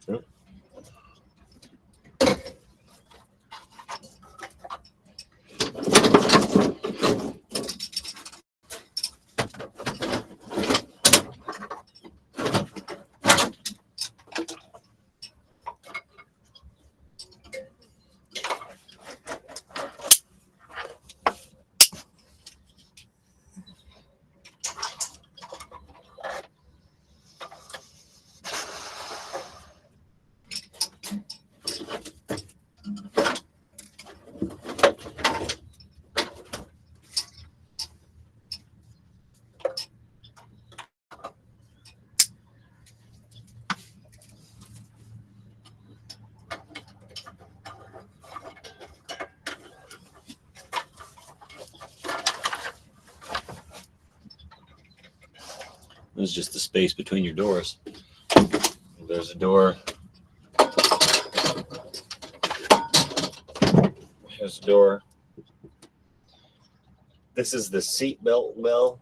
Yep. This is just the space between your doors. There's a door. Here's a door. This is the seatbelt well.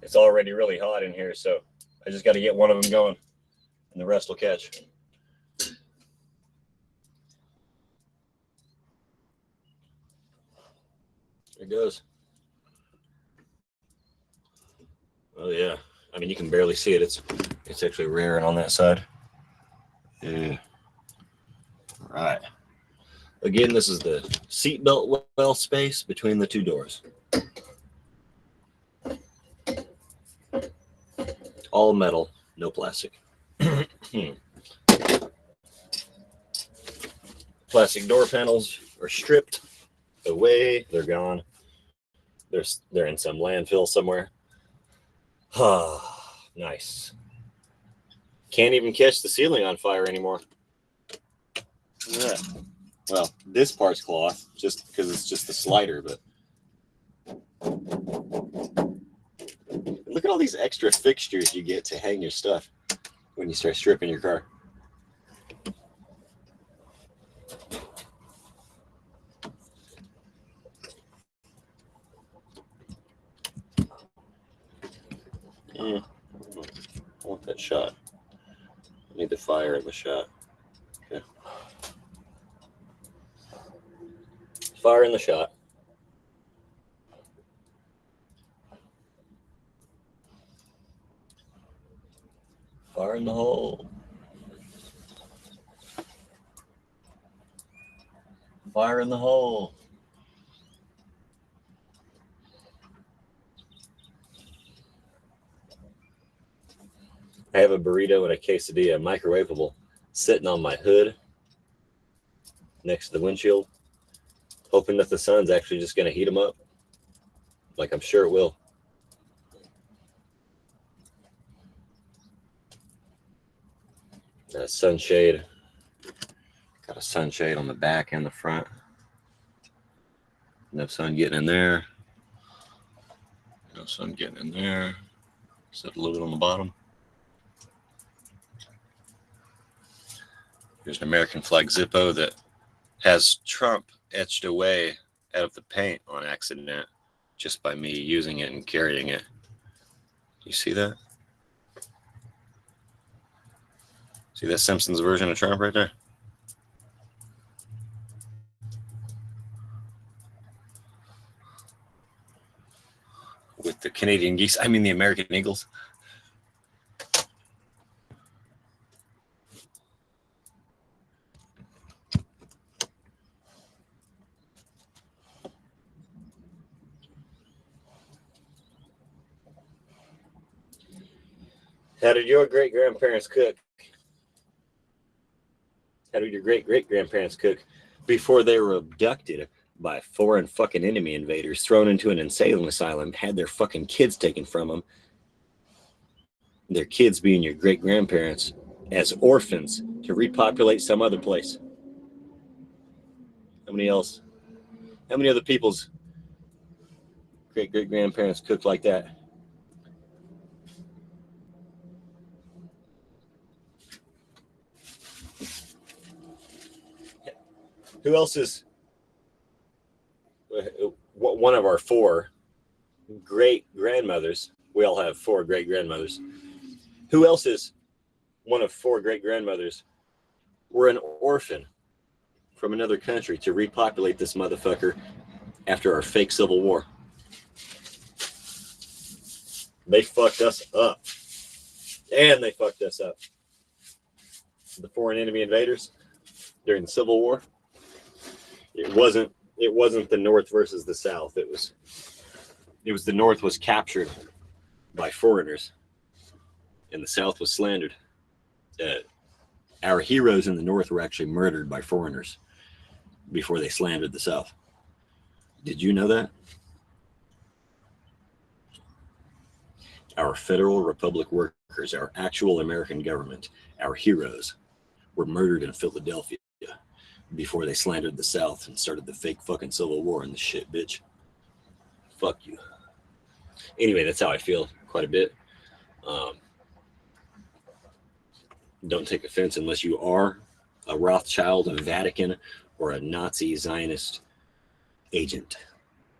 It's already really hot in here, so I just got to get one of them going, and the rest will catch. There it goes. Oh yeah, I mean you can barely see it. It's actually rearing on that side. Yeah. Right. Again, this is the seatbelt well space between the two doors. All metal, no plastic. Plastic door panels are stripped away. They're gone. They're in some landfill somewhere. Ah, nice. Can't even catch the ceiling on fire anymore. Look at that. Well, this part's cloth, just because it's just the slider, but look at all these extra fixtures you get to hang your stuff when you start stripping your car. I want that shot. I need the fire in the shot. Okay. Fire in the shot. Fire in the hole. Fire in the hole. I have a burrito and a quesadilla, microwavable, sitting on my hood next to the windshield, hoping that the sun's actually just going to heat them up, like I'm sure it will. Sunshade. Got a sunshade on the back and the front. No sun getting in there. No sun getting in there. Except a little bit on the bottom. Here's an American flag Zippo that has Trump etched away out of the paint on accident just by me using it and carrying it. You see that? See that Simpsons version of Trump right there? With the Canadian geese, I mean the American eagles. How did your great-grandparents cook? How did your great-great-grandparents cook before they were abducted by foreign fucking enemy invaders, thrown into an insane asylum, had their fucking kids taken from them, their kids being your great grandparents, as orphans to repopulate some other place. How many other people's great great grandparents cooked like that? Who else is one of our four great grandmothers? We all have four great grandmothers. Who else is one of four great grandmothers? We're an orphan from another country to repopulate this motherfucker after our fake civil war. They fucked us up. And they fucked us up. The foreign enemy invaders during the Civil War. It wasn't the North versus the South. It was the North was captured by foreigners and the South was slandered. Our heroes in the North were actually murdered by foreigners before they slandered the South. Did you know that? Our Federal Republic workers, our actual American government, our heroes, were murdered in Philadelphia before they slandered the South and started the fake fucking Civil War and the shit, bitch. Fuck you. Anyway, that's how I feel quite a bit. Don't take offense unless you are a Rothschild, a Vatican, or a Nazi Zionist agent.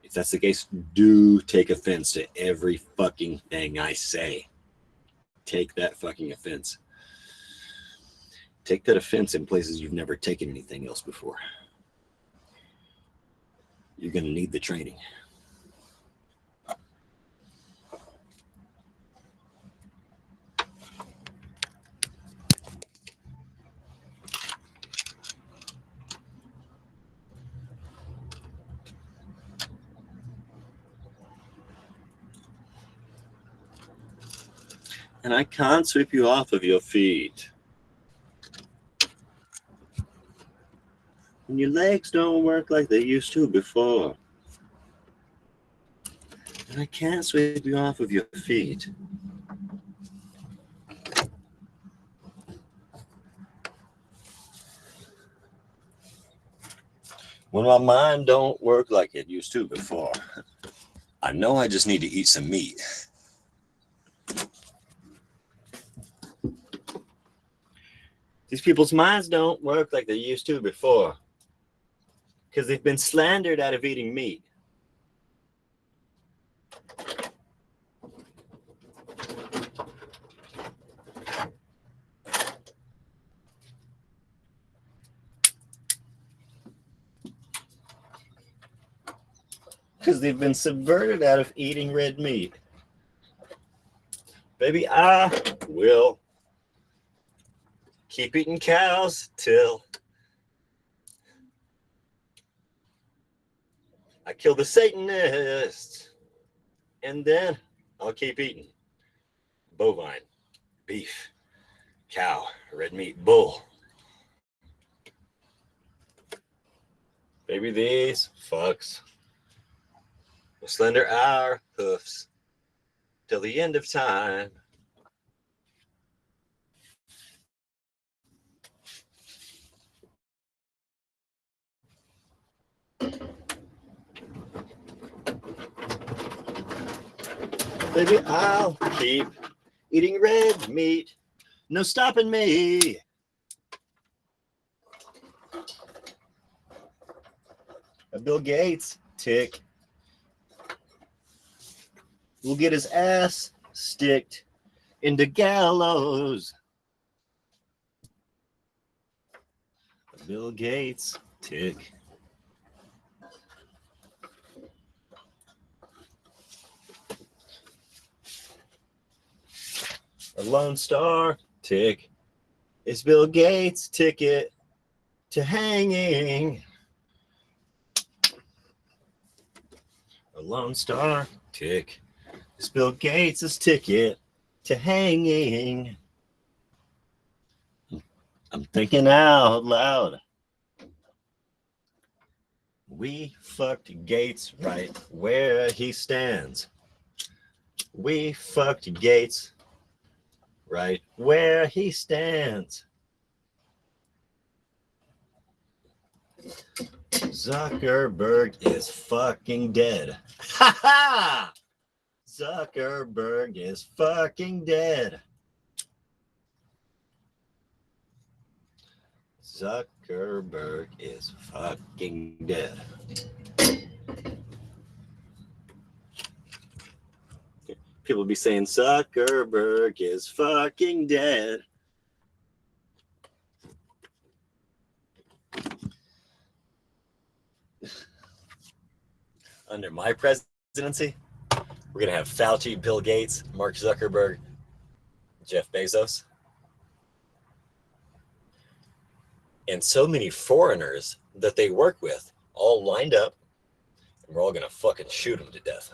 If that's the case, do take offense to every fucking thing I say. Take that fucking offense. Take that offense in places you've never taken anything else before. You're going to need the training. And I can't sweep you off of your feet. And your legs don't work like they used to before. And I can't sweep you off of your feet. When my mind don't work like it used to before, I know I just need to eat some meat. These people's minds don't work like they used to before because they've been slandered out of eating meat. Because they've been subverted out of eating red meat. Baby, I will keep eating cows till I kill the Satanists. And then I'll keep eating bovine, beef, cow, red meat, bull. Baby, these fucks will slender our hoofs till the end of time. Baby, I'll keep eating red meat. No stopping me. Bill Gates, tick. Will get his ass sticked into gallows. Bill Gates, tick. A Lone Star, tick. It's Bill Gates' ticket to hanging. A Lone Star, tick. It's Bill Gates' ticket to hanging. I'm thinking out loud. We fucked Gates right where he stands. We fucked Gates right where he stands. Zuckerberg is fucking dead. Ha ha! Zuckerberg is fucking dead. Zuckerberg is fucking dead. People be saying Zuckerberg is fucking dead. Under my presidency, we're going to have Fauci, Bill Gates, Mark Zuckerberg, Jeff Bezos, and so many foreigners that they work with all lined up, and we're all going to fucking shoot them to death.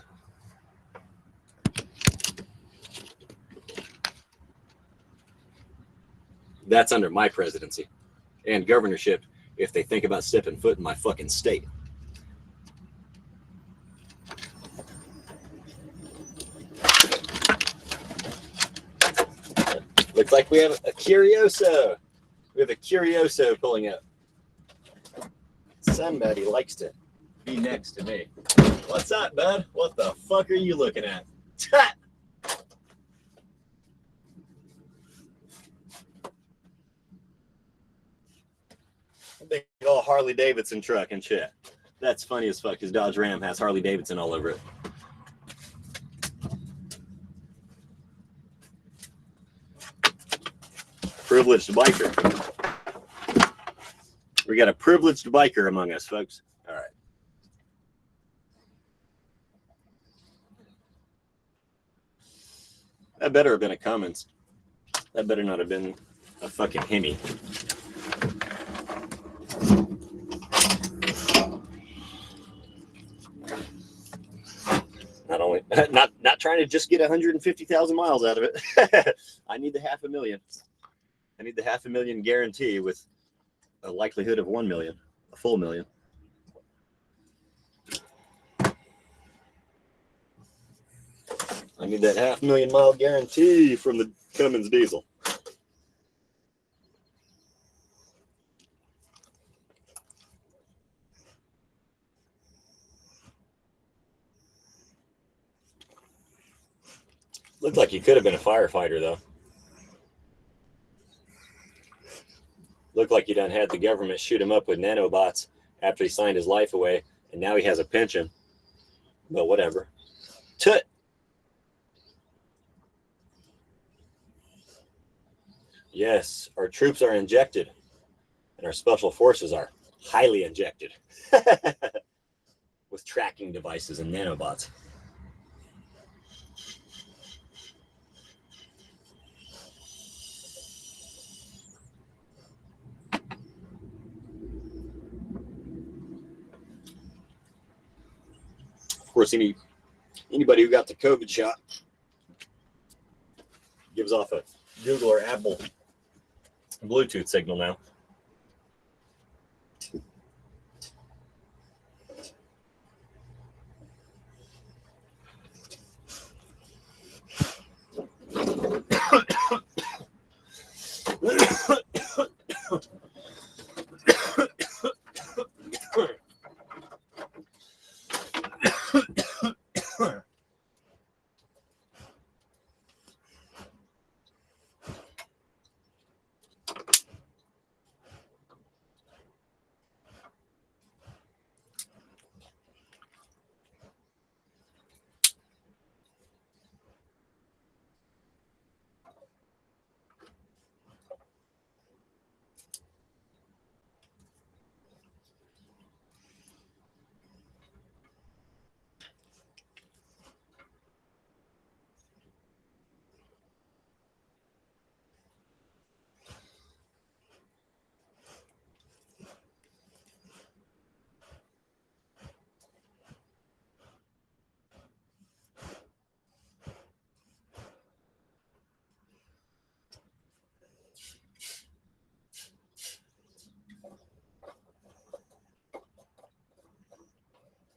That's under my presidency and governorship if they think about stepping foot in my fucking state. Looks like we have a Curioso. We have a Curioso pulling up. Somebody likes to be next to me. What's up, bud? What the fuck are you looking at? Big old Harley Davidson truck and shit. That's funny as fuck. His Dodge Ram has Harley Davidson all over it. Privileged biker. We got a privileged biker among us, folks. All right. That better have been a Cummins. That better not have been a fucking Hemi. Not trying to just get 150,000 miles out of it. I need the 500,000. I need the 500,000 guarantee with a likelihood of 1 million, a full million. I need that 500,000 mile guarantee from the Cummins diesel. Looked like he could have been a firefighter, though. Looked like he done had the government shoot him up with nanobots after he signed his life away, and now he has a pension. But whatever. Tut! Yes, our troops are injected, and our special forces are highly injected with tracking devices and nanobots. Of course, anybody who got the COVID shot gives off a Google or Apple Bluetooth signal now.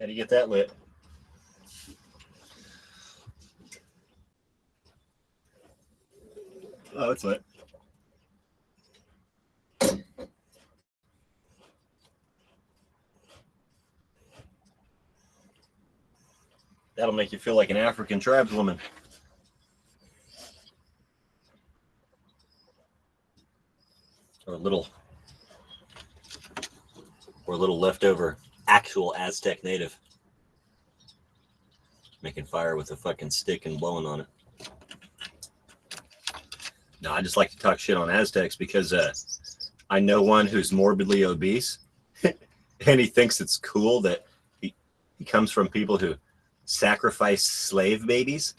do you get that lit? Oh, it's lit. That'll make you feel like an African tribeswoman. Or a little leftover actual Aztec native. Making fire with a fucking stick and blowing on it. No, I just like to talk shit on Aztecs because I know one who's morbidly obese and he thinks it's cool that he comes from people who sacrifice slave babies.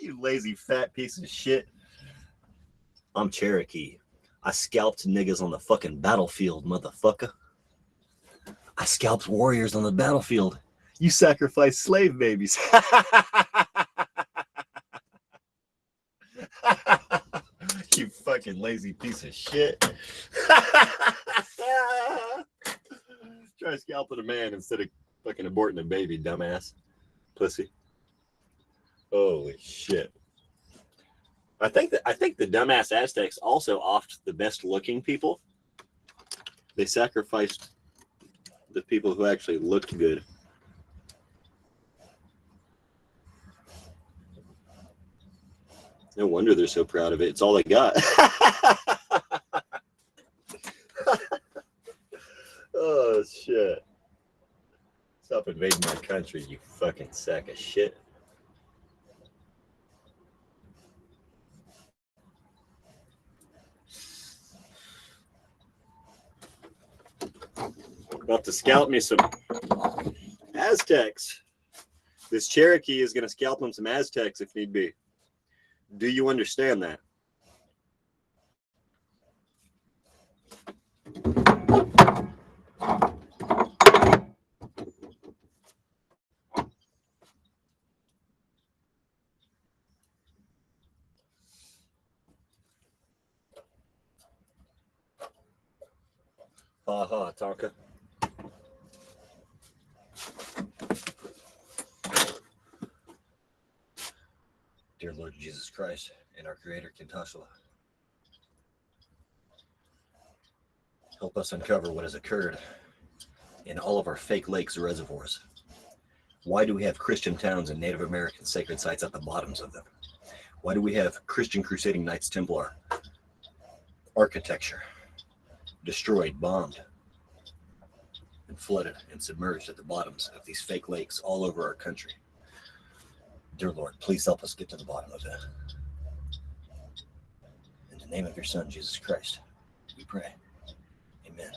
You lazy fat piece of shit. I'm Cherokee. I scalped niggas on the fucking battlefield, motherfucker. I scalped warriors on the battlefield. You sacrifice slave babies. You fucking lazy piece of shit. Try scalping a man instead of fucking aborting a baby, dumbass. Pussy. Holy shit. I think the dumbass Aztecs also offed the best looking people. They sacrificed the people who actually looked good. No wonder they're so proud of it. It's all they got. Oh, shit. Stop invading my country, you fucking sack of shit. About to scalp me some Aztecs. This Cherokee is going to scalp him some Aztecs if need be. Do you understand that? Ha Ha Tonka. Dear Lord Jesus Christ and our Creator, Kintashula, help us uncover what has occurred in all of our fake lakes or reservoirs. Why do we have Christian towns and Native American sacred sites at the bottoms of them? Why do we have Christian Crusading Knights Templar architecture destroyed, bombed, and flooded and submerged at the bottoms of these fake lakes all over our country? Dear Lord, please help us get to the bottom of it. In the name of your Son, Jesus Christ, we pray. Amen.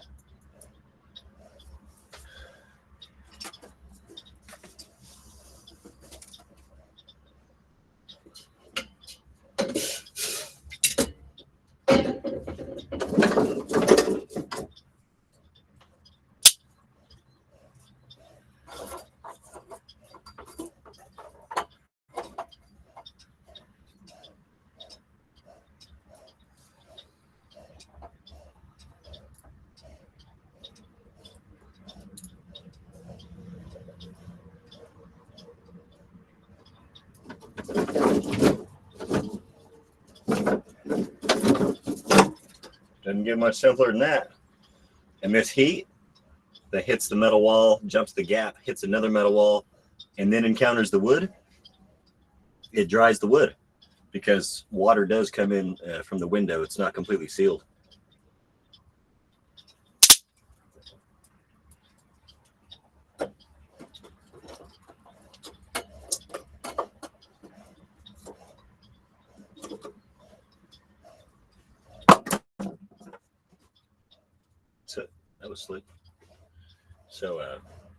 Doesn't get much simpler than that. And this heat that hits the metal wall, jumps the gap, hits another metal wall, and then encounters the wood, it dries the wood because water does come in from the window. It's not completely sealed. So that was slick. So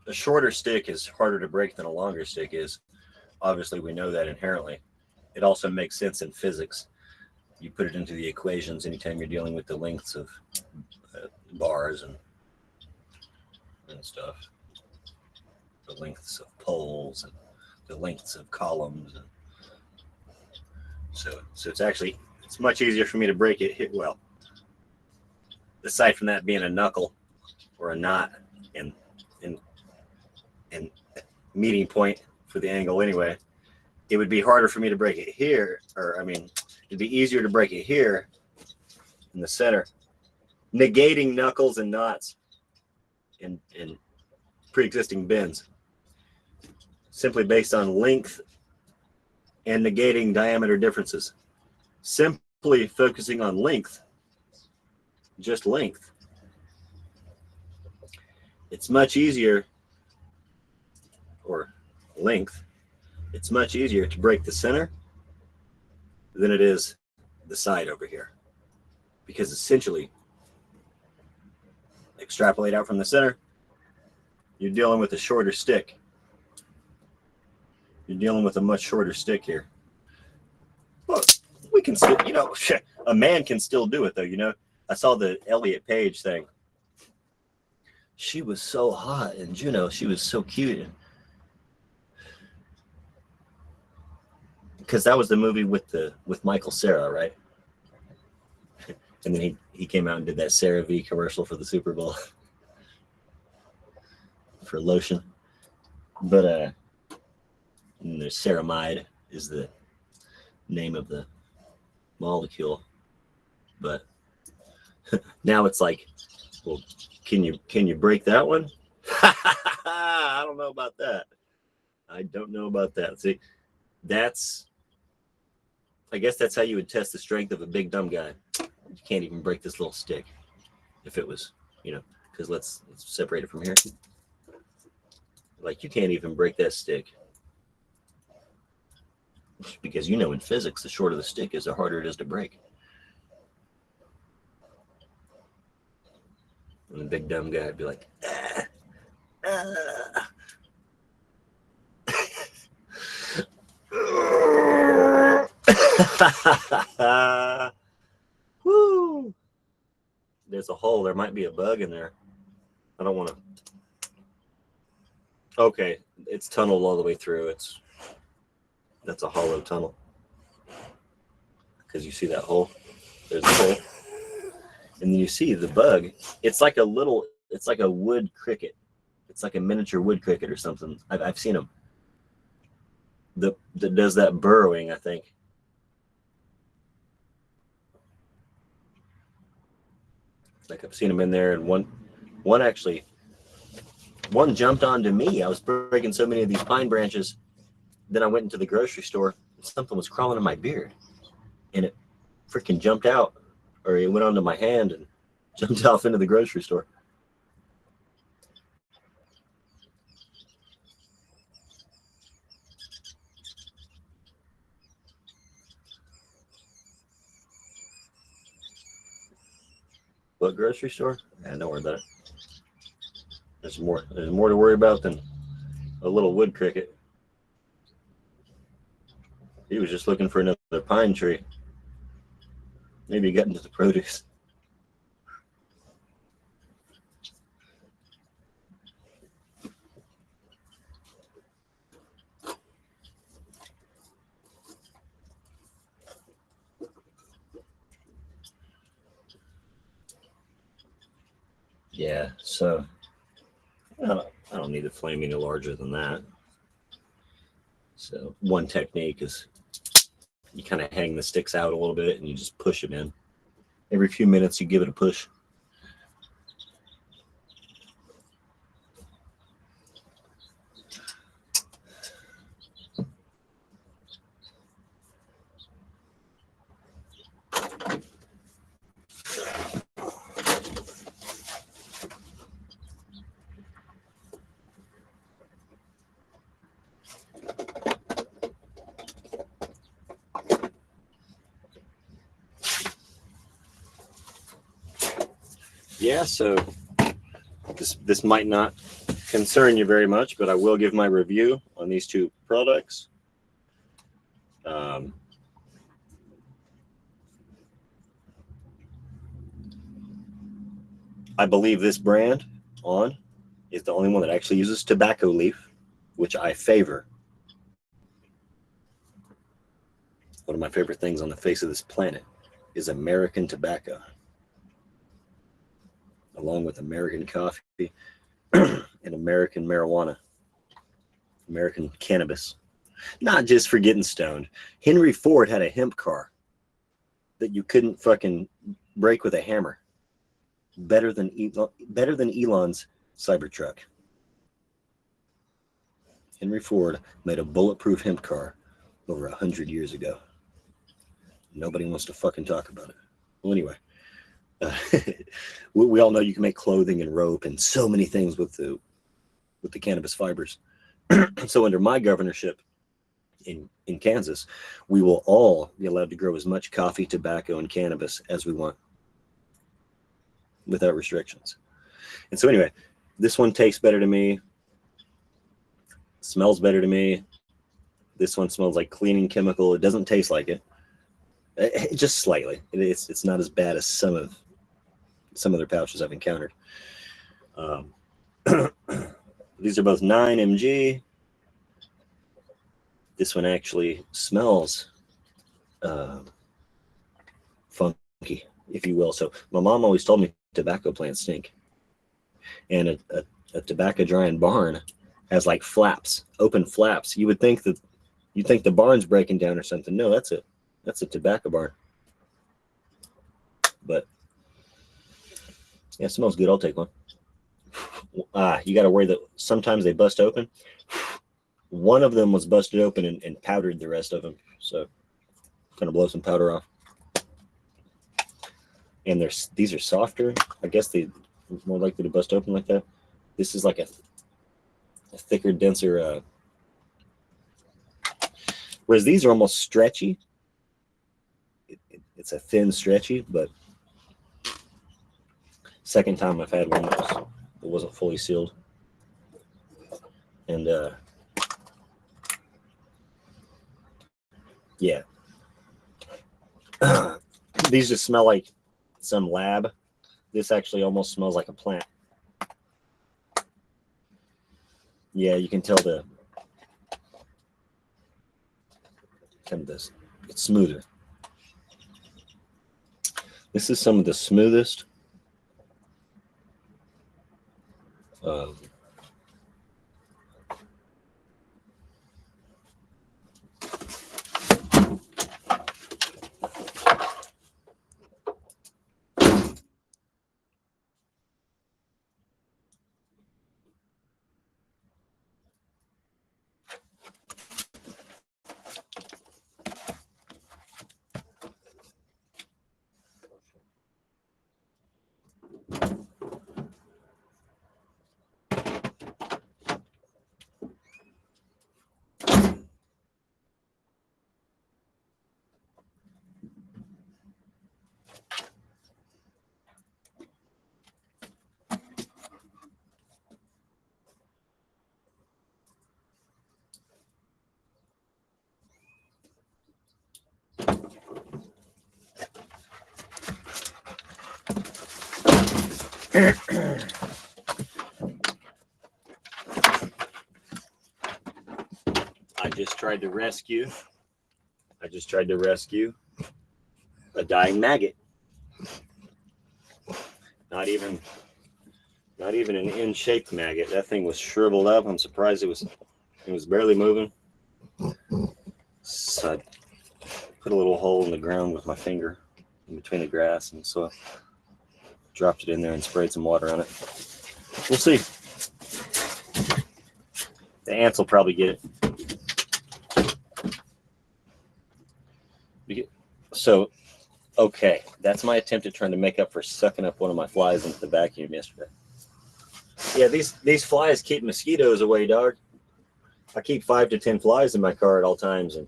a shorter stick is harder to break than a longer stick is. Obviously, we know that inherently. It also makes sense in physics. You put it into the equations anytime you're dealing with the lengths of bars and stuff. The lengths of poles and the lengths of columns. And so it's much easier for me to break it. Well, aside from that being a knuckle or a knot in and meeting point for the angle anyway. It would be harder for me to break it here, or I mean, it'd be easier to break it here in the center, negating knuckles and knots in pre-existing bends, simply based on length and negating diameter differences. Simply focusing on length, just length. It's much easier, or length, it's much easier to break the center than it is the side over here. Because essentially, extrapolate out from the center, you're dealing with a shorter stick. You're dealing with a much shorter stick here. Look, we can still, you know, a man can still do it though, you know. I saw the Elliot Page thing. She was so hot, and Juno, she was so cute. Because that was the movie with Michael Cera, right? And then he came out and did that CeraVe commercial for the Super Bowl for lotion. But and there's ceramide is the name of the molecule. But now it's like, well, can you break that one? I don't know about that. I don't know about that. See, I guess that's how you would test the strength of a big dumb guy. You can't even break this little stick. If it was, you know, because let's separate it from here. Like, you can't even break that stick. Because, you know, in physics, the shorter the stick is, the harder it is to break. And the big dumb guy would be like, Woo! There's a hole. There might be a bug in there. I don't want to. Okay, it's tunneled all the way through. That's a hollow tunnel. Because you see that hole? There's a hole. And then you see the bug. It's like a wood cricket. It's like a miniature wood cricket or something. I've seen them. That does that burrowing, I think. Like, I've seen them in there, and one jumped onto me. I was breaking so many of these pine branches. Then I went into the grocery store, and something was crawling in my beard, and it freaking jumped out, or it went onto my hand and jumped off into the grocery store. What grocery store? Yeah, don't worry about it. There's more to worry about than a little wood cricket. He was just looking for another pine tree. Maybe he got into the produce. Yeah, so I don't need the flame any larger than that. So one technique is you kind of hang the sticks out a little bit and you just push them in. Every few minutes you give it a push. Yeah, so this might not concern you very much, but I will give my review on these two products. I believe this brand is the only one that actually uses tobacco leaf, which I favor. One of my favorite things on the face of this planet is American tobacco, along with American coffee. and American marijuana, American cannabis. Not just for getting stoned. Henry Ford had a hemp car that you couldn't fucking break with a hammer. Better than Elon's Cybertruck. Henry Ford made a bulletproof hemp car over 100 years ago. Nobody wants to fucking talk about it. Well, anyway, we all know you can make clothing and rope and so many things with the cannabis fibers. So under my governorship in Kansas, we will all be allowed to grow as much coffee, tobacco, and cannabis as we want without restrictions. And so anyway, this one tastes better to me, smells better to me. This one smells like cleaning chemical. It doesn't taste like it. Just slightly. It's not as bad as some other pouches I've encountered. These are both 9 mg. This one actually smells funky, if you will. So my mom always told me tobacco plants stink. And a tobacco drying barn has like flaps, open flaps. You would think that the barn's breaking down or something. No, that's a tobacco barn. But yeah, it smells good. I'll take one. You got to worry that sometimes they bust open. One of them was busted open and powdered the rest of them. So kind of blow some powder off. And these are softer. I guess they're more likely to bust open like that. This is like a thicker, denser. Whereas these are almost stretchy. It's a thin, stretchy, but second time I've had one that wasn't fully sealed. And yeah. These just smell like some lab. This actually almost smells like a plant. Yeah, you can tell this. It's smoother. This is some of the smoothest I just tried to rescue a dying maggot. Not even an in-shaped maggot. That thing was shriveled up. I'm surprised it was barely moving. So I put a little hole in the ground with my finger in between the grass and soil. Dropped it in there and sprayed some water on it. We'll see. The ants will probably get it. So, okay, that's my attempt at trying to make up for sucking up one of my flies into the vacuum yesterday. Yeah, these flies keep mosquitoes away, dog. I keep 5 to 10 flies in my car at all times,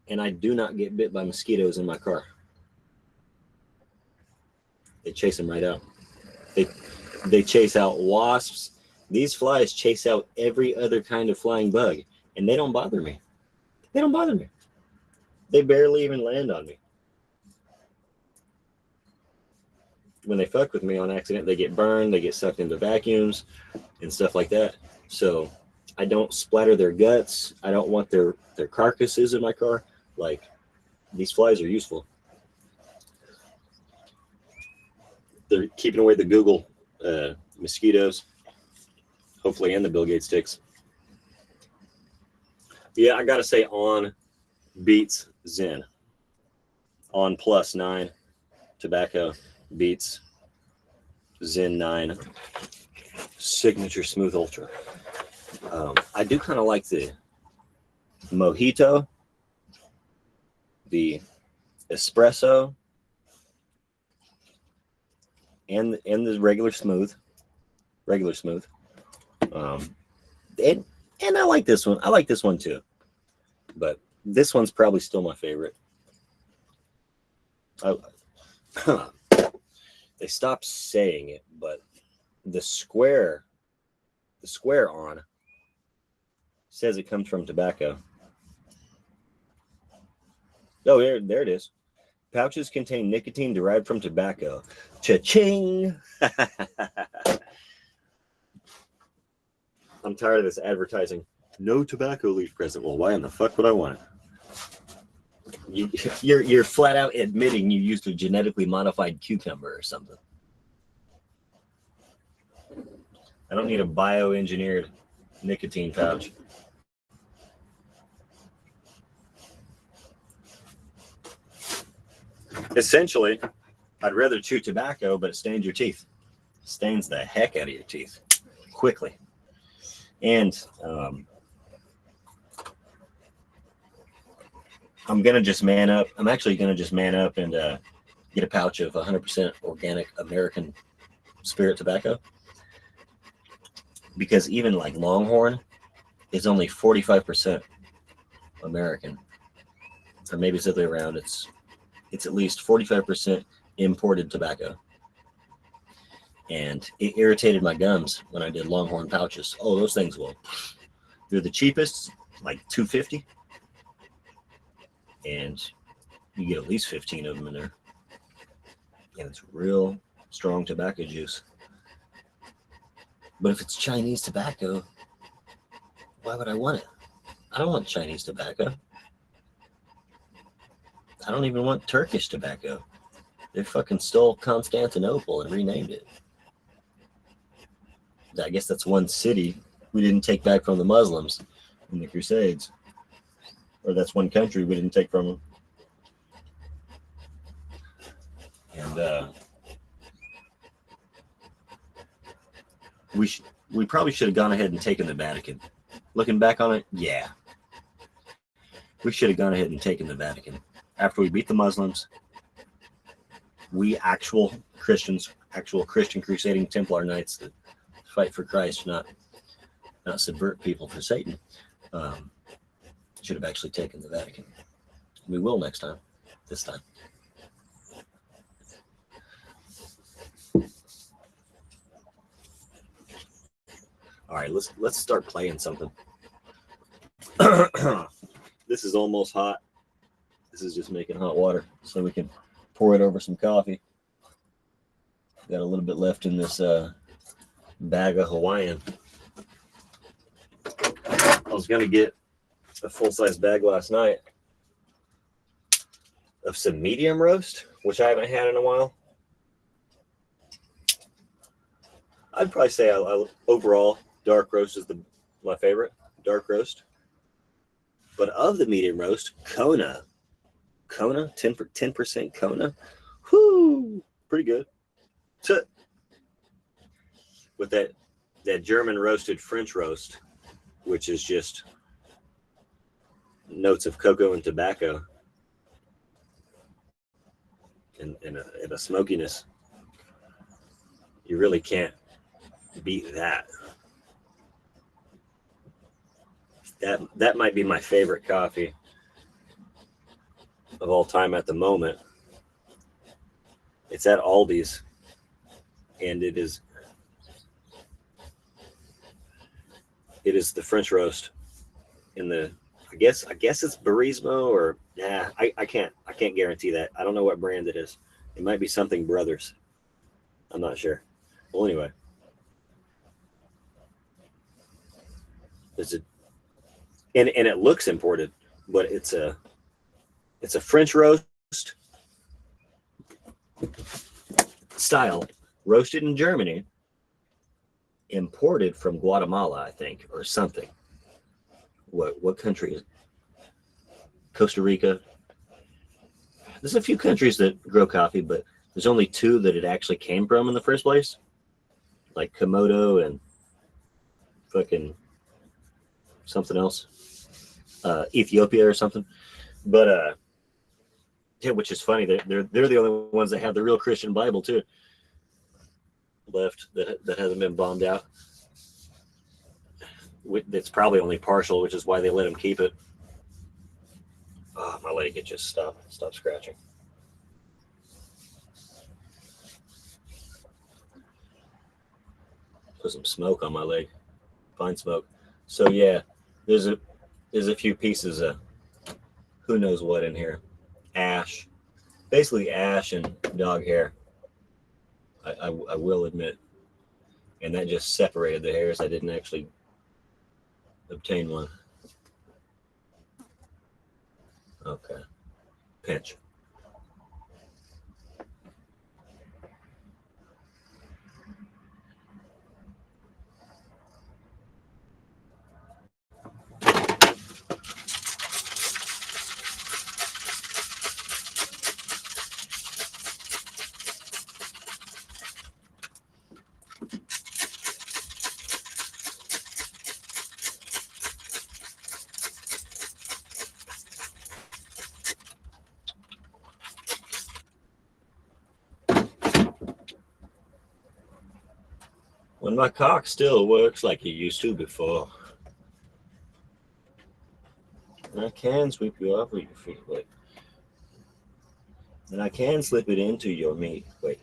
and I do not get bit by mosquitoes in my car. They chase them right out. They chase out wasps. These flies chase out every other kind of flying bug, and they don't bother me. They don't bother me. They barely even land on me. When they fuck with me on accident, they get burned, they get sucked into vacuums and stuff like that. So I don't splatter their guts. I don't want their carcasses in my car. Like, these flies are useful. They're keeping away the Google mosquitoes, hopefully, and the Bill Gates ticks. Yeah, I gotta say, on beats Zen. On +9 tobacco beats Zen 9 Signature Smooth Ultra. I do kind of like the Mojito, the Espresso, and the regular smooth. And I like this one. I like this one too, but this one's probably still my favorite. They stopped saying it, but the square on says it comes from tobacco. Oh, there it is. Pouches contain nicotine derived from tobacco. Cha-ching! I'm tired of this advertising. No tobacco leaf present. Well, why in the fuck would I want it? You're flat out admitting you used a genetically modified cucumber or something. I don't need a bioengineered nicotine pouch. Essentially, I'd rather chew tobacco, but it stains your teeth. Stains the heck out of your teeth quickly. And I'm gonna just man up. I'm actually gonna just man up and get a pouch of 100% organic American spirit tobacco, because even like Longhorn is only 45% American, or maybe it's the other way around. It's at least 45% imported tobacco. And it irritated my gums when I did Longhorn pouches. Oh, those things will. They're the cheapest, like $2.50, and you get at least 15 of them in there. And it's real strong tobacco juice. But if it's Chinese tobacco, why would I want it? I don't want Chinese tobacco. I don't even want Turkish tobacco. They fucking stole Constantinople and renamed it. I guess that's one city we didn't take back from the Muslims in the Crusades. Or that's one country we didn't take from them. And we probably should have gone ahead and taken the Vatican. Looking back on it, yeah. We should have gone ahead and taken the Vatican. After we beat the Muslims, we actual Christians, actual Christian Crusading Templar Knights that fight for Christ, not subvert people for Satan, should have actually taken the Vatican. We will next time, this time. All right, let's start playing something. This is almost hot. This is just making hot water so we can pour it over some coffee. Got a little bit left in this bag of Hawaiian. I was going to get a full-size bag last night of some medium roast, which I haven't had in a while. I'd probably say overall, dark roast is my favorite, dark roast. But of the medium roast, Kona, 10% Kona, whoo, pretty good. With that German roasted French roast, which is just notes of cocoa and tobacco and a smokiness. You really can't beat that. That might be my favorite coffee of all time at the moment. It's at Aldi's, and it is the French roast in the, I guess it's Barismo, or I can't guarantee that. I don't know what brand it is. It might be something Brothers. I'm not sure. Well, anyway, and it looks imported, but it's a French roast style, roasted in Germany, imported from Guatemala, I think, or something. What country is it? Costa Rica. There's a few countries that grow coffee, but there's only two that it actually came from in the first place, like Komodo and fucking something else, Ethiopia or something. But yeah, which is funny. They're the only ones that have the real Christian Bible too left that hasn't been bombed out. It's probably only partial, which is why they let them keep it. Oh, my leg, it just stopped scratching. Put some smoke on my leg, fine smoke. So yeah, there's a few pieces of who knows what in here. Ash, basically ash and dog hair. I will admit, and that just separated the hairs. I didn't actually obtain one. Okay, pinch. When my cock still works like it used to before. And I can sweep you off of your feet. Wait. And I can slip it into your meat. Wait.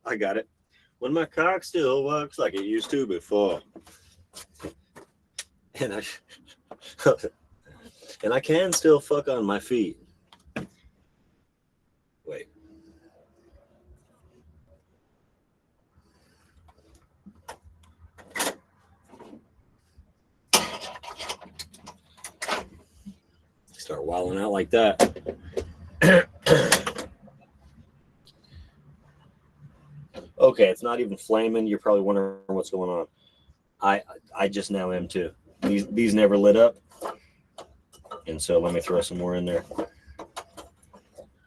I got it. When my cock still works like it used to before. And I can still fuck on my feet. Wait. Start wilding out like that. Okay, it's not even flaming. You're probably wondering what's going on. I just now am too. These never lit up. And so let me throw some more in there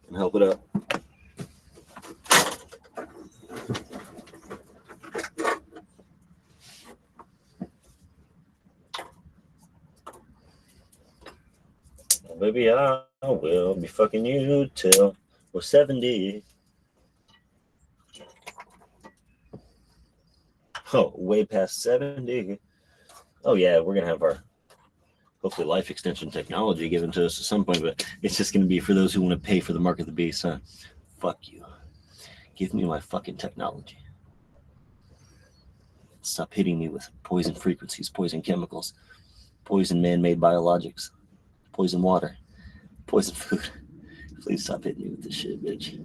and help it up. Baby, I will be fucking you till we're 70. Oh, way past 70. Oh yeah, we're gonna have our hopefully life extension technology given to us at some point, but it's just gonna be for those who want to pay for the mark of the beast, huh? Fuck you. Give me my fucking technology. Stop hitting me with poison frequencies, poison chemicals, poison man-made biologics, poison water, poison food. Please stop hitting me with this shit, bitch.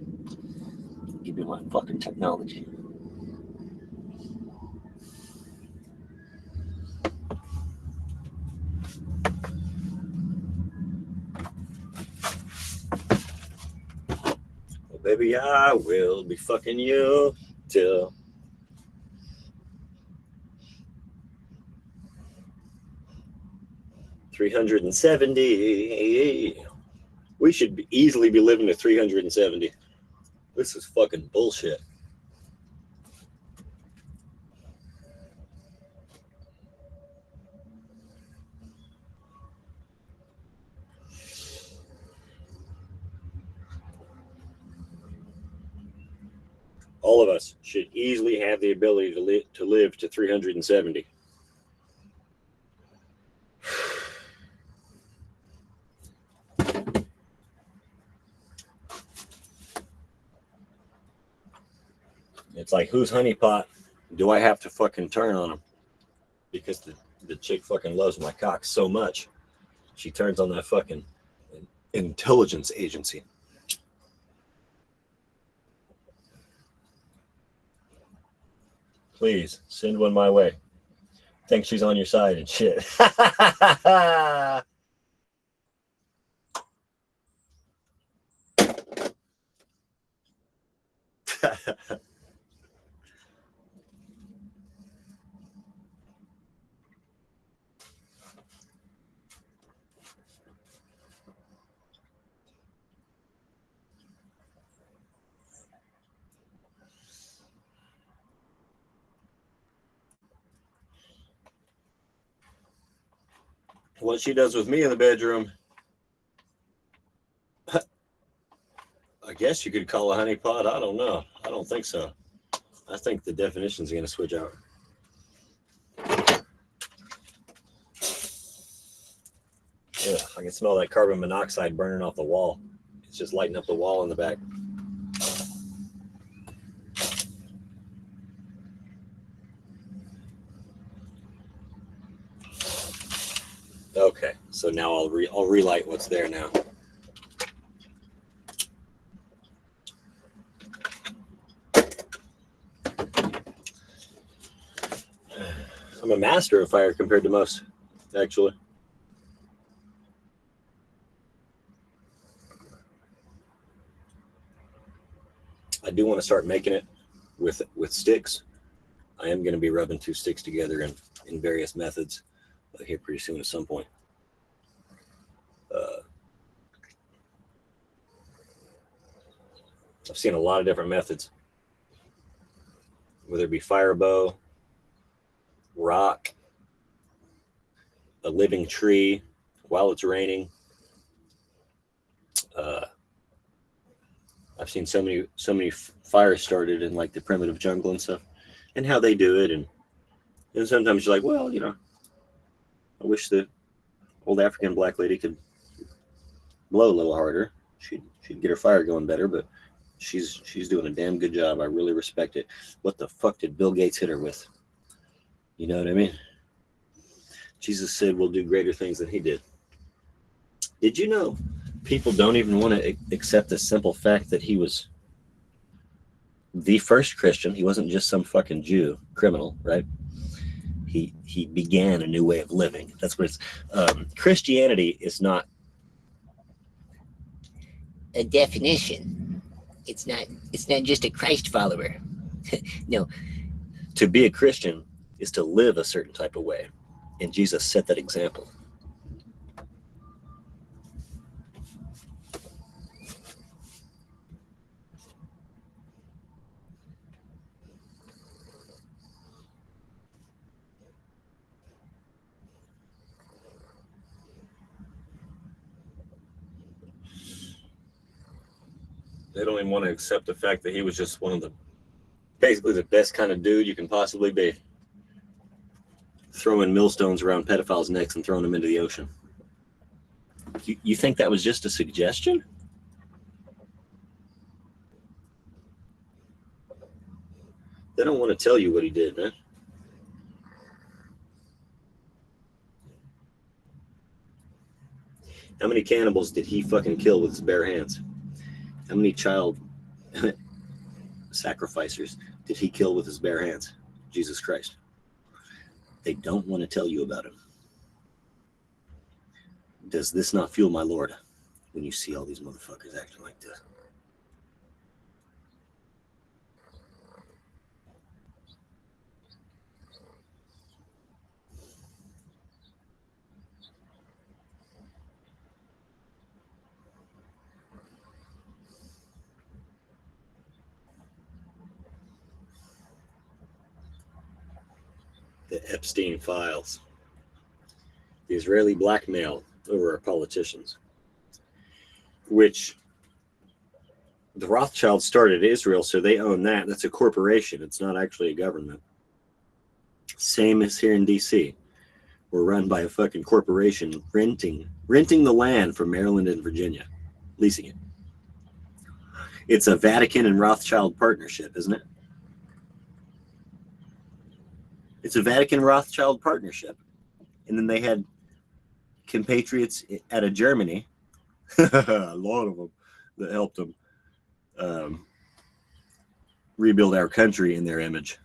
Give me my fucking technology. Baby, I will be fucking you till 370. We should easily be living to 370. This is fucking bullshit. All of us should easily have the ability to live to 370. It's like, whose honeypot do I have to fucking turn on him? Because the chick fucking loves my cock so much. She turns on that fucking intelligence agency. Please send one my way. Think she's on your side and shit. What she does with me in the bedroom, I guess you could call a honeypot. I don't know. I don't think so. I think the definition's going to switch out. Yeah, I can smell that carbon monoxide burning off the wall. It's just lighting up the wall in the back. Okay, so now I'll relight what's there now. I'm a master of fire compared to most, actually. I do want to start making it with sticks. I am going to be rubbing 2 sticks together in various methods here pretty soon at some point. I've seen a lot of different methods, whether it be fire bow, rock, a living tree while it's raining. I've seen so many fires started in like the primitive jungle and stuff, and how they do it, and sometimes you're like, well, you know, I wish the old African black lady could blow a little harder. She'd get her fire going better, but she's doing a damn good job. I really respect it. What the fuck did Bill Gates hit her with? You know what I mean? Jesus said we'll do greater things than he did. Did you know people don't even want to accept the simple fact that he was the first Christian? He wasn't just some fucking Jew criminal, right? He began a new way of living. That's what it's. Christianity is not a definition. It's not just a Christ follower. No. To be a Christian is to live a certain type of way. And Jesus set that example. They don't even want to accept the fact that he was just basically the best kind of dude you can possibly be. Throwing millstones around pedophiles' necks and throwing them into the ocean. You think that was just a suggestion? They don't want to tell you what he did, man. How many cannibals did he fucking kill with his bare hands? How many child sacrificers did he kill with his bare hands? Jesus Christ. They don't want to tell you about him. Does this not fuel my Lord when you see all these motherfuckers acting like this? The Epstein files. The Israeli blackmail over our politicians, which the Rothschilds started Israel, so they own that. That's a corporation. It's not actually a government. Same as here in DC. We're run by a fucking corporation renting the land from Maryland and Virginia, leasing it. It's a Vatican and Rothschild partnership, isn't it? It's a Vatican-Rothschild partnership. And then they had compatriots out of Germany A lot of them that helped them rebuild our country in their image.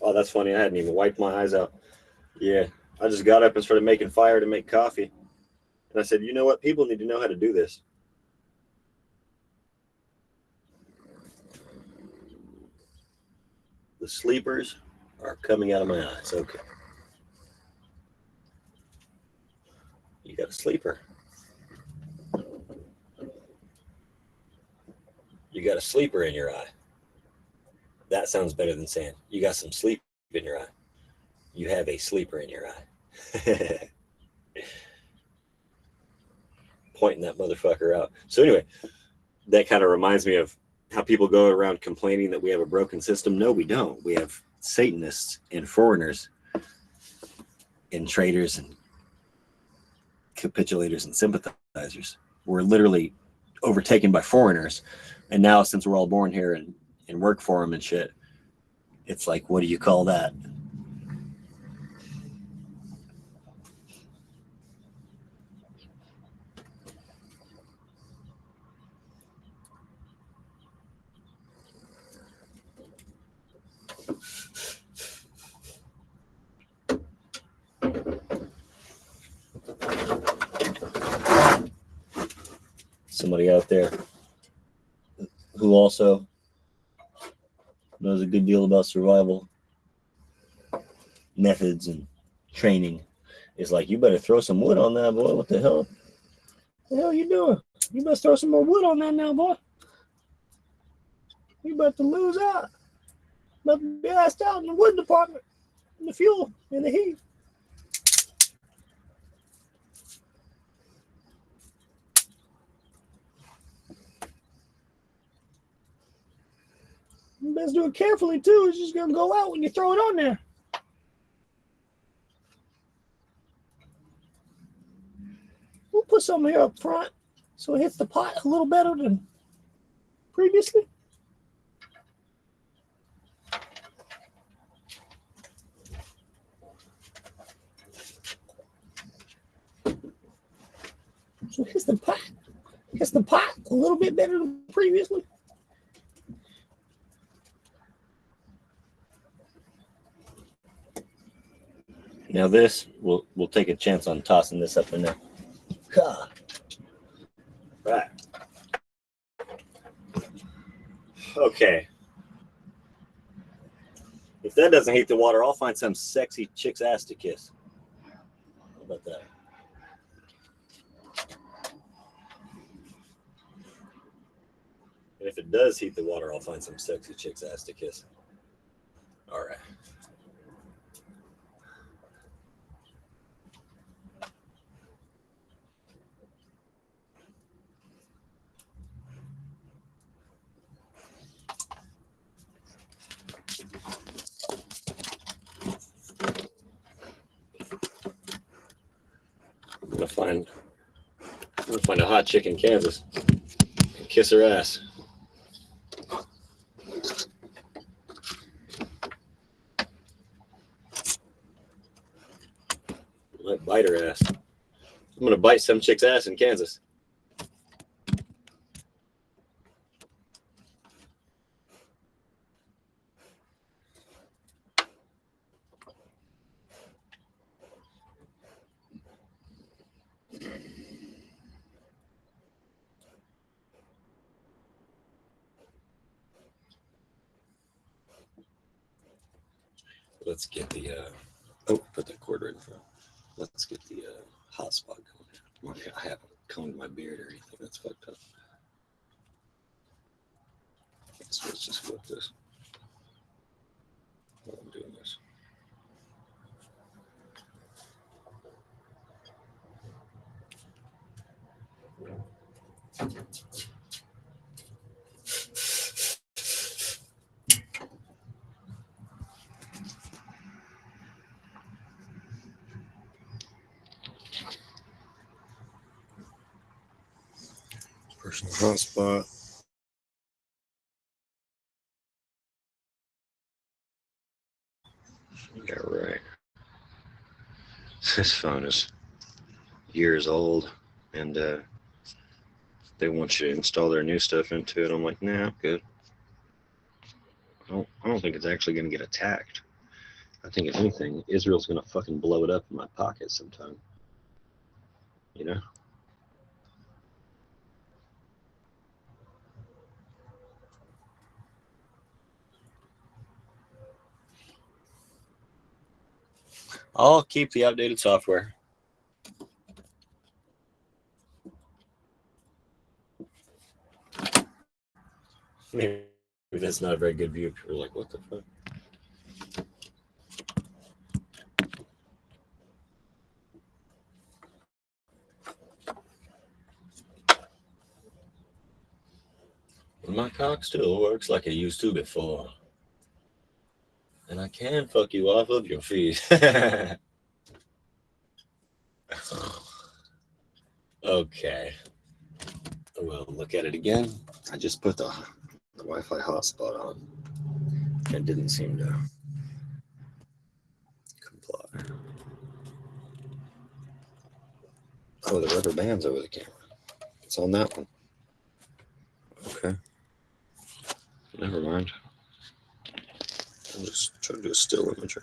Oh, that's funny. I hadn't even wiped my eyes out. Yeah, I just got up and started making fire to make coffee. And I said, you know what? People need to know how to do this. The sleepers are coming out of my eyes. Okay. You got a sleeper. You got a sleeper in your eye. That sounds better than saying you got some sleep in your eye. You have a sleeper in your eye. Pointing that motherfucker out. So anyway, that kind of reminds me of how people go around complaining that we have a broken system. No, we don't. We have Satanists and foreigners and traitors and capitulators and sympathizers. We're literally overtaken by foreigners. And now since we're all born here and work for them and shit, it's like, what do you call that? Somebody out there who also knows a good deal about survival methods and training is like, you better throw some wood on that, boy. What the hell? What the hell you doing? You better throw some more wood on that now, boy. You about to lose out. About to be asked out in the wood department, in the fuel, in the heat. You best do it carefully, too. It's just going to go out when you throw it on there. We'll put some here up front so it hits the pot a little better than previously. So it hits the pot a little bit better than previously. Now this, we'll take a chance on tossing this up in there. Right. Okay. If that doesn't heat the water, I'll find some sexy chick's ass to kiss. How about that? And if it does heat the water, I'll find some sexy chick's ass to kiss. All right. I'm gonna find a hot chick in Kansas and kiss her ass. I might bite her ass. I'm gonna bite some chick's ass in Kansas. Let's get the put that cord right in front. Let's get the hot spot going. I haven't combed my beard or anything. That's fucked up. So let's just flip this while I'm doing this. Personal hotspot. Yeah, right. This phone is years old, and they want you to install their new stuff into it. I'm like, nah, I'm good. I don't think it's actually going to get attacked. I think if anything, Israel's going to fucking blow it up in my pocket sometime. You know? I'll keep the updated software. Maybe that's not a very good view. People are like, what the fuck? My cock still works like it used to before. And I can fuck you off of your feet. Okay. We'll look at it again. I just put the Wi-Fi hotspot on. It didn't seem to comply. Oh, the rubber band's over the camera. It's on that one. Okay. Never mind. I'll just try to do a still imagery.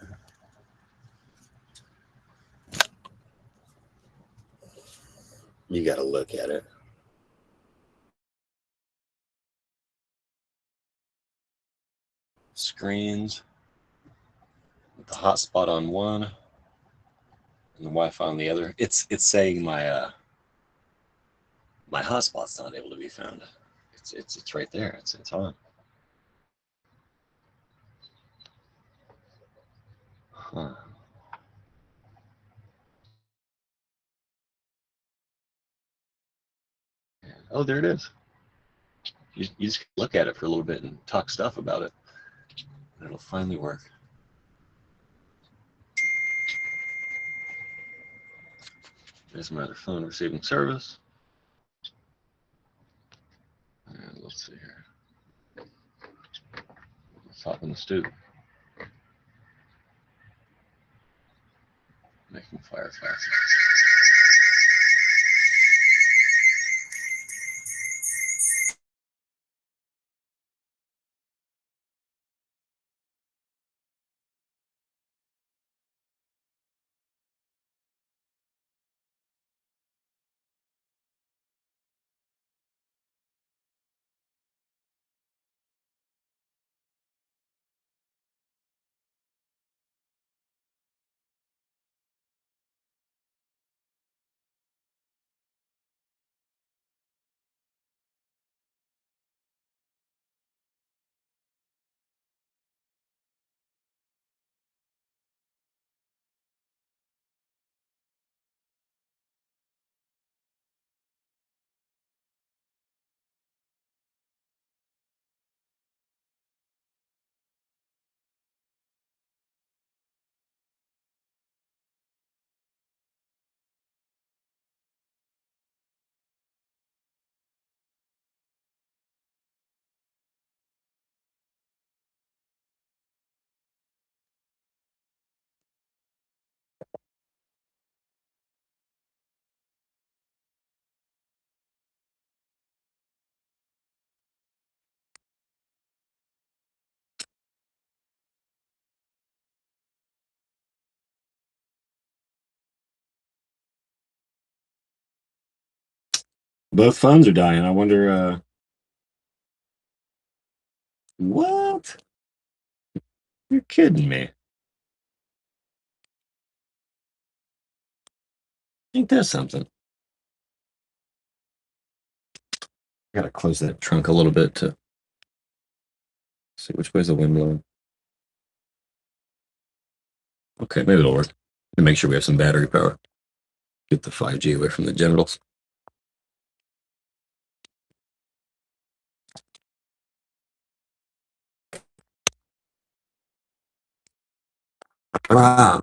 You got to look at it. Screens. The hotspot on one and the Wi-Fi on the other. It's saying my my hotspot's not able to be found. It's right there. It's on. Huh. Oh, there it is. You just look at it for a little bit and talk stuff about it. And it'll finally work. There's my other phone receiving service. And let's see here. Let's hop in the stew. Making fireplace. Both phones are dying. I wonder, what? You're kidding me. Ain't that something? Gotta close that trunk a little bit to see which way's the wind blowing. Okay, maybe it'll work. And make sure we have some battery power. Get the 5G away from the genitals. Ah.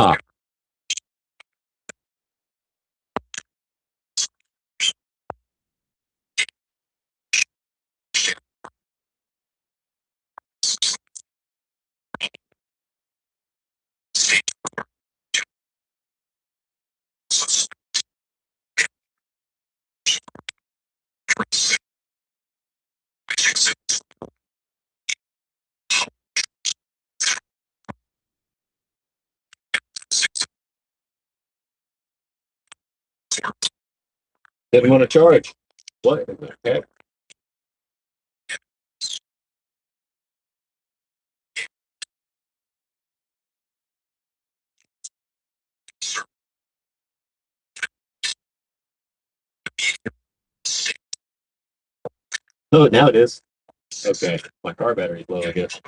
Huh. Didn't want to charge. What in the heck? Oh, now it is. Okay, my car battery's low, I guess.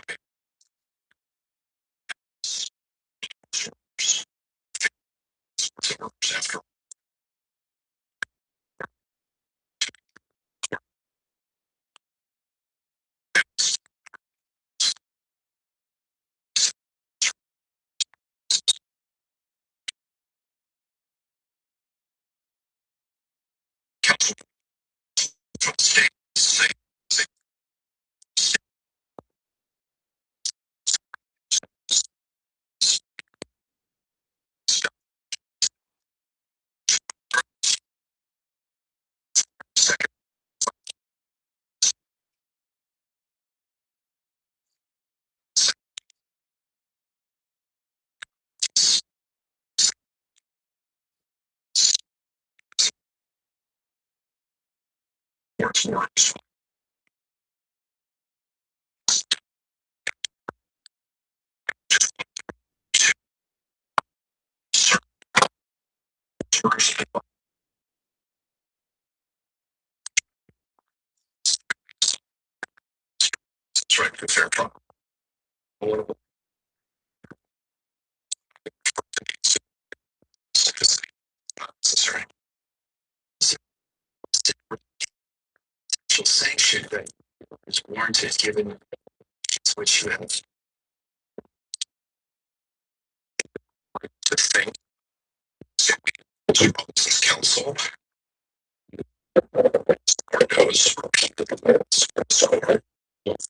Sanction that is warranted given which you have to think. This council knows score. Yes,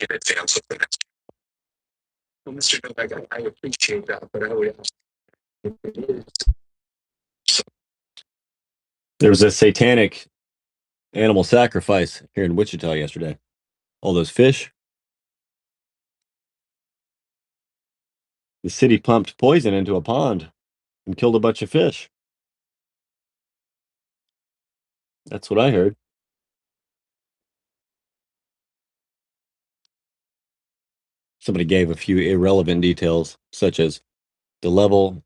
in advance of the next. Well, Mr. Novak, I appreciate that, but I would ask if it is. There was a satanic animal sacrifice here in Wichita yesterday. All those fish. The city pumped poison into a pond and killed a bunch of fish. That's what I heard. Somebody gave a few irrelevant details, such as the level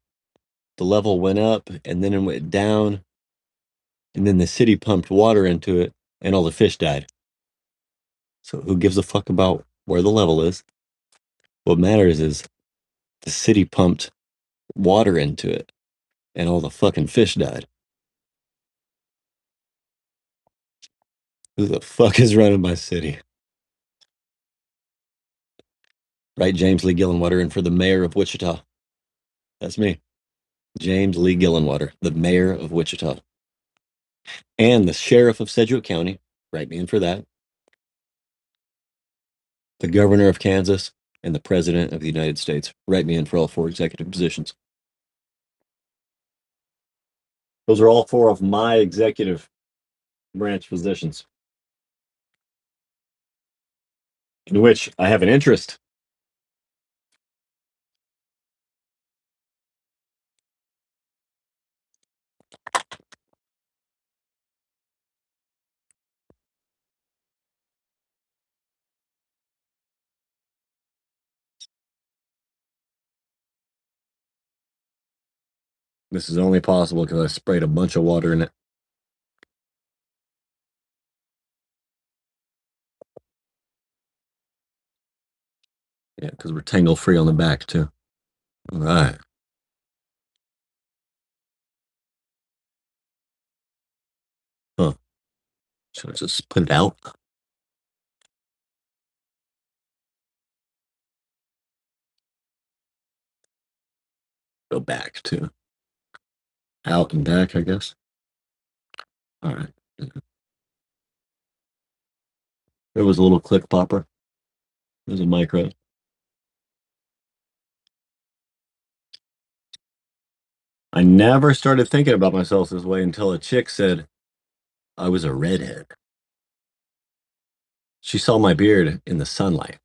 the level went up and then it went down, and then the city pumped water into it and all the fish died. So who gives a fuck about where the level is? What matters is the city pumped water into it and all the fucking fish died. Who the fuck is running my city? Right, James Lee Gillenwater, and for the mayor of Wichita. That's me. James Lee Gillenwater, the mayor of Wichita. And the sheriff of Sedgwick County. Write me in for that. The governor of Kansas and the president of the United States. Write me in for all 4 executive positions. Those are all 4 of my executive branch positions, in which I have an interest. This is only possible because I sprayed a bunch of water in it. Yeah, because we're tangle free on the back too. All right. Huh. Should I just put it out? Go back too. Out and back, I guess. All right. There was a little click popper. There's a micro. I never started thinking about myself this way until a chick said I was a redhead. She saw my beard in the sunlight.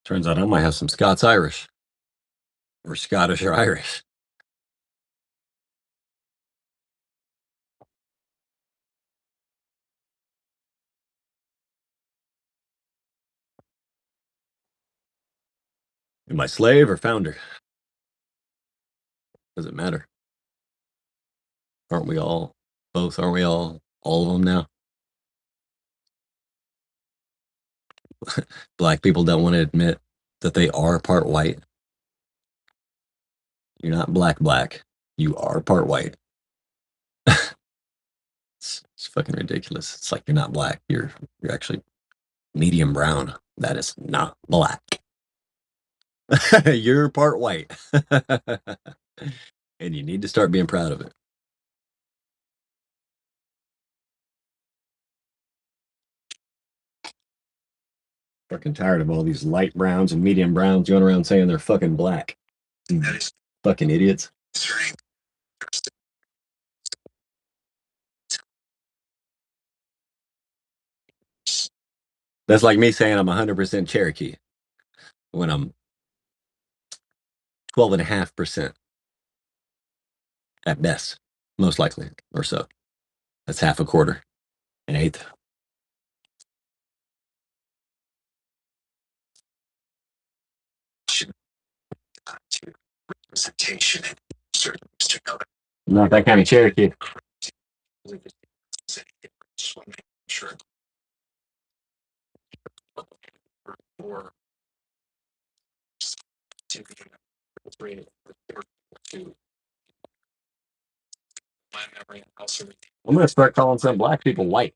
Turns out I might have some Scots Irish or Scottish or Irish. Am I slave or founder? Does it matter? Aren't we all both? Aren't we all of them now? Black people don't want to admit that they are part white. You're not black. You are part white. It's fucking ridiculous. It's like you're not black. You're actually medium brown. That is not black. You're part white. And you need to start being proud of it. Fucking tired of all these light browns and medium browns going around saying they're fucking black. Fucking idiots. That's like me saying I'm 100% Cherokee when I'm 12.5% at best, most likely, or so. That's half a quarter, an eighth. Representation. I'm not that kind of Cherokee. Just want to make sure. Or I'm gonna start calling some black people white.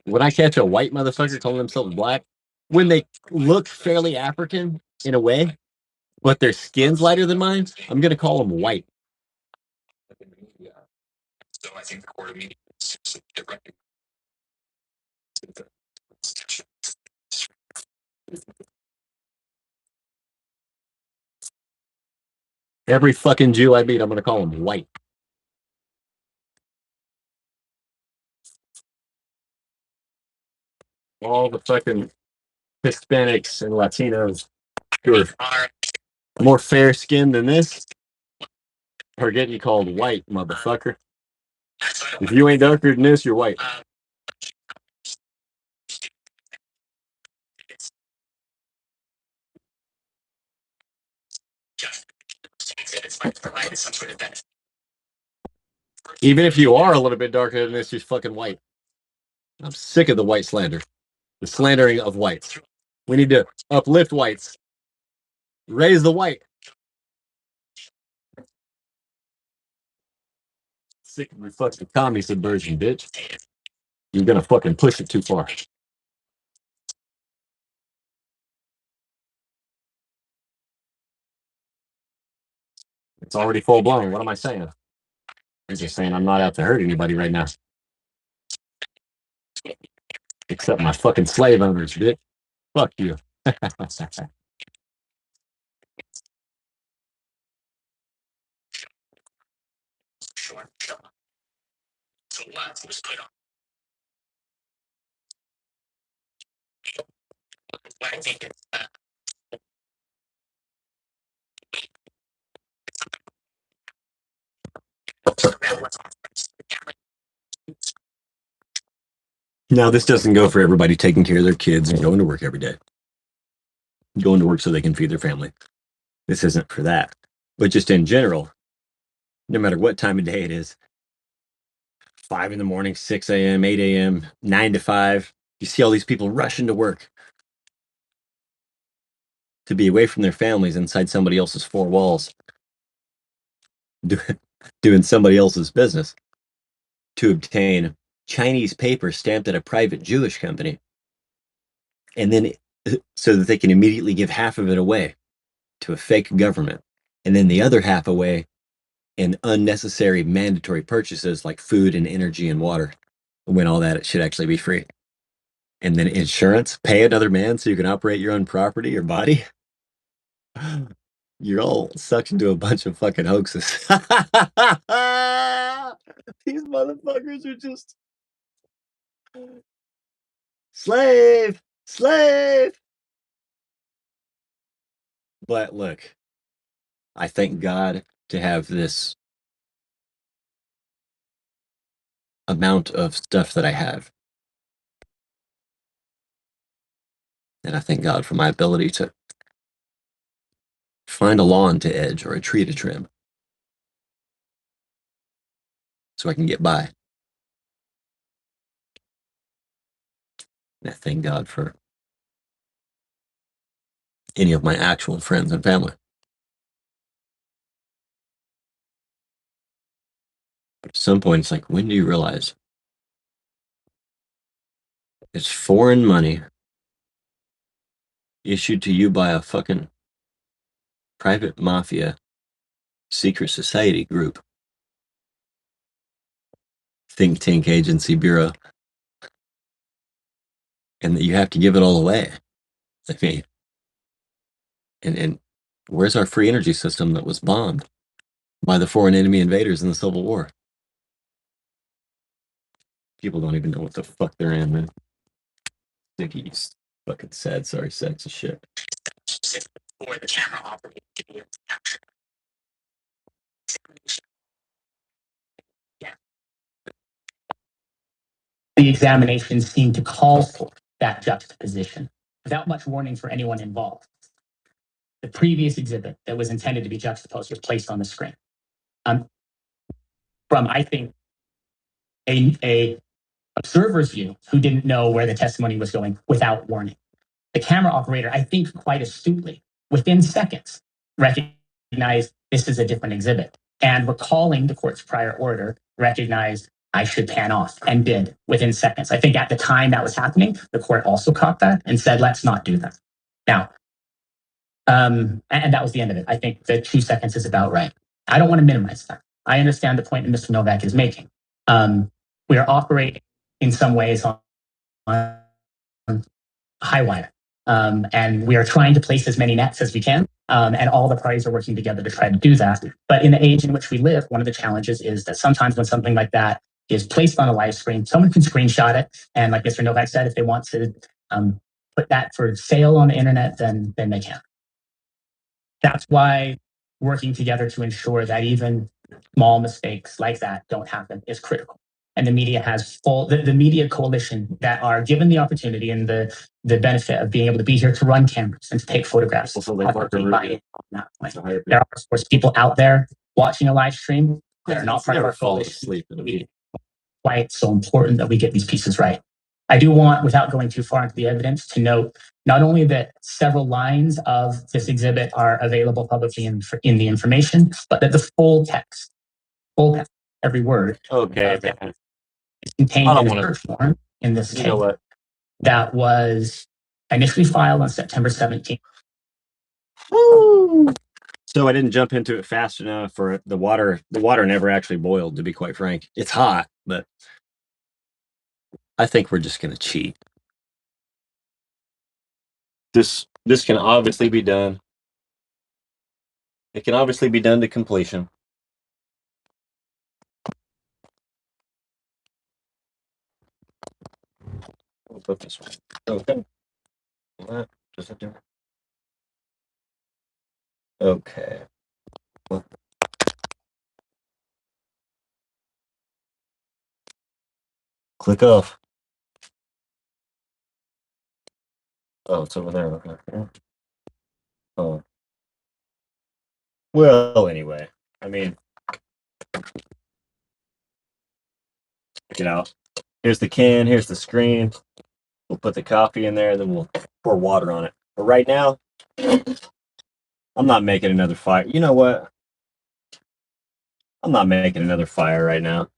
When I catch a white motherfucker calling themselves black, when they look fairly African in a way, but their skin's lighter than mine, I'm gonna call them white. So I think the court of media is different. Every fucking Jew I meet, I'm gonna call him white. All the fucking Hispanics and Latinos who are more fair skinned than this are getting called white, motherfucker. If you ain't darker than this, you're white. Even if you are a little bit darker than this, you're fucking white. I'm sick of the white slander. The slandering of whites. We need to uplift whites. Raise the white. Sick of your fucking commie subversion, bitch. You're gonna fucking push it too far. It's already full blown. What am I saying? I'm just saying I'm not out to hurt anybody right now. Except my fucking slave owners, bitch. Fuck you. Now, this doesn't go for everybody taking care of their kids and going to work every day. Going to work so they can feed their family. This isn't for that. But just in general, no matter what time of day it is, 5 in the morning, 6 a.m., 8 a.m., 9 to 5, you see all these people rushing to work to be away from their families inside somebody else's four walls, doing somebody else's business to obtain Chinese paper stamped at a private Jewish company. And then so that they can immediately give half of it away to a fake government, and then the other half away in unnecessary mandatory purchases like food and energy and water, when all that it should actually be free. And then insurance, pay another man so you can operate your own property or body. You're all sucked into a bunch of fucking hoaxes. These motherfuckers are just slave, slave. But look, I thank God to have this amount of stuff that I have. And I thank God for my ability to find a lawn to edge or a tree to trim so I can get by. And I thank God for any of my actual friends and family. But at some point, it's like, when do you realize it's foreign money issued to you by a fucking private mafia secret society group, think tank agency bureau, and that you have to give it all away? I mean, and where's our free energy system that was bombed by the foreign enemy invaders in the Civil War? People don't even know what the fuck they're in, man. Sticky's fucking sad, sorry, sacks of shit. For the camera operator to be able to capture. Yeah. The examinations seem to call for that juxtaposition without much warning for anyone involved. The previous exhibit that was intended to be juxtaposed was placed on the screen. From, I think, a observer's view who didn't know where the testimony was going without warning. The camera operator, I think quite astutely, within seconds, recognized this is a different exhibit. And recalling the court's prior order, recognized I should pan off and did within seconds. I think at the time that was happening, the court also caught that and said, let's not do that. Now, and that was the end of it. I think the 2 seconds is about right. I don't want to minimize that. I understand the point that Mr. Novak is making. We are operating in some ways on high wire. And we are trying to place as many nets as we can. And all the parties are working together to try to do that. But in the age in which we live, one of the challenges is that sometimes when something like that is placed on a live stream, someone can screenshot it. And like Mr. Novak said, if they want to put that for sale on the internet, then they can. That's why working together to ensure that even small mistakes like that don't happen is critical. And the media has the media coalition that are given the opportunity and the benefit of being able to be here to run cameras and to take photographs. Also, There are, of course, people out there watching a live stream that are not part of our coalition. Why it's so important that we get these pieces right. I do want, without going too far into the evidence, to note not only that several lines of this exhibit are available publicly in the information, but that the full text, every word, is contained in a search warrant in this case that was initially filed on September 17th. Woo! So I didn't jump into it fast enough for the water. The water never actually boiled, to be quite frank. It's hot, but I think we're just going to cheat. This can obviously be done. It can obviously be done to completion. We'll put this one. Okay. Just up there. Okay. Click off. Oh, it's over there. Okay. Oh. Well, anyway, I mean, check it out. Here's the can. Here's the screen. We'll put the coffee in there, then we'll pour water on it. But right now, I'm not making another fire. You know what? I'm not making another fire right now.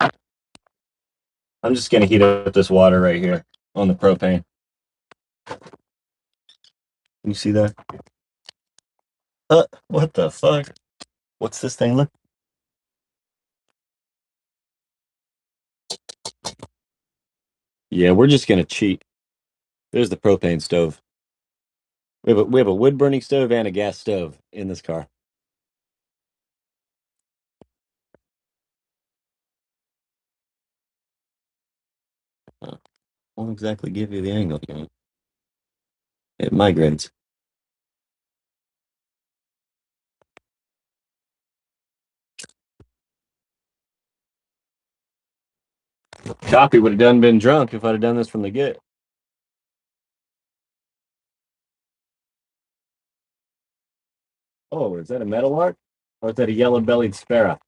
I'm just going to heat up this water right here on the propane. Can you see that? What the fuck? What's this thing look? Yeah, we're just going to cheat. There's the propane stove. We have a wood burning stove and a gas stove in this car. Won't exactly give you the angle. It migrates. Coffee would have done been drunk if I'd have done this from the get. Oh, is that a meadowlark? Or is that a yellow-bellied sparrow?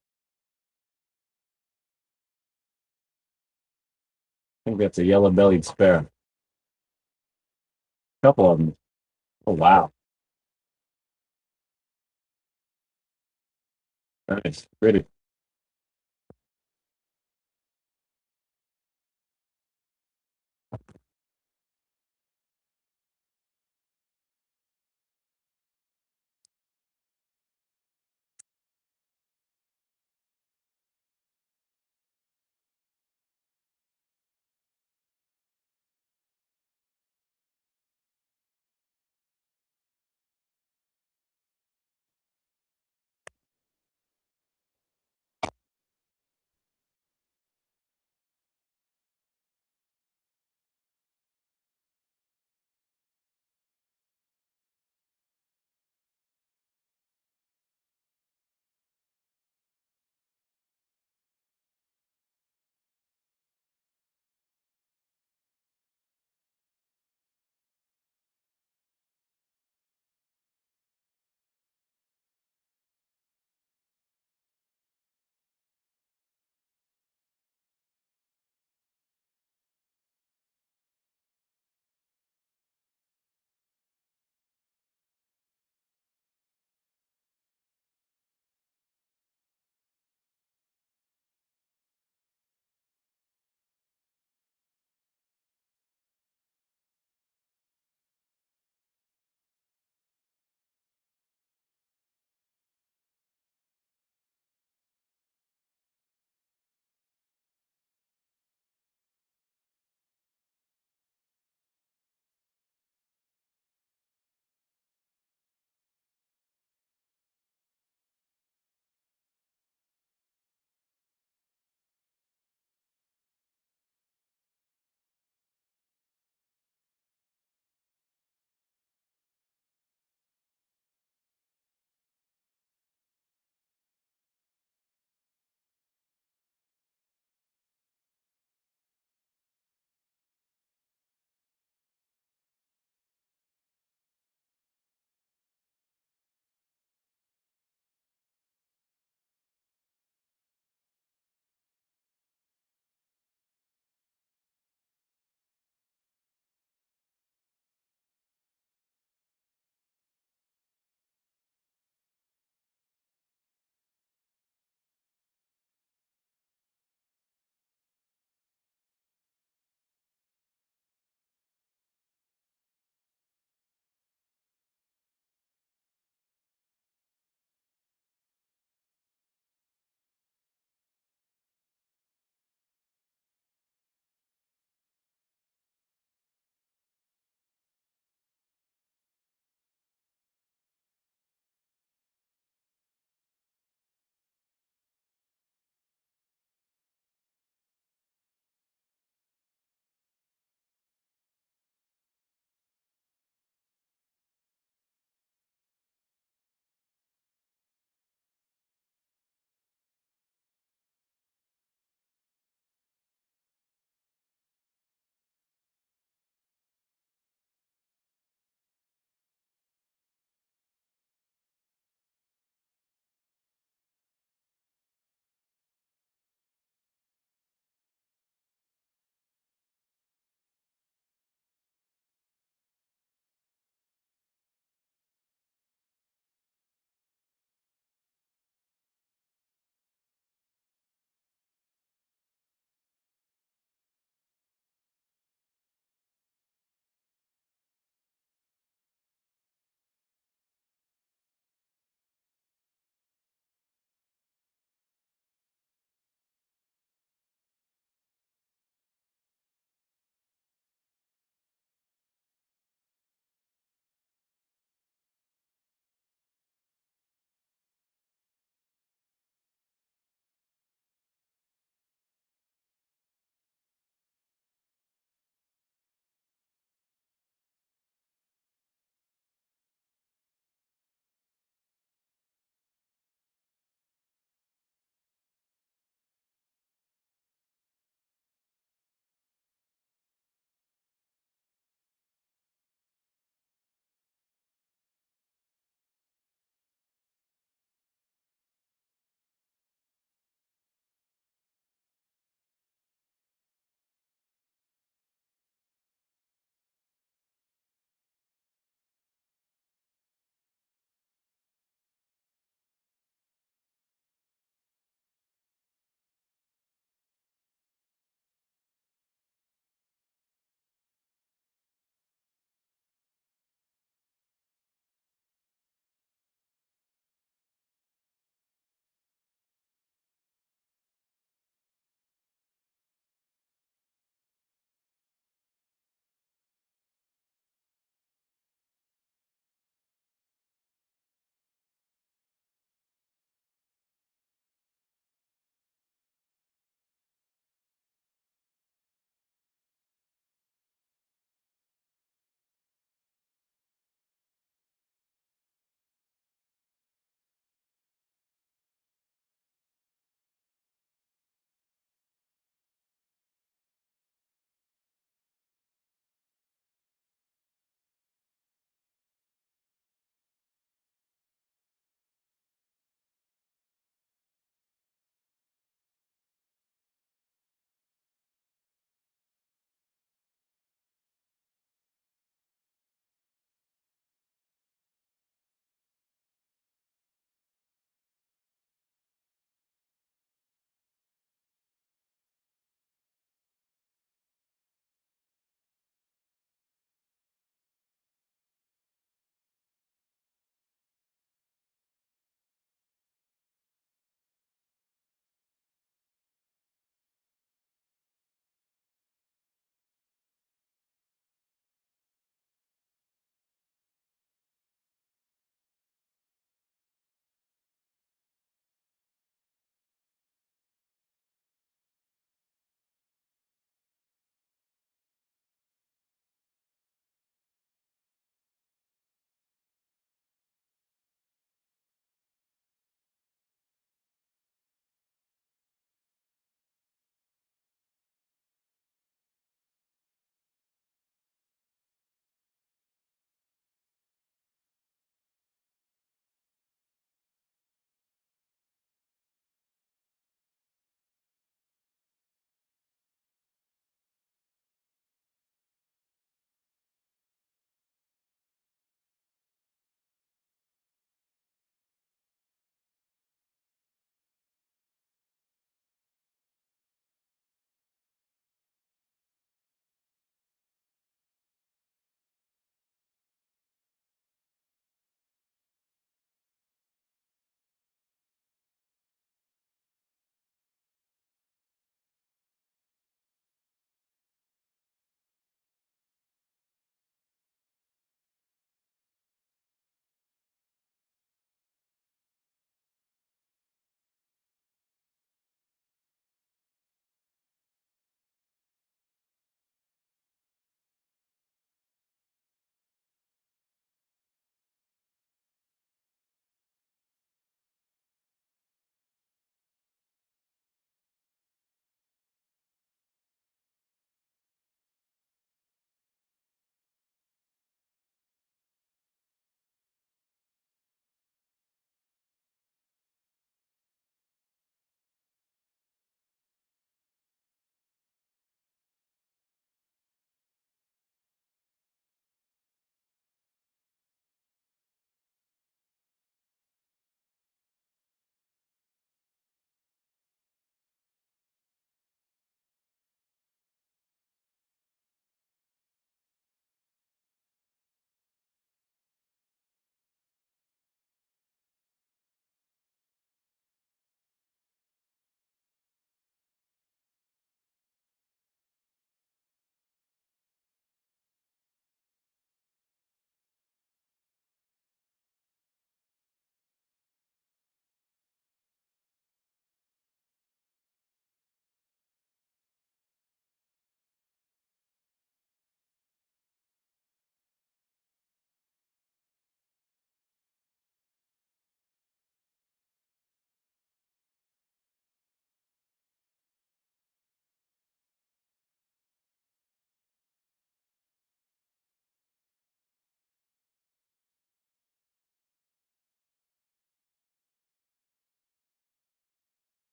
I think that's a yellow-bellied sparrow. A couple of them. Oh, wow. Nice. Pretty.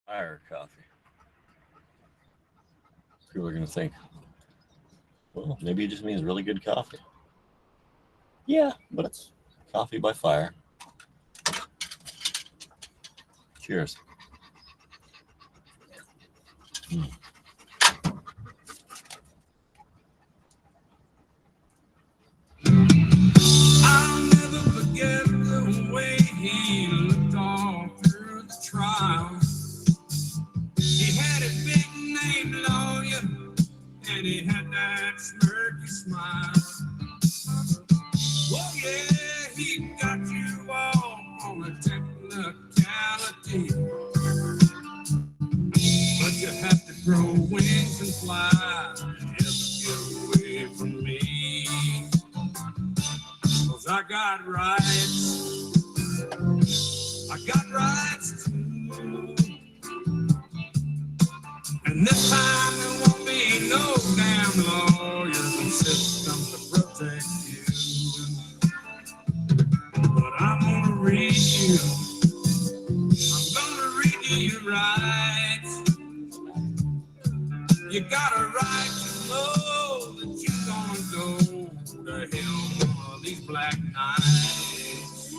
Fire coffee. People are going to think, well, maybe it just means really good coffee. Yeah, but it's coffee by fire. Cheers. I'll never forget the way he looked all through the trial. He had a big name lawyer, and he had that smirky smile. Oh yeah, he got you all on a technicality, but you have to grow wings and fly and never get away from me. 'Cause I got rights, I got rights too. And this time there won't be no damn lawyers and systems to protect you. But I'm gonna read you, I'm gonna read you your rights. You got a right to know that you're gonna go to hell one of these black nights.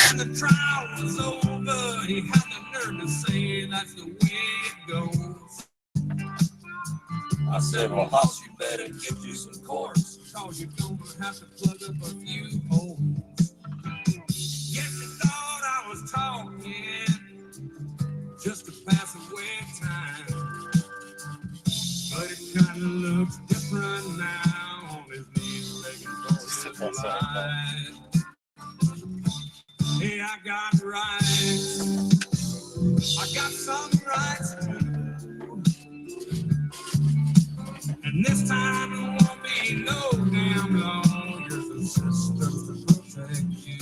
When the trial was over, he had the nerve to say that's the way it goes. I said, well, Hoss, you better get you some cords, 'cause you're gonna have to plug up a few holes. Yes, you thought I was talking just to pass away time, but it kinda looks different now on his knees begging for his life. Hey, I got rights, I got some rights too. And this time there won't be no damn lawyers and systems to protect you.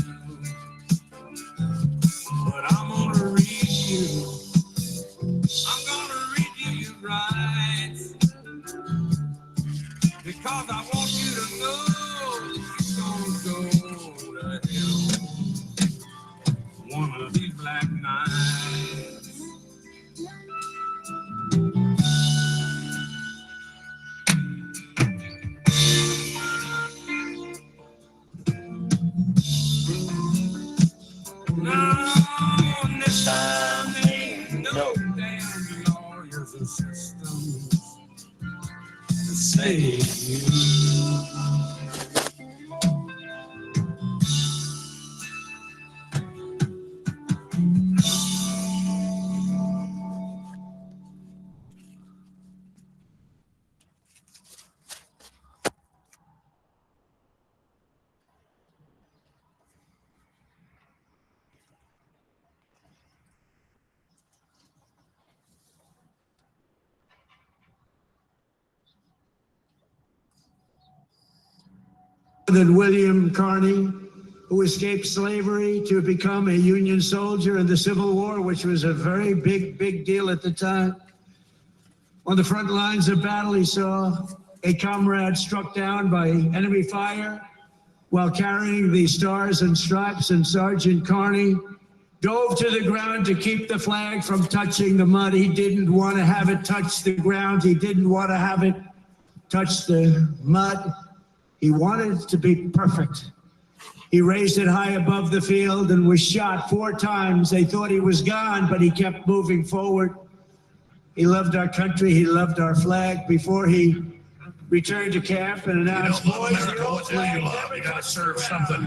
But I'm gonna read you, I'm gonna read you your rights, because I want you to know that you're gonna go to hell one of these black nights. No, this time there ain't no damn lawyers and systems to save you. Than William Carney, who escaped slavery to become a Union soldier in the Civil War, which was a very big deal at the time. On the front lines of battle, he saw a comrade struck down by enemy fire while carrying the stars and stripes, and Sergeant Carney dove to the ground to keep the flag from touching the mud. He didn't want to have it touch the ground. He didn't want to have it touch the mud. He wanted it to be perfect. He raised it high above the field and was shot 4 times. They thought he was gone, but he kept moving forward. He loved our country. He loved our flag. Before he returned to camp and announced, you don't love America, what do you love? You got to serve something.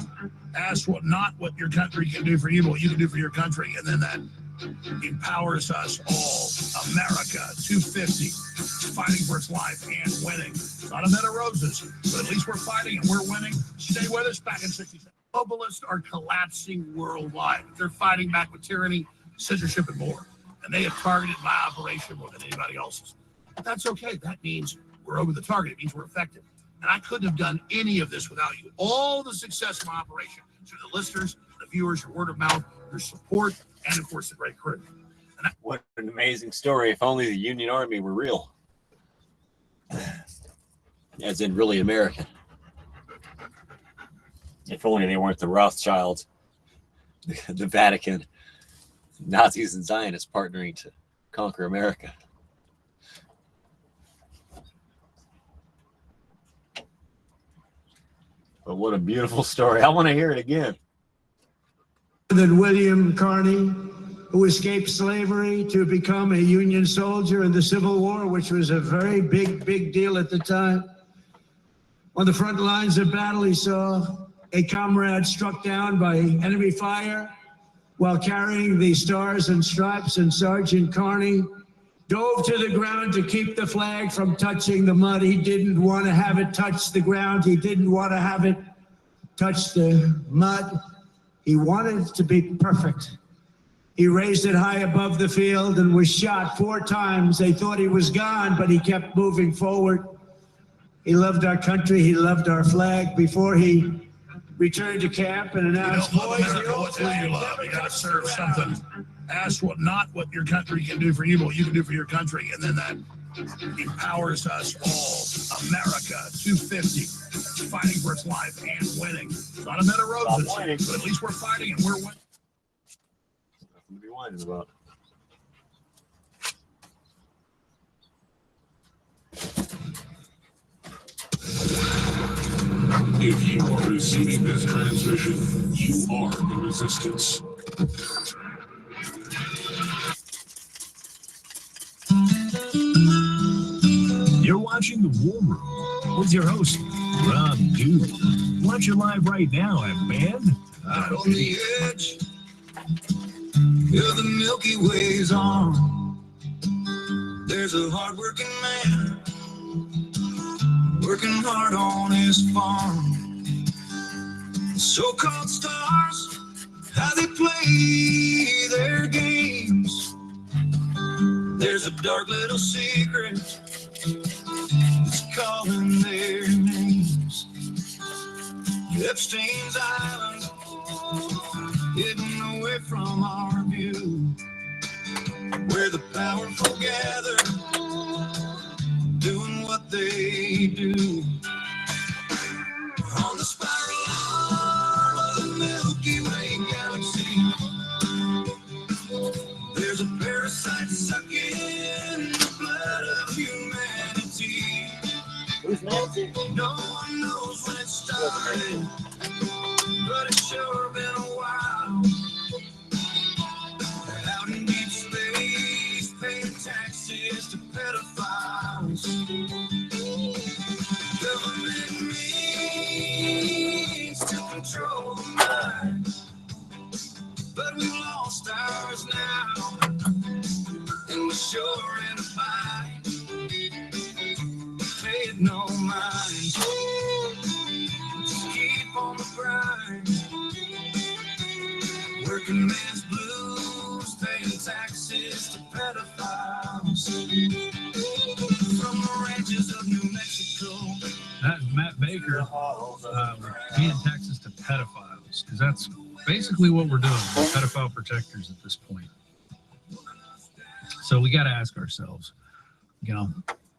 Ask what not what your country can do for you, but what you can do for your country, and then that empowers us all. America 250, fighting for its life and winning. It's not a bed of roses, but at least we're fighting and we're winning. Stay with us. Back in 67. Globalists are collapsing worldwide. They're fighting back with tyranny, censorship, and more. And they have targeted my operation more than anybody else's. That's okay. That means we're over the target. It means we're effective. And I couldn't have done any of this without you. All the success of my operation through the listeners, the viewers, your word of mouth, your support, and of course the great crew. What an amazing story. If only the Union Army were real. As in really American. If only they weren't the Rothschilds, the Vatican, Nazis and Zionists partnering to conquer America. But what a beautiful story. I want to hear it again. Than William Carney, who escaped slavery to become a Union soldier in the Civil War, which was a very big deal at the time. On the front lines of battle, he saw a comrade struck down by enemy fire while carrying the stars and stripes, and Sergeant Carney dove to the ground to keep the flag from touching the mud. He didn't want to have it touch the ground. He didn't want to have it touch the mud. He wanted it to be perfect. He raised it high above the field and was shot 4 times. They thought he was gone, but he kept moving forward. He loved our country. He loved our flag. Before he returned to camp and announced, you don't love "Boys, America, the old what do you flag love? never You got to touched the serve ground." something. Ask not what your country can do for you, but what you can do for your country, and then that empowers us all. America 250, fighting for its life and winning. It's not a bed of roses, but at least we're fighting and we're winning. Nothing to be whining about. If you are receiving this transmission, you are the resistance. You're watching The War Room with your host, Rob Dude. Watch it live right now at band. Out on the edge of the Milky Way's arm, there's a hard-working man working hard on his farm. So-called stars, how they play their games. There's a dark little secret that's calling their names. Epstein's Island, hidden away from our view, where the powerful gather, doing what they do. On the spiral arm of the Milky Way galaxy, there's a parasite sucking the blood of humanity. Who's Nancy? No one knows when it started, but it's sure been a while. Out in deep space, paying taxes to pedophiles. Government means to control the mind, but we've lost ours now, and we're sure in a bind. Pay it no mind, just keep on the grind. Working man's blues, paying taxes to pedophiles. From the ranches of New Mexico. That's Matt Baker paying taxes to pedophiles, because that's basically what we're doing. We're pedophile protectors at this point. So we got to ask ourselves,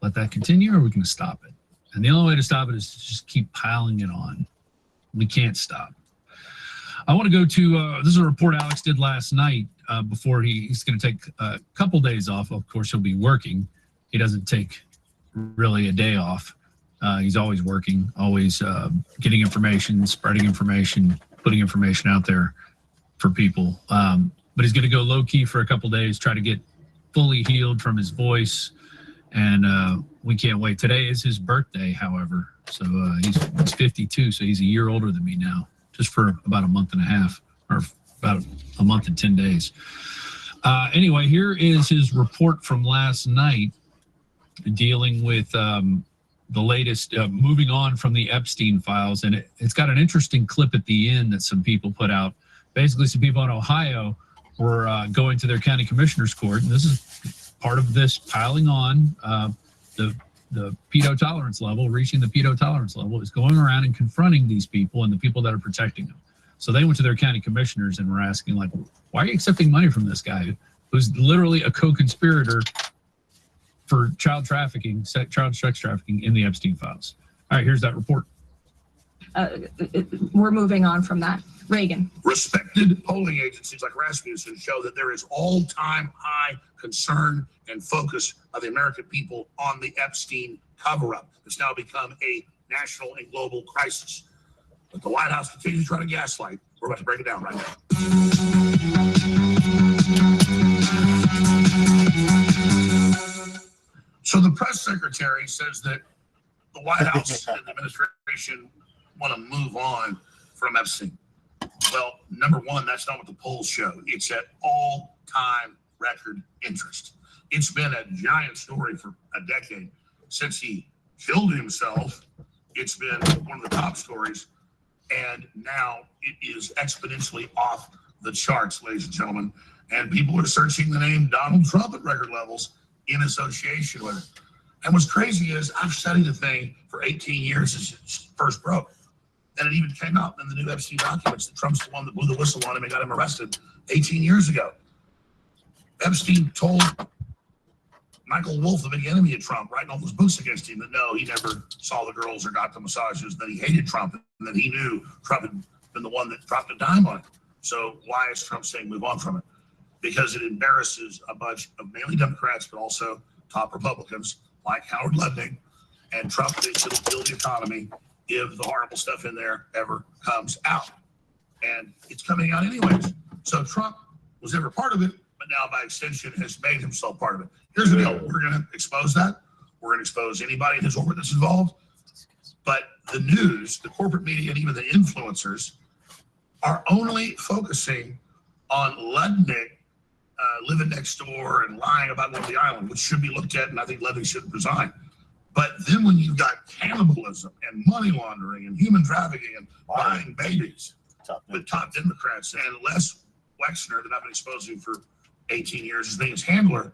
let that continue, or are we going to stop it? And the only way to stop it is to just keep piling it on. We can't stop. I want to go to, this is a report Alex did last night before he's going to take a couple days off. Of course, he'll be working. He doesn't take really a day off. He's always working, always getting information, spreading information, putting information out there for people. But he's going to go low key for a couple days, try to get fully healed from his voice. And we can't wait. Today is his birthday, however. So he's 52, so he's a year older than me now, just for about a month and a half, or about a month and 10 days. Anyway, here is his report from last night dealing with the latest, moving on from the Epstein files. And it's got an interesting clip at the end that some people put out. Basically, some people in Ohio were going to their county commissioner's court, and this is part of this piling on. The pedo tolerance level, reaching the pedo tolerance level, is going around and confronting these people and the people that are protecting them. So they went to their county commissioners and were asking, like, why are you accepting money from this guy who's literally a co-conspirator for child trafficking, child sex trafficking in the Epstein files? All right, here's that report. we're moving on from that. Reagan. Respected polling agencies like Rasmussen show that there is all-time high concern and focus of the American people on the Epstein cover-up. It's now become a national and global crisis. But the White House continues to try to gaslight. We're about to break it down right now. So the press secretary says that the White House and the administration want to move on from Epstein. Well, number one, that's not what the polls show. It's at all-time record interest. It's been a giant story for a decade. Since he killed himself, it's been one of the top stories. And now it is exponentially off the charts, ladies and gentlemen. And people are searching the name Donald Trump at record levels in association with it. And what's crazy is I've studied the thing for 18 years since it first broke. And it even came out in the new Epstein documents that Trump's the one that blew the whistle on him and got him arrested 18 years ago. Epstein told Michael Wolff, the big enemy of Trump, writing all those books against him, that no, he never saw the girls or got the massages, that he hated Trump, and that he knew Trump had been the one that dropped a dime on it. So why is Trump saying move on from it? Because it embarrasses a bunch of mainly Democrats, but also top Republicans like Howard Lutnick, and Trump thinks it'll kill the economy if the horrible stuff in there ever comes out. And it's coming out anyways. So Trump was never part of it, but now by extension has made himself part of it. Here's the deal. We're going to expose that. We're going to expose anybody in his orbit that's involved. But the news, the corporate media, and even the influencers are only focusing on Lutnick living next door and lying about going to the island, which should be looked at, and I think Lutnick should resign. But then when you've got cannibalism and money laundering and human trafficking and buying babies with top Democrats and Les Wexner that I've been exposing for 18 years, his name is Handler,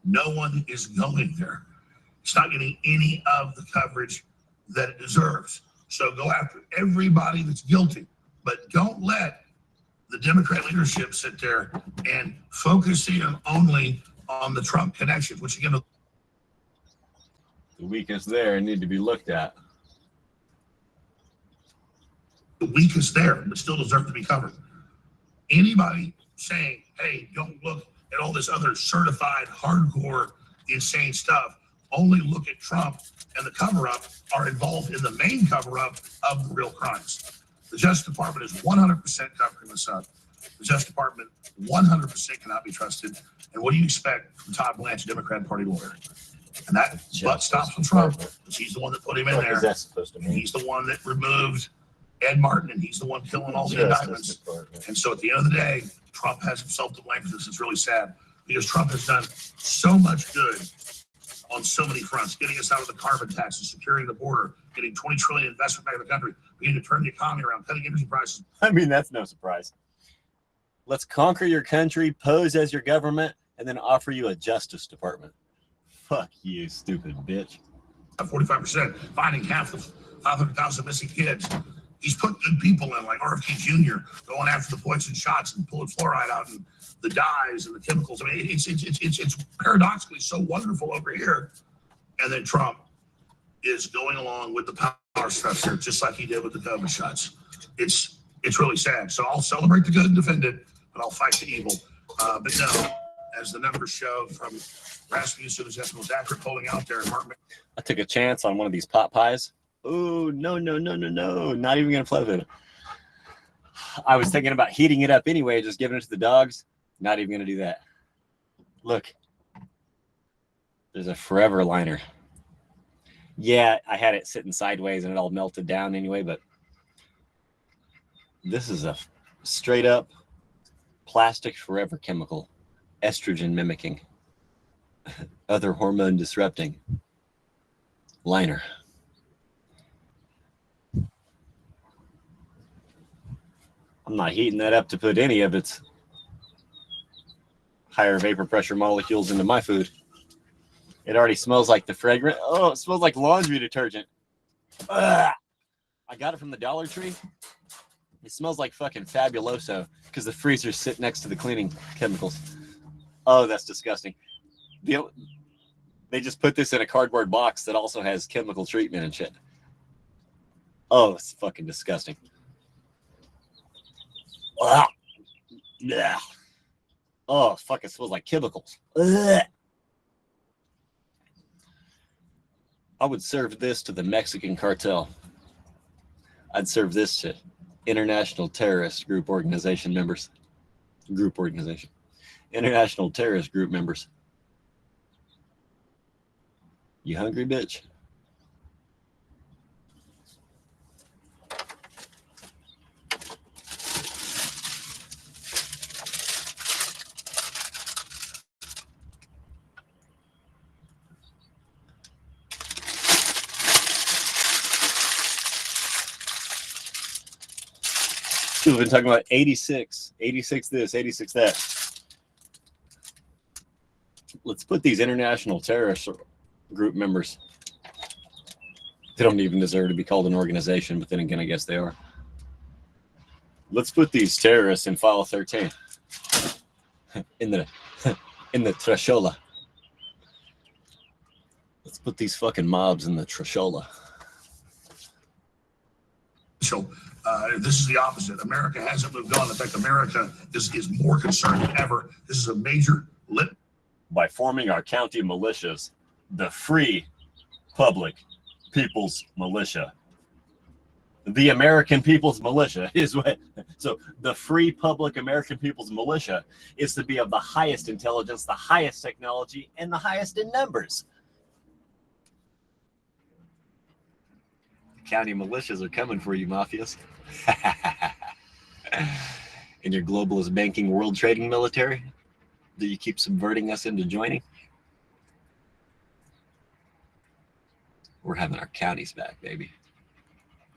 no one is going there. It's not getting any of the coverage that it deserves. So go after everybody that's guilty, but don't let the Democrat leadership sit there and focus in only on the Trump connection, which again, the weakest there need to be looked at. the weakest there, but still deserve to be covered. Anybody saying, hey, don't look at all this other certified, hardcore, insane stuff, only look at Trump and the cover-up, are involved in the main cover-up of the real crimes. The Justice Department is 100% covering this up. The Justice Department 100% cannot be trusted. And what do you expect from Todd Blanche, Democrat Party lawyer? And that butt stops from Trump, because he's the one that put him in there. That's supposed to mean? He's the one that removed Ed Martin, and he's the one killing all the indictments. And so at the end of the day, Trump has himself to blame for this. It's really sad, because Trump has done so much good on so many fronts, getting us out of the carbon taxes, securing the border, getting $20 trillion investment back in the country, beginning to turn the economy around, cutting energy prices. I mean, that's no surprise. Let's conquer your country, pose as your government, and then offer you a Justice Department. Fuck you, stupid bitch. 45%, finding half the 500,000 missing kids. He's put good people in, like RFK Jr., going after the poison shots and pulling fluoride out and the dyes and the chemicals. I mean, it's paradoxically so wonderful over here. And then Trump is going along with the power stuff here, just like he did with the COVID shots. It's really sad. So I'll celebrate the good and defend it, but I'll fight the evil. But no, as the numbers show from Rasmussen, who's most accurate polling out there, I took a chance on one of these pot pies. Oh, no. Not even going to play with it. I was thinking about heating it up anyway, just giving it to the dogs. Not even going to do that. Look. There's a forever liner. Yeah, I had it sitting sideways and it all melted down anyway, but this is a straight up plastic forever chemical. Estrogen mimicking. Other hormone disrupting. Liner. I'm not heating that up to put any of its higher vapor pressure molecules into my food. It already smells like the fragrant. Oh, it smells like laundry detergent. Ugh. I got it from the Dollar Tree. It smells like fucking Fabuloso because the freezers sit next to the cleaning chemicals. Oh, that's disgusting. They just put this in a cardboard box that also has chemical treatment and shit. Oh, it's fucking disgusting. Ah. Yeah. Oh, fuck, it smells like chemicals. Ugh. I would serve this to the Mexican cartel. I'd serve this to international terrorist group organization members. Group organization. International terrorist group members. You hungry, bitch? We've been talking about 86 this, 86 that. Let's put these international terrorist group members. They don't even deserve to be called an organization, but then again, I guess they are. Let's put these terrorists in file 13 in the trashola. Let's put these fucking mobs in the trashola. So this is the opposite. America hasn't moved on. In fact, America is more concerned than ever. This is a major By forming our county militias, the Free Public People's Militia. The American People's Militia is what. So the Free Public American People's Militia is to be of the highest intelligence, the highest technology, and the highest in numbers. County militias are coming for you, mafias. In your globalist banking world trading military that you keep subverting us into joining. We're having our counties back, baby.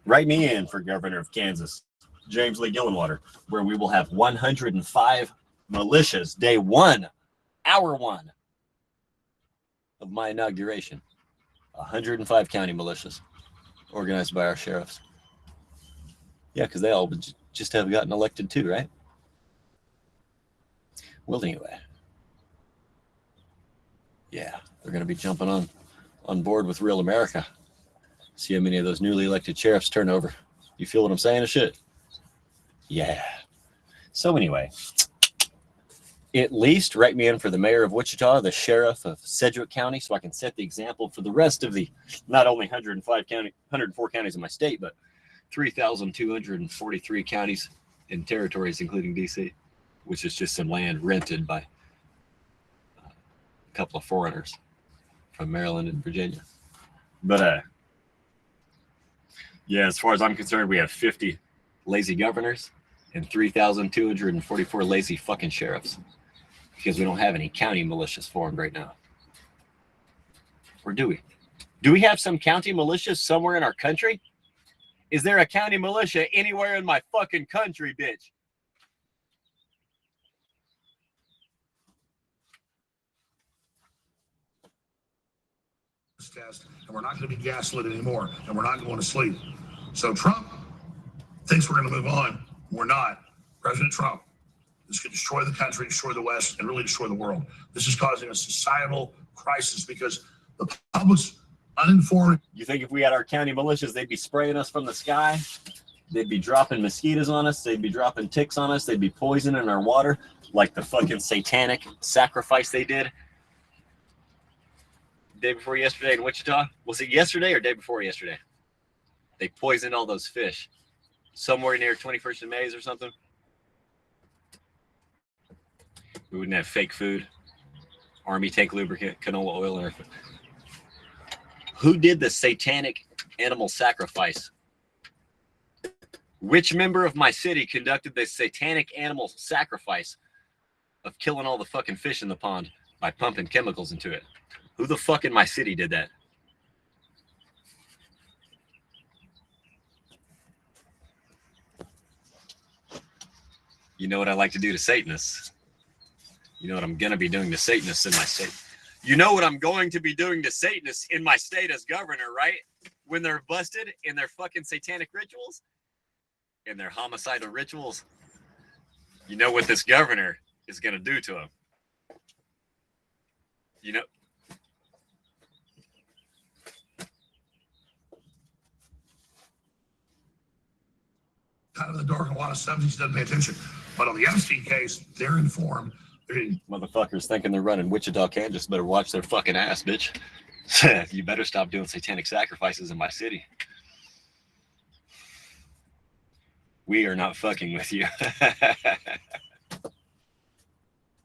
Write me in for governor of Kansas, James Lee Gillenwater, where we will have 105 militias day one, hour one of my inauguration. 105 county militias organized by our sheriffs. Yeah, because they all would just have gotten elected too, right? Well, anyway. Yeah, they're going to be jumping on board with real America. See how many of those newly elected sheriffs turn over. You feel what I'm saying? Shit. Yeah. So anyway, at least write me in for the mayor of Wichita, the sheriff of Sedgwick County, so I can set the example for the rest of the not only 104 counties in my state, but 3,243 counties and territories, including DC, which is just some land rented by a couple of foreigners from Maryland and Virginia. But yeah, as far as I'm concerned, we have 50 lazy governors and 3,244 lazy fucking sheriffs because we don't have any county militias formed right now. Or do we? Do we have some county militias somewhere in our country? Is there a county militia anywhere in my fucking country, bitch? test, and we're not going to be gaslit anymore, and we're not going to sleep. So Trump thinks we're going to move on. We're not. President Trump is going to destroy the country, destroy the West, and really destroy the world. This is causing a societal crisis because the public's uninformed. You think if we had our county militias, they'd be spraying us from the sky? They'd be dropping mosquitoes on us. They'd be dropping ticks on us. They'd be poisoning our water like the fucking satanic sacrifice they did day before yesterday in Wichita. Was it yesterday or day before yesterday? They poisoned all those fish somewhere near 21st and Mays or something. We wouldn't have fake food, army tank lubricant, canola oil, and everything. Who did the satanic animal sacrifice? Which member of my city conducted the satanic animal sacrifice of killing all the fucking fish in the pond by pumping chemicals into it? Who the fuck in my city did that? You know what I like to do to Satanists? You know what I'm going to be doing to Satanists in my state? You know what I'm going to be doing to Satanists in my state as governor, right? When they're busted in their fucking satanic rituals? In their homicidal rituals? You know what this governor is going to do to them? You know... lot of subjects, doesn't pay attention. But on the Epstein case, they're informed. Motherfuckers thinking they're running Wichita, Kansas better watch their fucking ass, bitch. You better stop doing satanic sacrifices in my city. We are not fucking with you.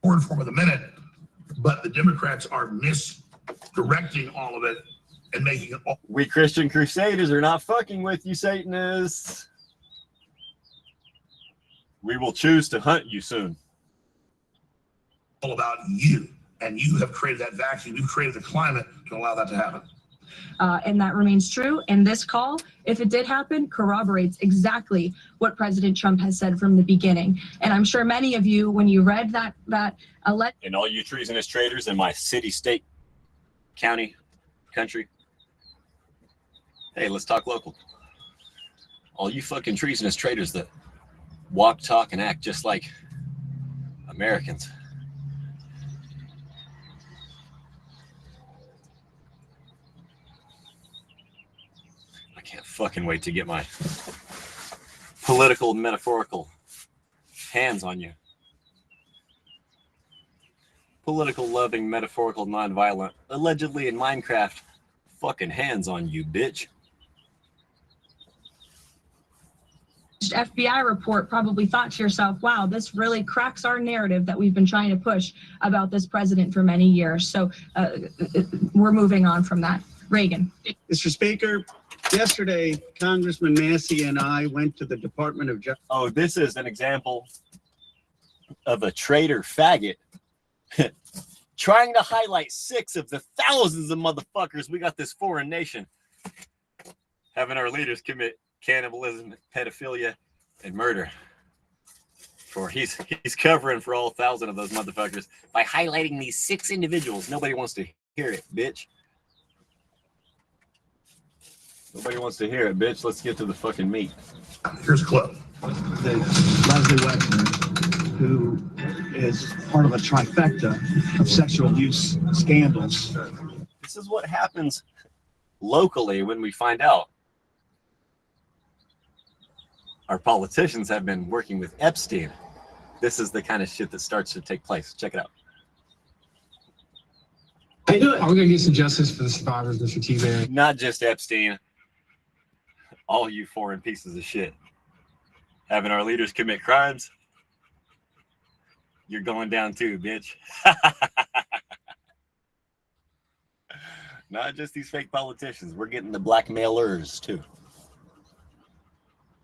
More informed of the minute, but the Democrats are misdirecting all of it and making it all. We Christian Crusaders are not fucking with you, Satanists. We will choose to hunt you soon. All about you, and you have created that vacuum. You've created the climate to allow that to happen. And that remains true. And this call, if it did happen, corroborates exactly what President Trump has said from the beginning. And I'm sure many of you, when you read that and all you treasonous traitors in my city, state, county, country. Hey, let's talk local. All you fucking treasonous traitors that walk, talk, and act just like Americans. I can't fucking wait to get my political, metaphorical hands on you. Political, loving, metaphorical, nonviolent, allegedly in Minecraft, fucking hands on you, bitch. FBI report probably thought to yourself, wow, this really cracks our narrative that we've been trying to push about this president for many years. So we're moving on from that. Reagan. Mr. Speaker, yesterday, Congressman Massey and I went to the Department of Justice. Oh, this is an example of a traitor faggot trying to highlight 6 of the thousands of motherfuckers we got this foreign nation having our leaders commit cannibalism, pedophilia, and murder. For he's covering for all 1,000 of those motherfuckers by highlighting these 6 individuals. Nobody wants to hear it, bitch. Nobody wants to hear it, bitch. Let's get to the fucking meat. Here's a clip. Leslie Wexner, who is part of a trifecta of sexual abuse scandals. This is what happens locally when we find out our politicians have been working with Epstein. This is the kind of shit that starts to take place. Check it out. Are we going to get some justice for the survivors, Mr. T-Berry? Not just Epstein. All you foreign pieces of shit. Having our leaders commit crimes, you're going down too, bitch. Not just these fake politicians. We're getting the blackmailers too.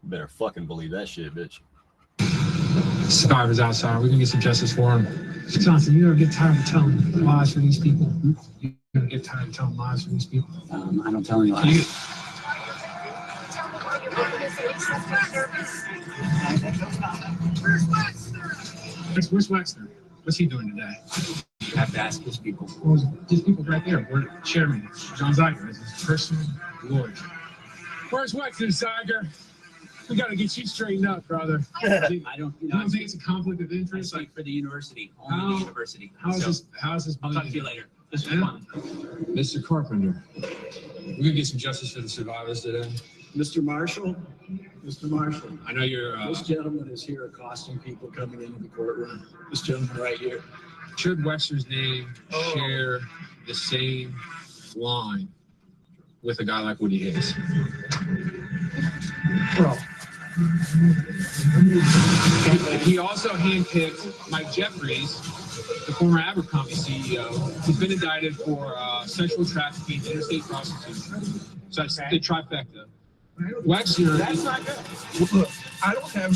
You better fucking believe that shit, bitch. Survivors outside. We're going to get some justice for them. Johnson, you ever get tired of telling lies for these people? You ever get tired of telling lies for these people? I don't tell any lies. Where's Wexner? What's he doing today? You have to ask his people. Well, these people right there. We're chairman, John Zeiger, is his personal lawyer. Where's Wexner, Zeiger? We got to get you straightened up, brother. I don't, You don't think it's a conflict of I interest? speak for the university, only the university. How is this? I'll talk to you later. This is Yeah. fun. Mr. Carpenter, we're going to get some justice for the survivors today. Mr. Marshall, I know you're, this gentleman is here accosting people coming into the courtroom. This gentleman right here. should Wexner's name share the same line with a guy like Woody Hayes? Well, He also handpicked Mike Jeffries, the former Abercrombie CEO, who's been indicted for sexual trafficking, interstate prostitution. So that's the trifecta. Wexner. That's not good. Look, I don't have.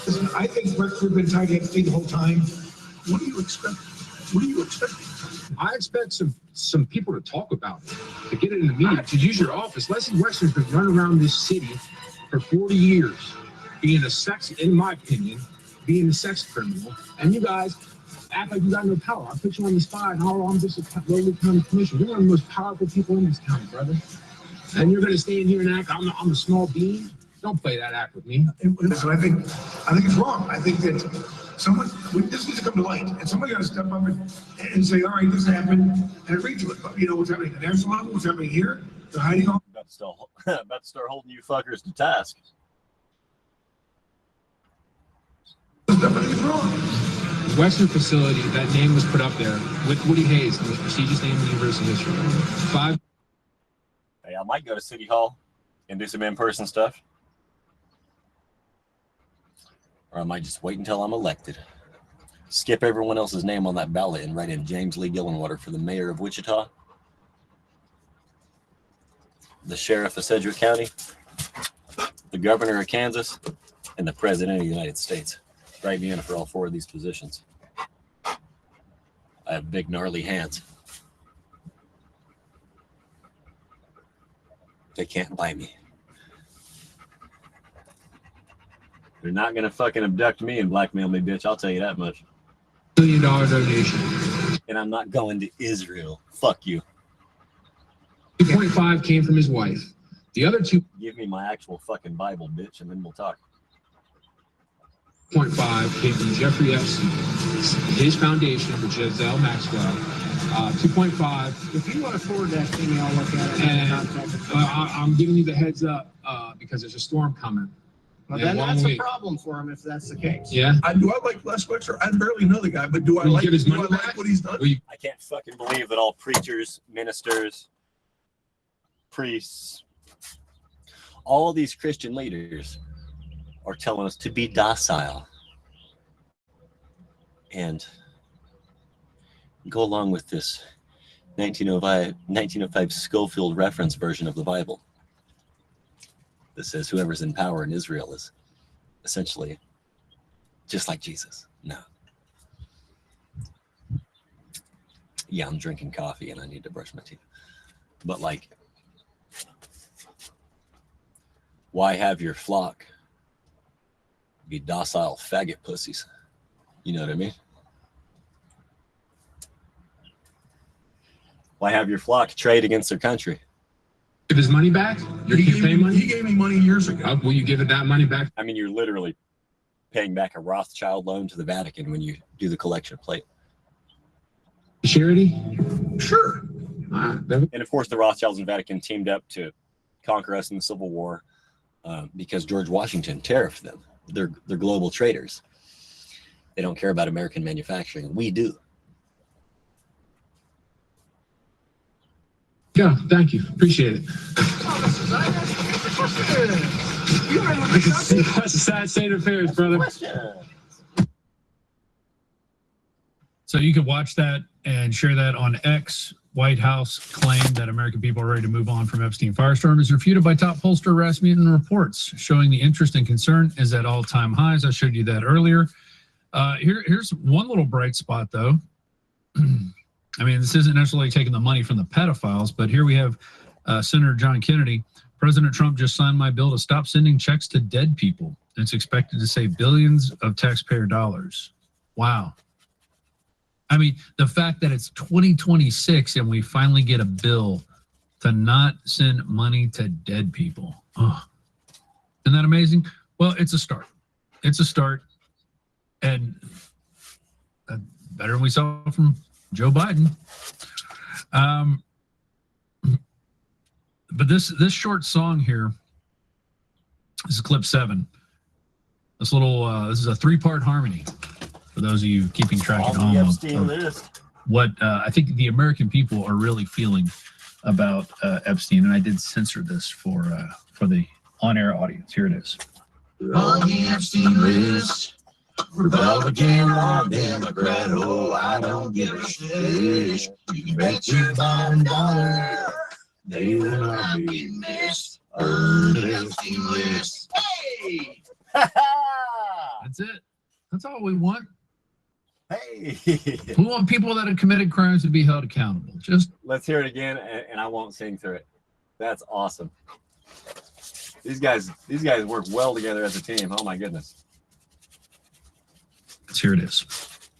Listen, I think Wexner's been tied to Epstein the whole time. What do you expect? What do you expect? I expect some people to talk about it, to get it in the media, to use your office. Leslie Wexner's been running around this city for 40 years, being a sex, in my opinion, being a sex criminal, and you guys act like you got no power. I put you on the spot, and I'm just a lowly county commissioner. You're one of the most powerful people in this county, brother. And you're going to stand here and act, I'm a small bean? Don't play that act with me. Listen, I think it's wrong. I think that this needs to come to light, and somebody got to step up and say, all right, this happened, and agree to it. But you know what's happening at the national level, what's happening here, they're hiding all. About to start holding you fuckers to task. Somebody's wrong. Western facility, that name was put up there with Woody Hayes, the most prestigious name in university history. 5. Hey, I might go to City Hall and do some in-person stuff. Or I might just wait until I'm elected. Skip everyone else's name on that ballot and write in James Lee Gillenwater for the mayor of Wichita, the sheriff of Sedgwick County, the governor of Kansas, and the president of the United States. Write me in for all 4 of these positions. I have big, gnarly hands. They can't buy me. They're not going to fucking abduct me and blackmail me, bitch. I'll tell you that much. $1 million donation. And I'm not going to Israel. Fuck you. 2.5 came from his wife. The other 2. Give me my actual fucking Bible, bitch, and then we'll talk. 2.5 came from Jeffrey Epstein, his foundation with Giselle Maxwell. 2.5. If you want to forward that to me, I'll look at it. And I'm giving you the heads up because there's a storm coming. Well, Yeah, then long that's a wait. problem for him if that's the case. Yeah. Do I like Les Wexler? I barely know the guy, but do I Will you like give his do money I like back? what he's done? Will you- I can't fucking believe that all preachers, ministers, priests, all of these Christian leaders are telling us to be docile and go along with this 1905 Schofield reference version of the Bible that says whoever's in power in Israel is essentially just like Jesus. No. Yeah, I'm drinking coffee and I need to brush my teeth. But like, why have your flock be docile faggot pussies? You know what I mean? Why have your flock trade against their country? Give his money back? Your He campaign money? gave me money years ago. Will you give it that money back? I mean, you're literally paying back a Rothschild loan to the Vatican when you do the collection plate. Charity? Sure. And of course, the Rothschilds and Vatican teamed up to conquer us in the Civil War because George Washington tariffed them. They're global traders. They don't care about American manufacturing. We do. Yeah, thank you. Appreciate it. That's a sad state of affairs, brother. So you could watch that and share that on X. White House claimed that American people are ready to move on from Epstein firestorm is refuted by top pollster Rasmussen reports, showing the interest and concern is at all-time highs. I showed you that earlier. Here's one little bright spot, though. I mean, this isn't necessarily taking the money from the pedophiles, but here we have Senator John Kennedy. President Trump just signed my bill to stop sending checks to dead people. It's expected to save billions of taxpayer dollars. Wow. I mean, the fact that it's 2026 and we finally get a bill to not send money to dead people. Oh, isn't that amazing? Well, it's a start. It's a start. And better than we saw from Joe Biden. But this short song here, this is clip 7. This little, this is a 3-part harmony. For those of you keeping track at home, what I think the American people are really feeling about Epstein, and I did censor this for the on-air audience. Here it is. On the Epstein list, Republican or Democrat, oh, I don't give a shit. You can bet your bottom dollar they will not be missed. On the Epstein list. Hey! That's it. That's all we want. Hey! We want people that have committed crimes to be held accountable. Just Let's hear it again, and I won't sing through it. That's awesome. These guys work well together as a team. Oh my goodness. here it is.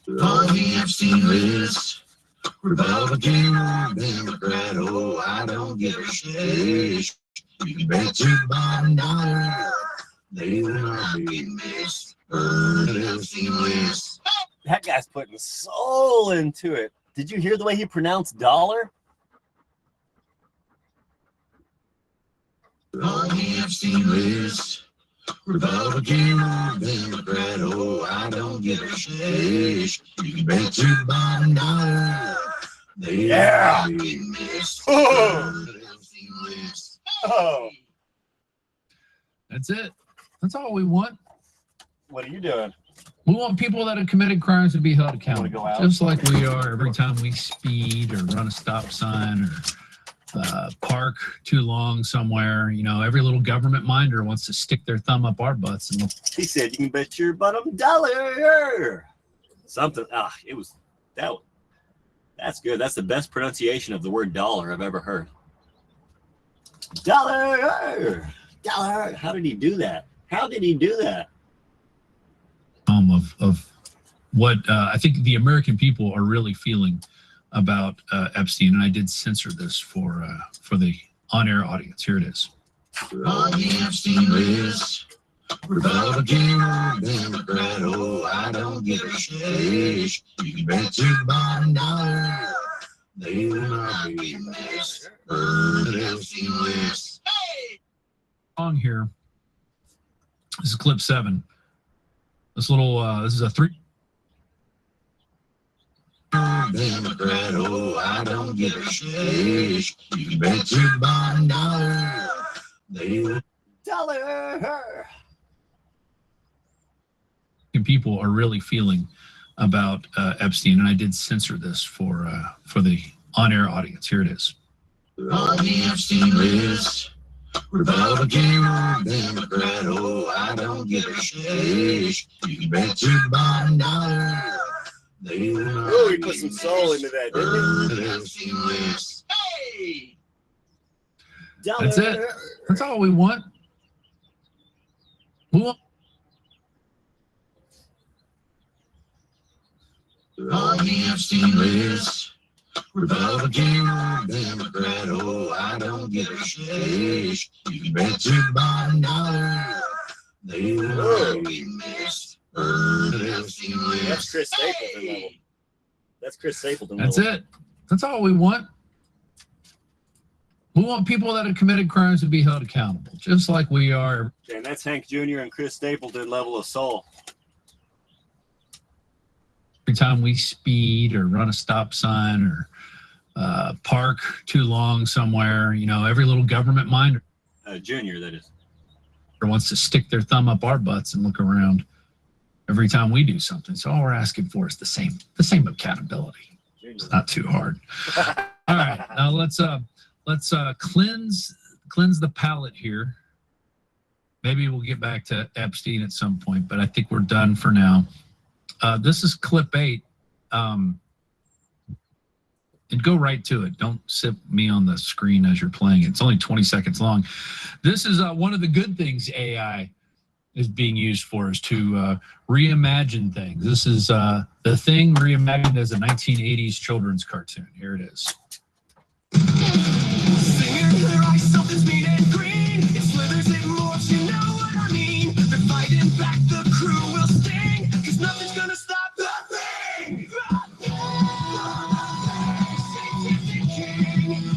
On the Epstein list, Republican or Democrat, oh, I don't give a shit. You can bet your bottom dollar they will not be missed. On the Epstein list. That guy's putting soul into it. Did you hear the way he pronounced dollar? On the Epstein list, Republican or Democrat, oh, I don't give a shit. You can bet your bottom dollar. Yeah. Oh. Oh. That's it. That's all we want. What are you doing? We want people that have committed crimes to be held Go accountable, out? just like we are every time we speed or run a stop sign or park too long somewhere. You know, every little government minder wants to stick their thumb up our butts. And He said you can bet your bottom dollar. Something. It was that. That's good. That's the best pronunciation of the word dollar I've ever heard. Dollar. Dollar. How did he do that? How did he do that? of what I think the American people are really feeling about Epstein, and I did censor this for the on-air audience. Here it is. On the Epstein list, Republican or Democrat, oh, I don't give a shit. You can bet your bottom dollar they will not be missed. On the Epstein list. Song here. This is clip 7. This little this is a 3. Democrat, oh, I don't give a shit. You can bet your bottom dollar they will. Dollar. People are really feeling about Epstein, and I did censor this for the on-air audience. Here it is. On the Epstein list, Republican or Democrat, oh, I don't give a shit. You can bet your bottom dollar they will not. Oh, he put some soul into that, didn't he? Epstein list. Hey! Dollar. That's it. That's all we want. We want. On the Epstein list, Republican or Democrat, oh, I don't give a shit. You can bet your bottom dollar they will not be missed. Epstein list. That's Chris Stapleton level. That's Chris Stapleton That's level. it. That's all we want. We want people that have committed crimes to be held accountable, just like we are. And that's Hank Jr. and Chris Stapleton level of soul. Every time we speed or run a stop sign or park too long somewhere, you know, every little government minder Junior, that is. wants to stick their thumb up our butts and look around every time we do something. So all we're asking for is the same accountability. It's not too hard. All right, now let's cleanse the palate here. Maybe we'll get back to Epstein at some point, but I think we're done for now. This is clip 8. And go right to it. Don't sip me on the screen as you're playing it. It's only 20 seconds long. This is one of the good things AI is being used for, is to reimagine things. This is The Thing reimagined as a 1980s children's cartoon. Here it is. Singing the right, something's mean and green. It slithers, it morphs, you know what I mean. They're fighting back, the crew will sting, 'cause nothing's gonna stop the thing.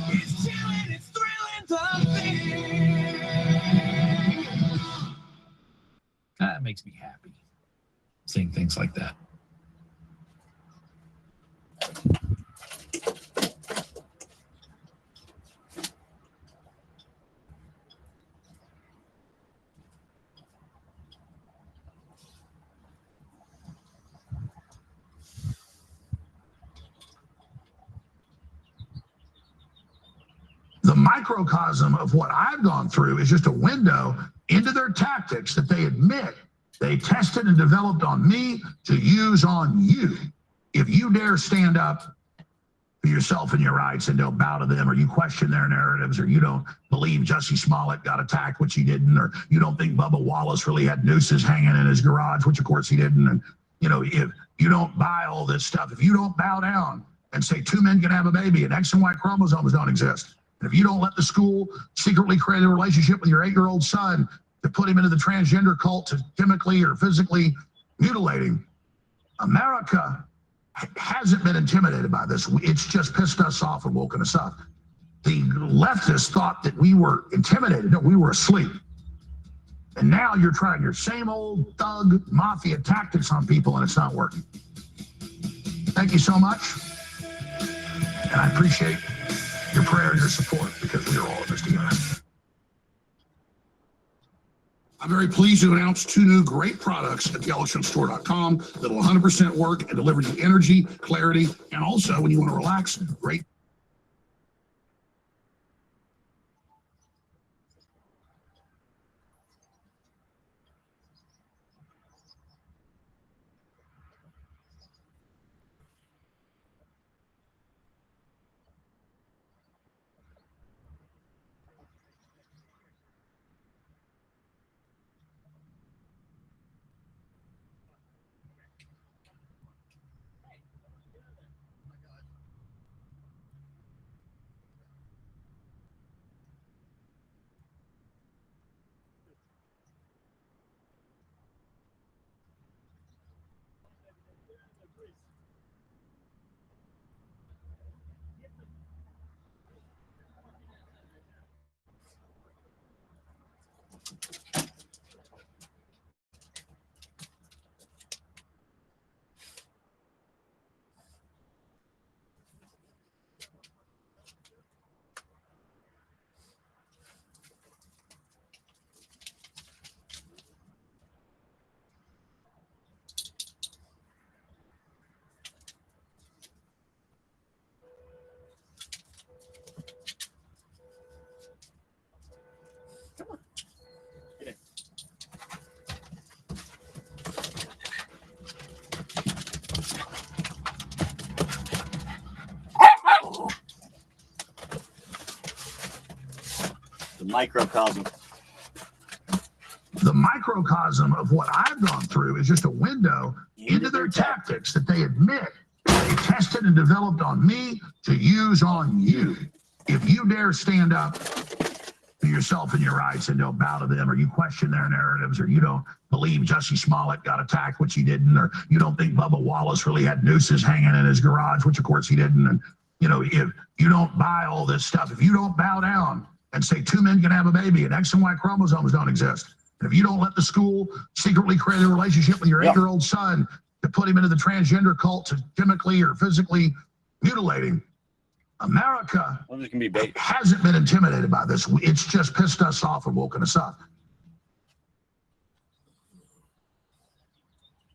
It's chilling, it's thrilling, the thing. That makes me happy, seeing things like that. The microcosm of what I've gone through is just a window into their tactics that they admit they tested and developed on me to use on you. If you dare stand up for yourself and your rights and don't bow to them, or you question their narratives, or you don't believe Jussie Smollett got attacked, which he didn't, or you don't think Bubba Wallace really had nooses hanging in his garage, which of course he didn't, and you know, if you don't buy all this stuff, if you don't bow down and say 2 men can have a baby and X and Y chromosomes don't exist, and if you don't let the school secretly create a relationship with your 8-year-old son to put him into the transgender cult to chemically or physically mutilating, America hasn't been intimidated by this. It's just pissed us off and woken us up. The leftists thought that we were intimidated. No, we were asleep. And now you're trying your same old thug mafia tactics on people, and it's not working. Thank you so much. And I appreciate your prayer and your support, because we are all in this together. I'm very pleased to announce 2 new great products at YellowstoneStore.com that will 100% work and deliver you energy, clarity, and also, when you want to relax, great. Microcosm. The microcosm of what I've gone through is just a window into their tactics that they admit they tested and developed on me to use on you. If you dare stand up for yourself and your rights and don't bow to them, or you question their narratives, or you don't believe Jussie Smollett got attacked, which he didn't, or you don't think Bubba Wallace really had nooses hanging in his garage, which of course he didn't, and if you don't buy all this stuff, if you don't bow down and say 2 men can have a baby and X and Y chromosomes don't exist, and if you don't let the school secretly create a relationship with your 8-year-old son to put him into the transgender cult to chemically or physically mutilating, America hasn't been intimidated by this. It's just pissed us off and woken us up.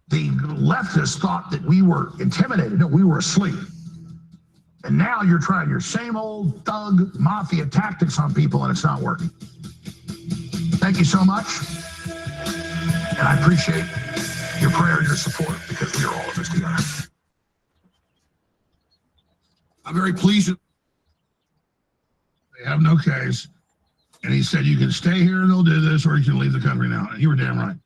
The leftists thought that we were intimidated. No, we were asleep. And now you're trying your same old thug mafia tactics on people, and it's not working. Thank you so much. And I appreciate your prayer and your support, because we are all in this together. I'm very pleased that they have no case. And he said, you can stay here and they'll do this, or you can leave the country now. And you were damn right.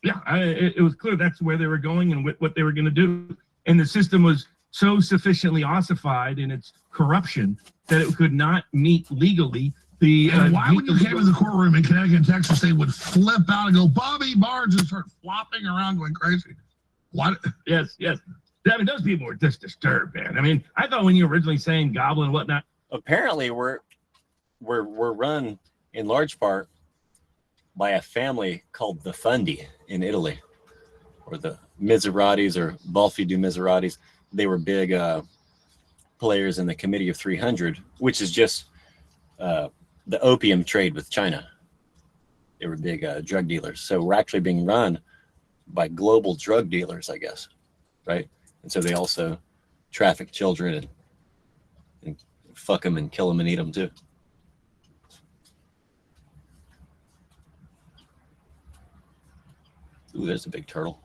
Yeah, it was clear that's where they were going and what they were going to do. And the system was so sufficiently ossified in its corruption that it could not meet legally the. And why, when you came to the courtroom in Connecticut and Texas, they would flip out and go, Bobby Barnes, and start flopping around going crazy? What? Yes. I mean, those people were just disturbed, man. I mean, I thought when you were originally saying goblin and whatnot. Apparently, we're run in large part by a family called the Fundi in Italy, or the Miseratis, or Balfi du Miseratis. They were big players in the Committee of 300, which is just the opium trade with China. They were big drug dealers. So we're actually being run by global drug dealers, I guess, right? And so they also traffic children and fuck them and kill them and eat them too. Ooh, there's a big turtle.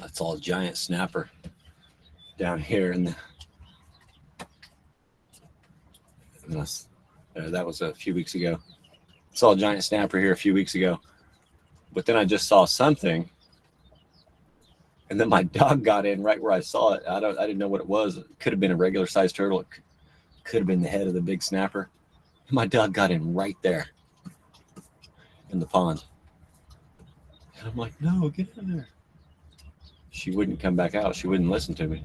That's all a giant snapper down here in the. That was a few weeks ago. Saw a giant snapper here a few weeks ago, but then I just saw something, and then my dog got in right where I saw it. I didn't know what it was. It could have been a regular sized turtle. It could have been the head of the big snapper. My dog got in right there in the pond, and I'm like, no, get in there. She wouldn't come back out. She wouldn't listen to me.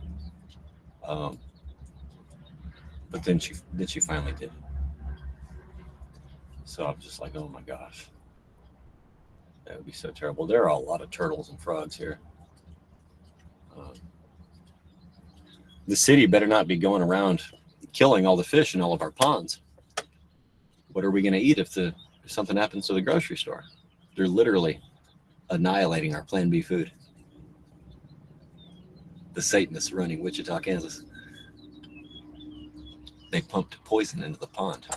But then she finally did. So I'm just like, oh my gosh. That would be so terrible. There are a lot of turtles and frogs here. The city better not be going around killing all the fish in all of our ponds. What are we going to eat if something happens to the grocery store? They're literally annihilating our Plan B food. The Satanists running Wichita, Kansas. They pumped poison into the pond,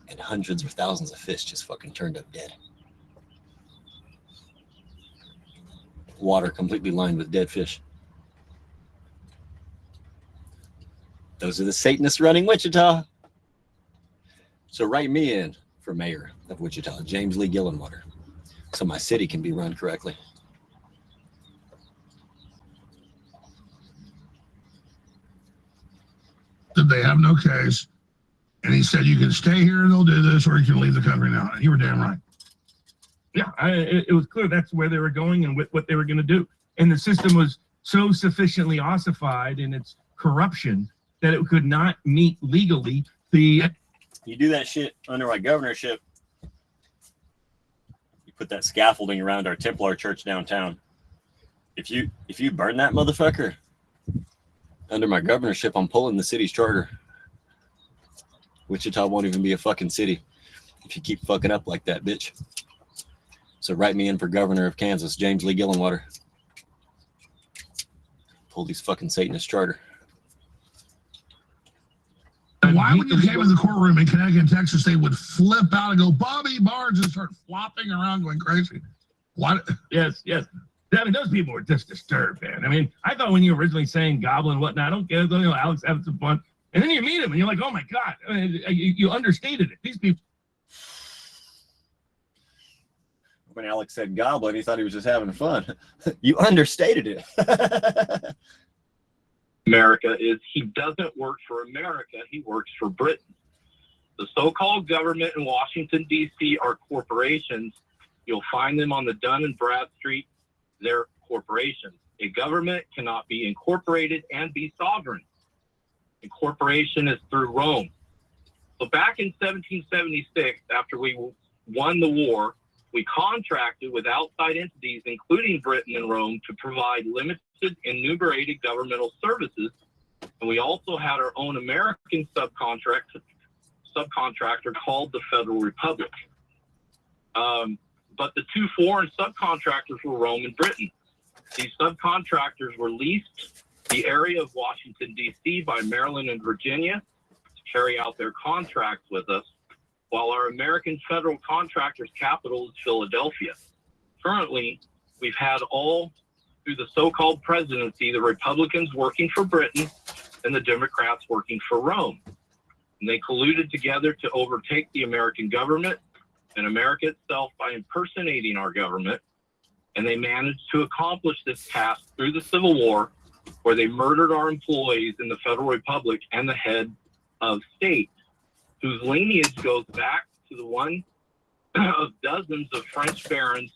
and hundreds or thousands of fish just fucking turned up dead. Water completely lined with dead fish. Those are the Satanists running Wichita. So write me in for mayor of Wichita, James Lee Gillenwater, so my city can be run correctly. That they have no case. And he said, you can stay here and they'll do this, or you can leave the country now. And you were damn right. Yeah, it was clear that's where they were going and what they were going to do. And the system was so sufficiently ossified in its corruption that it could not meet legally the... You do that shit under my governorship. You put that scaffolding around our Templar church downtown. If you burn that motherfucker, under my governorship, I'm pulling the city's charter. Wichita won't even be a fucking city if you keep fucking up like that, bitch. So write me in for governor of Kansas, James Lee Gillenwater. Pull these fucking Satanist charter. And why, when you came in the courtroom in Connecticut and Texas, they would flip out and go, Bobby Barnes, and start flopping around going crazy? What? Yes. I mean, those people were just disturbed, man. I mean, I thought when you were originally saying goblin and whatnot, I don't get it. You know, Alex having some fun. And then you meet him and you're like, oh my God, I mean, you understated it. These people. When Alex said goblin, he thought he was just having fun. You understated it. America is he doesn't work for America, he works for Britain. The so-called government in Washington, D.C. are corporations. You'll find them on the Dun and Bradstreet. They're corporations. A government cannot be incorporated and be sovereign. Incorporation is through Rome. So back in 1776, after we won the war, we contracted with outside entities, including Britain and Rome, to provide limited enumerated governmental services. And we also had our own American subcontractor called the Federal Republic. But the two foreign subcontractors were Rome and Britain. These subcontractors were leased the area of Washington, D.C. by Maryland and Virginia to carry out their contracts with us, while our American federal contractor's capital is Philadelphia. Currently, we've had all through the so-called presidency, the Republicans working for Britain and the Democrats working for Rome. And they colluded together to overtake the American government and America itself by impersonating our government. And they managed to accomplish this task through the Civil War, where they murdered our employees in the Federal Republic and the head of state, whose lineage goes back to the one of dozens of French barons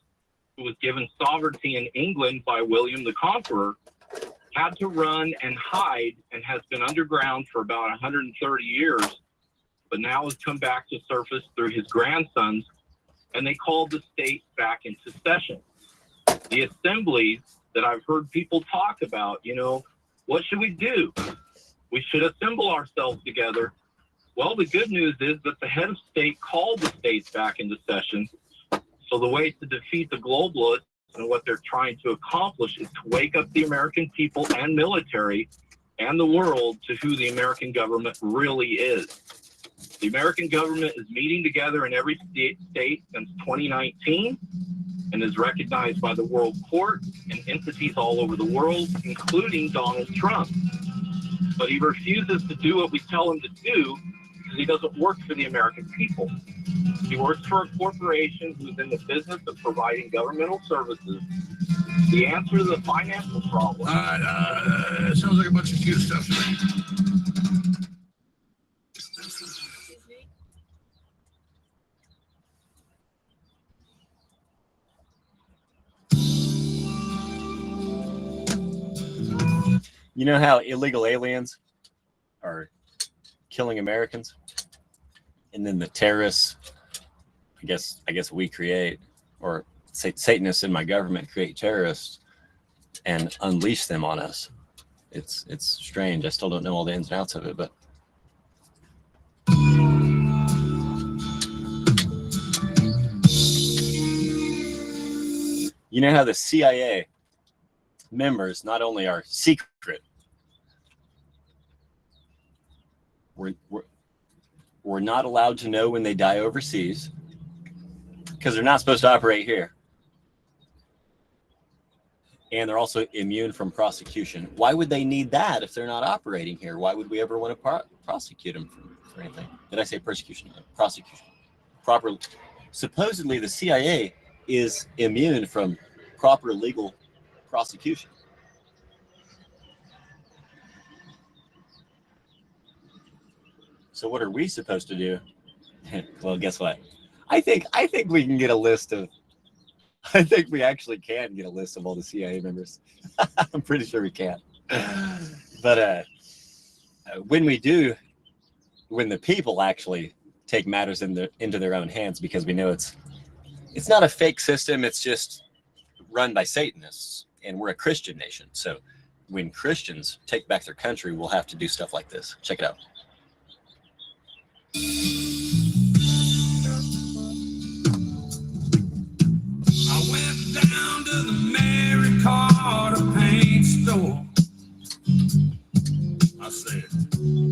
who was given sovereignty in England by William the Conqueror, had to run and hide, and has been underground for about 130 years, but now has come back to surface through his grandsons, and they called the state back into session. The assemblies that I've heard people talk about, you know, what should we do? We should assemble ourselves together. Well, the good news is that the head of state called the states back into session. So the way to defeat the globalists and what they're trying to accomplish is to wake up the American people and military and the world to who the American government really is. The American government is meeting together in every state since 2019 and is recognized by the World Court and entities all over the world, including Donald Trump. But he refuses to do what we tell him to do because he doesn't work for the American people. He works for a corporation who's in the business of providing governmental services. The answer to the financial problem... It sounds like a bunch of cute stuff to me. You know how illegal aliens are killing Americans, and then the terrorists, I guess we create, or Satanists in my government create terrorists and unleash them on us. It's strange. I still don't know all the ins and outs of it, but you know how the CIA members not only are secret, we're not allowed to know when they die overseas because they're not supposed to operate here. And they're also immune from prosecution. Why would they need that if they're not operating here? Why would we ever want to prosecute them for anything? Did I say persecution? Prosecution. Proper. Supposedly the CIA is immune from proper legal prosecution. So what are we supposed to do? Well, guess what? I think we can get a list of. I think we actually can get a list of all the CIA members. I'm pretty sure we can. But when we do, when the people actually take matters into their own hands, because we know it's not a fake system, it's just run by Satanists, and we're a Christian nation. So when Christians take back their country, we'll have to do stuff like this. Check it out. I went down to the Mary Carter paint store. I said,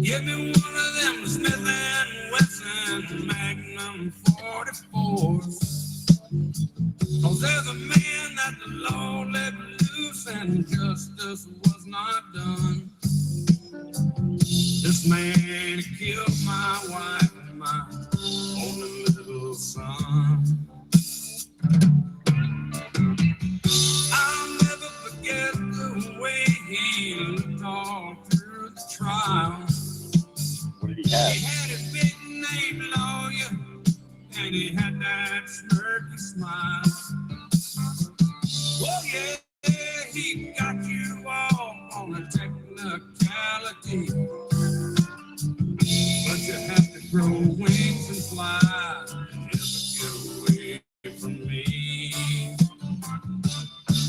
give me one of them Smith & Wesson Magnum 44s. 'Cause there's a man that the law let loose and justice was not done. This man killed my wife and my only little son. I'll never forget the way he looked all through the trial. What did he have? He had a big name lawyer, and he had that smirky smile. Oh yeah, he got you all on a technicality, but you have to grow wings and fly and never get away from me.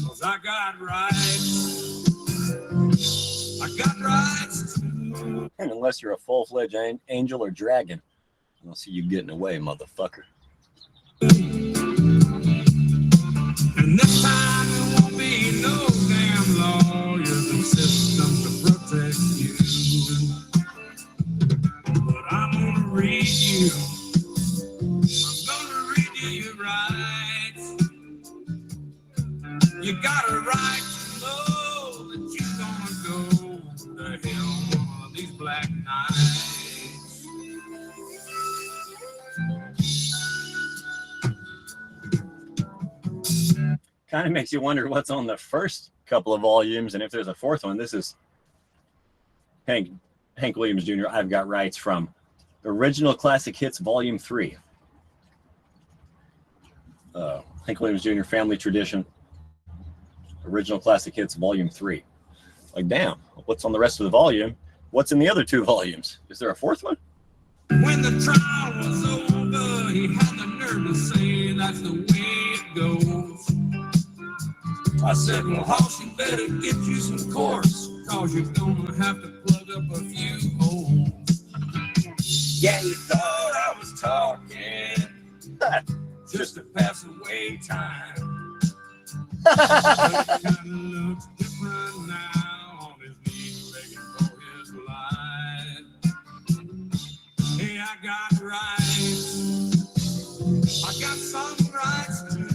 'Cause I got rights. I got rights too. And unless you're a full-fledged angel or dragon, I don't see you getting away, motherfucker. And this time there won't be no damn lawyers and systems to protect you. But I'm gonna read you. I'm gonna read you your rights. You got a right to know that you're gonna go to hell one of these black nights. Kind of makes you wonder what's on the first couple of volumes, and if there's a fourth one. This is Hank Williams Jr. I've got rights from Original Classic Hits Volume 3. Hank Williams Jr. Family Tradition. Original Classic Hits Volume 3. Like, damn, what's on the rest of the volume? What's in the other two volumes? Is there a fourth one? When the trial was over, he had the nerve to say that's the way it goes. I said, well, Hoss, you better get you some course, 'cause you're gonna have to plug up a few holes. Yeah, you thought I was talking just to pass away time. But it kinda looks different now, on his knees begging for his life. Hey, I got rights. I got some rights too.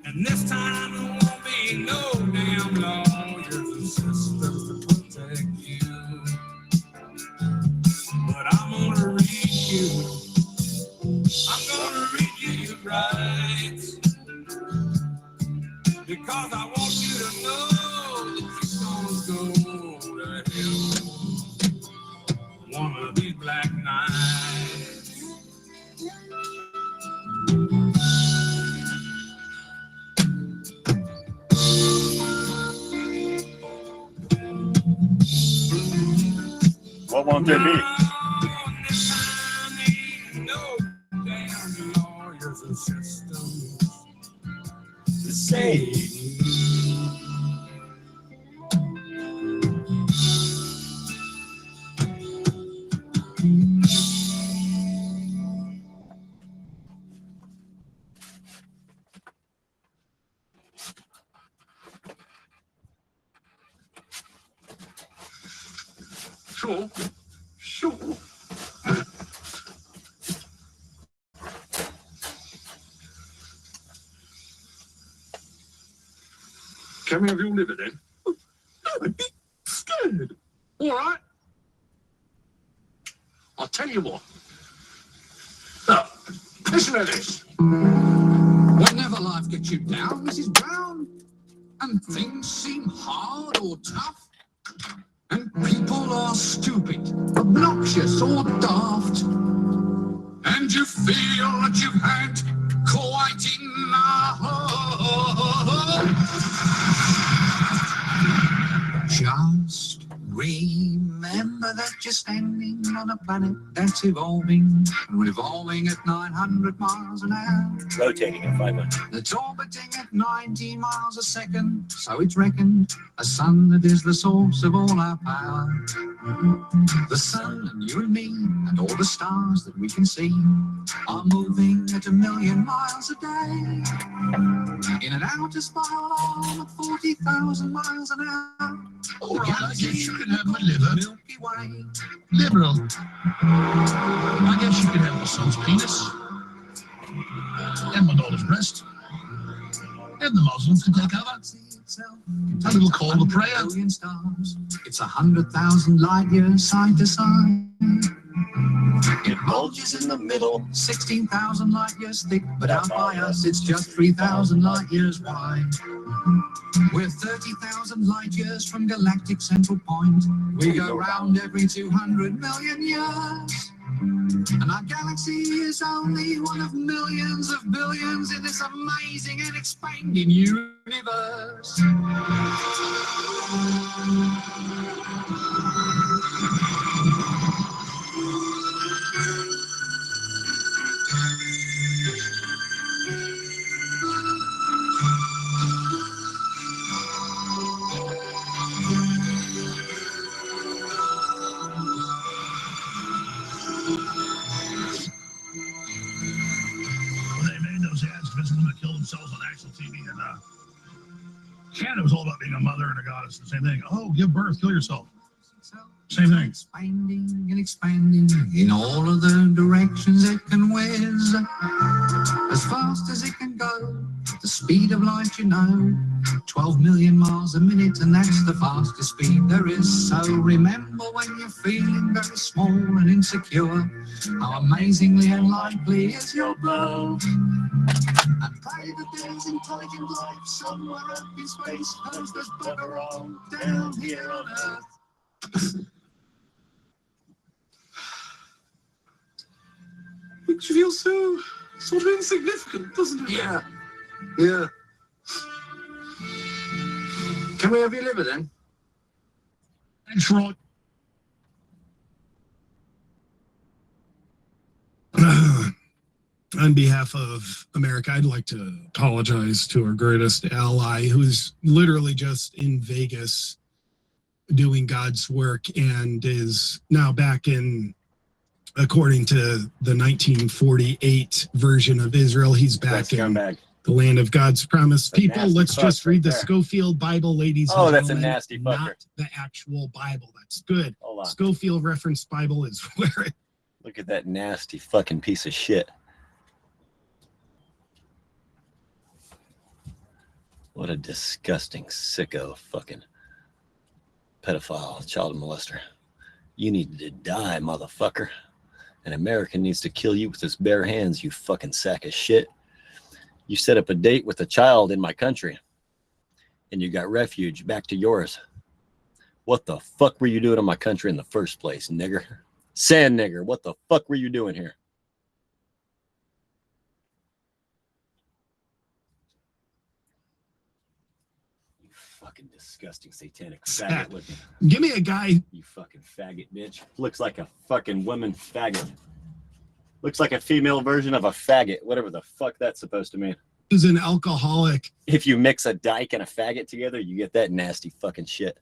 And this time there won't be no damn lawyers and systems to protect you. But I'm gonna read you. I'm gonna read you your rights. Because I want you to know that you're gonna go to hell one of these black nights. What won't there be? This time ain't no damn lawyer say. Sure. Sure. Can we have your liver then? I'd be scared. All right. I'll tell you what. Look, listen to this. Whenever life gets you down, Mrs. Brown, and things seem hard or tough, and people are stupid, obnoxious or daft, and you feel that you've had quite enough, just remember that you're standing on a planet that's evolving, and evolving at 900 miles an hour. Rotating at 500. That's orbiting at 90 miles a second, so it's reckoned a sun that is the source of all our power. The sun and you and me and all the stars that we can see are moving at 1,000,000 miles a day in an outer spiral arm at 40,000 miles an hour. All right, I guess you can have my liver. Milky Way. Liberal. I guess you can have my son's penis. And my daughter's breast. And the Muslims can take over. A little call to prayer. It's 100,000 light years side to side. It bulges in the middle, 16,000 light years thick, but out by us it's just 3,000 light years wide. We're 30,000 light years from galactic central point. We go round every 200 million years. And our galaxy is only one of millions of billions in this amazing and expanding universe. Themselves on actual TV, and Canada was all about being a mother and a goddess. The same thing. Oh, give birth, kill yourself. Same thing. Expanding and expanding in all of the directions it can whiz, as fast as it can go, at the speed of light, 12 million miles a minute, and that's the fastest speed there is. So remember, when you're feeling very small and insecure, how amazingly unlikely is your blow. And pray that there's intelligent life somewhere up in space, cause there's bugger all down here on Earth. Makes you feel so sort of insignificant, doesn't it? Yeah. Yeah. Can we have your liver then? Thanks, Roy. On behalf of America, I'd like to apologize to our greatest ally, who's literally just in Vegas doing God's work and is now back in, according to the 1948 version of Israel, he's back in the land of God's promised people. Let's just read the Schofield Bible, ladies and gentlemen. Oh, that's a nasty fucker. Not the actual Bible. That's good. Hold on. Schofield reference Bible is where it... Look at that nasty fucking piece of shit. What a disgusting sicko fucking pedophile, child molester. You need to die, motherfucker. An American needs to kill you with his bare hands, you fucking sack of shit. You set up a date with a child in my country, and you got refuge back to yours. What the fuck were you doing in my country in the first place, nigger? Sand nigger, what the fuck were you doing here? You fucking disgusting satanic faggot looking. Give me a guy. You fucking faggot bitch. Looks like a fucking woman faggot. Looks like a female version of a faggot, whatever the fuck that's supposed to mean. who's an alcoholic. If you mix a dyke and a faggot together, you get that nasty fucking shit.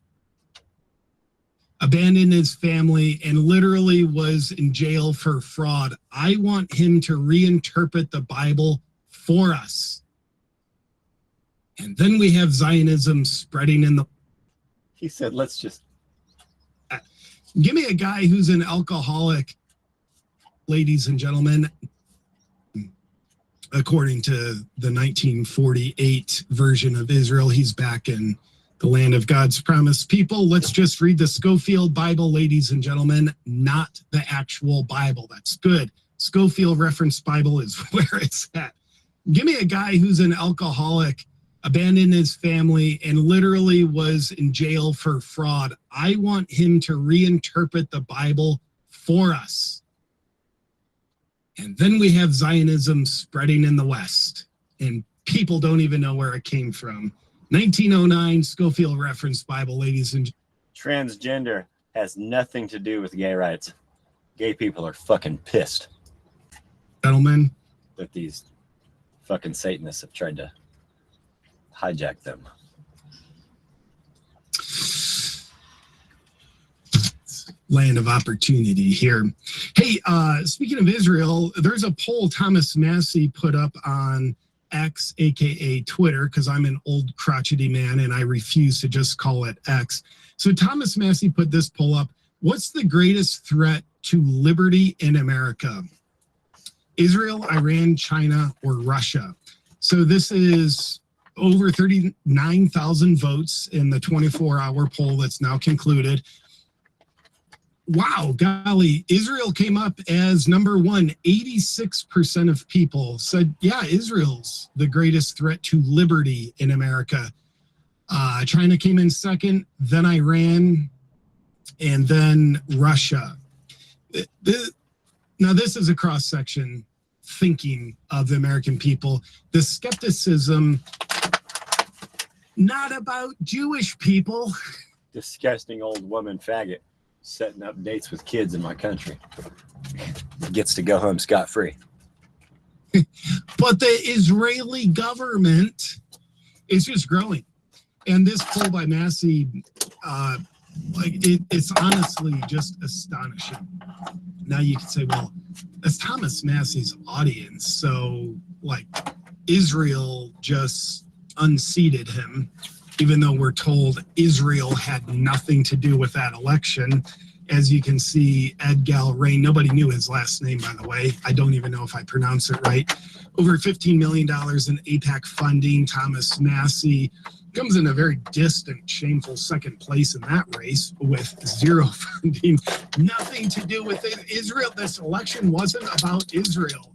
Abandoned his family and literally was in jail for fraud. I want him to reinterpret the Bible for us. And then we have Zionism spreading in the... He said, let's just... Give me a guy who's an alcoholic, ladies and gentlemen. According to the 1948 version of Israel, he's back in the land of God's promised people. Let's just read the Schofield Bible, ladies and gentlemen, not the actual Bible. That's good. Schofield Reference Bible is where it's at. Give me a guy who's an alcoholic, abandoned his family, and literally was in jail for fraud. I want him to reinterpret the Bible for us. And then we have Zionism spreading in the West, and people don't even know where it came from. 1909 Schofield Reference Bible, ladies and Transgender has nothing to do with gay rights. Gay people are fucking pissed gentlemen. that these fucking Satanists have tried to hijack them. Land of opportunity here. Hey, speaking of Israel, there's a poll Thomas Massey put up on X, aka Twitter, because I'm an old crotchety man and I refuse to just call it X. So Thomas Massey put this poll up. What's the greatest threat to liberty in America? Israel, Iran, China, or Russia? So this is over 39,000 votes in the 24-hour poll that's now concluded. Wow, golly, Israel came up as number one. 86% of people said, yeah, Israel's the greatest threat to liberty in America. China came in second, then Iran, and then Russia. Now, this is a cross-section thinking of the American people. The skepticism, not about Jewish people. Disgusting old woman faggot setting up dates with kids in my country. Gets to go home scot-free. But the Israeli government is just growing. And this poll by Massey, it's honestly just astonishing. Now you can say, well, that's Thomas Massey's audience. So, like, Israel just unseated him, even though we're told Israel had nothing to do with that election. As you can see, Edgal Rain, nobody knew his last name, by the way. I don't even know if I pronounce it right. Over $15 million in AIPAC funding. Thomas Massey comes in a very distant, shameful second place in that race with zero funding. Nothing to do with Israel. This election wasn't about Israel.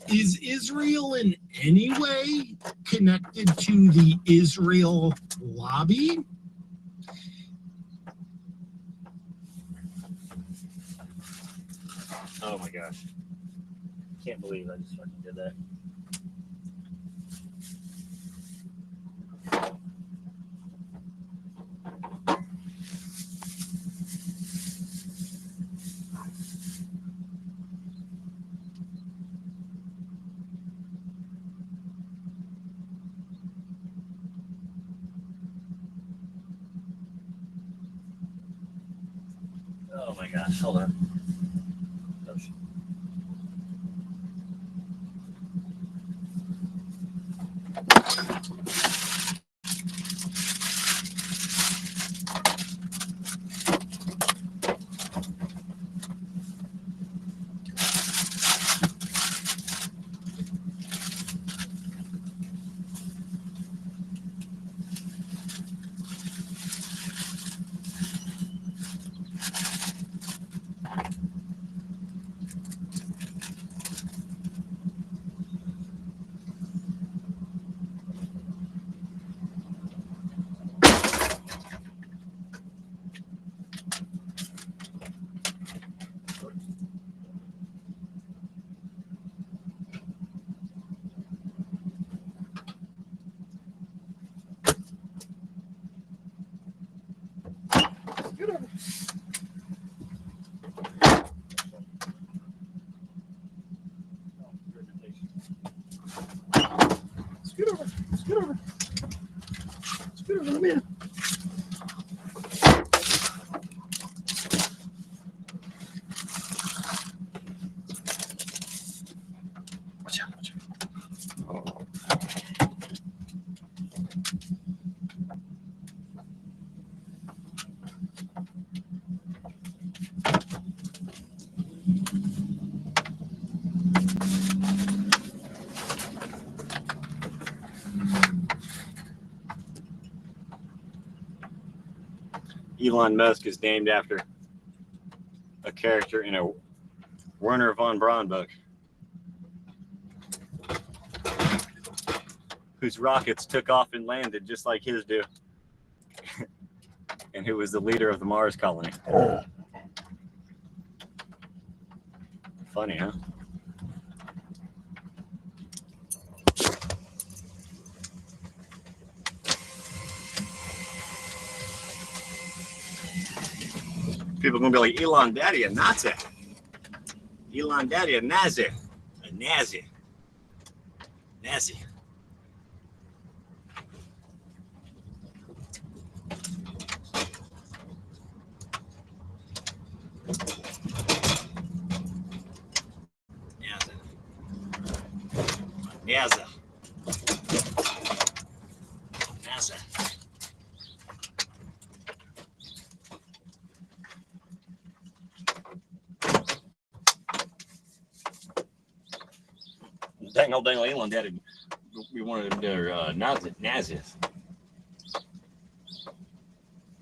Is Israel in any way connected to the Israel lobby? Oh my gosh. Can't believe I just fucking did that. Oh my gosh, hold on. Oh, shit. Elon Musk is named after a character in a Werner von Braun book, whose rockets took off and landed just like his do, and who was the leader of the Mars colony. Funny, huh? People are gonna be like, Elon Daddy, a Nazi. Elon Daddy, a Nazi. A Nazi. Nazi. NASA. NASA. Dangle Elon Daddy. We wanted him to Nazis.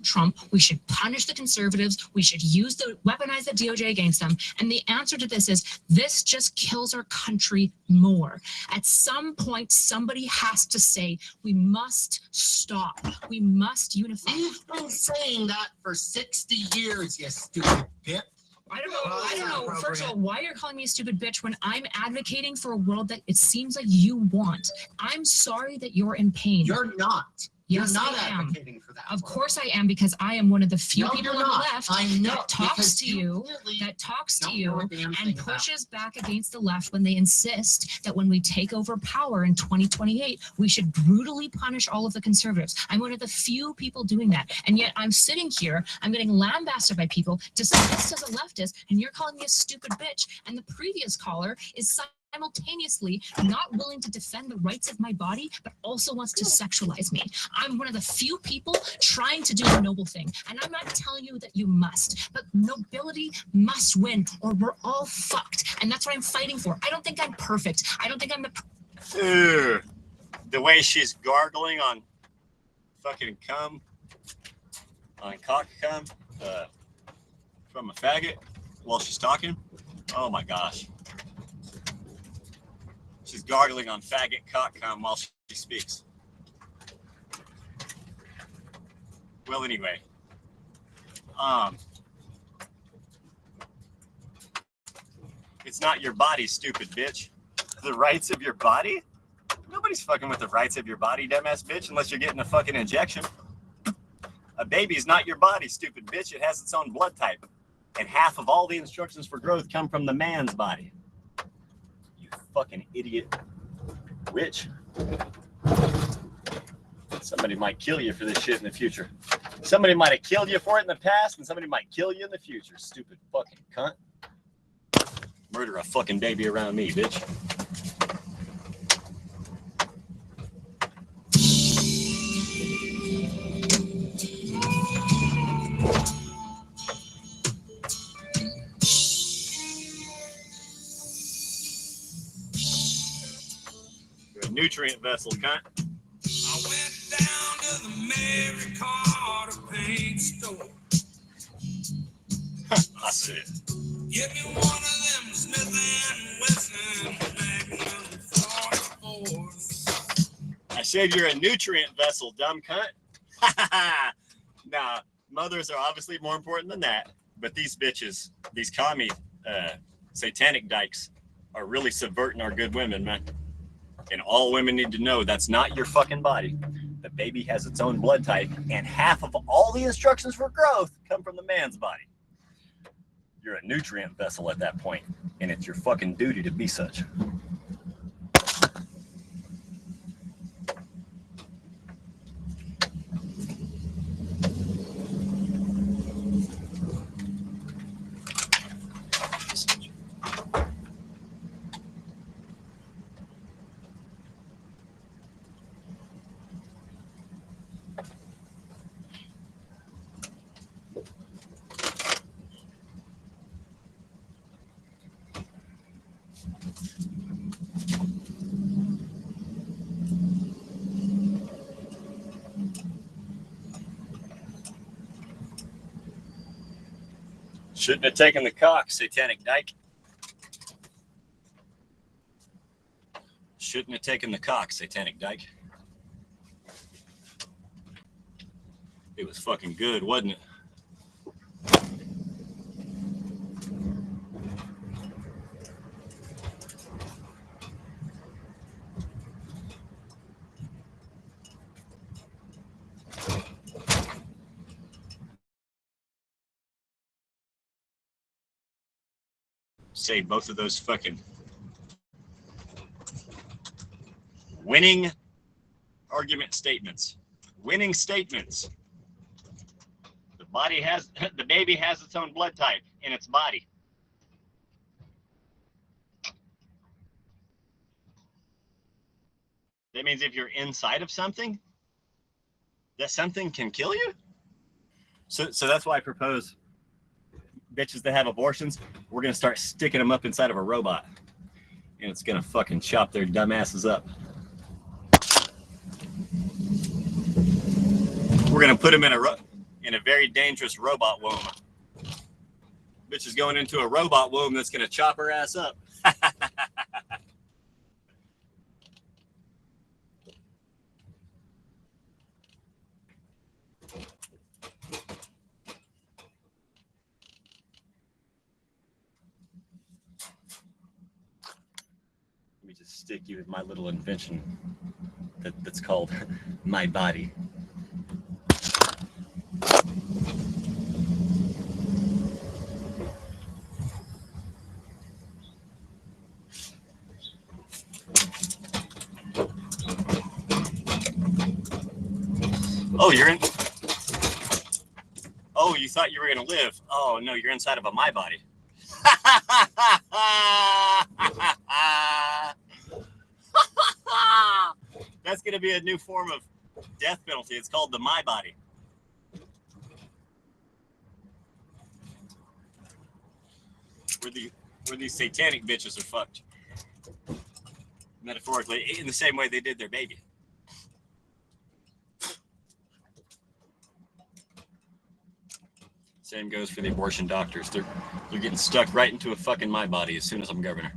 Trump, we should punish the conservatives, we should weaponize the DOJ against them. And the answer to this is, this just kills our country more. At some point, somebody has to say, we must stop. We must unify. You've been saying that for 60 years, you stupid bitch. I don't know. First of all, why you're calling me a stupid bitch when I'm advocating for a world that it seems like you want. I'm sorry that you're in pain. You're not. Yes, You're not I am. advocating for that. Of course I am, because I am one of the few people on the left I know, that talks to you, and pushes back against the left when they insist that when we take over power in 2028, we should brutally punish all of the conservatives. I'm one of the few people doing that. And yet I'm sitting here, I'm getting lambasted by people, dismissed as a leftist, and you're calling me a stupid bitch. And the previous caller is simultaneously not willing to defend the rights of my body, but also wants to sexualize me. I'm one of the few people trying to do a noble thing. And I'm not telling you that you must, but nobility must win or we're all fucked. And that's what I'm fighting for. I don't think I'm perfect. I don't think I'm the way she's gargling on fucking cum, on cock cum, from a faggot while she's talking. Oh my gosh. She's gargling on faggot cock cum while she speaks. Well, anyway, it's not your body, stupid bitch. The rights of your body? Nobody's fucking with the rights of your body, dumbass bitch, unless you're getting a fucking injection. A baby's not your body, stupid bitch. It has its own blood type. And half of all the instructions for growth come from the man's body. Fucking idiot. Witch. Somebody might kill you for this shit in the future. Somebody might have killed you for it in the past, and somebody might kill you in the future. Stupid fucking cunt. Murder a fucking baby around me, bitch. Nutrient vessel, cunt. I went down to the Mary Carter paint store. I see it. Give me one of them Smith & Wesson Magnum 44s. I said you're a nutrient vessel, dumb cunt. Nah, mothers are obviously more important than that. But these bitches, these commie, satanic dykes, are really subverting our good women, man. And all women need to know that's not your fucking body. The baby has its own blood type, and half of all the instructions for growth come from the man's body. You're a nutrient vessel at that point, and it's your fucking duty to be such. Shouldn't have taken the cock, satanic dyke. Shouldn't have taken the cock, satanic dyke. It was fucking good, wasn't it? Say both of those fucking winning argument statements. Winning statements. The baby has its own blood type in its body. That means if you're inside of something, that something can kill you. So that's why I propose bitches that have abortions, we're gonna start sticking them up inside of a robot, and it's gonna fucking chop their dumb asses up. We're gonna put them in a very dangerous robot womb. Bitch is going into a robot womb that's gonna chop her ass up. Let me just stick you with my little invention that's called my body. Oh, you're in. Oh, you thought you were gonna live. Oh no, you're inside of a my body. That's gonna be a new form of death penalty. It's called the my body. Where these satanic bitches are fucked. Metaphorically, in the same way they did their baby. Same goes for the abortion doctors. They're getting stuck right into a fucking my body as soon as I'm governor.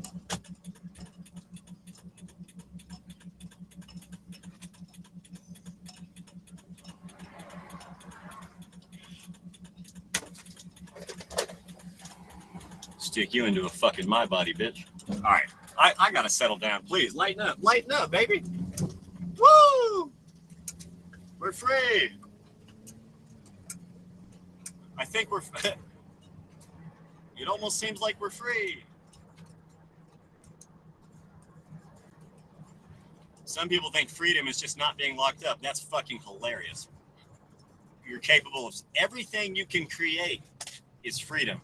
Stick you into a fucking my body, bitch. All right, I gotta settle down. Please lighten up, baby. Woo! We're free. I think we're. It almost seems like we're free. Some people think freedom is just not being locked up. That's fucking hilarious. You're capable of everything you can create is freedom.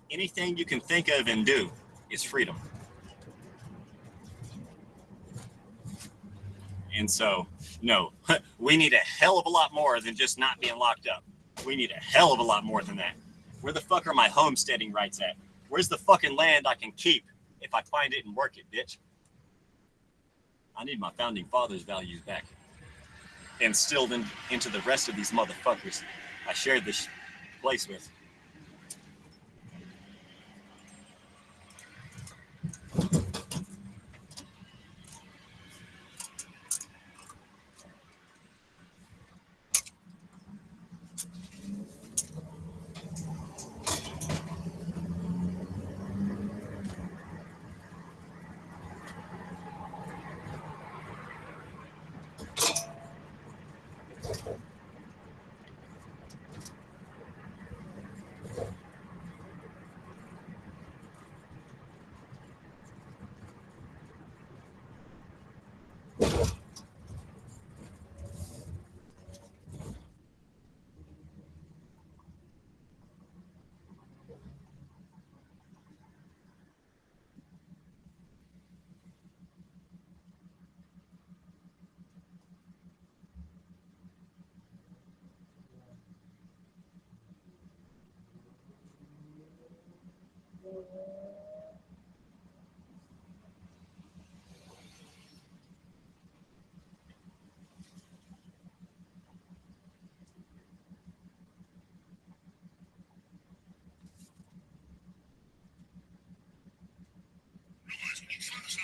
Anything you can think of and do is freedom. And so, no, we need a hell of a lot more than just not being locked up. We need a hell of a lot more than that. Where the fuck are my homesteading rights at? Where's the fucking land I can keep if I find it and work it, bitch? I need my founding fathers' values back. Instilled into the rest of these motherfuckers I shared this place with.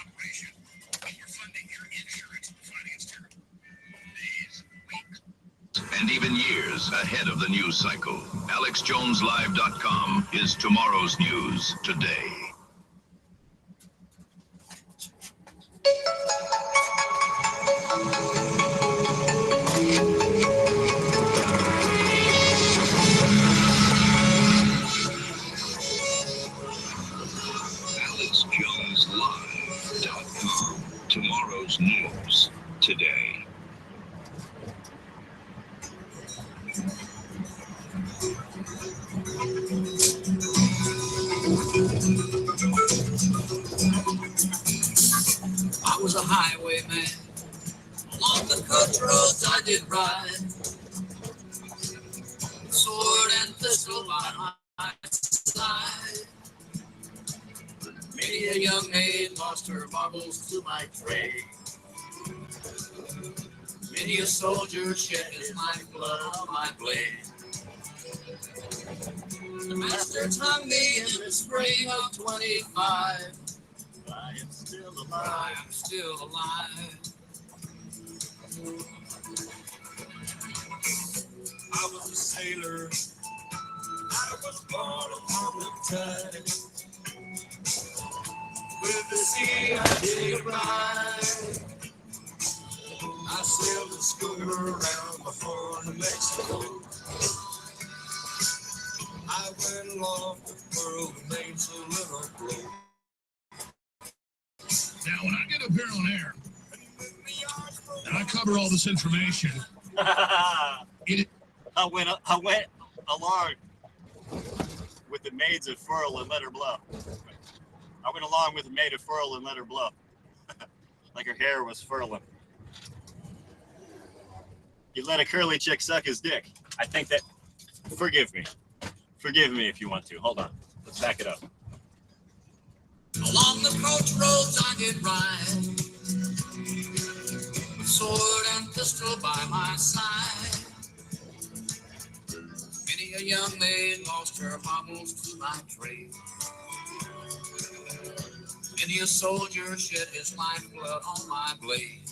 operation, and you're funding your insurance fighting against terror. Days, weeks, and even years ahead of the news cycle. AlexJonesLive.com is tomorrow's news today. AlexJonesLive.com. Tomorrow's news today. I was a highwayman. Along the coach roads I did ride. Sword and pistol by my side. Many a young maid lost her marbles to my trade. Many a soldier shed his lifeblood on my blade. The master hung me in the spring of 25. I am still alive. I am still alive. I was a sailor. I was born upon the tide. With the sea I did ride. I sailed the schooner around the Horn of Mexico. I went aloft the pearl that made so little blow. Now, when I get up here on air, and I cover all this information, I went along with the maids of furl and let her blow. I went along with the maid of furl and let her blow. Like her hair was furling. You let a curly chick suck his dick. I think that, forgive me. Forgive me if you want to. Hold on. Let's back it up. Along the coach roads I did ride, with sword and pistol by my side. Many a young maid lost her marbles to my trade. Many a soldier shed his lifeblood on my blade.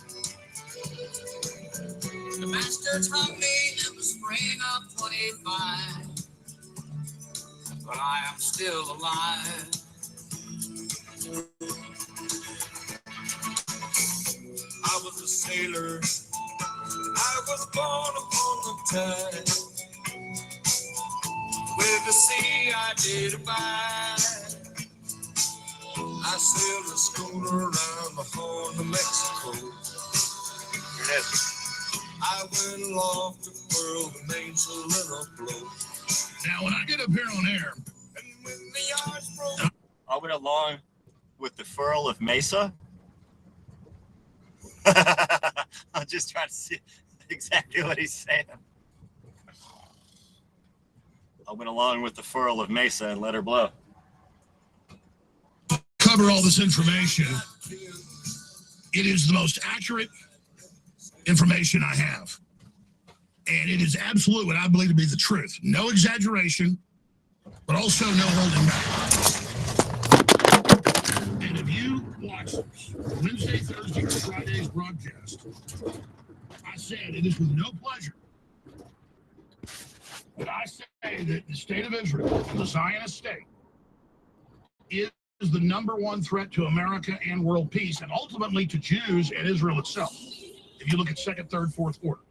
The master hung me in the spring of 25, but I am still alive. I was a sailor. I was born upon the tide. With the sea I did abide. I sailed a schooner around the Horn of Mexico. I went aloft to furl the mainsail and afloat. now when I get up here on air, And when the yards broke, I went along with the furl of Mesa. I'm just trying to see exactly what he's saying. I went along with the furl of Mesa and let her blow. cover all this information. It is the most accurate information I have. And it is absolute what I believe to be the truth. No exaggeration, but also no holding back. And if you watch Wednesday, Thursday, or Friday's broadcast, I said it is with no pleasure that I say that the state of Israel, the Zionist state, is the #1 threat to America and world peace, and ultimately to Jews and Israel itself. If you look at 2nd, 3rd, 4th order.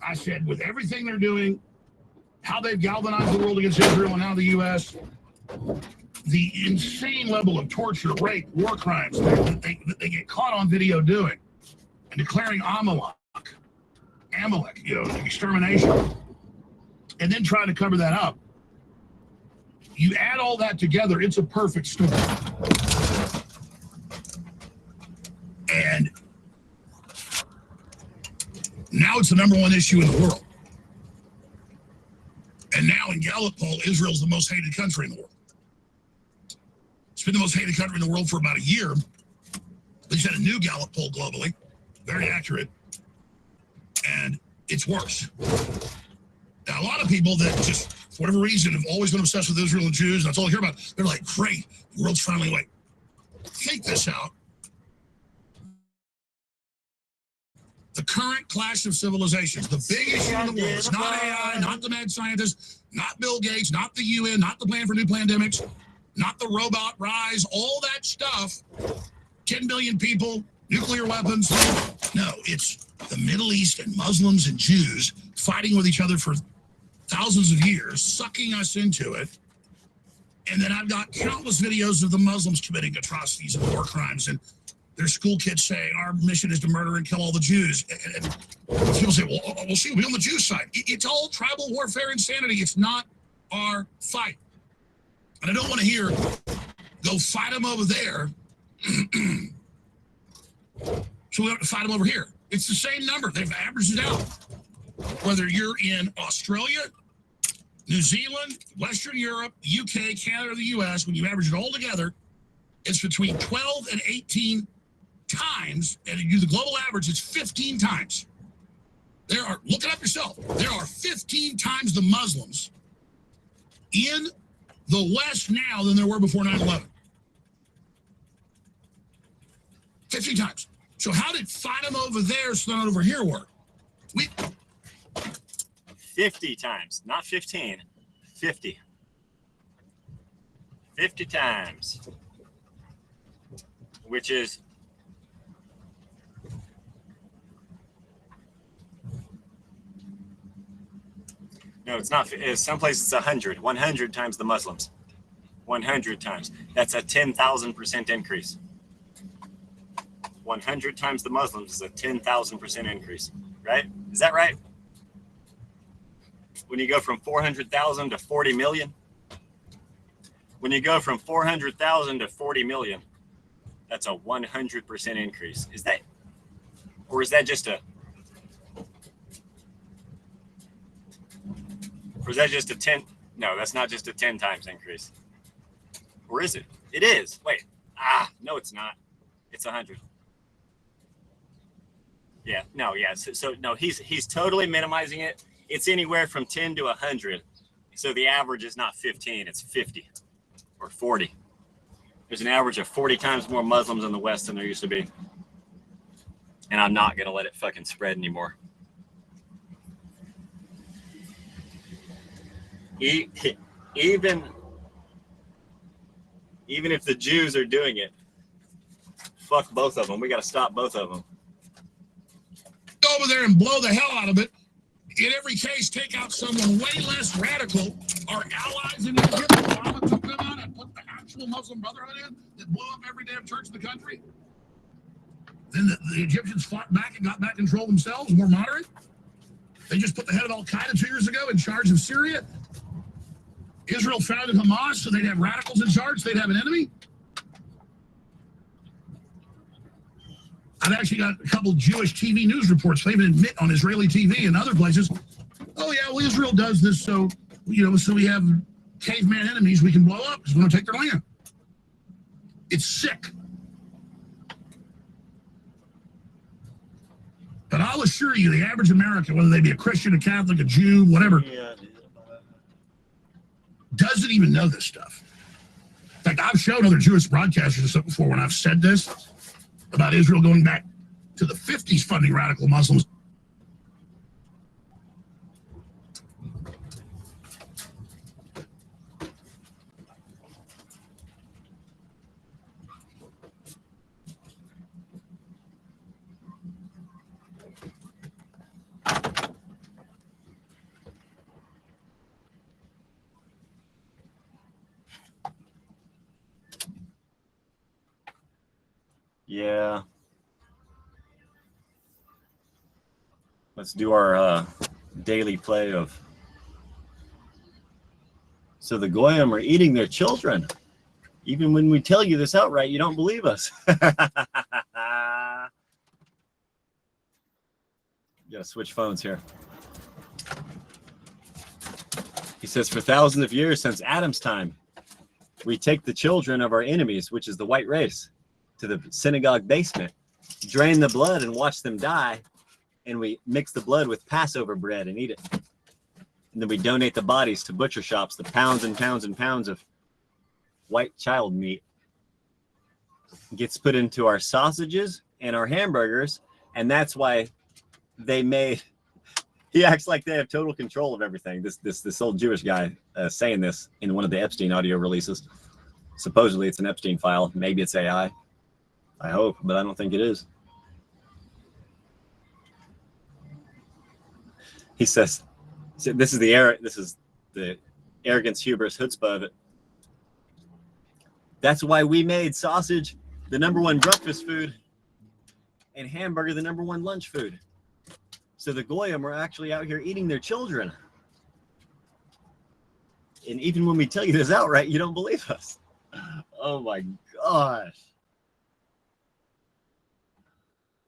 I said, with everything they're doing, how they've galvanized the world against Israel and now the U.S., the insane level of torture, rape, that crimes that they get caught on video doing, and declaring Amalek, extermination, and then trying to cover that up. You add all that together, it's a perfect storm. And now it's the #1 issue in the world. And now in Gallup poll, Israel's the most hated country in the world. It's been the most hated country in the world for about a year. They just had a new Gallup poll globally, very accurate, and it's worse. Now, a lot of people that just, for whatever reason, have always been obsessed with Israel and Jews, and that's all I hear about, they're like, great, the world's finally like, Think this out. The current clash of civilizations, the big issue in the world is not AI, not the mad scientists, not Bill Gates, not the UN, not the plan for new pandemics, not the robot rise, all that stuff. 10 billion people, nuclear weapons. No, it's the Middle East and Muslims and Jews fighting with each other for thousands of years, sucking us into it. And then I've got countless videos of the Muslims committing atrocities and war crimes, and their school kids saying our mission is to murder and kill all the Jews. And people say, well, see, we're on the Jew side. It's all tribal warfare insanity. It's not our fight. And I don't want to hear, go fight them over there. So we have to fight them over here. It's the same number. They've averaged it out. Whether you're in Australia, New Zealand, Western Europe, UK, Canada, or the US, when you average it all together, it's between 12 and 18 times, and you do the global average, it's 15 times. There are, look it up yourself, there are 15 times the Muslims in the West now than there were before 9/11. 15 times. So how did fight them over there so not over here work? 50 times, not 15, 50. 50 times, which is no, it's not. Some places it's 100 times the Muslims. 100 times. That's a 10,000% increase. 100 times the Muslims is a 10,000% increase, right? Is that right? When you go from 400,000 to 40 million, when you go from 400,000 to 40 million, that's a 100% increase. Is that, or is that just a, or is that just a 10? No, that's not just a 10 times increase. Or is it? It is. Wait. No, it's not. It's 100. Yeah. No. Yeah. So no, he's totally minimizing it. It's anywhere from 10 to 100. So the average is not 15. It's 50 or 40. There's an average of 40 times more Muslims in the West than there used to be. And I'm not going to let it fucking spread anymore. Even if the Jews are doing it, fuck both of them. We got to stop both of them. Go over there and blow the hell out of it. In every case, take out someone way less radical. Our allies in Egypt, Obama took them out and put the actual Muslim Brotherhood in that blew up every damn church in the country. Then the Egyptians fought back and got back control themselves, more moderate. They just put the head of Al-Qaeda 2 years ago in charge of Syria. Israel founded Hamas, so they'd have radicals in charge. They'd have an enemy. I've actually got a couple Jewish TV news reports. They even admit on Israeli TV and other places, oh yeah, well, Israel does this so, so we have caveman enemies we can blow up because we want to take their land. It's sick. But I'll assure you, the average American, whether they be a Christian, a Catholic, a Jew, whatever, doesn't even know this stuff. In fact, I've shown other Jewish broadcasters and stuff before when I've said this about Israel going back to the 50s funding radical Muslims. Yeah. Let's do our daily play of. So the Goyim are eating their children. Even when we tell you this outright, you don't believe us. Gotta switch phones here. He says, for thousands of years since Adam's time, we take the children of our enemies, which is the white race, to the synagogue basement, drain the blood and watch them die, and we mix the blood with Passover bread and eat it. And then we donate the bodies to butcher shops, the pounds and pounds and pounds of white child meat. gets put into our sausages and our hamburgers, and that's why they made. He acts like they have total control of everything. This old Jewish guy saying this in one of the Epstein audio releases. Supposedly it's an Epstein file. Maybe it's AI. I hope, but I don't think it is. He says, "This is the arrogance, hubris, chutzpah of it. That's why we made sausage the #1 breakfast food and hamburger the #1 lunch food. So the goyim are actually out here eating their children. And even when we tell you this outright, you don't believe us." Oh my gosh.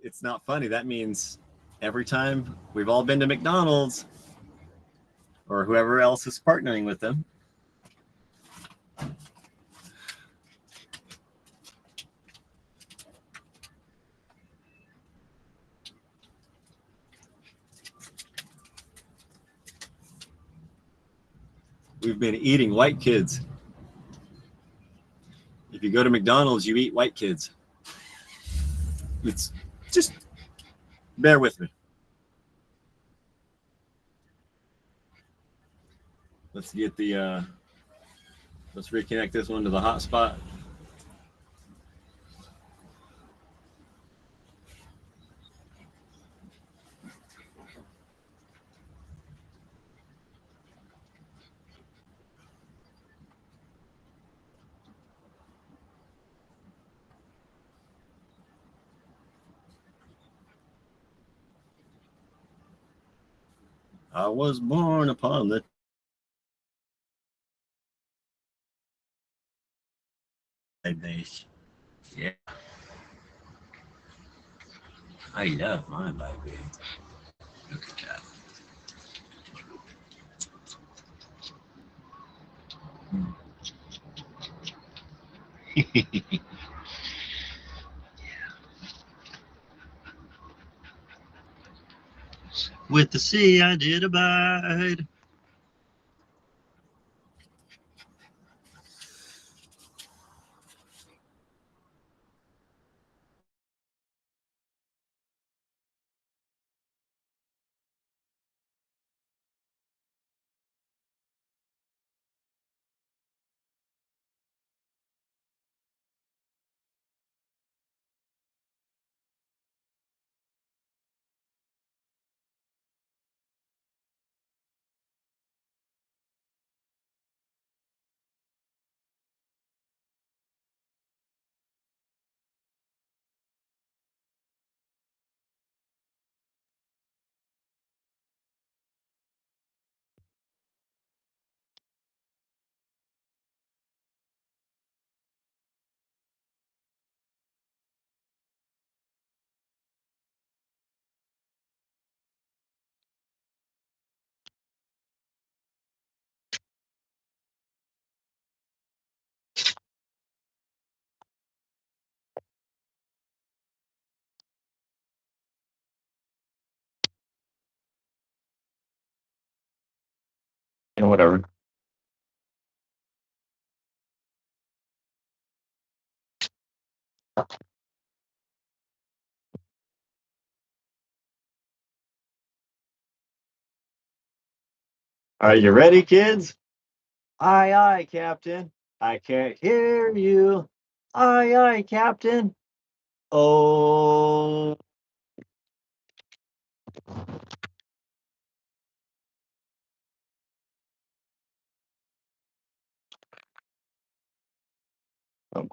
It's not funny. That means every time we've all been to McDonald's or whoever else is partnering with them, we've been eating white kids. If you go to McDonald's, you eat white kids. It's just, bear with me. Let's get the, let's reconnect this one to the hotspot. I was born upon the base. Yeah. I love my baby. Look at that. With the sea I did abide. Whatever. Are you ready, kids? Aye, aye, Captain. I can't hear you. Aye, aye, Captain. Oh.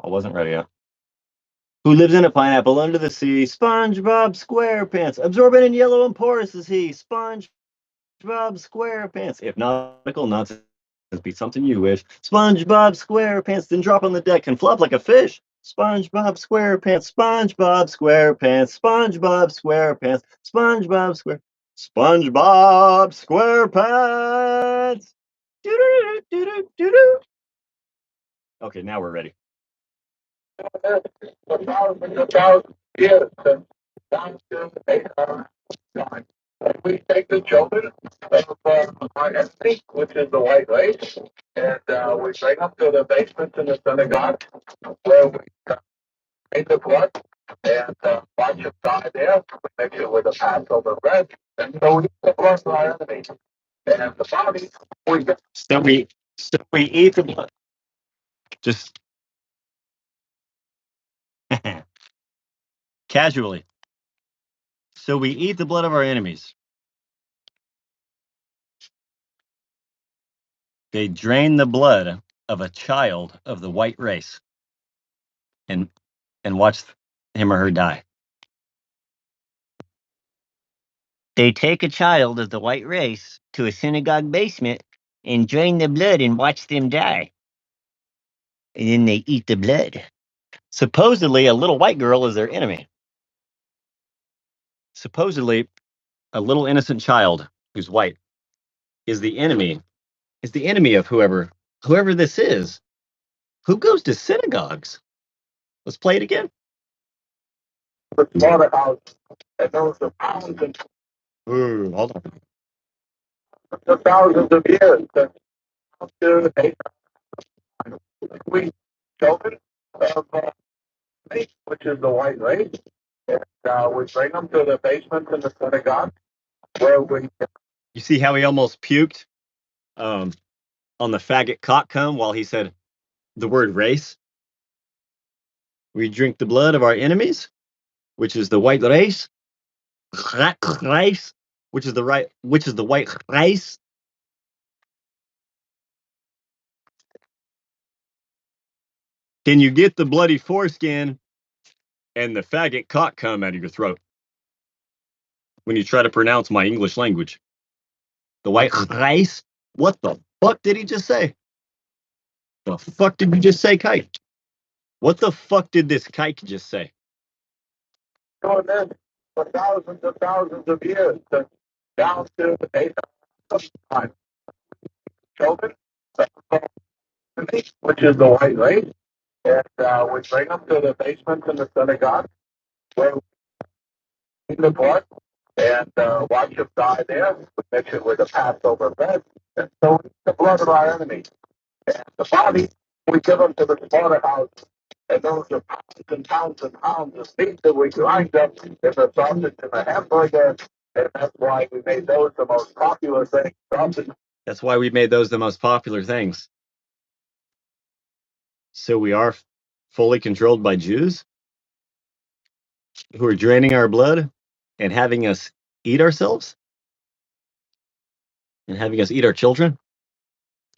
I wasn't ready yet. Who lives in a pineapple under the sea? SpongeBob SquarePants. Absorbent and yellow and porous is he. SpongeBob SquarePants. If nautical nonsense be something you wish. SpongeBob SquarePants. Then drop on the deck and flop like a fish. SpongeBob SquarePants. SpongeBob SquarePants. SpongeBob SquarePants. SpongeBob SquarePants. Doo-doo-doo-doo-doo-doo. Okay, now we're ready. We take the children of our ethnic, which is the white race, and we bring them to the basements in the synagogue where we in the blood and watch him die there. We mix it with a Passover bread, and so we eat the blood of our enemies. And the body, we get. So we eat the blood. Just casually. So we eat the blood of our enemies. They drain the blood of a child of the white race and watch him or her die. They take a child of the white race to a synagogue basement and drain the blood and watch them die. And then they eat the blood. Supposedly, a little white girl is their enemy. Supposedly, a little innocent child who's white is the enemy of whoever this is. Who goes to synagogues? Let's play it again. The slaughterhouse, and those are thousands, Hold on. the thousands of years that we children of me, which is the white race, and we bring them to the basement in the synagogue where we. You see how he almost puked on the faggot cockcomb while he said the word race? We drink the blood of our enemies, which is the white race. Race, which is the white race. Can you get the bloody foreskin and the faggot cockcomb out of your throat when you try to pronounce my English language? The white race? What the fuck did he just say? The fuck did you just say, kike? What the fuck did this kike just say? Doing this for thousands of years, down to the date of time. Children, which is the white race, and we bring them to the basement in the synagogue where we eat the blood and watch them die there. We mix it with a Passover bread, and so we eat the blood of our enemies. And the body, we give them to the slaughterhouse. And those are pounds and pounds of meat that we grind up in the sausage and the hamburger. And that's why we made those the most popular thing. That's why we made those the most popular things. So we are fully controlled by Jews who are draining our blood and having us eat ourselves and having us eat our children.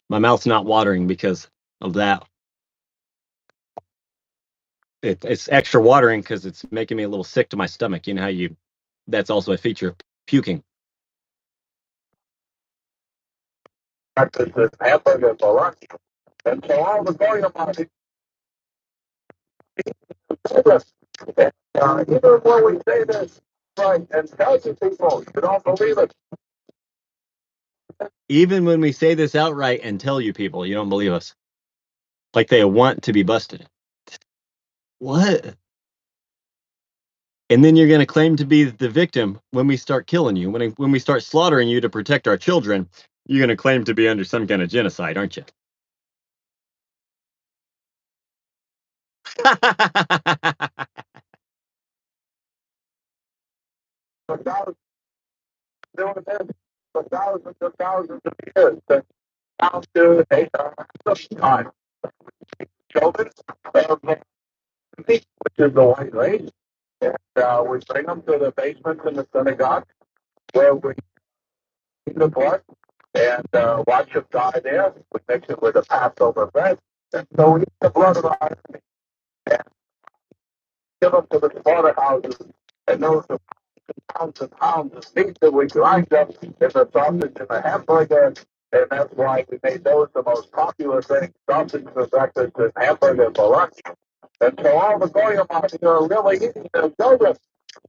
My mouth's not watering because of that. It's extra watering because it's making me a little sick to my stomach. You know how that's also a feature of puking. This hamburger for lunch. And so all the going about it. Even when we say this, right, and tell you people, you don't believe it. Even when we say this outright and tell you people, you don't believe us. Like they want to be busted. What? And then you're going to claim to be the victim when we start killing you. When we start slaughtering you to protect our children, you're going to claim to be under some kind of genocide, aren't you? Doing this for thousands of years. Down to the date of time. Children of me, which is the white race. And we bring them to the basement in the synagogue where we eat the blood and watch them die there. We mix it with a Passover bread. And so we eat the blood of our enemies and give them to the slaughterhouses. And those are pounds and pounds of meat that we grind up in the sausage and the hamburger. And that's why we made those the most popular thing, sausage for breakfast and hamburger for lunch. And so all the goyim out here are really eating their children.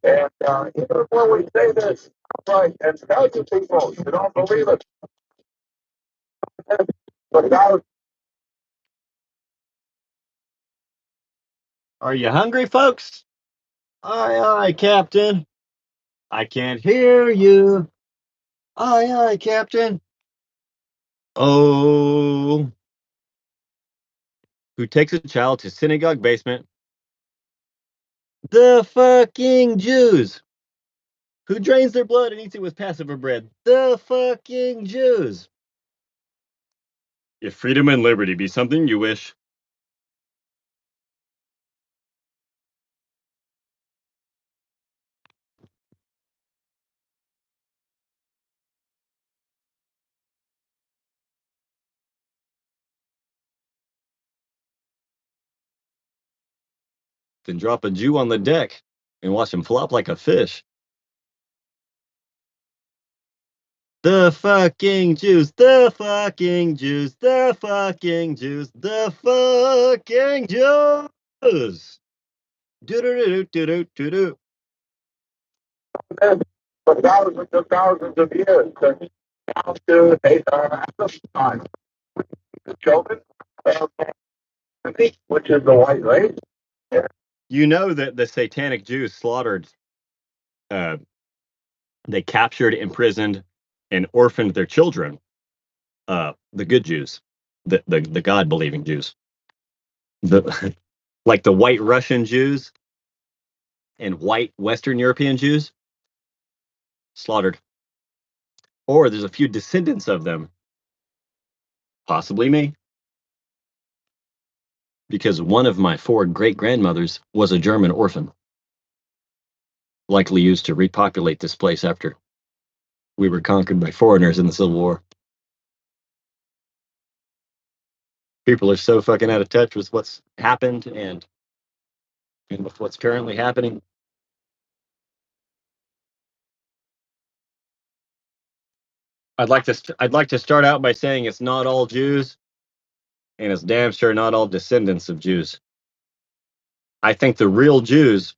And even when we say this, right, and tell you people, you don't believe it. Without Are you hungry, folks? Aye, aye, Captain. I can't hear you. Aye, aye, Captain. Oh. Who takes a child to synagogue basement The fucking Jews. Who drains their blood and eats it with Passover bread? The fucking Jews. If freedom and liberty be something you wish, then drop a Jew on the deck and watch him flop like a fish. The fucking Jews, the fucking Jews, the fucking Jews, the fucking Jews. Do-do-do-do-do-do-do. For thousands of years, and down to the time, the children of the meat, which is the white race. You know that the satanic Jews slaughtered, they captured, imprisoned, and orphaned their children. The good Jews, the God-believing Jews, like the white Russian Jews and white Western European Jews, slaughtered. Or there's a few descendants of them, possibly me, because one of my 4 great-grandmothers was a German orphan, likely used to repopulate this place after we were conquered by foreigners in the Civil War. People are so fucking out of touch with what's happened and with what's currently happening. I'd like to start out by saying it's not all Jews, and it's damn sure not all descendants of Jews. I think the real Jews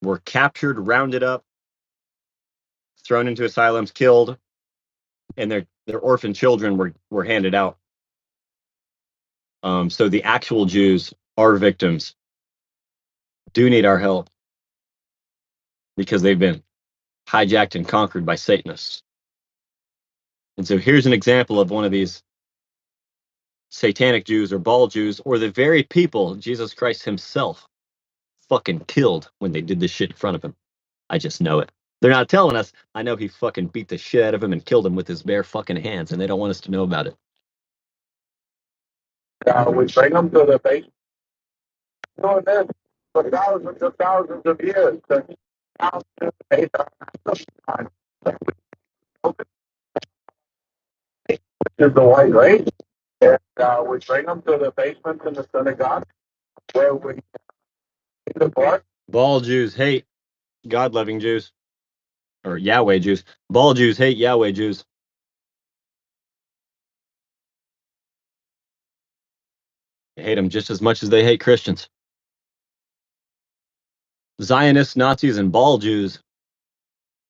were captured, rounded up, thrown into asylums, killed, and their orphan children were handed out. So the actual Jews, our victims, do need our help because they've been hijacked and conquered by Satanists. And so here's an example of one of these satanic Jews or ball Jews, or the very people Jesus Christ himself fucking killed when they did this shit in front of him. I just know it. They're not telling us. I know he fucking beat the shit out of him and killed him with his bare fucking hands, and they don't want us to know about it. We bring them to the base. Doing this for thousands of years. And down to the time, which is the white race. And we bring them to the basement in the synagogue where we eat the blood. Ball Jews hate God-loving Jews, or Yahweh Jews. Ball Jews hate Yahweh Jews. They hate them just as much as they hate Christians. Zionists, Nazis, and ball Jews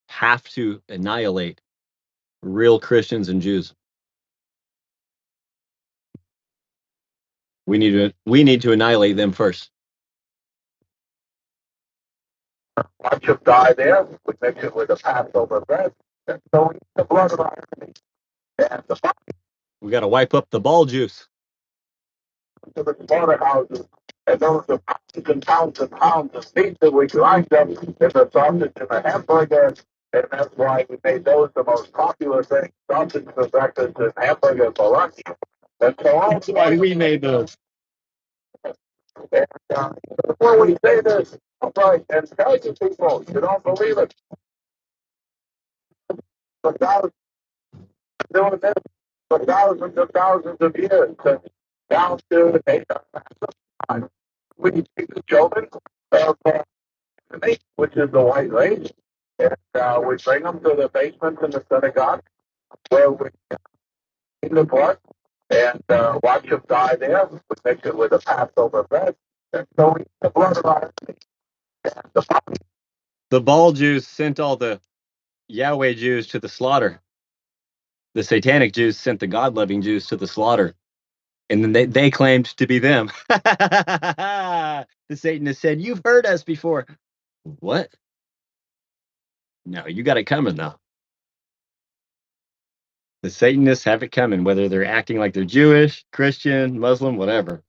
have to annihilate real Christians and Jews. We need to annihilate them first. Watch them die there. We mix it with the Passover bread. And so we eat the blood of our enemies. And the We got to wipe up the ball juice. to the slaughterhouses. And those are pounds and pounds of meat that we grind up in the sausage and the hamburger. And that's why we made those the most popular thing. Sausage for breakfast and hamburger for lunch. And so That's why we made those. And, when we say this, upright and tell you people, you don't believe it. For thousands, doing this for thousands of years, and down to the time, we take the children of the meat, which is the white race, and we bring them to the basement in the synagogue where we eat the blood and watch them die there. We mix it with the Passover bread, and so we eat the blood of our enemies. The ball Jews sent all the Yahweh Jews to the slaughter. The satanic Jews sent the God-loving Jews to the slaughter. And then they claimed to be them. The Satanists said, "You've heard us before." What? No, you got it coming, though. The Satanists have it coming, whether they're acting like they're Jewish, Christian, Muslim, whatever.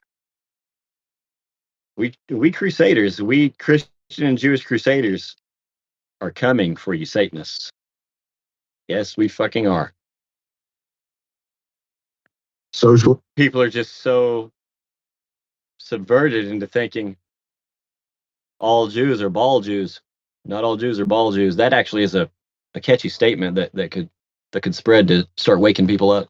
We Crusaders, we Christians Christian and Jewish crusaders are coming for you Satanists. Yes, we fucking are. Social People are just so subverted into thinking all Jews are ball Jews. Not all Jews are ball Jews. That actually is a catchy statement that could spread to start waking people up.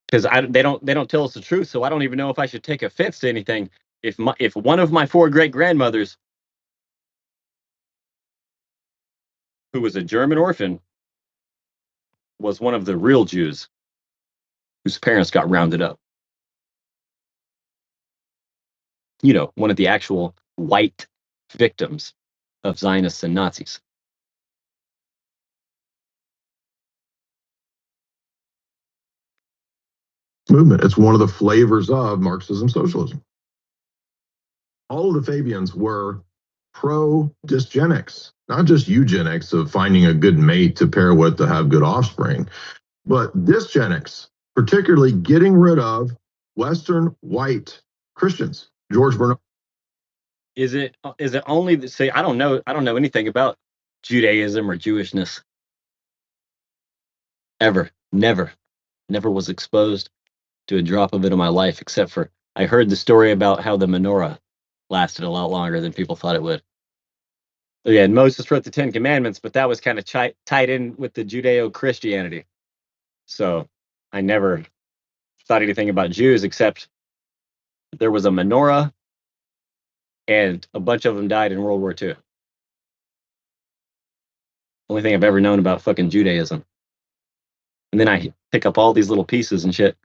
Because they don't tell us the truth, so I don't even know if I should take offense to anything. If one of my 4 great grandmothers, who was a German orphan, was one of the real Jews whose parents got rounded up. You know, one of the actual white victims of Zionists and Nazis. movement. It's one of the flavors of Marxism socialism. All of the Fabians were pro-dysgenics, not just eugenics of finding a good mate to pair with to have good offspring, but dysgenics, particularly getting rid of Western white Christians. George Bernard. Is it only say I don't know anything about Judaism or Jewishness. Ever. Never was exposed to a drop of it in my life, except for I heard the story about how the menorah lasted a lot longer than people thought it would. Yeah, and Moses wrote the 10 Commandments, but that was kind of tied in with the Judeo-Christianity. So I never thought anything about Jews, except there was a menorah and a bunch of them died in World War II. Only thing I've ever known about fucking Judaism. And then I pick up all these little pieces and shit.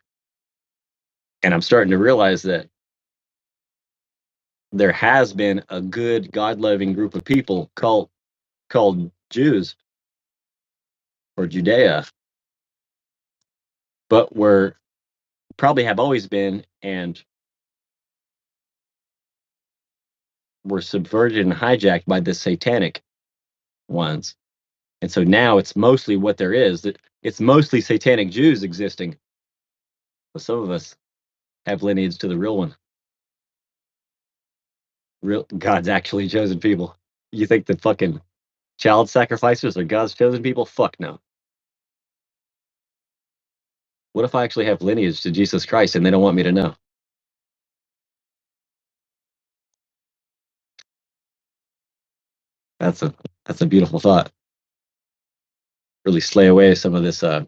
And I'm starting to realize that there has been a good, God-loving group of people called Jews or Judea, but we're probably have always been, and were subverted and hijacked by the satanic ones. And so now it's mostly what there is. That it's mostly satanic Jews existing. But some of us have lineage to the real one. Real God's actually chosen people. You think the fucking child sacrificers are God's chosen people? Fuck no. What if I actually have lineage to Jesus Christ and they don't want me to know? That's a beautiful thought. Really slay away some of this. Oh,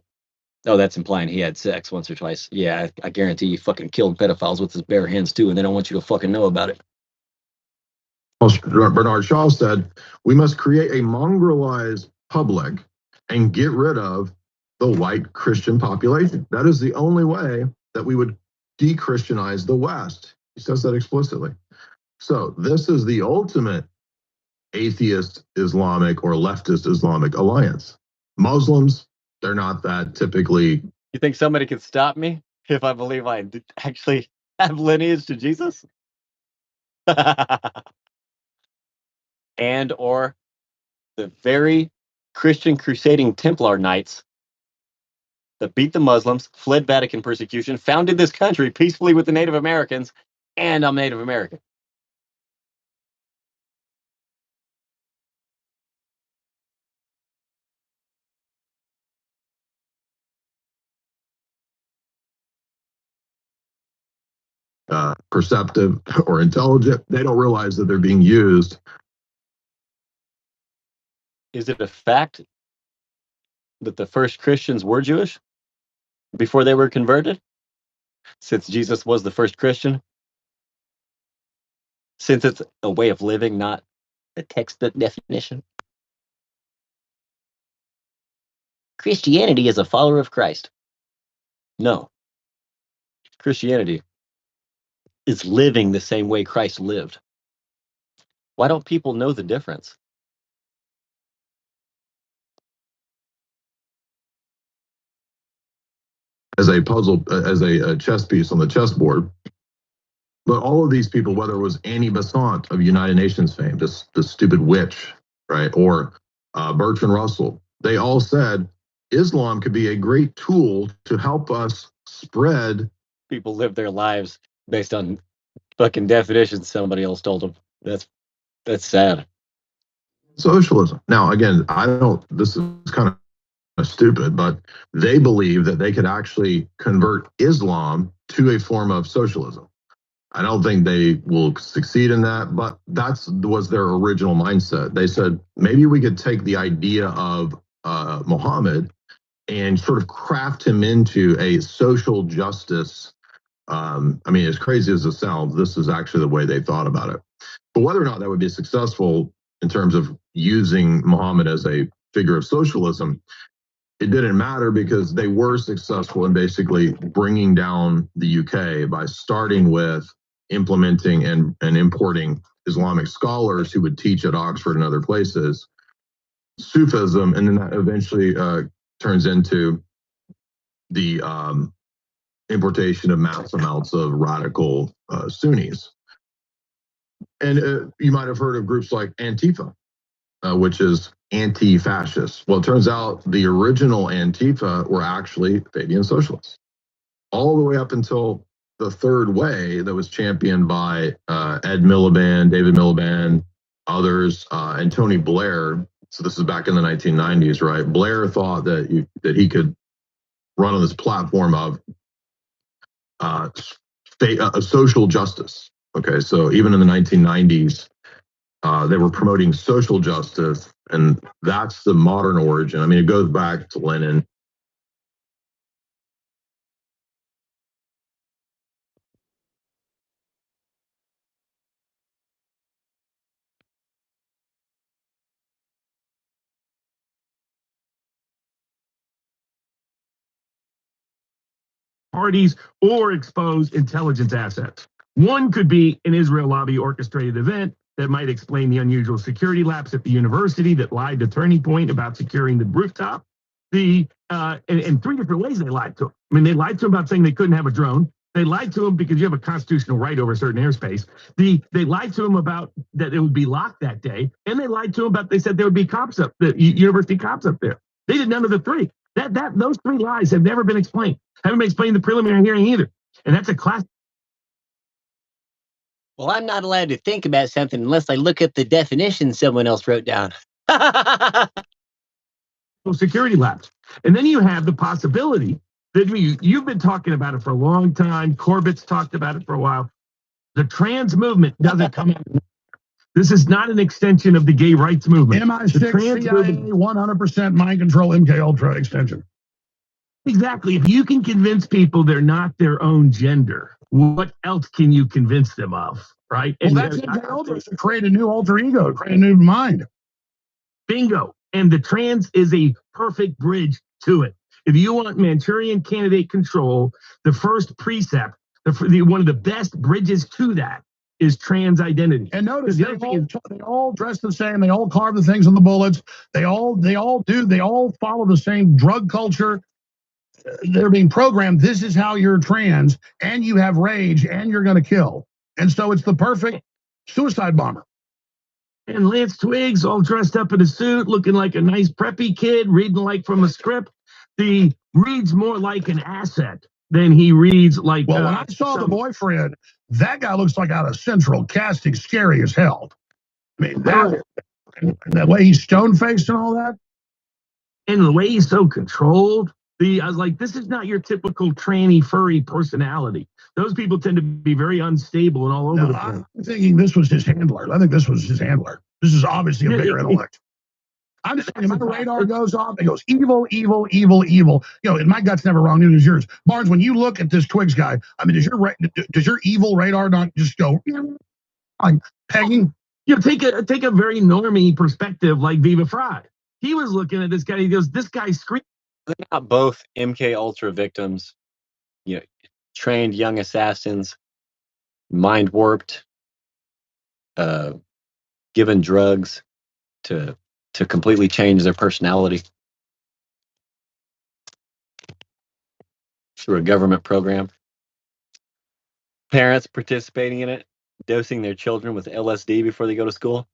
that's implying he had sex once or twice. Yeah, I guarantee he fucking killed pedophiles with his bare hands too, and they don't want you to fucking know about it. Bernard Shaw said, we must create a mongrelized public and get rid of the white Christian population. That is the only way that we would de-Christianize the West. He says that explicitly. So this is the ultimate atheist Islamic or leftist Islamic alliance. Muslims, they're not that typically. You think somebody could stop me if I believe I actually have lineage to Jesus? And or the very Christian Crusading Templar Knights that beat the Muslims, fled Vatican persecution, founded this country peacefully with the Native Americans, and I'm Native American. Perceptive or intelligent, they don't realize that they're being used. Is it a fact that the first Christians were Jewish before they were converted? Since Jesus was the first Christian? Since it's a way of living, not a textbook definition? Christianity is a follower of Christ. No. Christianity is living the same way Christ lived. Why don't people know the difference? As a puzzle, as a chess piece on the chessboard. But all of these people, whether it was Annie Besant of United Nations fame, this stupid witch, right, or Bertrand Russell, they all said Islam could be a great tool to help us spread. People live their lives based on fucking definitions somebody else told them. That's sad. Socialism. Now, again, I don't. This is kind of stupid, but they believe that they could actually convert Islam to a form of socialism. I don't think they will succeed in that, but was their original mindset. They said maybe we could take the idea of Muhammad and sort of craft him into a social justice. I mean, as crazy as it sounds, this is actually the way they thought about it. But whether or not that would be successful in terms of using Muhammad as a figure of socialism, it didn't matter because they were successful in basically bringing down the UK by starting with implementing and importing Islamic scholars who would teach at Oxford and other places, Sufism, and then that eventually turns into the importation of mass amounts of radical Sunnis. And you might have heard of groups like Antifa, which is anti-fascist. Well, it turns out the original Antifa were actually Fabian socialists, all the way up until the third way that was championed by Ed Miliband, David Miliband, others, and Tony Blair. So this is back in the 1990s, right? Blair thought that he could run on this platform of social justice. Okay, so even in the 1990s, they were promoting social justice, and that's the modern origin. I mean, it goes back to Lenin. Parties or expose intelligence assets. One could be an Israel lobby orchestrated event that might explain the unusual security lapse at the university that lied to Turning Point about securing the rooftop. In three different ways they lied to him. I mean, they lied to him about saying they couldn't have a drone. They lied to him because you have a constitutional right over certain airspace. They lied to him about that it would be locked that day. And they lied to him about, they said there would be cops up, the university cops up there. They did none of the three. Those three lies have never been explained. Haven't been explained in the preliminary hearing either. And that's a classic. Well, I'm not allowed to think about something unless I look up the definition someone else wrote down. Security lapse. And then you have the possibility that you've been talking about it for a long time. Corbett's talked about it for a while. The trans movement doesn't come out. This is not an extension of the gay rights movement. MI6, CIA, 100% mind control, MK Ultra extension. Exactly. If you can convince people they're not their own gender, what else can you convince them of, right? Well, that's MK Ultra, to create a new alter ego, create a new mind. Bingo. And the trans is a perfect bridge to it. If you want Manchurian candidate control, the first precept, one of the best bridges to that is trans identity. And notice they all dress the same. They all carve the things on the bullets. They all follow the same drug culture. They're being programmed. This is how you're trans, and you have rage, and you're going to kill. And so it's the perfect suicide bomber. And Lance Twiggs all dressed up in a suit, looking like a nice preppy kid, reading like from a script. He reads more like an asset than he reads like. Well, when I saw the boyfriend, that guy looks like out of Central Casting, scary as hell. I mean, that way he's stone-faced and all that. And the way he's so controlled. I was like, this is not your typical tranny, furry personality. Those people tend to be very unstable and all over the place. I'm thinking this was his handler. I think this was his handler. This is obviously a bigger intellect. I'm just saying, my radar goes off. It goes evil, evil, evil, evil. You know, and my gut's never wrong. Neither is yours. Barnes, when you look at this Twiggs guy, I mean, does your evil radar not just go like pegging? You know, take a very normie perspective like Viva Frei. He was looking at this guy. He goes, "This guy's screaming." They're not both MK Ultra victims, you know, trained young assassins, mind warped, given drugs to completely change their personality through a government program. Parents participating in it, dosing their children with LSD before they go to school.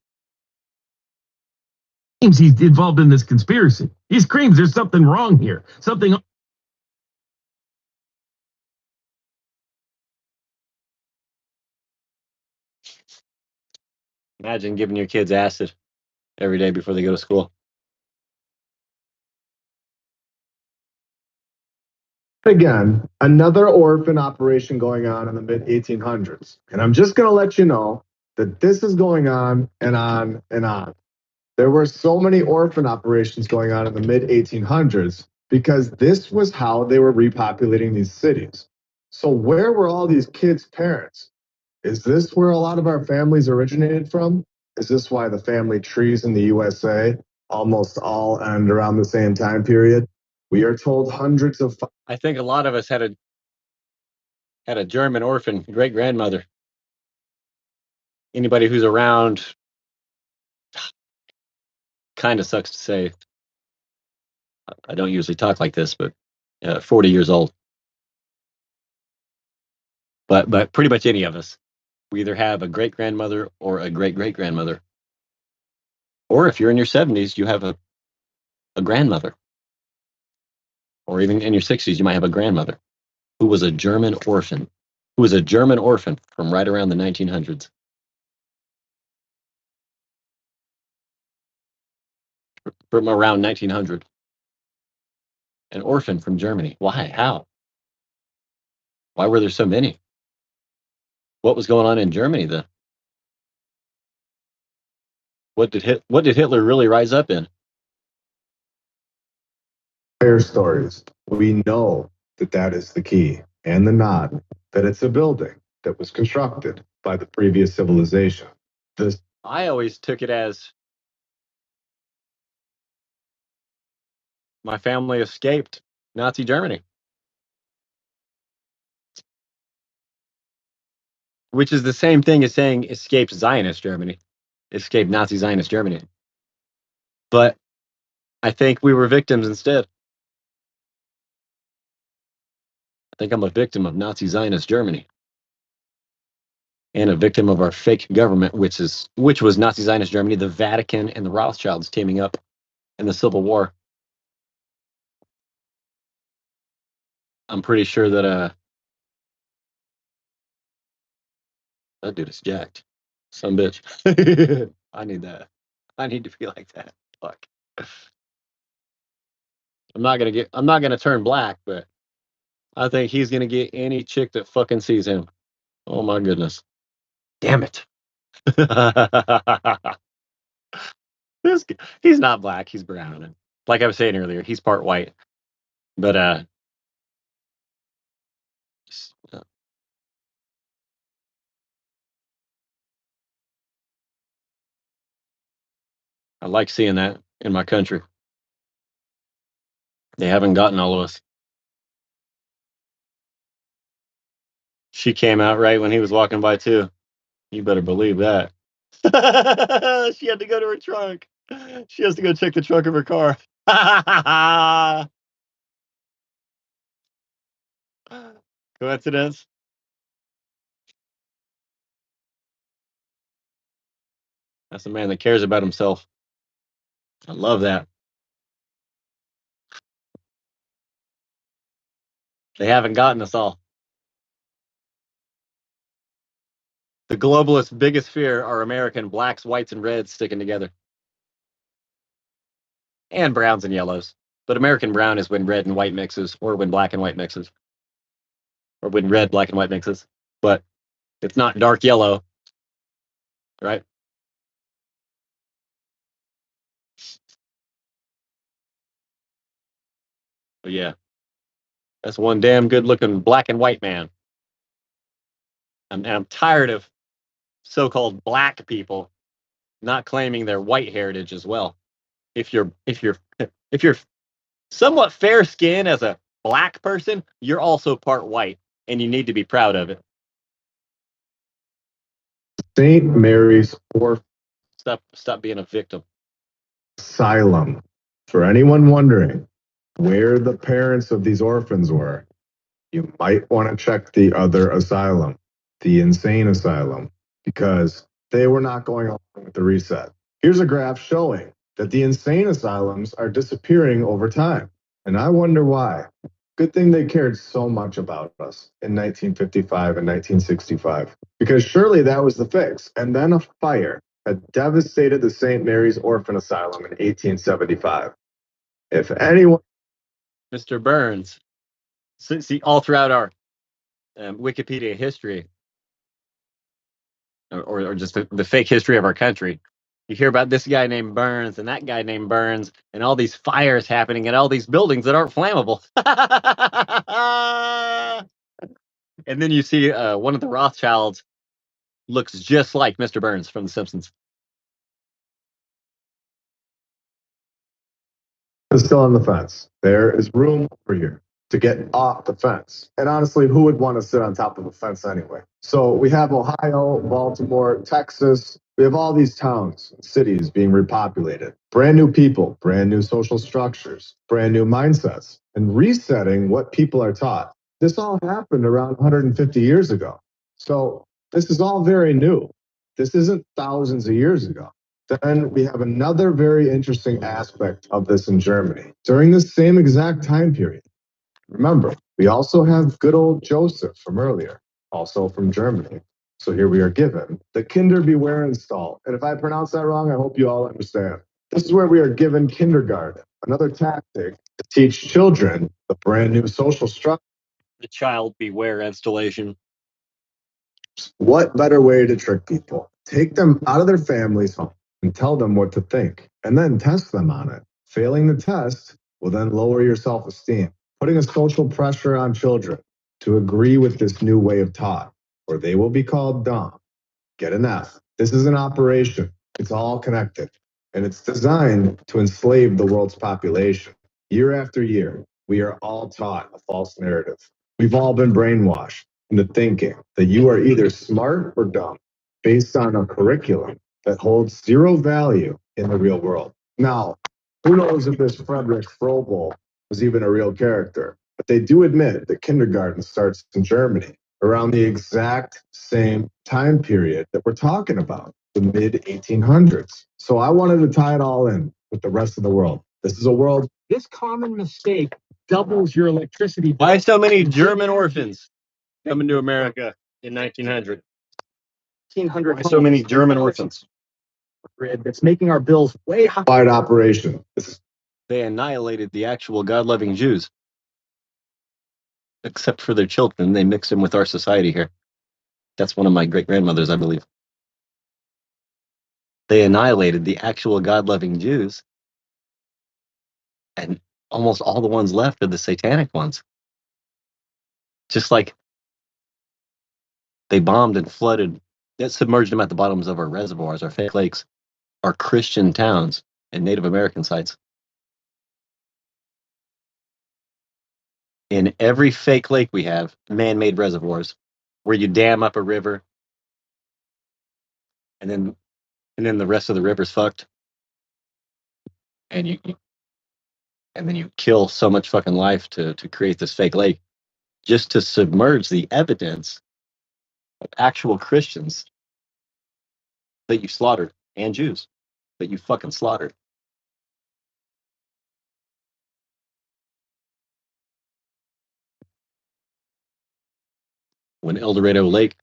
He's involved in this conspiracy. He screams, "There's something wrong here. Something Imagine giving your kids acid every day before they go to school. Again, another orphan operation going on in the mid 1800s. And I'm just going to let you know that this is going on and on and on. There were so many orphan operations going on in the mid 1800s because this was how they were repopulating these cities. So, where were all these kids' parents? Is this where a lot of our families originated from? Is this why the family trees in the USA almost all end around the same time period? We are told hundreds of. I think a lot of us had a German orphan great grandmother. Anybody who's around, kind of sucks to say. I don't usually talk like this, but 40 years old. But pretty much any of us, we either have a great grandmother or a great great grandmother, or if you're in your 70s, you have a grandmother, or even in your 60s, you might have a grandmother who was a German orphan, from right around the 1900s. From around 1900. An orphan from Germany. Why? How? Why were there so many? What was going on in Germany then? What did Hitler really rise up in? Fire stories. We know that that is the key and the nod, that it's a building that was constructed by the previous civilization. I always took it as my family escaped Nazi Germany, which is the same thing as saying escaped Zionist Germany, escaped Nazi Zionist Germany. But I think we were victims instead. I think I'm a victim of Nazi Zionist Germany, and a victim of our fake government, which was Nazi Zionist Germany, the Vatican, and the Rothschilds teaming up in the Civil War. I'm pretty sure that that dude is jacked. Some bitch. I need that. I need to be like that. Fuck. I'm not gonna turn black, but I think he's gonna get any chick that fucking sees him. Oh my goodness. Damn it. He's not black, he's brown. And like I was saying earlier, he's part white. But I like seeing that in my country. They haven't gotten all of us. She came out right when he was walking by too. You better believe that. She had to go to her trunk. She has to go check the trunk of her car. Coincidence? That's a man that cares about himself. I love that. They haven't gotten us all. The globalists' biggest fear are American blacks, whites, and reds sticking together. And browns and yellows. But American brown is when red and white mixes, or when black and white mixes. Or when red, black, and white mixes. But it's not dark yellow. Right? But yeah. That's one damn good looking black and white man. I'm tired of so-called black people not claiming their white heritage as well. If you're somewhat fair skin as a black person, you're also part white, and you need to be proud of it. St. Mary's Orphan Stop being a victim. Asylum. For anyone wondering where the parents of these orphans were, you might want to check the other asylum, the insane asylum, because they were not going along with the reset. Here's a graph showing that the insane asylums are disappearing over time. And I wonder why. Good thing they cared so much about us in 1955 and 1965, because surely that was the fix. And then a fire. had devastated the St. Mary's Orphan Asylum in 1875. If anyone... Mr. Burns. See, all throughout our Wikipedia history, or just the fake history of our country, you hear about this guy named Burns and that guy named Burns and all these fires happening at all these buildings that aren't flammable. And then you see one of the Rothschilds looks just like Mr. Burns from The Simpsons. Is still on the fence. There is room over here to get off the fence. And honestly, who would want to sit on top of a fence anyway? So we have Ohio, Baltimore, Texas. We have all these towns and cities being repopulated. Brand new people, brand new social structures, brand new mindsets, and resetting what people are taught. This all happened around 150 years ago. So this is all very new. This isn't thousands of years ago. Then we have another very interesting aspect of this in Germany. During this same exact time period, remember, we also have good old Joseph from earlier, also from Germany. So here we are given the Kinder Beware install. And if I pronounce that wrong, I hope you all understand. This is where we are given kindergarten, another tactic to teach children the brand new social structure. The child beware installation. What better way to trick people? Take them out of their families' home and tell them what to think, and then test them on it. Failing the test will then lower your self-esteem, putting a social pressure on children to agree with this new way of thought, or they will be called dumb. Get an F. This is an operation. It's all connected, and it's designed to enslave the world's population. Year after year, we are all taught a false narrative. We've all been brainwashed into thinking that you are either smart or dumb based on a curriculum that holds zero value in the real world. Now, who knows if this Frederick Froebel was even a real character, but they do admit that kindergarten starts in Germany around the exact same time period that we're talking about, the mid-1800s. So I wanted to tie it all in with the rest of the world. This is a world... This common mistake doubles your electricity bill. Why so many German orphans coming to America in 1900? 1,500 Why so many German orphans? Grid that's making our bills way higher. Wide operation. They annihilated the actual God-loving Jews. Except for their children, they mixed them with our society here. That's one of my great-grandmothers, I believe. They annihilated the actual God-loving Jews, and almost all the ones left are the satanic ones. Just like they bombed and flooded, that submerged them at the bottoms of our reservoirs, our fake lakes, our Christian towns, and Native American sites. In every fake lake we have, man-made reservoirs, where you dam up a river, and then the rest of the river's fucked, and then you kill so much fucking life to create this fake lake, just to submerge the evidence of actual Christians that you slaughtered, and Jews that you fucking slaughtered. When El Dorado Lake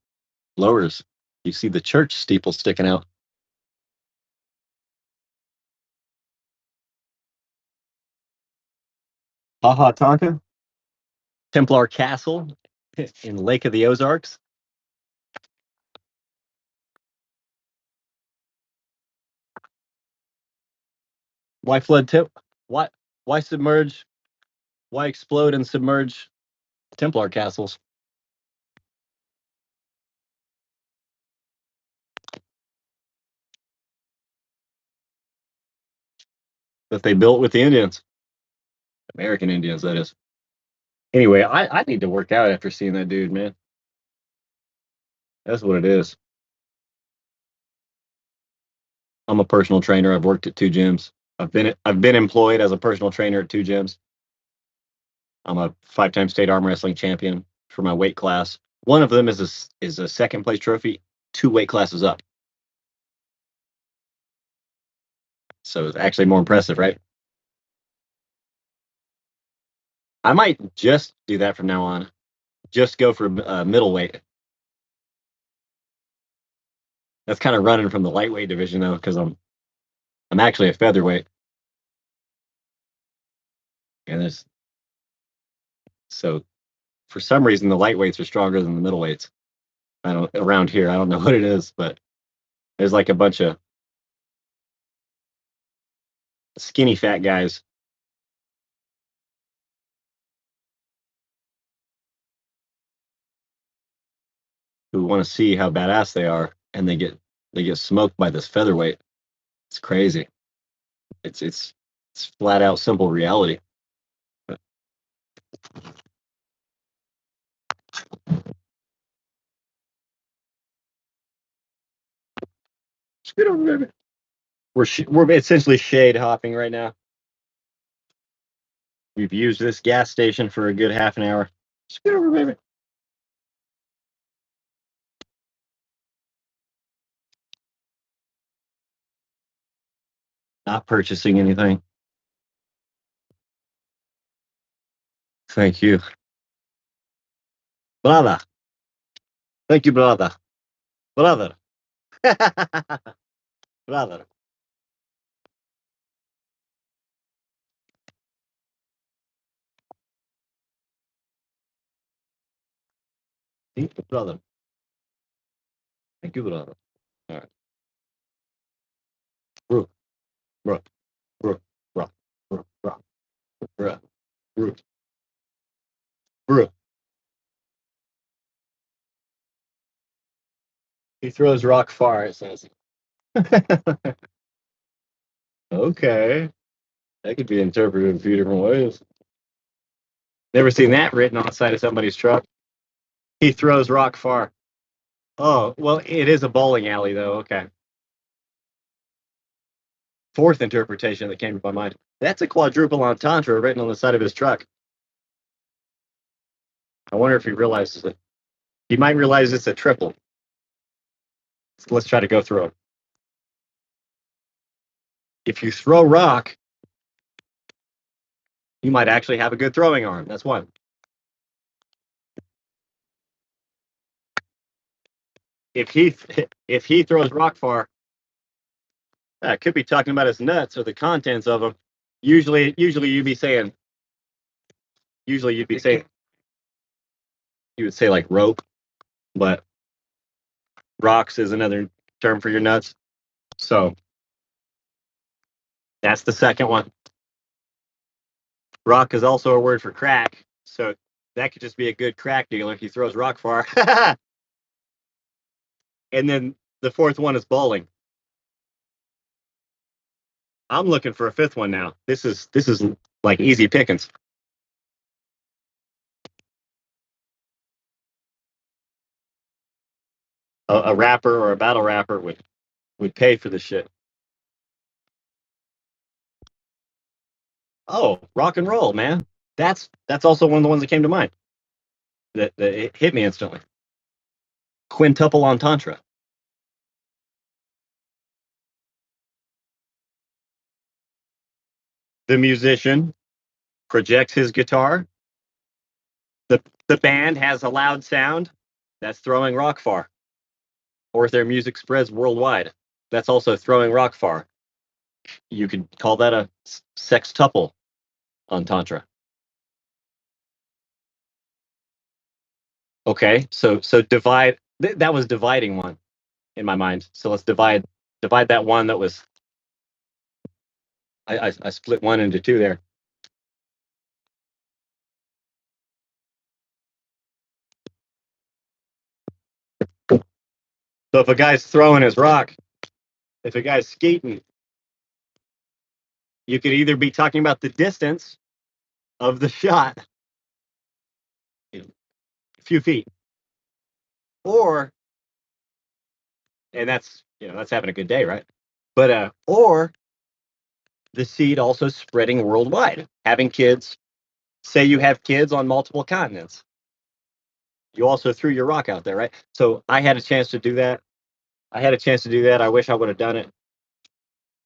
lowers, you see the church steeple sticking out. Ha Ha Tonka, Templar Castle in Lake of the Ozarks. Why flood why submerge? Why explode and submerge Templar castles? That they built with the Indians. American Indians, that is. Anyway, I need to work out after seeing that dude, man. That's what it is. I'm a personal trainer. I've worked at 2 gyms. I've been employed as a personal trainer at 2 gyms. I'm a 5-time state arm wrestling champion for my weight class. One of them is a second place trophy, 2 weight classes up. So it's actually more impressive, right? I might just do that from now on. Just go for middleweight. That's kind of running from the lightweight division though, because I'm actually a featherweight. And there's so for some reason the lightweights are stronger than the middleweights. I don't around here. I don't know what it is, but there's like a bunch of skinny fat guys. Who want to see how badass they are, and they get smoked by this featherweight. It's crazy. It's flat out simple reality. Get over there. We're essentially shade hopping right now. We've used this gas station for a good half an hour. Just get over, baby. Not purchasing anything. Thank you. Brother. Thank you, brother. Brother. Brother. Thank you, brother. Thank you, brother. All right. Bro. Bro. Bro. Bro. Bro. Bro. Bro. Bro. Bro. He throws rock far, it says. Okay. That could be interpreted in a few different ways. Never seen that written on the side of somebody's truck. He throws rock far. Oh, well, it is a bowling alley, though. Okay. Fourth interpretation that came to my mind. That's a quadruple entendre written on the side of his truck. I wonder if he realizes it. He might realize it's a triple. So let's try to go through it. If you throw rock, you might actually have a good throwing arm. That's one. If he throws rock far, could be talking about his nuts or the contents of them. Usually you'd be saying. Usually you'd be saying. You would say like rope, but rocks is another term for your nuts. So that's the second one. Rock is also a word for crack. So that could just be a good crack dealer if he throws rock far. And then the fourth one is bowling. I'm looking for a fifth one now. This is like easy pickings. A rapper or a battle rapper would pay for this shit. Oh, rock and roll, man. That's also one of the ones that came to mind. That it hit me instantly. Quintuple entendre. The musician projects his guitar. The band has a loud sound. That's throwing rock far. Or if their music spreads worldwide, that's also throwing rock far. You could call that a sextuple entendre. Okay, so divide. That was dividing one in my mind. So let's divide that one that was. I split one into two there. So if a guy's throwing his rock, if a guy's skating, you could either be talking about the distance of the shot, a few feet, or, and that's having a good day, right? But or the seed also spreading worldwide, having kids. Say you have kids on multiple continents. You also threw your rock out there, right? So I had a chance to do that. I wish I would have done it.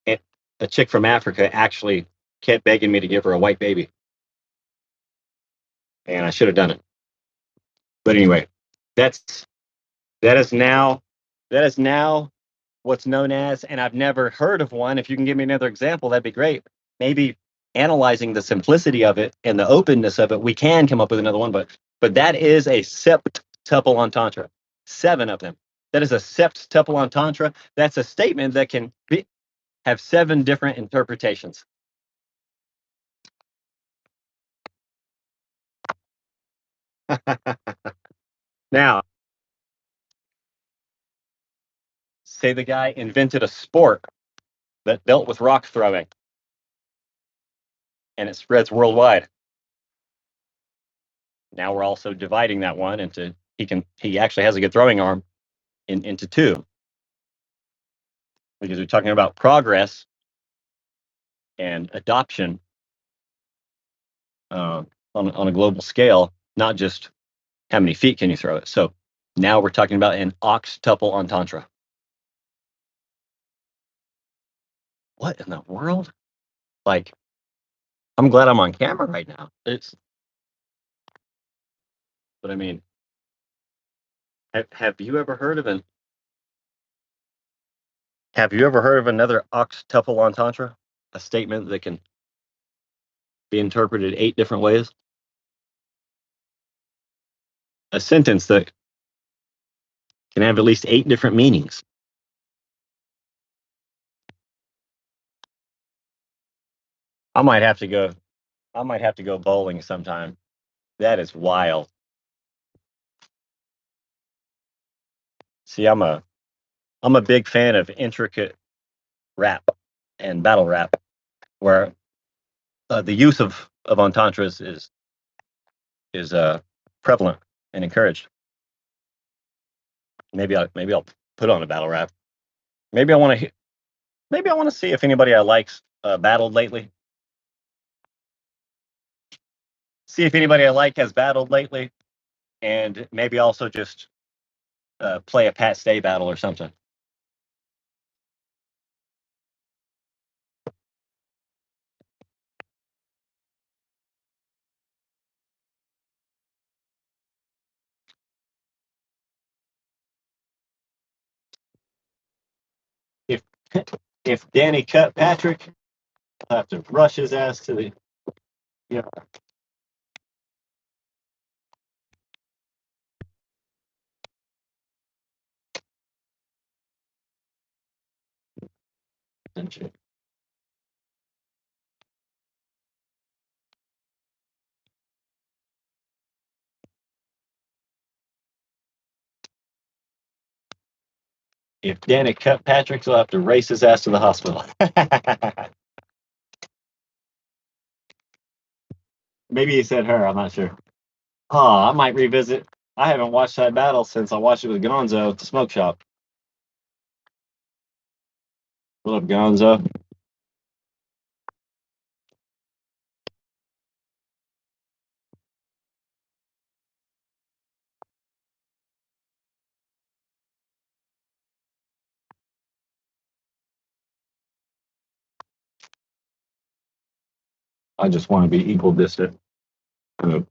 And a chick from Africa actually kept begging me to give her a white baby. And I should have done it. But anyway, that is now what's known as, and I've never heard of one. If you can give me another example, that'd be great. Maybe analyzing the simplicity of it and the openness of it, we can come up with another one. But that is a septuple entendre. 7 of them. That is a septuple entendre. That's a statement that can have 7 different interpretations. Now, say the guy invented a sport that dealt with rock throwing, and it spreads worldwide. Now we're also dividing that one into he actually has a good throwing arm into 2, because we're talking about progress and adoption on a global scale, not just how many feet can you throw it. So now we're talking about an octuple entendre. What in the world? Like, I'm glad I'm on camera right now. But I mean, have you ever heard of another octuple entendre? A statement that can be interpreted 8 different ways? A sentence that can have at least 8 different meanings. I might have to go bowling sometime. That is wild. See, I'm a big fan of intricate rap and battle rap, where the use of entendres is prevalent and encouraged. Maybe I'll put on a battle rap. Maybe I want to see if anybody I like's battled lately. See if anybody I like has battled lately, and maybe also just play a Pat Stay battle or something. If if Danny cut Patrick, I'll have to rush his ass to the If Danny cut Patrick, he'll have to race his ass to the hospital. Maybe he said her, I'm not sure. Oh, I might revisit. I haven't watched that battle since I watched it with Gonzo at the smoke shop. What up, Gonzo? I just want to be equal distant from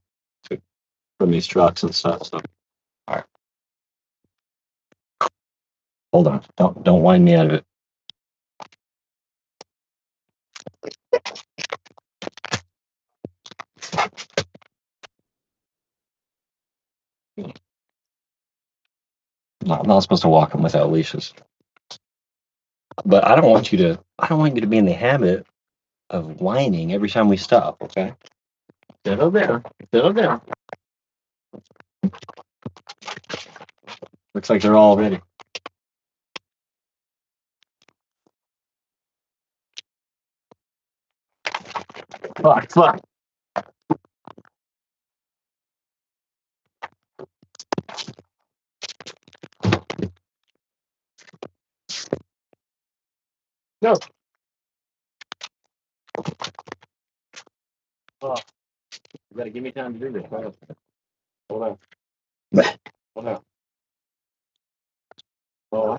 these trucks and stuff. So, all right. Hold on. Don't wind me out of it. I'm not supposed to walk them without leashes. But I don't want you to be in the habit of whining every time we stop, okay? Settle down. Settle down. Looks like they're all ready. Fuck. No. Oh, you gotta give me time to do this. Hold on. Hold on. Oh, I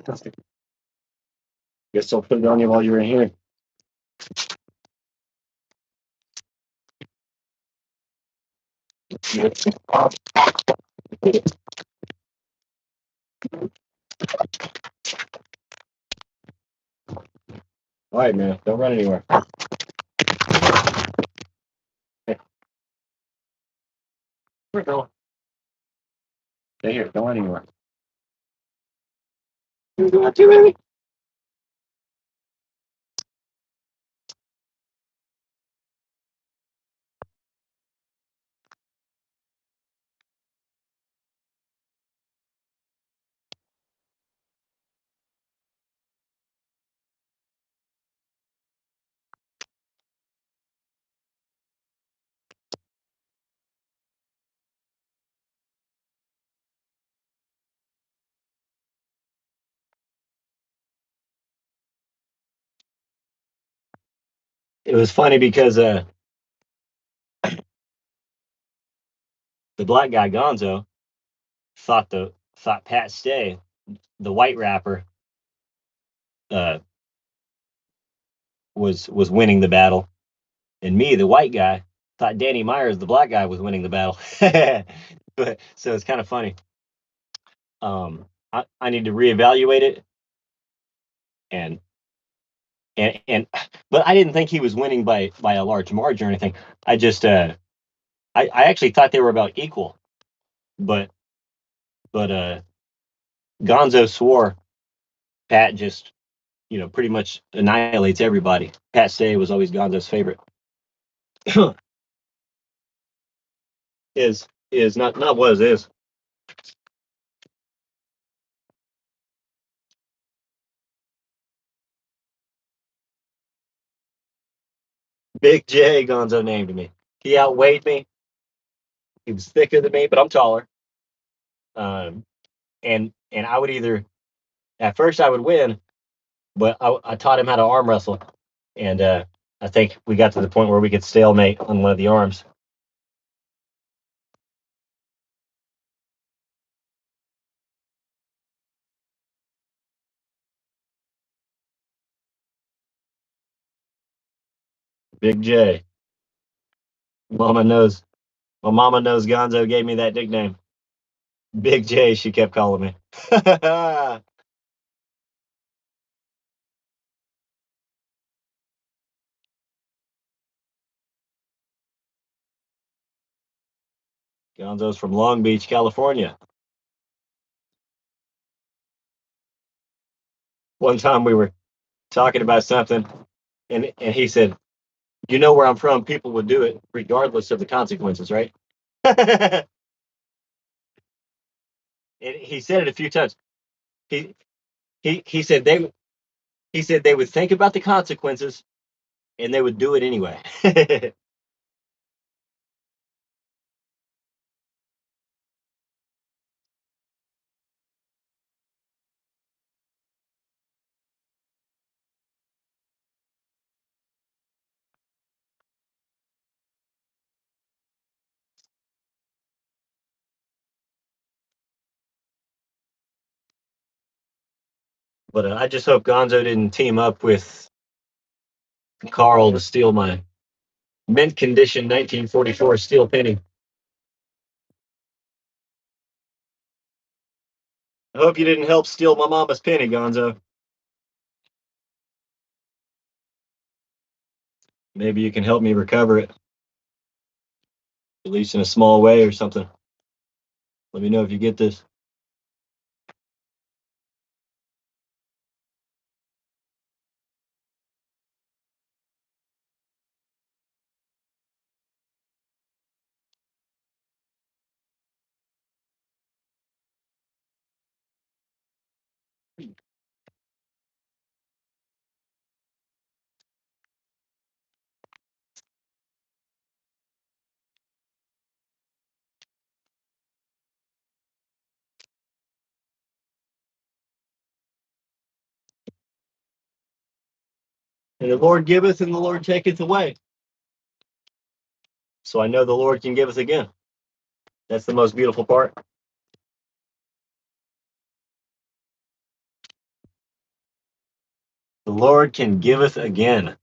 guess I'll put it on you while you're in here. All right, man. Don't run anywhere. Hey. Where going? Stay here. Don't run anywhere. You going too, baby? It was funny because the black guy Gonzo thought Pat Stay, the white rapper, was winning the battle, and me, the white guy, thought Danny Myers, the black guy, was winning the battle. But so it's kind of funny. I need to reevaluate it, and but I didn't think he was winning by a large margin or anything. I just I actually thought they were about equal, but Gonzo swore Pat just pretty much annihilates everybody. Pat Stay was always Gonzo's favorite. is not was is. Big J, Gonzo named me. He outweighed me. He was thicker than me, but I'm taller. And I would either, at first I would win, but I taught him how to arm wrestle, and I think we got to the point where we could stalemate on one of the arms. Big J. Mama knows. My mama knows Gonzo gave me that nickname. Big J, she kept calling me. Gonzo's from Long Beach, California. One time we were talking about something, and he said, "You know where I'm from, people would do it regardless of the consequences, right?" And he said it a few times. He he said they would think about the consequences and they would do it anyway. But I just hope Gonzo didn't team up with Carl to steal my mint condition 1944 steel penny. I hope you didn't help steal my mama's penny, Gonzo. Maybe you can help me recover it, at least in a small way or something. Let me know if you get this. And the Lord giveth and the Lord taketh away. So I know the Lord can give us again. That's the most beautiful part. The Lord can giveth again.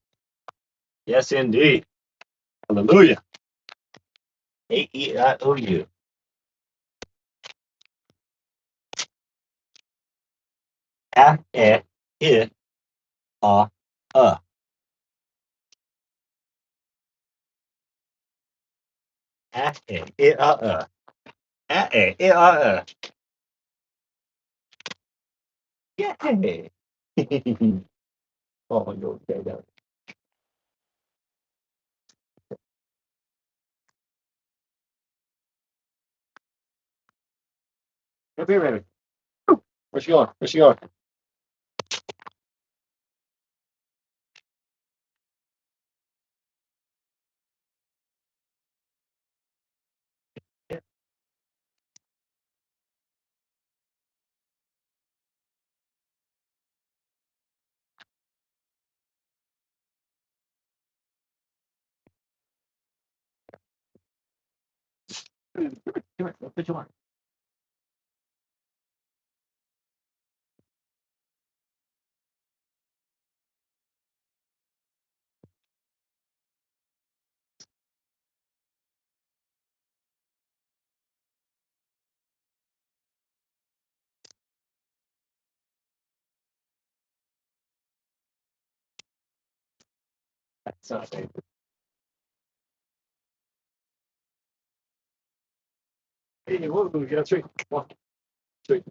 Yes, indeed. Hallelujah. A-E-I-O-U. A-E-I-O-U. Yeah. Oh my God. Okay, down. Come here, baby. Where's she going? Where's she going? Come here. I'll put you on. That's not safe. Hey, whoa, get up straight. Walk straight.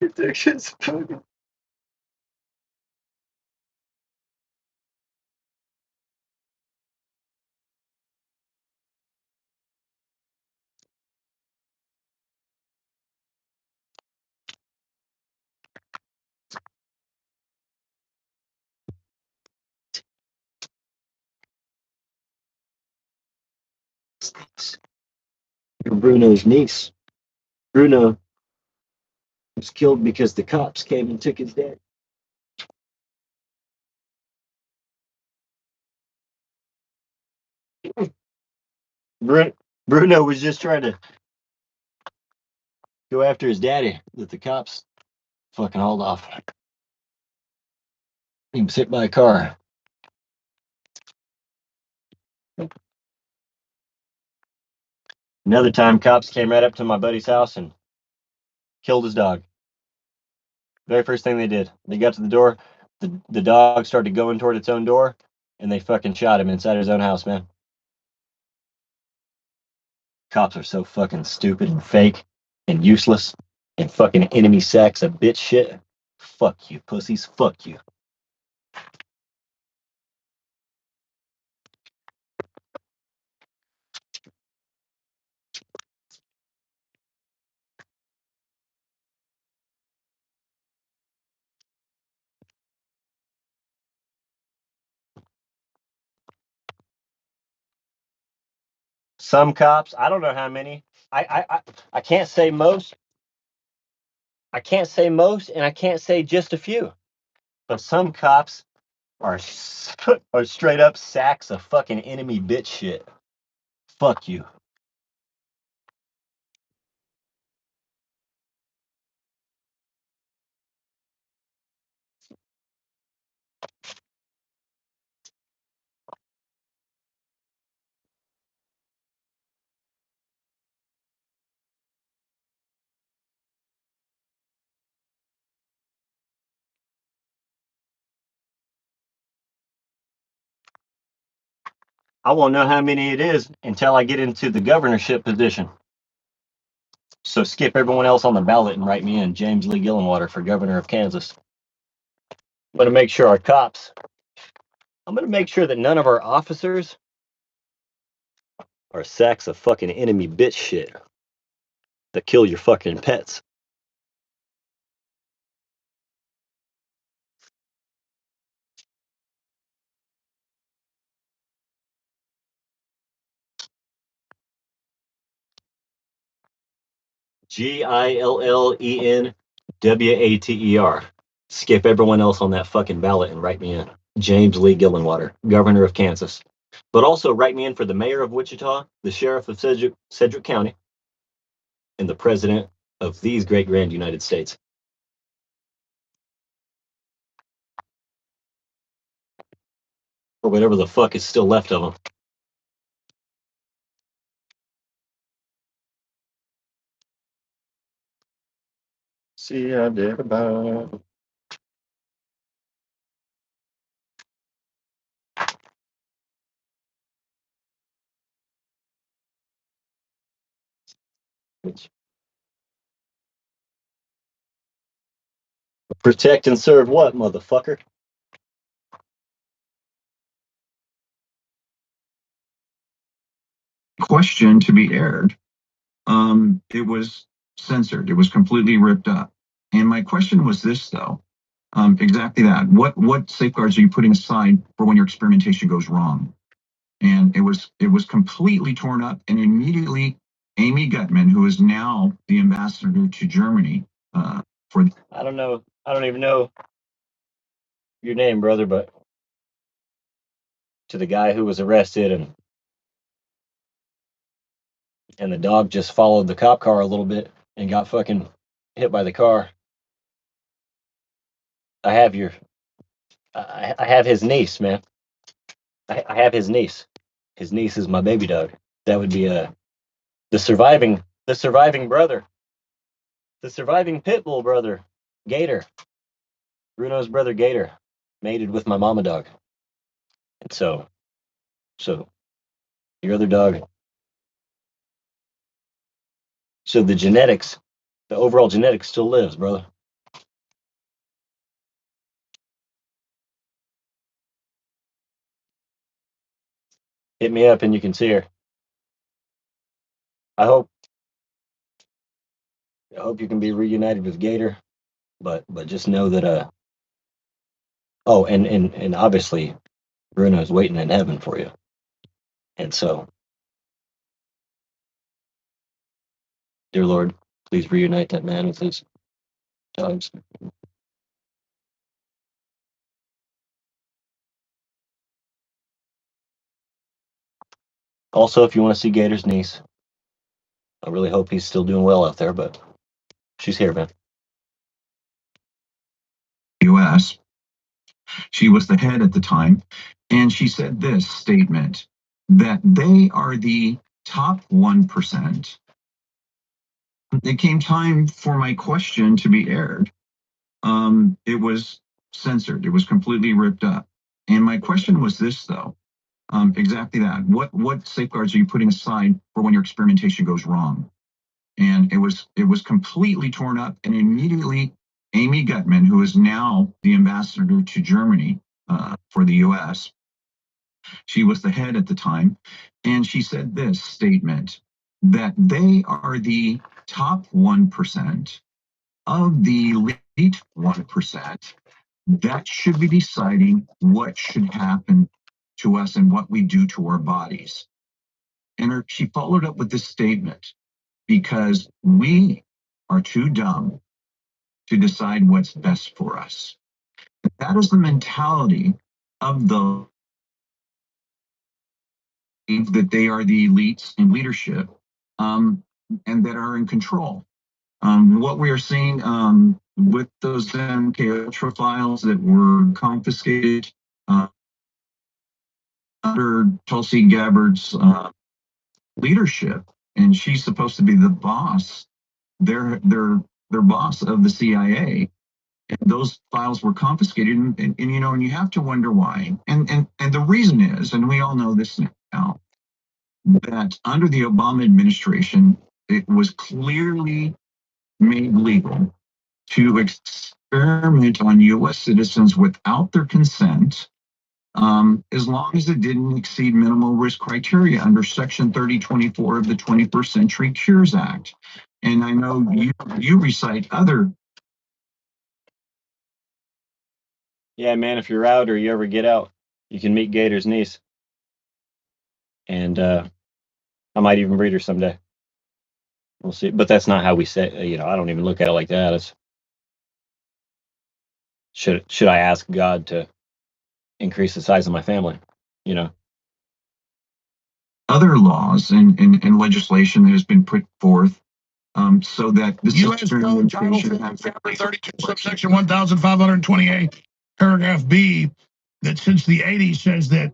Addictions. You're Bruno's niece. Bruno was killed because the cops came and took his dad. Bruno was just trying to go after his daddy that the cops fucking hauled off. He was hit by a car. Another time, cops came right up to my buddy's house and killed his dog. Very first thing they did, they got to the door. The dog started going toward its own door, and they fucking shot him inside his own house, man. Cops are so fucking stupid and fake and useless and fucking enemy sacks of bitch shit. Fuck you, pussies. Fuck you. Some cops, I don't know how many. I can't say most. I can't say most, and I can't say just a few. But some cops are are straight up sacks of fucking enemy bitch shit. Fuck you. I won't know how many it is until I get into the governorship position. So skip everyone else on the ballot and write me in, James Lee Gillenwater, for governor of Kansas. I'm going to make sure our cops, I'm going to make sure that none of our officers are sacks of fucking enemy bitch shit that kill your fucking pets. Gillen WATER. Skip everyone else on that fucking ballot and write me in. James Lee Gillenwater, governor of Kansas. But also write me in for the mayor of Wichita, the sheriff of Sedgwick County, and the president of these great grand United States. Or whatever the fuck is still left of them. See, I did about. Protect and serve what, motherfucker? Question to be aired. It was censored. It was completely ripped up. And my question was this, though. Exactly that. What safeguards are you putting aside for when your experimentation goes wrong? And it was completely torn up. And immediately, Amy Gutman, who is now the ambassador to Germany, for I don't know. I don't even know your name, brother, but to the guy who was arrested and the dog just followed the cop car a little bit and got fucking hit by the car. I have his niece, man. I have his niece. His niece is my baby dog. That would be the surviving brother. The surviving pit bull brother, Gator. Bruno's brother Gator, mated with my mama dog. And so your other dog. So the overall genetics still lives, brother. Hit me up and you can see her. I hope you can be reunited with Gator, but just know that oh, and obviously Bruno's waiting in heaven for you. And so, dear Lord, please reunite that man with his dogs. Also, if you want to see Gator's niece, I really hope he's still doing well out there, but she's here, man. U.S. She was the head at the time, and she said this statement, that they are the top 1%. It came time for my question to be aired. It was censored. It was completely ripped up. And my question was this, though. Exactly that. What safeguards are you putting aside for when your experimentation goes wrong? And it was completely torn up. And immediately, Amy Gutman, who is now the ambassador to Germany for the U.S., she was the head at the time, and she said this statement, that they are the top 1% of the elite 1% that should be deciding what should happen to us and what we do to our bodies. And she followed up with this statement, because we are too dumb to decide what's best for us. That is the mentality of the that they are the elites in leadership, and that are in control. What we are seeing with those MK Ultra files that were confiscated under Tulsi Gabbard's leadership, and she's supposed to be the boss, their boss of the CIA. And those files were confiscated, and you have to wonder why. And the reason is, and we all know this now, that under the Obama administration, it was clearly made legal to experiment on U.S. citizens without their consent, as long as it didn't exceed minimal risk criteria under Section 3024 of the 21st Century Cures Act. And I know you recite other. Yeah, man, if you're out or you ever get out, you can meet Gator's niece. And I might even breed her someday. We'll see. But that's not how we say, I don't even look at it like that. Should I ask God to increase the size of my family? Other laws and legislation that has been put forth so that this U.S. Code Title 50, Chapter 32, subsection 1528, paragraph B, that since the 80s says that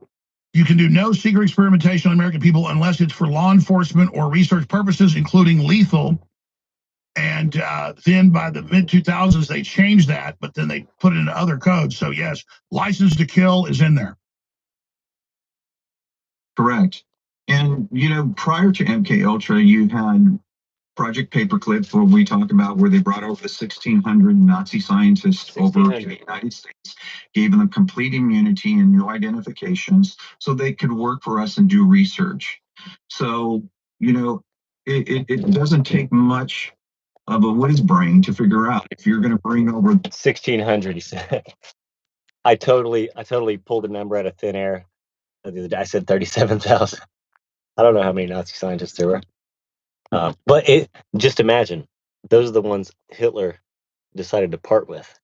you can do no secret experimentation on American people unless it's for law enforcement or research purposes, including lethal. And then by the mid-2000s, they changed that, but then they put it into other codes. So yes, license to kill is in there. Correct. And, prior to MK Ultra, you had Project Paperclip, where we talk about where they brought over the 1,600 Nazi scientists over to the United States, gave them complete immunity and no identifications so they could work for us and do research. So, it doesn't take much of a whiz brain to figure out if you're going to bring over 1,600. He said. I totally pulled a number out of thin air. The other day I said 37,000. I don't know how many Nazi scientists there were. But just imagine, those are the ones Hitler decided to part with.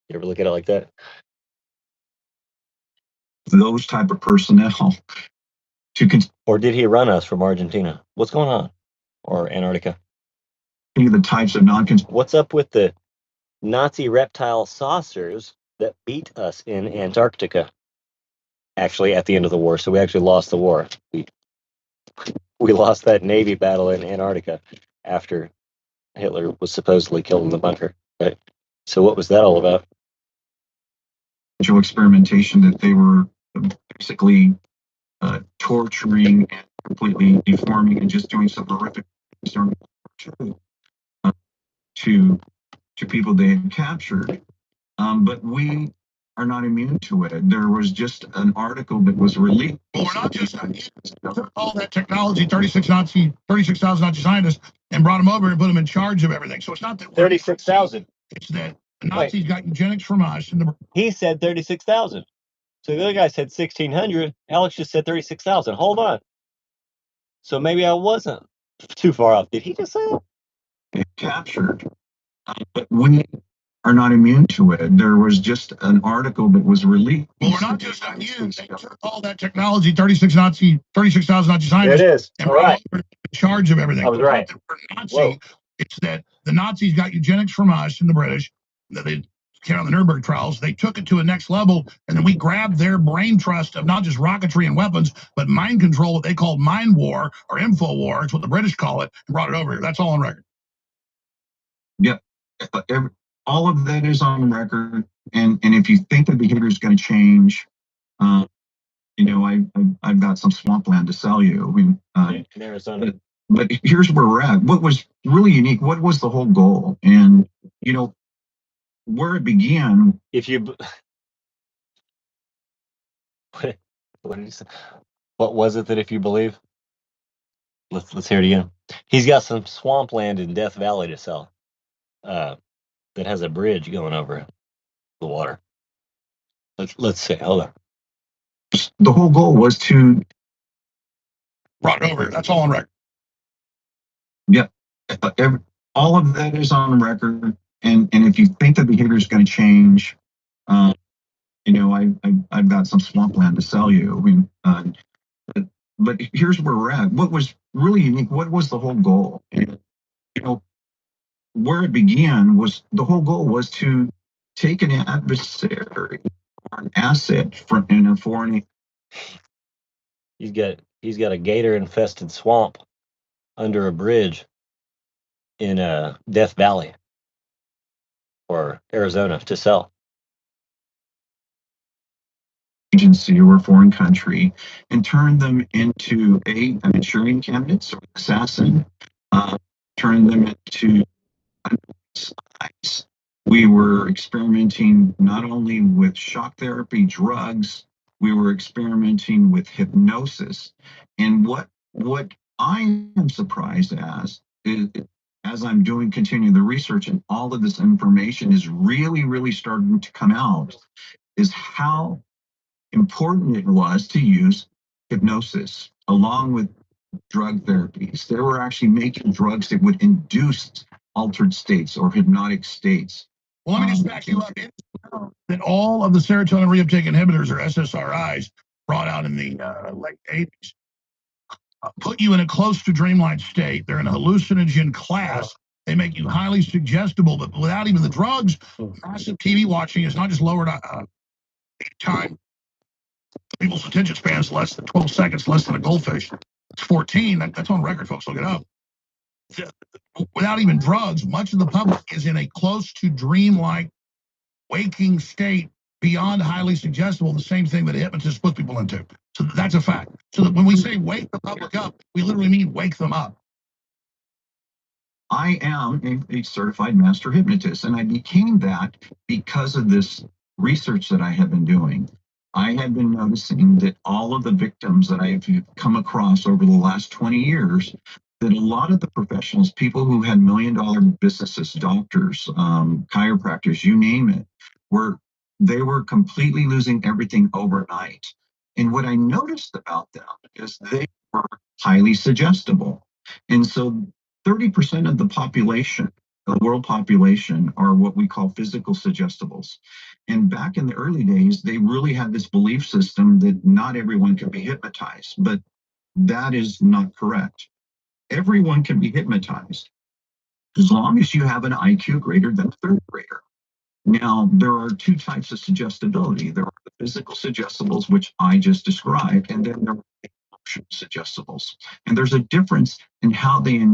You ever look at it like that? those type of personnel or did he run us from Argentina? What's going on? Or Antarctica? The types of What's up with the Nazi reptile saucers that beat us in Antarctica? Actually, at the end of the war, so we actually lost the war. We lost that Navy battle in Antarctica after Hitler was supposedly killed in the bunker. Right? So what was that all about? Experimentation that they were basically torturing and completely deforming and just doing some horrific things to people they had captured. But we are not immune to it. There was just an article that was released. Well, we're not just all that technology, 36,000 Nazi scientists, and brought them over and put them in charge of everything. So it's not that 36,000. It's that the Nazis got eugenics from us. And he said 36,000. So the other guy said 1,600. Alex just said 36,000. Hold on. So maybe I wasn't too far off. Did he just say that? Captured. But we are not immune to it. There was just an article that was released. Well, we're not just immune. They took all that technology, 36,000 Nazi scientists. There it is. And all right. in charge of everything. I was right. It's that the Nazis got eugenics from us and the British. That they came on the Nuremberg trials. They took it to a next level, and then we grabbed their brain trust of not just rocketry and weapons, but mind control, what they called mind war or info war. It's what the British call it, and brought it over here. That's all on record. Yeah. All of that is on record, and if you think the behavior is going to change, I've got some swampland to sell you. In Arizona. But here's where we're at. What was really unique? What was the whole goal? And where it began. If you, what did he say? What was it that if you believe? Let's hear it again. He's got some swampland in Death Valley to sell. That has a bridge going over the water. Let's see. Hold on. The whole goal was to brought it over. That's all on record. Yeah, all of that is on record. And if you think the behavior is going to change, I've got some swampland to sell you. But here's where we're at. What was really unique? What was the whole goal? And, where it began was the whole goal was to take an adversary or an asset from in a foreign. He's got a gator infested swamp under a bridge in Death Valley or Arizona to sell. Agency or a foreign country and turn them into a Manchurian candidates or assassin, turn them into we were experimenting not only with shock therapy drugs, we were experimenting with hypnosis. And what I am surprised as I'm continuing the research and all of this information is really starting to come out, is how important it was to use hypnosis along with drug therapies. They were actually making drugs that would induce altered states or hypnotic states. Well, let me just back you up. that all of the serotonin reuptake inhibitors, or SSRIs, brought out in the late 80s, put you in a close to dreamlike state. They're an hallucinogen class. They make you highly suggestible, but without even the drugs, massive TV watching has not just lowered time. People's attention spans less than 12 seconds, less than a goldfish. It's 14. That's on record, folks. Look it up. Without even drugs, much of the public is in a close to dreamlike waking state beyond highly suggestible, the same thing that hypnotists put people into. So that's a fact. So that when we say wake the public up, we literally mean wake them up. I am a certified master hypnotist, and I became that because of this research that I have been doing. I have been noticing that all of the victims that I've come across over the last 20 years, that a lot of the professionals, people who had million-dollar businesses, doctors, chiropractors, you name it, they were completely losing everything overnight. And what I noticed about them is they were highly suggestible. And so 30% of the population, the world population, are what we call physical suggestibles. And back in the early days, they really had this belief system that not everyone can be hypnotized, but that is not correct. Everyone can be hypnotized as long as you have an IQ greater than a third grader. Now, there are two types of suggestibility. There are the physical suggestibles, which I just described, and then there are the emotional suggestibles. And there's a difference in how they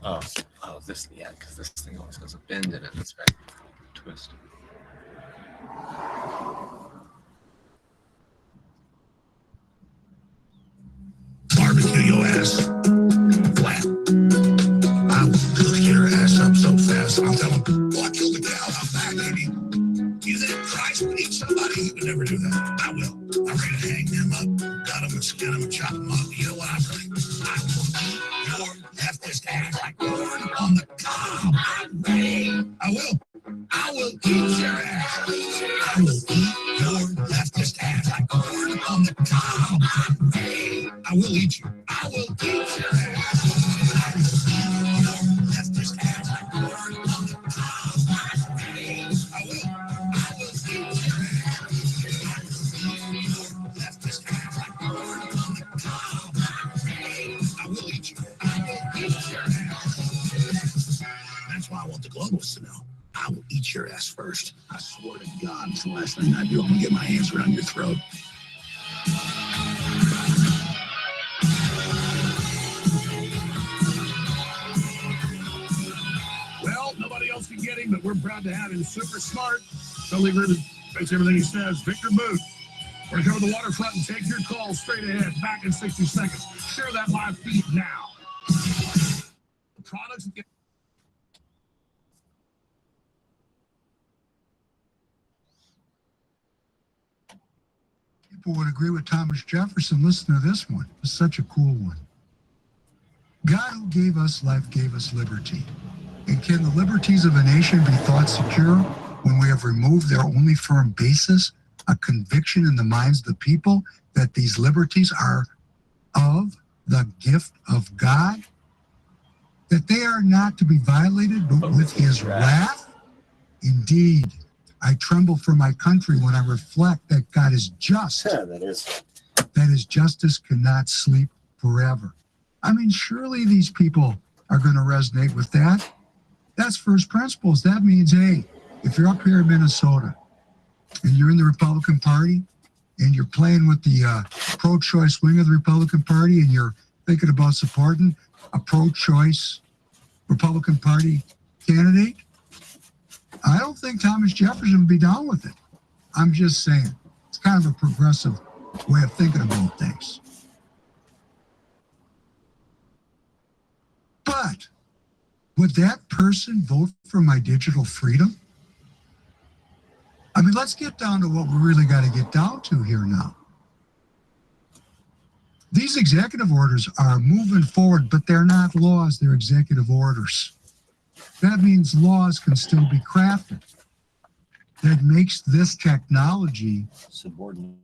Oh, this, yeah, because this thing always has a bend in it. That's right. Twist. Barbecue your ass flat. I'll cook your ass up so fast. I'll tell them, oh, I killed the cow. I'm back, baby. You think Christ would eat somebody? He would never do that. I will. I'm ready to hang them up, cut them and skin them and chop them up. You know what I'm ready? I will eat your leftist ass like corn on the cob. I'm ready. I will. I will eat your ass. I will eat your leftist ass like corn on the cob. I'm ready. I will eat you. I will eat your ass. I will eat your leftist ass like corn on the cob. I'm ready. I will. I will eat your ass. I will eat your leftist ass like corn on the cob. I'm ready. I will eat you. I will eat your ass. That's why I want the globalists to know. I will eat your ass first. I swear to God, it's the last thing I do. I'm gonna get my hands around your throat. Well, nobody else can get him, but we're proud to have him. Super smart. Totally agree with everything he says. Victor Booth. We're going to go to the waterfront and take your call straight ahead. Back in 60 seconds. Share that live feed now. The products. People would agree with Thomas Jefferson. Listen to this one. It's such a cool one. God who gave us life gave us liberty. And can the liberties of a nation be thought secure when we have removed their only firm basis, a conviction in the minds of the people that these liberties are of the gift of God? That they are not to be violated, but with his wrath? Indeed, I tremble for my country when I reflect that God is just. Yeah, that is. That his justice cannot sleep forever. I mean, surely these people are going to resonate with that. That's first principles. That means, hey, if you're up here in Minnesota and you're in the Republican Party and you're playing with the pro-choice wing of the Republican Party and you're thinking about supporting a pro-choice Republican Party candidate, I don't think Thomas Jefferson would be down with it. I'm just saying. It's kind of a progressive way of thinking about things. But would that person vote for my digital freedom? I mean, let's get down to what we really got to get down to here now. These executive orders are moving forward, but they're not laws, they're executive orders. That means laws can still be crafted. That makes this technology subordinate.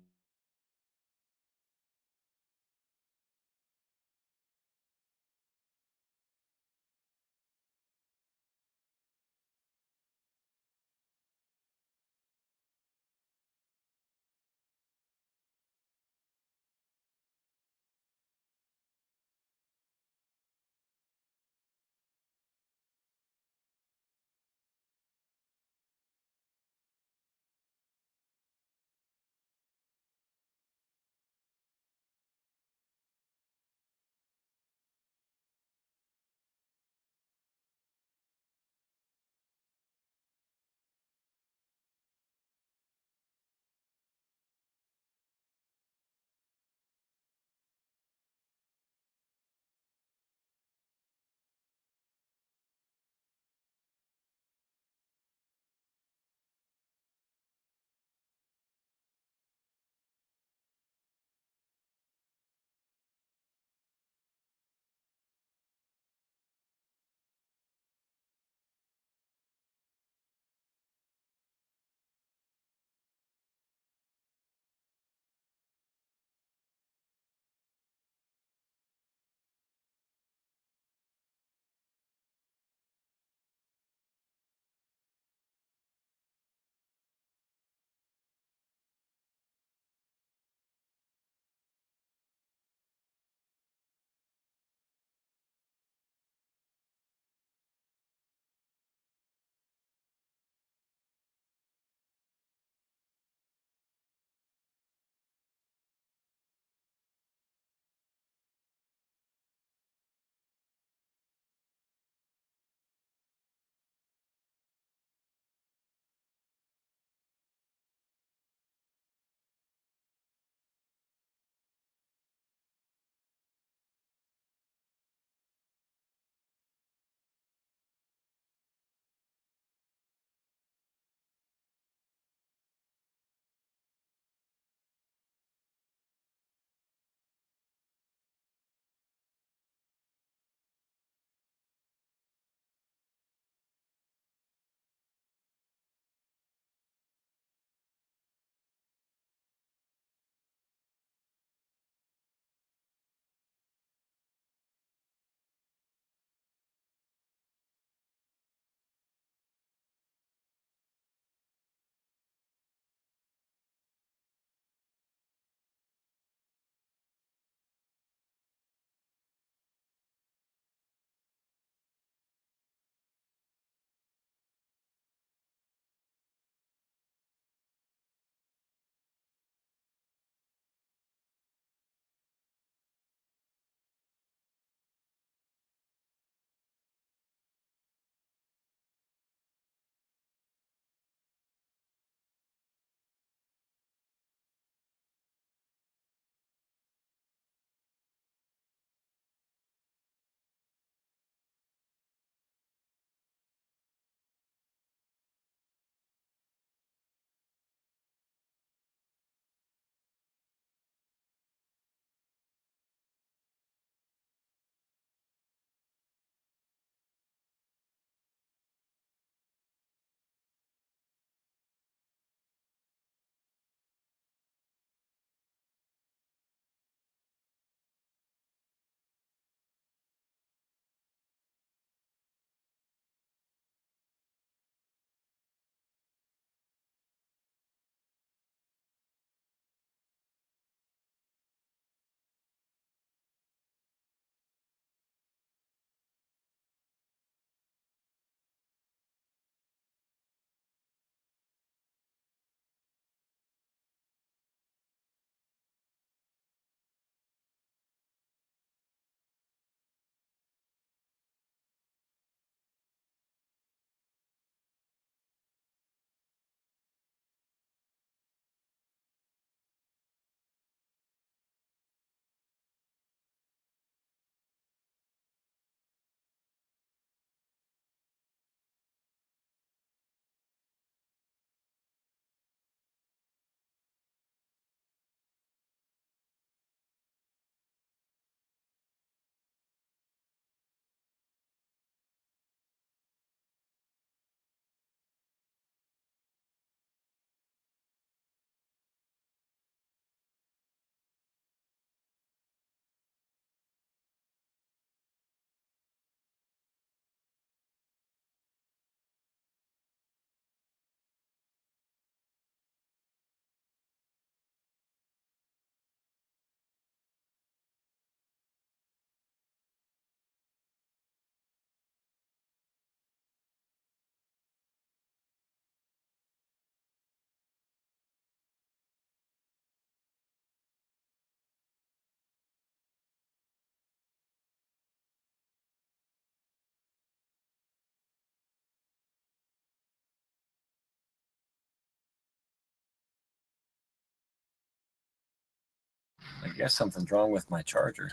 I guess something's wrong with my charger.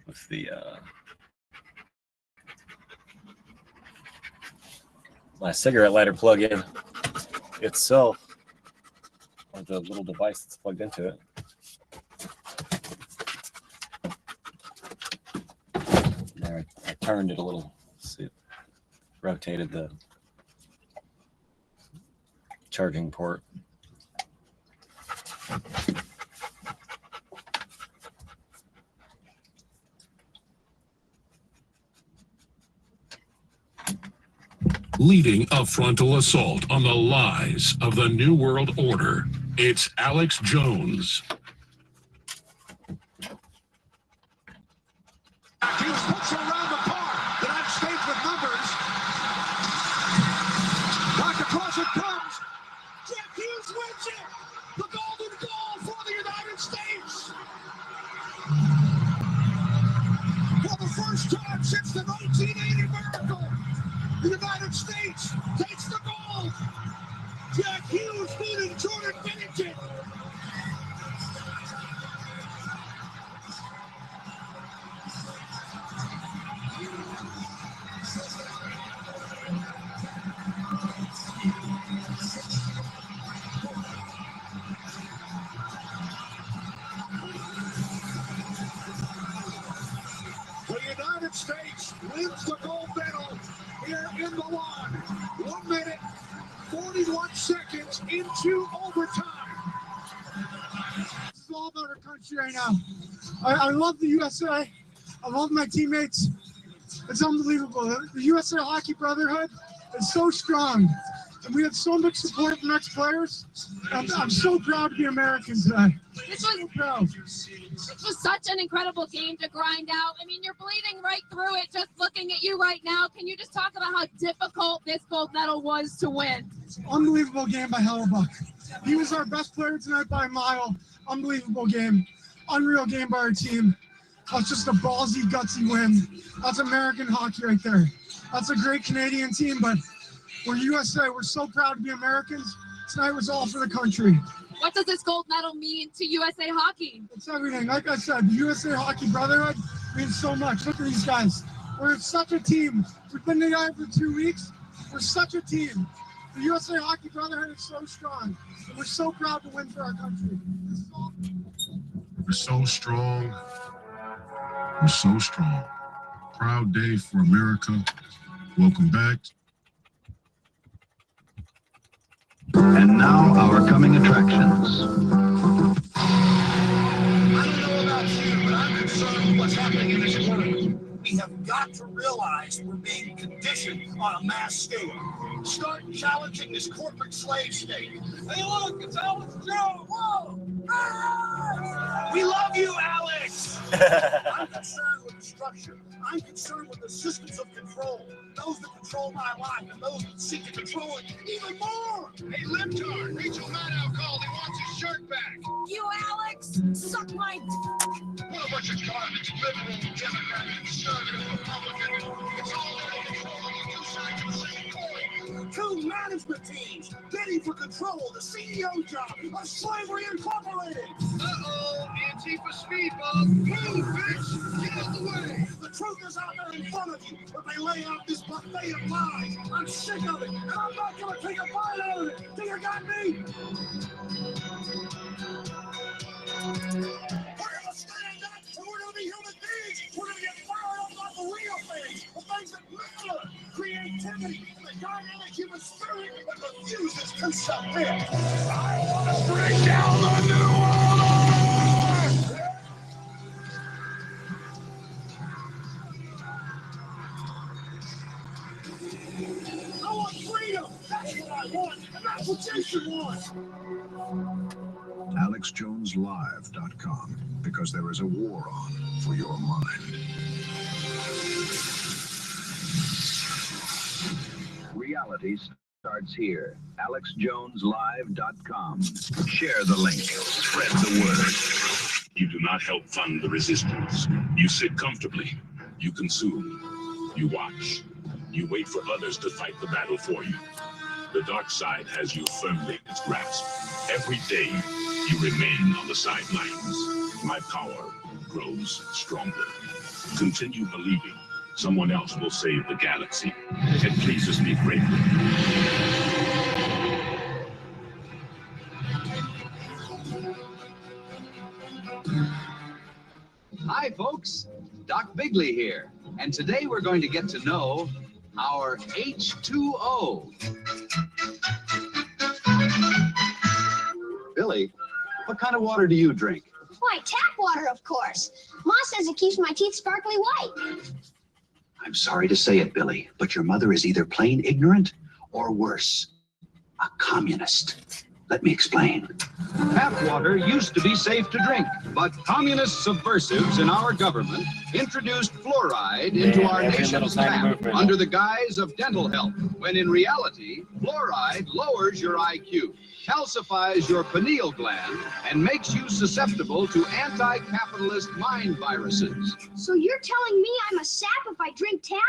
With the my cigarette lighter plug-in itself, or the little device that's plugged into it. There, I turned it a little. See, rotated the charging port. Leading a frontal assault on the lies of the New World Order, it's Alex Jones. Hughes puts it around the park. The United States with numbers. Back across it comes. Jack Hughes wins it. The golden goal for the United States. For the first time since the 1980 miracle, the United States takes the gold. Jack Hughes beating Jordan Bennington. The United States wins the gold medal here in Milan. 1 minute, 41 seconds into overtime. This is all about our country right now. I love the USA. I love my teammates. It's unbelievable. The USA Hockey Brotherhood is so strong. And we have so much support from ex-players. I'm so proud to be American today. This was such an incredible game to grind out. I mean, you're bleeding right through it just looking at you right now. Can you just talk about how difficult this gold medal was to win? Unbelievable game by Hellebuck. He was our best player tonight by a mile. Unbelievable game. Unreal game by our team. That's just a ballsy, gutsy win. That's American hockey right there. That's a great Canadian team, but we're USA. We're so proud to be Americans. Tonight was all for the country. What does this gold medal mean to USA Hockey? It's everything. Like I said, the USA Hockey Brotherhood means so much. Look at these guys. We're such a team. We've been together for 2 weeks. We're such a team. The USA Hockey Brotherhood is so strong. And we're so proud to win for our country. We're so strong. We're so strong. Proud day for America. Welcome back. And now our coming attractions. I don't know about you, but I'm concerned with what's happening in this world. We have got to realize we're being conditioned on a mass scale. Start challenging this corporate slave state. Hey, look, it's Alex Jones. Whoa! We love you, Alex. I'm concerned with the structure. I'm concerned with the systems of control. Those that control my life and those that seek to control it even more. Hey, Libtard, Rachel Maddow called. He wants his shirt back. You, Alex, suck my... What a bunch of garbage. Liberal, Democrat, conservative, Republican. It's all about control on two sides of the same coin. Two management teams bidding for control of the CEO job of Slavery Incorporated. Uh-oh, Antifa speed bump. Move, bitch! Get out the way! The truth is out there in front of you, but they lay out this buffet of lies. I'm sick of it, and I'm not gonna take a bite out of it. Do you got me? We're gonna stand up, and we're gonna be human beings. We're gonna get fired up about the real things, the things that matter. Creativity, the dynamic human spirit that refuses to submit. I want to bring down the New World Order! I want freedom. That's what I want, and that's what Jason wants. AlexJonesLive.com, because there is a war on for your mind. Reality starts here. AlexJonesLive.com. Share the link. Spread the word. You do not help fund the resistance. You sit comfortably. You consume. You watch. You wait for others to fight the battle for you. The dark side has you firmly in its grasp. Every day you remain on the sidelines, my power grows stronger. Continue believing someone else will save the galaxy. It pleases me greatly. Hi, folks. Doc Bigley here. And today we're going to get to know our H2O. Billy, what kind of water do you drink? Why, tap water, of course. Ma says it keeps my teeth sparkly white. I'm sorry to say it, Billy, but your mother is either plain ignorant or worse, a communist. Let me explain. Tap water used to be safe to drink, but communist subversives in our government introduced fluoride into our nation's tap under the guise of dental health, when in reality, fluoride lowers your IQ, calcifies your pineal gland, and makes you susceptible to anti-capitalist mind viruses. So you're telling me I'm a sap if I drink tap?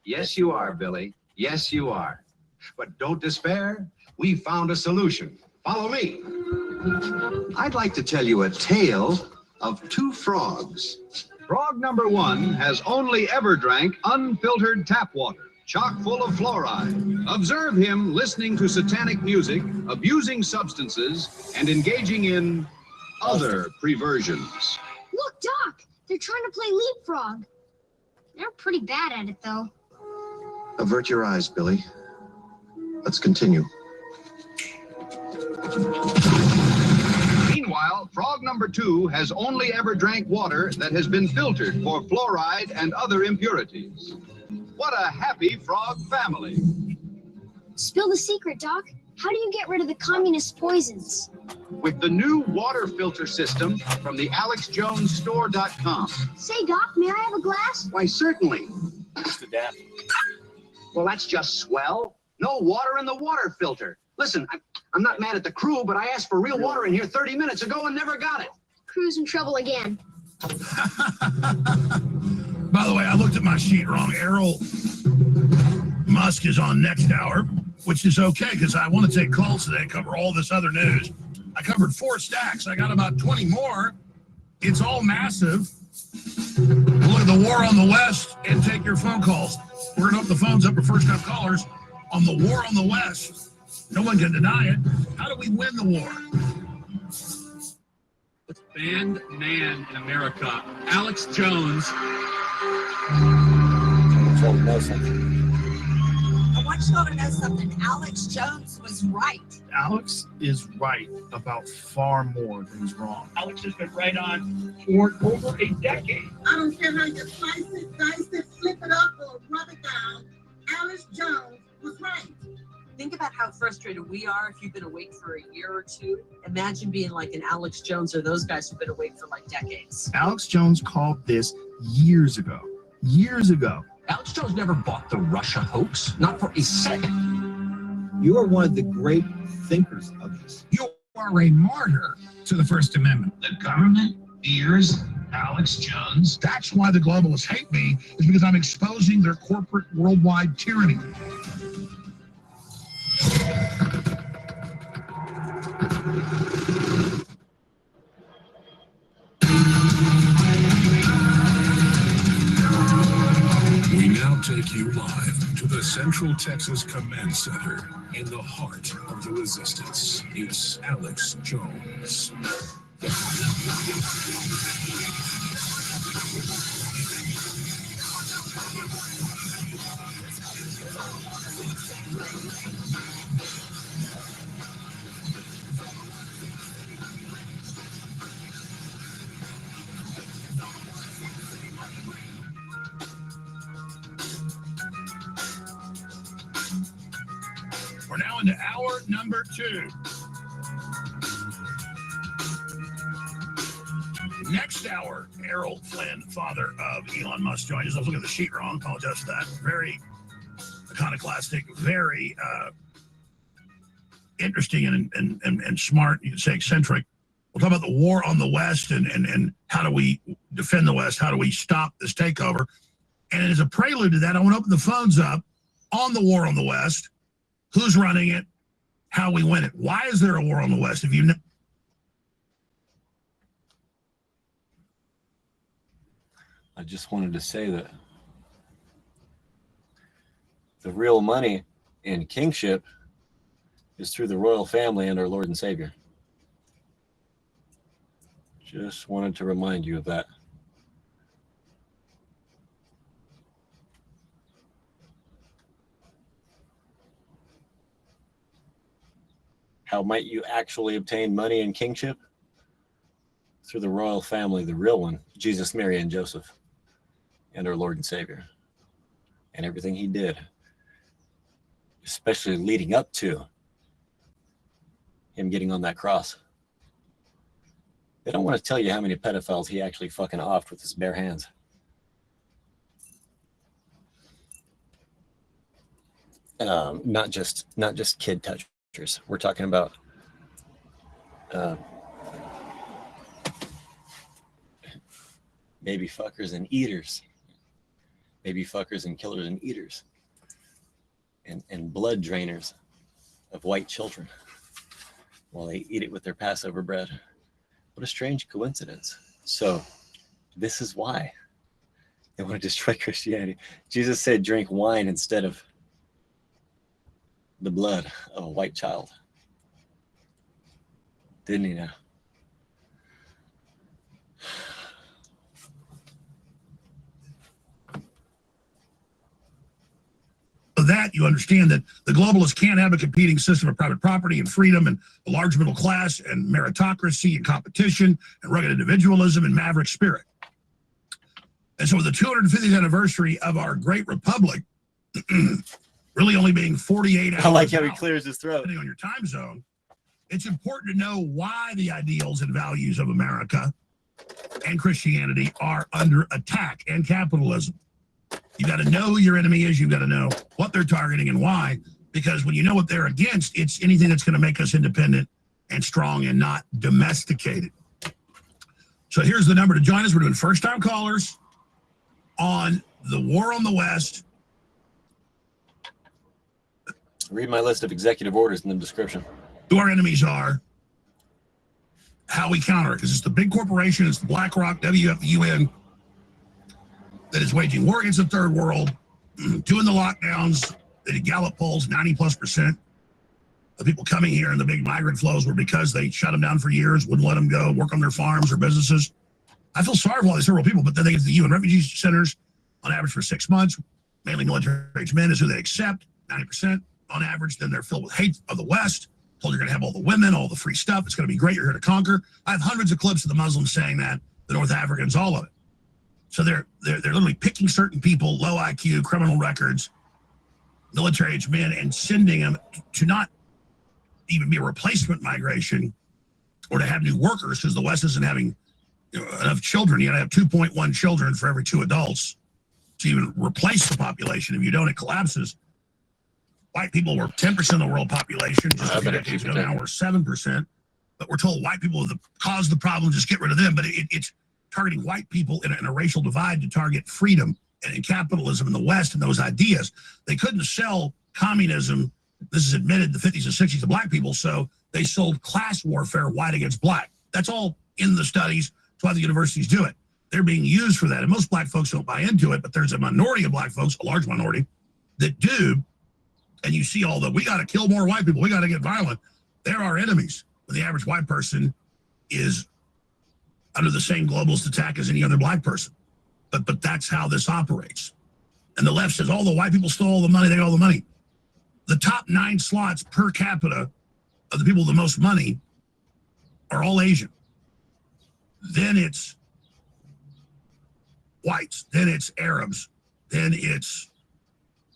Yes, you are, Billy. Yes, you are. But don't despair. We found a solution. Follow me. I'd like to tell you a tale of two frogs. Frog number one has only ever drank unfiltered tap water, chock full of fluoride. Observe him listening to satanic music, abusing substances, and engaging in other perversions. Look, Doc, they're trying to play leapfrog. They're pretty bad at it, though. Avert your eyes, Billy. Let's continue. Meanwhile, frog number two has only ever drank water that has been filtered for fluoride and other impurities. What a happy frog family. Spill the secret, Doc. How do you get rid of the communist poisons? With the new water filter system from the AlexJonesStore.com. Say, Doc, may I have a glass? Why, certainly. Mr. Daffy. Well, that's just swell. No water in the water filter. Listen, I'm not mad at the crew, but I asked for real water in here 30 minutes ago and never got it. Crew's in trouble again. By the way, I looked at my sheet wrong. Errol Musk is on next hour, which is okay because I want to take calls today, cover all this other news. I covered 4 stacks. I got about 20 more. It's all massive. We'll look at the war on the West and take your phone calls. We're going to open the phones up for first-time callers on the war on the West. No one can deny it. How do we win the war? The banned man in America, Alex Jones. I want you all to know something. Alex Jones was right. Alex is right about far more than he's wrong. Alex has been right on for over a decade. I don't care how you slice it, dice it, flip it up, or rub it down. Alex Jones was right. Think about how frustrated we are if you've been awake for a year or two. Imagine being like an Alex Jones or those guys who've been awake for like decades. Alex Jones called this years ago. Years ago. Alex Jones never bought the Russia hoax, not for a second. You are one of the great thinkers of this. You are a martyr to the First Amendment. The government fears Alex Jones. That's why the globalists hate me, is because I'm exposing their corporate worldwide tyranny. We now take you live to the Central Texas Command Center in the heart of the resistance. It's Alex Jones. We're now into hour number 2. Next hour, Errol Flynn, father of Elon Musk, joins us. I was looking at the sheet wrong. Apologize for that. Very iconoclastic, very interesting and smart. You could say eccentric. We'll talk about the war on the West and how do we defend the West? How do we stop this takeover? And as a prelude to that, I want to open the phones up on the war on the West. Who's running it? how we win it. Why is there a war on the West? If you know. I just wanted to say that the real money in kingship is through the royal family and our Lord and Savior. Just wanted to remind you of that. How might you actually obtain money in kingship? Through the royal family, the real one, Jesus, Mary, and Joseph, and our Lord and Savior, and everything he did, especially leading up to him getting on that cross. They don't want to tell you how many pedophiles he actually fucking offed with his bare hands. Not just kid touchers. We're talking about baby fuckers and eaters. Baby fuckers and killers and eaters. And blood drainers of white children while they eat it with their Passover bread. What a strange coincidence. So this is why they want to destroy Christianity. Jesus said drink wine instead of the blood of a white child. Didn't he now? That you understand that the globalists can't have a competing system of private property and freedom and a large middle class and meritocracy and competition and rugged individualism and maverick spirit. And so the 250th anniversary of our great republic, really only being 48 hours. I like how he clears his throat. Depending on your time zone, it's important to know why the ideals and values of America and Christianity are under attack, and capitalism. You got to know who your enemy is. You've got to know what they're targeting and why, because when you know what they're against, it's anything that's going to make us independent and strong and not domesticated. So here's the number to join us. We're doing first-time callers on the war on the West. Read my list of executive orders in the description. Who our enemies are, how we counter it, because it's the big corporation, it's the BlackRock, WF, UN, that is waging war against the third world, doing the lockdowns. They did Gallup polls, 90+% of people coming here in the big migrant flows were because they shut them down for years, wouldn't let them go work on their farms or businesses. I feel sorry for all these several people, but then they get to the UN refugee centers on average for 6 months. Mainly military-age men is who they accept, 90% on average. Then they're filled with hate of the West. Told you're going to have all the women, all the free stuff. It's going to be great. You're here to conquer. I have hundreds of clips of the Muslims saying that, the North Africans, all of it. So they're literally picking certain people, low IQ, criminal records, military-age men, and sending them to not even be a replacement migration or to have new workers, because the West isn't having enough children. You got to have 2.1 children for every 2 adults to even replace the population. If you don't, it collapses. White people were 10% of the world population just a few decades ago. Now we're 7%. But we're told white people cause the problem, just get rid of them. But it's targeting white people in a racial divide to target freedom and capitalism in the West and those ideas. They couldn't sell communism, this is admitted, the 50s and 60s to black people, so they sold class warfare, white against black. That's all in the studies. That's why the universities do it. They're being used for that. And most black folks don't buy into it, but there's a minority of black folks, a large minority, that do. And you see all the, we got to kill more white people, we got to get violent. They're our enemies. But the average white person is under the same globalist attack as any other black person. But that's how this operates. And the left says, all the white people stole all the money, they got all the money. The top 9 slots per capita of the people with the most money are all Asian. Then it's whites, then it's Arabs, then it's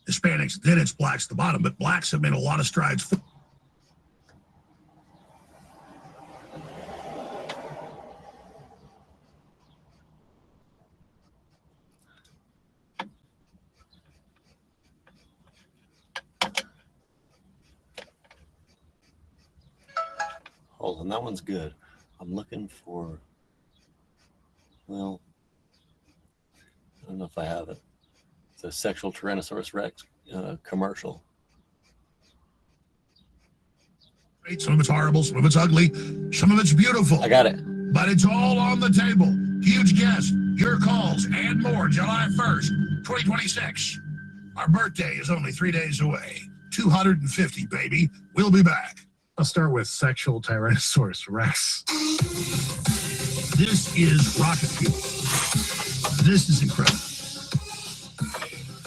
Hispanics, then it's blacks at the bottom. But blacks have made a lot of strides forward. Hold on, that one's good. I'm looking for, well, I don't know if I have it. It's a sexual Tyrannosaurus Rex commercial. Some of it's horrible, some of it's ugly, some of it's beautiful. I got it. But it's all on the table. Huge guest, your calls, and more. July 1st, 2026. Our birthday is only 3 days away. 250, baby. We'll be back. I'll start with sexual Tyrannosaurus Rex. This is rocket fuel. This is incredible.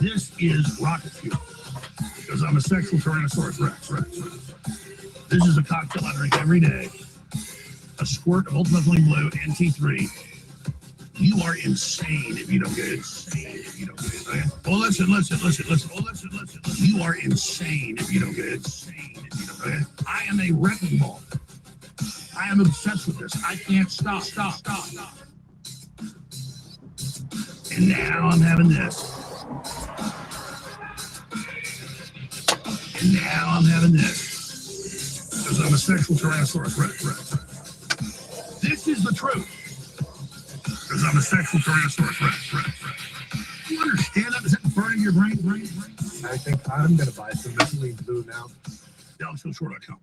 This is rocket fuel. Because I'm a sexual Tyrannosaurus Rex. This is a cocktail I drink every day. A squirt of Ultimate Flame Blue NT3. You are insane if you don't get it. Okay? Oh, listen. Oh, listen. You are insane if you don't get it. Okay? I am a wrecking ball. I am obsessed with this. I can't stop. And now I'm having this. And now I'm having this. Because I'm a sexual Tyrannosaurus Rex. This is the truth. Because I'm a sexual Tyrannosaurus Rex. Do you understand that? Is that burning your brain? I think I'm going to buy some Michelin Blue now. DallasHillShore.com.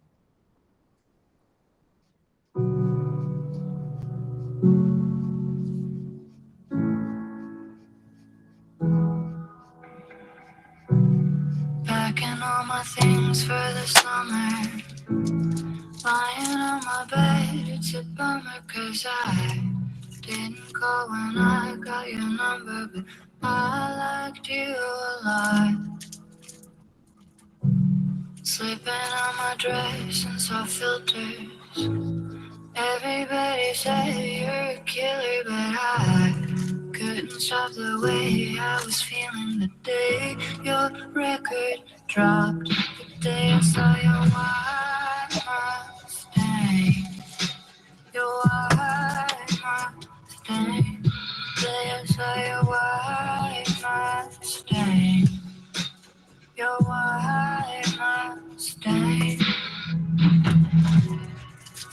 Packing all my things for the summer. Lying on my bed, it's a bummer 'cause I didn't call when I got your number, but I liked you a lot. Slipping on my dress and saw filters. Everybody said you're a killer, but I couldn't stop the way I was feeling the day your record dropped. The day I saw your white Mustang. Your white Mustang. The day I saw your white Mustang. Your white Mustang.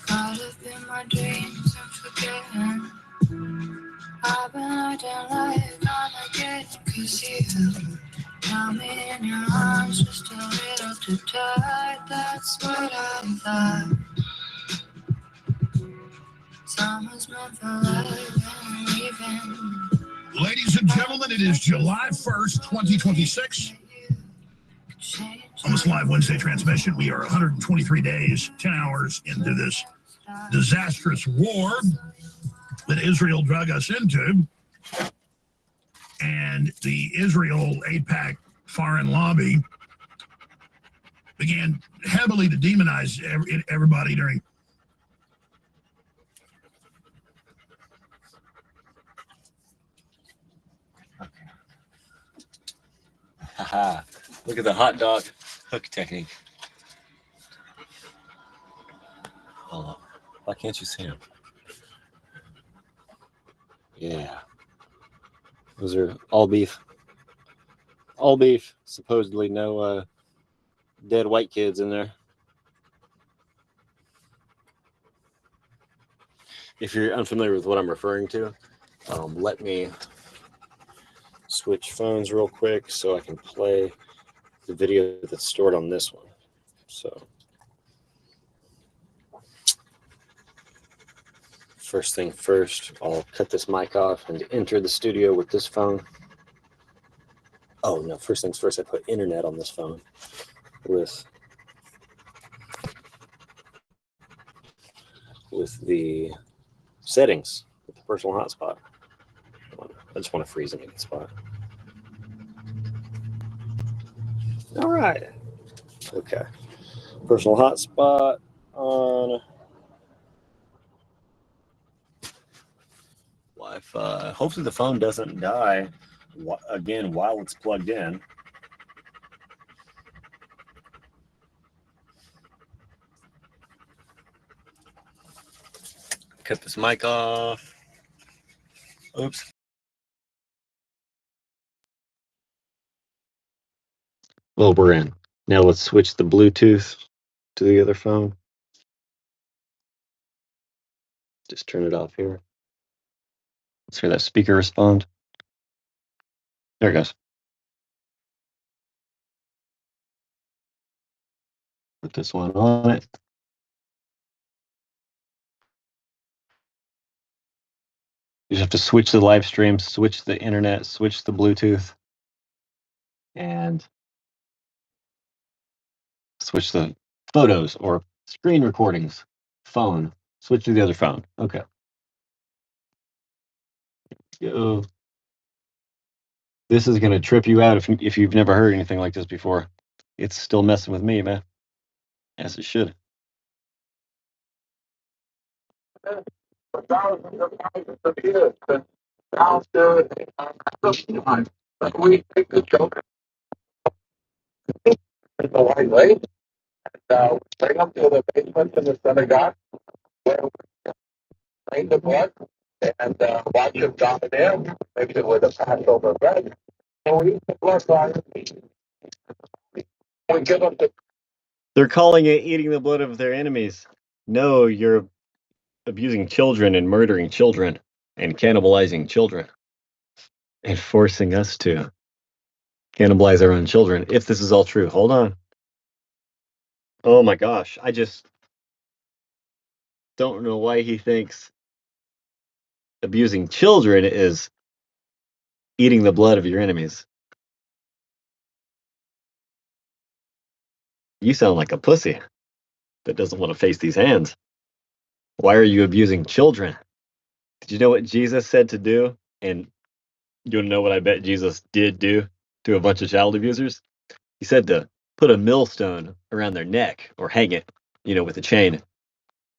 Caught up in my dreams and forgetting. I've been acting like I'm again, 'cause you held me in your arms just a little too tight. That's what I thought. Summer's meant for love and leaving. Ladies and gentlemen, it is July 1st, 2026. On this live Wednesday transmission, we are 123 days, 10 hours into this disastrous war that Israel drug us into. And the Israel AIPAC foreign lobby began heavily to demonize everybody during. Haha. Look at the hot dog hook technique. Oh, why can't you see him? Yeah. Those are all beef. All beef. Supposedly no dead white kids in there. If you're unfamiliar with what I'm referring to, let me switch phones real quick so I can play the video that's stored on this one. So first thing first, I'll cut this mic off and enter the studio with this phone. Oh no, first things first, I put internet on this phone with the settings, with the personal hotspot. I just want to freeze in a good spot. All right. Okay. Personal hotspot on Wi-Fi. Hopefully the phone doesn't die again while it's plugged in. Cut this mic off. Oops. Well, we're in. Now let's switch the Bluetooth to the other phone. Just turn it off here. Let's hear that speaker respond. There it goes. Put this one on it. You just have to switch the live stream, switch the internet, switch the Bluetooth, and switch the photos or screen recordings. Phone. Switch to the other phone. Okay. Go. This is going to trip you out if you've never heard anything like this before. It's still messing with me, man. As it should. We take the joke in the white way, and bring them to the basement in the synagogue, where we drain the blood and watch him down there, mix it with a Passover bread. So we eat the blood by we give them the. They're calling it eating the blood of their enemies. No, you're abusing children and murdering children and cannibalizing children and forcing us to cannibalize our own children. If this is all true, hold on. Oh my gosh, I just don't know why he thinks abusing children is eating the blood of your enemies. You sound like a pussy that doesn't want to face these hands. Why are you abusing children? Did you know what Jesus said to do? And you want to know what I bet Jesus did do to a bunch of child abusers? He said to put a millstone around their neck or hang it, with a chain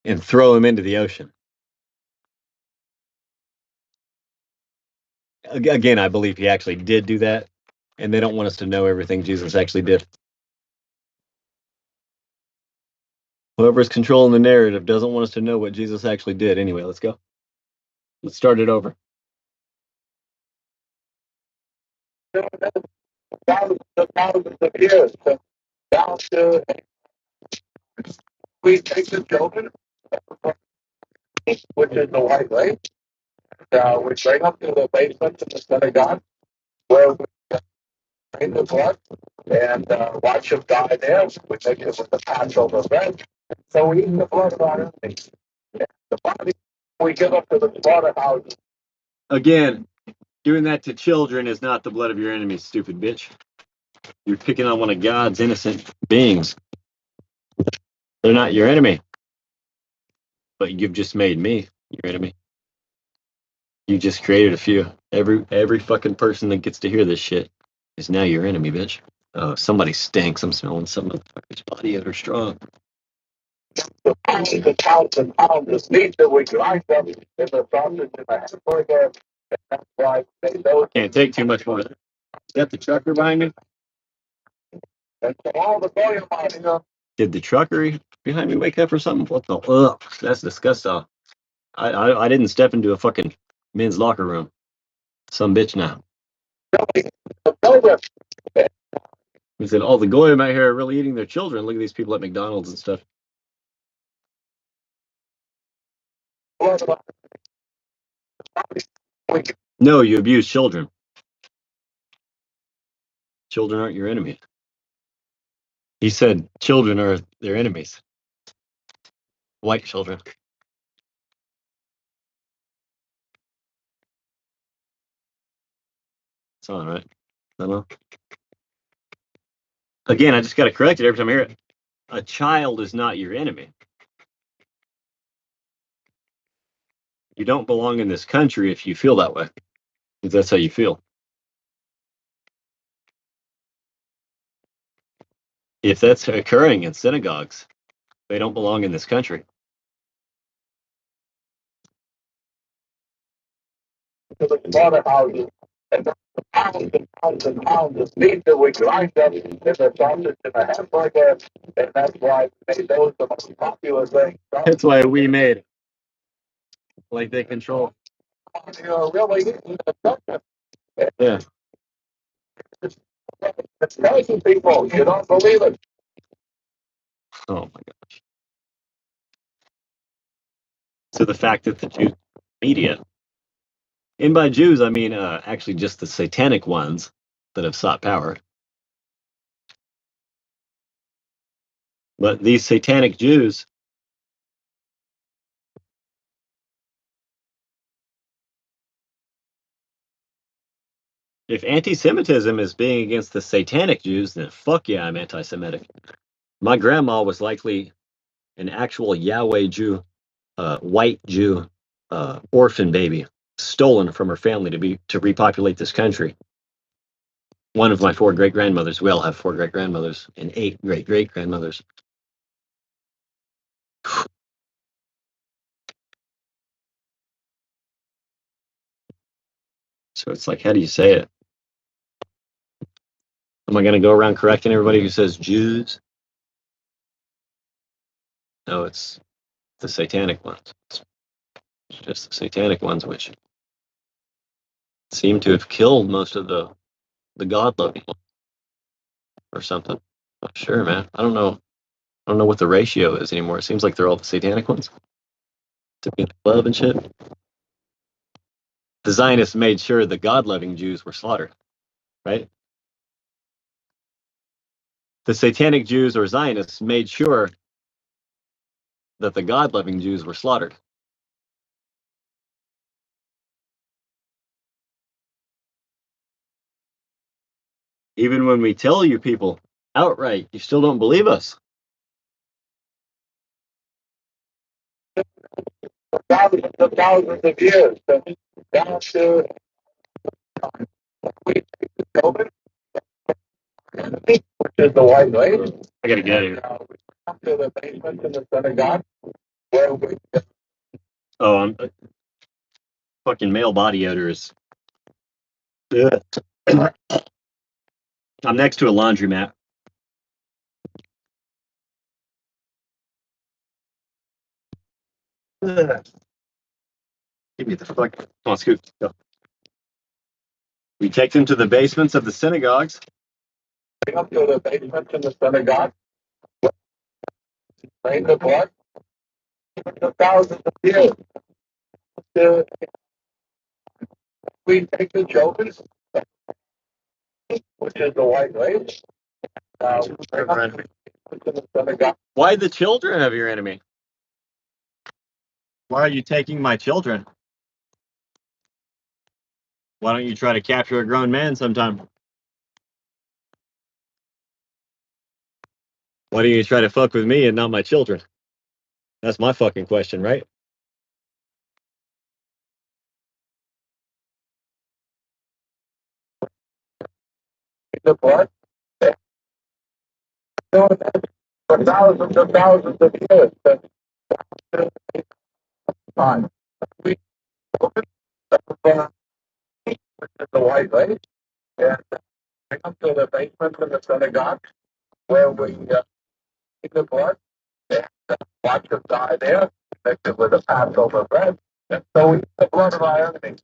and throw them into the ocean. Again, I believe he actually did do that, and they don't want us to know everything Jesus actually did. Whoever's controlling the narrative doesn't want us to know what Jesus actually did. Anyway, let's go. Let's start it over. Thousands of years down to we take the children, which is the white way, we bring them to the basement in the synagogue, where we drain the blood and watch them die there. We mix it with the Passover bread. So we eat the blood of our enemies. The body we give up to the slaughterhouse. Again, doing that to children is not the blood of your enemies, stupid bitch. You're picking on one of God's innocent beings. They're not your enemy. But you've just made me your enemy. You just created a few. Every fucking person that gets to hear this shit is now your enemy, bitch. Oh, somebody stinks. I'm smelling some motherfucker's body odor strong. The pounds and pounds and pounds of meat that we grind up in the sausage and the hamburger. That's why they know. Can't take too much more. Is that the trucker behind me? And so all the volume out here. Did the trucker behind me wake up or something? What the? Ugh, that's disgusting. I didn't step into a fucking men's locker room. Some bitch now. He said, all the goyim out here are really eating their children. Look at these people at McDonald's and stuff. No, you abuse children. Children aren't your enemy. He said children are their enemies. White children. It's on, right? I don't know. Again, I just got to correct it every time I hear it. A child is not your enemy. You don't belong in this country if you feel that way. If that's how you feel. If that's occurring in synagogues, they don't belong in this country. To the slaughterhouses. And the pounds and pounds and pounds of meat that we grind up in the sausage and the hamburger. And that's why they made those the most popular thing. That's why we made it. Like they control. You're really eating the Yeah. It's crazy, people. You don't believe it. Oh my gosh. So the fact that the Jews media, and by Jews I mean actually just the satanic ones that have sought power. But these satanic Jews If anti-Semitism is being against the satanic Jews, then fuck yeah, I'm anti-Semitic. My grandma was likely an actual Yahweh Jew, white Jew, orphan baby, stolen from her family to repopulate this country. One of my 4 great-grandmothers. We all have 4 great-grandmothers and 8 great-great-grandmothers. So it's like, how do you say it? Am I going to go around correcting everybody who says Jews? No, it's the satanic ones. It's just the satanic ones, which seem to have killed most of the God-loving ones or something. Not sure, man. I don't know. I don't know what the ratio is anymore. It seems like they're all the satanic ones to be in the club and shit. The Zionists made sure the God-loving Jews were slaughtered, right? The satanic Jews or Zionists made sure that the God-loving Jews were slaughtered. Even when we tell you people outright, you still don't believe us. Thousands of years. So down to which is the white race. I gotta get it. We come to the basement in the synagogue where we Oh, I'm fucking male body odor is. Ugh. I'm next to a laundromat. Ugh. Give me the fuck. Come on, scoot. Go. We take them to the basements of the synagogues. come to the basement in the synagogue. Rain the blood. For thousands of years. We take the children, which is the white race. Why the children of your enemy? Why are you taking my children? Why don't you try to capture a grown man sometime? Why don't you try to fuck with me and not my children? That's my fucking question, right? The blood. For thousands of years. Time. We the white race. And we come to the basement in the synagogue where we take the blood and watch them die there, mix it with the Passover bread. And so we eat the blood of our enemies.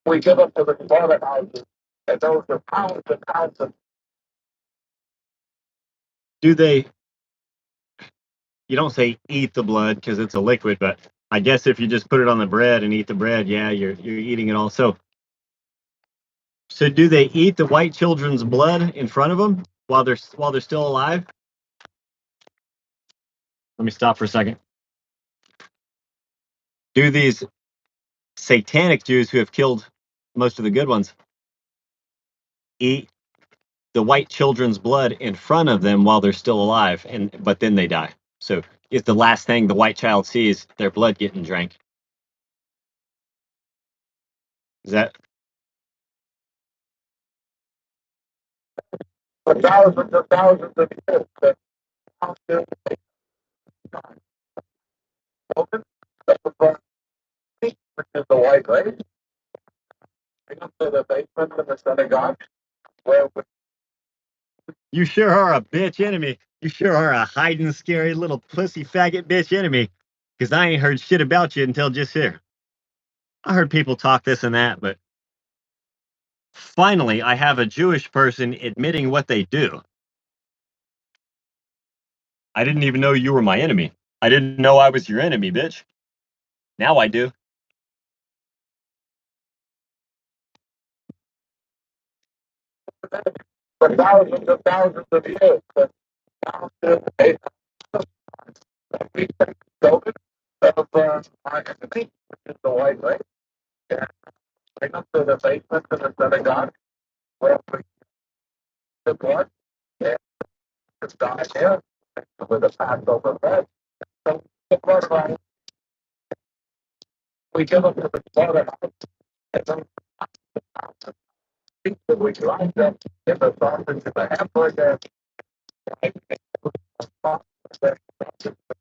We give them to the slaughterhouses, and those are pounds and pounds of. Do they? You don't say eat the blood because it's a liquid, but I guess if you just put it on the bread and eat the bread, yeah, you're eating it all. So do they eat the white children's blood in front of them while they're still alive? Let me stop for a second. Do these satanic Jews who have killed most of the good ones eat the white children's blood in front of them while they're still alive, but then they die? So is the last thing the white child sees their blood getting drank? Is that? For thousands of years. Which is the white race. We come to the basement in the synagogue where we. You sure are a bitch enemy. You sure are a hiding, scary little pussy faggot bitch enemy. Because I ain't heard shit about you until just here. I heard people talk this and that, but finally I have a Jewish person admitting what they do. I didn't even know you were my enemy. I didn't know I was your enemy, bitch. Now I do. For thousands of years. We take the children of our enemy, which is the white race. And bring them to the basement in the synagogue where we the blood and just die there with a Passover bread. So the blood right, we give them to the slaughterhouse and then we grind them in the sausage and the hamburger.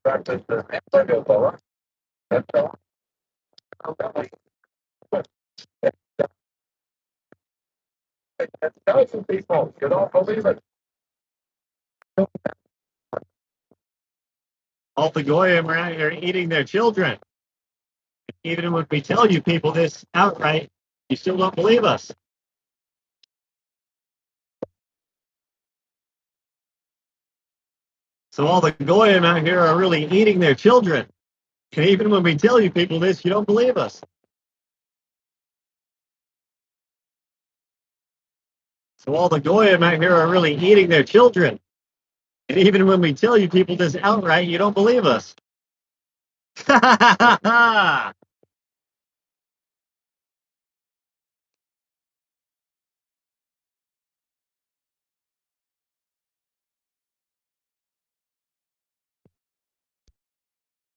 Breakfast and hamburger for us. And so tell some people, you don't believe it. All the goyim are out here eating their children. Even when we tell you people this outright, you still don't believe us. So all the goyim out here are really eating their children. And even when we tell you people this, you don't believe us. So all the goyim out here are really eating their children. And even when we tell you people this outright, you don't believe us.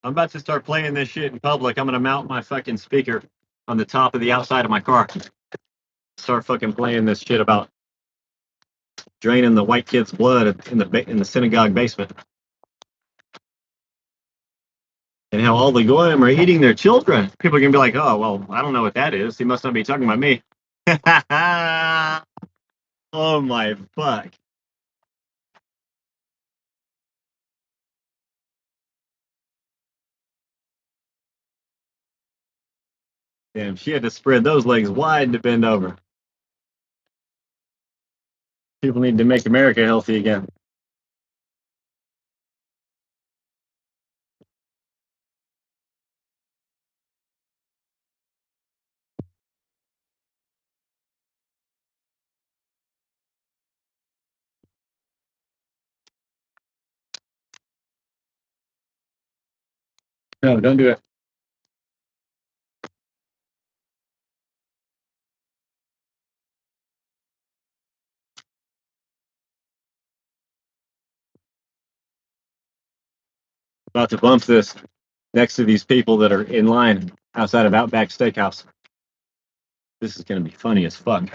I'm about to start playing this shit in public. I'm gonna mount my fucking speaker on the top of the outside of my car. Start fucking playing this shit about draining the white kid's blood in the synagogue basement, and how all the goyim are eating their children. People are gonna be like, "Oh, well, I don't know what that is. He must not be talking about me." Oh my fuck! Damn, she had to spread those legs wide to bend over. People need to make America healthy again. No, don't do it. About to bump this next to these people that are in line outside of Outback Steakhouse. This is gonna be funny as fuck.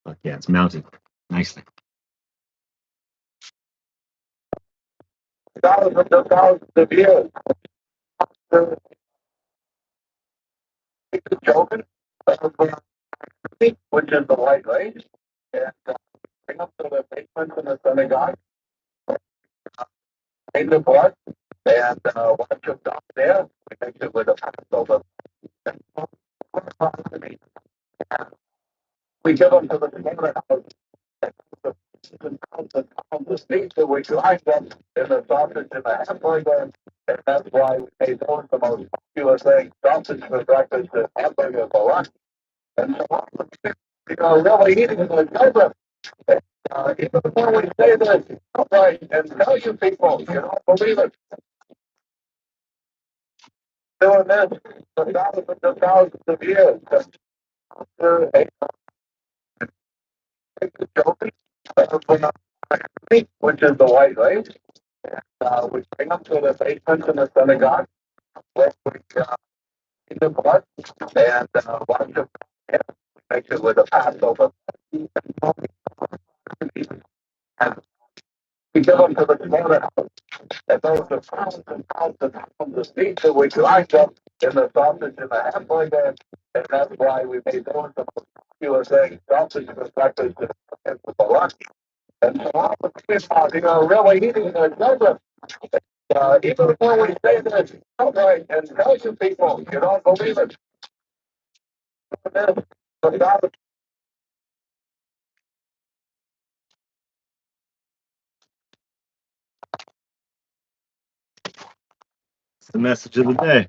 Fuck yeah, it's mounted nicely. Thousands of years. Joking, which is the white race, and bring them to the basement in the synagogue, in the blood, and watch them down there. We make it with a Passover. We give them to the slaughterhouse. And pounds of meat that we grind them in the sausage and the hamburger, and that's why we made those the most popular thing. Sausage for breakfast and hamburger for lunch. And so, really eating the children. Even before we say this, right, and tell you people, you don't believe it. Doing this for thousands of years. Which is the white race. We bring them to the basement in the synagogue, where we eat the blood and watch them. Make it with a Passover. And we give them to the slaughterhouse. And those are pounds of meat that we grind up in the sausage and the hamburger. And that's why we made those the most popular thing. Sausage for breakfast and for lunch. And so all the people, really eating their children. Even before we say this, outright, and tell you people, you don't believe it. It's the message of the day.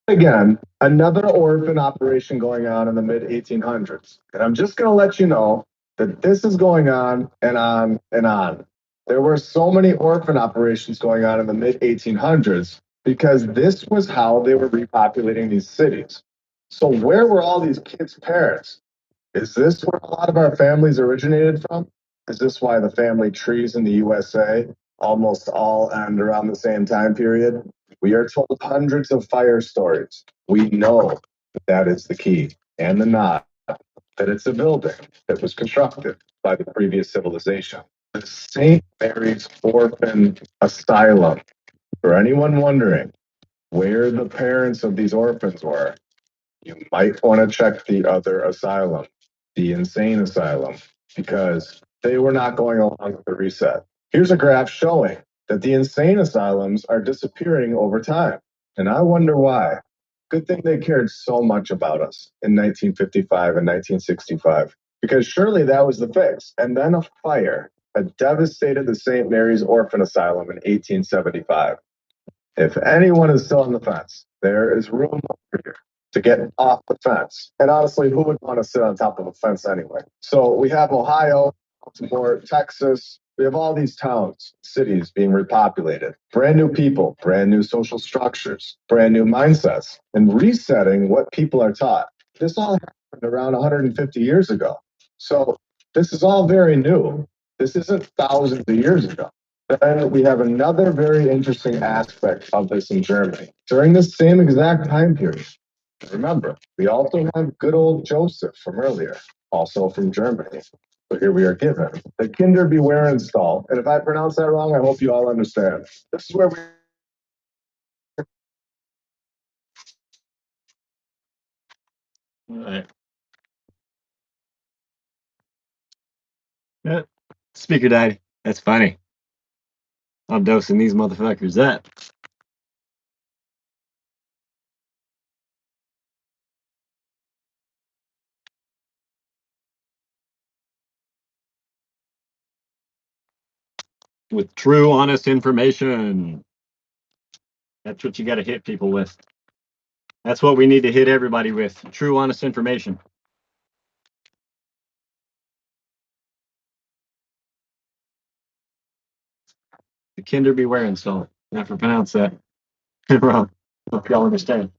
Again, another orphan operation going on in the mid 1800s. And I'm just going to let you know that this is going on and on and on. There were so many orphan operations going on in the mid 1800s because this was how they were repopulating these cities. So, where were all these kids' parents? Is this where a lot of our families originated from? Is this why the family trees in the USA almost all end around the same time period? We are told hundreds of fire stories. We know that is the key and the knot, that it's a building that was constructed by the previous civilization. The St. Mary's Orphan Asylum. For anyone wondering where the parents of these orphans were, you might want to check the other asylum, the insane asylum, because they were not going along with the reset. Here's a graph showing that the insane asylums are disappearing over time. And I wonder why. Good thing they cared so much about us in 1955 and 1965, because surely that was the fix. And then a fire had devastated the St. Mary's Orphan Asylum in 1875. If anyone is still on the fence, there is room over here to get off the fence. And honestly, who would want to sit on top of a fence anyway? So we have Ohio, Baltimore, Texas. We have all these towns, cities being repopulated. Brand new people, brand new social structures, brand new mindsets, and resetting what people are taught. This all happened around 150 years ago. So this is all very new. This isn't thousands of years ago. Then we have another very interesting aspect of this in Germany. During the same exact time period, remember, we also have good old Joseph from earlier, also from Germany. So here we are given the Kinder Beware install. And if I pronounce that wrong, I hope you all understand. This is where we All right. Yeah. Speaker died. That's funny. I'm dosing these motherfuckers up. With true, honest information. That's what you got to hit people with. That's what we need to hit everybody with. True, honest information. The Kinder Beware install. I have to pronounce that wrong. Hope y'all understand.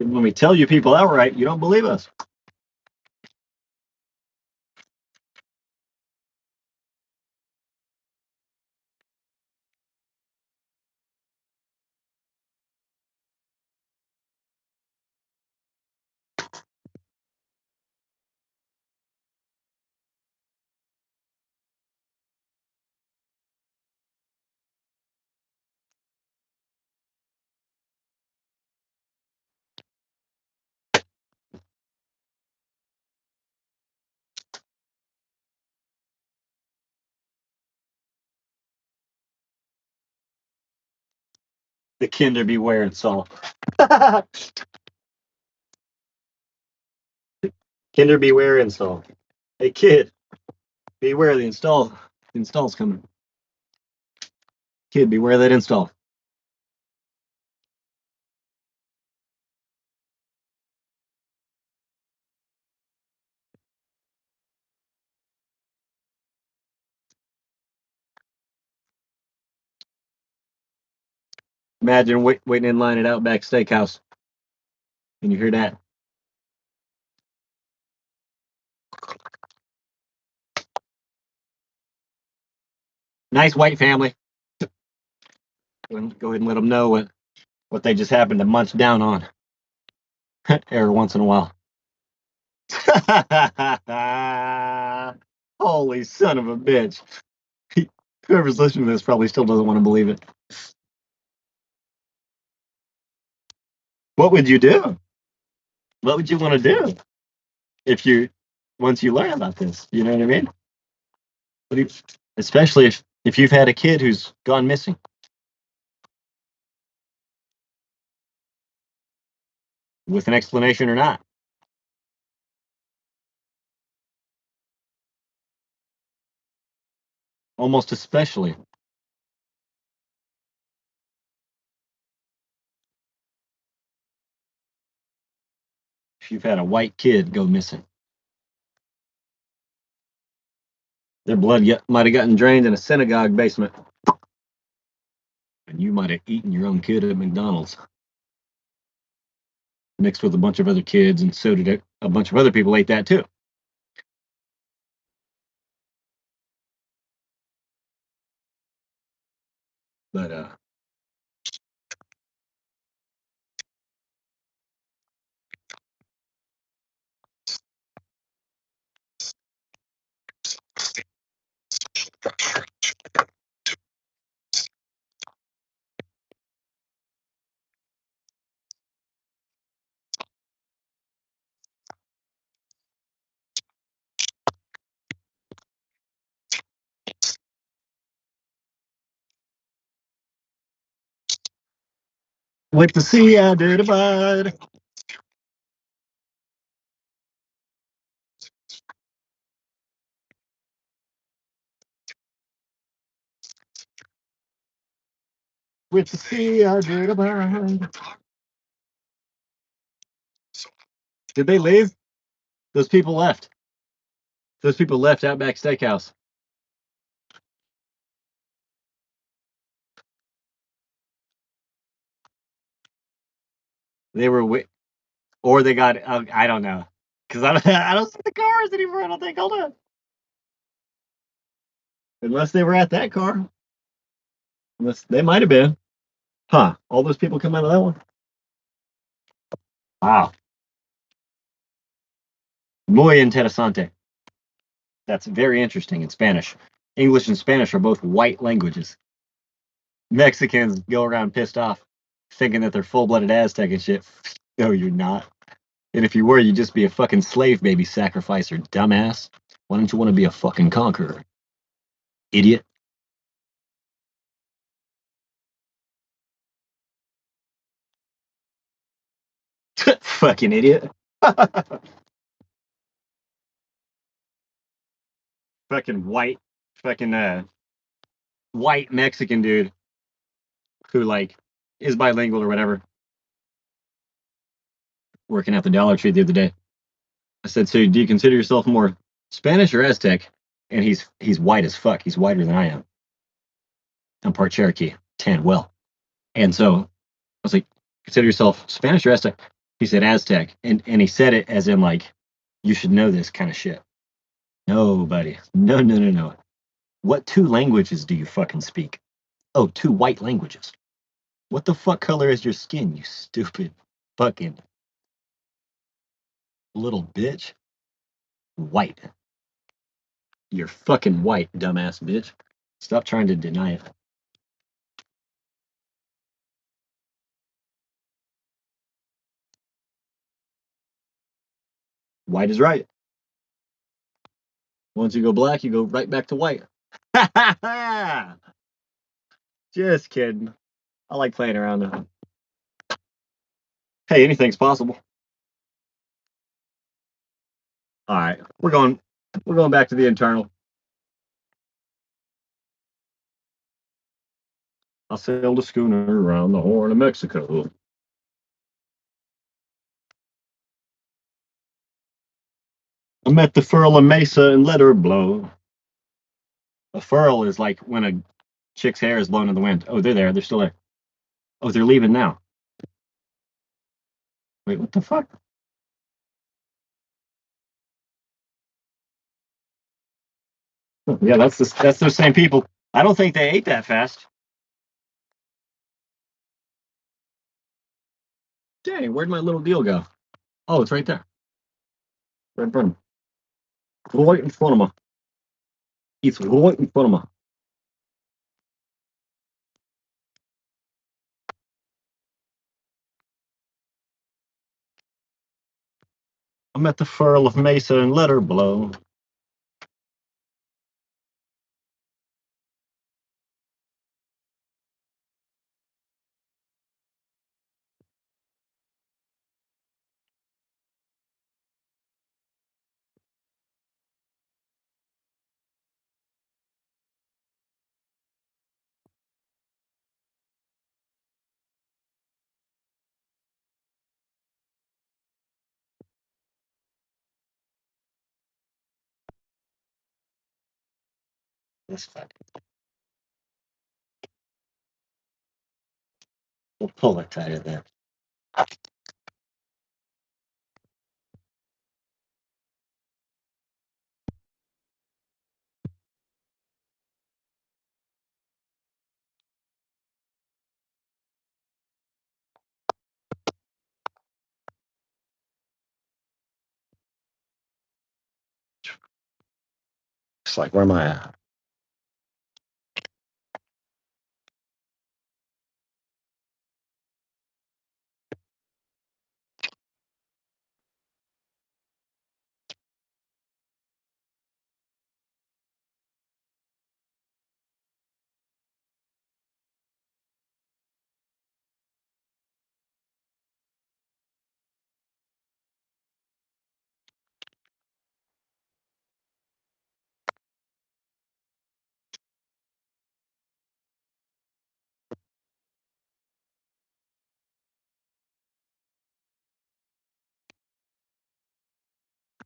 When we tell you people outright, you don't believe us. The Kinder Beware install. Kinder Beware install. Hey kid, beware the install. The install's coming. Kid, beware that install. Imagine waiting in line at Outback Steakhouse. Can you hear that? Nice white family. Go ahead and let them know what they just happened to munch down on every once in a while. Holy son of a bitch. Whoever's listening to this probably still doesn't want to believe it. What would you do? What would you want to do once you learn about this? You know what I mean? Especially if you've had a kid who's gone missing. With an explanation or not. Almost especially. If you've had a white kid go missing. Their blood might have gotten drained in a synagogue basement. And you might have eaten your own kid at McDonald's. Mixed with a bunch of other kids, and so did a bunch of other people ate that too. But went to see I did abide. Went to see I did abide. Did they leave? Those people left. Those people left Outback Steakhouse. They were or they got. I don't know, because I don't see the cars anymore. I don't think. Hold on. Unless they were at that car. Unless they might have been. Huh? All those people come out of that one. Wow. Muy interesante. That's very interesting in Spanish. English and Spanish are both white languages. Mexicans go around pissed off, thinking that they're full-blooded Aztec and shit. No, you're not. And if you were, you'd just be a fucking slave baby sacrificer, dumbass. Why don't you want to be a fucking conqueror? Idiot. Fucking idiot. Fucking white Mexican dude who like is bilingual or whatever. Working at the Dollar Tree the other day. I said, so do you consider yourself more Spanish or Aztec? And he's white as fuck. He's whiter than I am. I'm part Cherokee, tan well. And so I was like, consider yourself Spanish or Aztec? He said Aztec. And he said it as in like, you should know this kind of shit. No, buddy. No. What 2 languages do you fucking speak? Oh, 2 white languages. What the fuck color is your skin, you stupid fucking little bitch? White. You're fucking white, dumbass bitch. Stop trying to deny it. White is right. Once you go black, you go right back to white. Just kidding. I like playing around though. Hey, anything's possible. All right, we're going back to the internal. I sailed a schooner around the Horn of Mexico. I met the furl of Mesa and let her blow. A furl is like when a chick's hair is blown in the wind. Oh, they're there. They're still there. Oh, they're leaving now. Wait, what the fuck? Yeah, that's those same people. I don't think they ate that fast. Dang, where'd my little deal go? Oh, it's right there. Right in front of me. Right in front of me. It's right in front of me. I'm at the furl of Mesa and let her blow. This fuck. We'll pull it out of there. It's like, where am I at?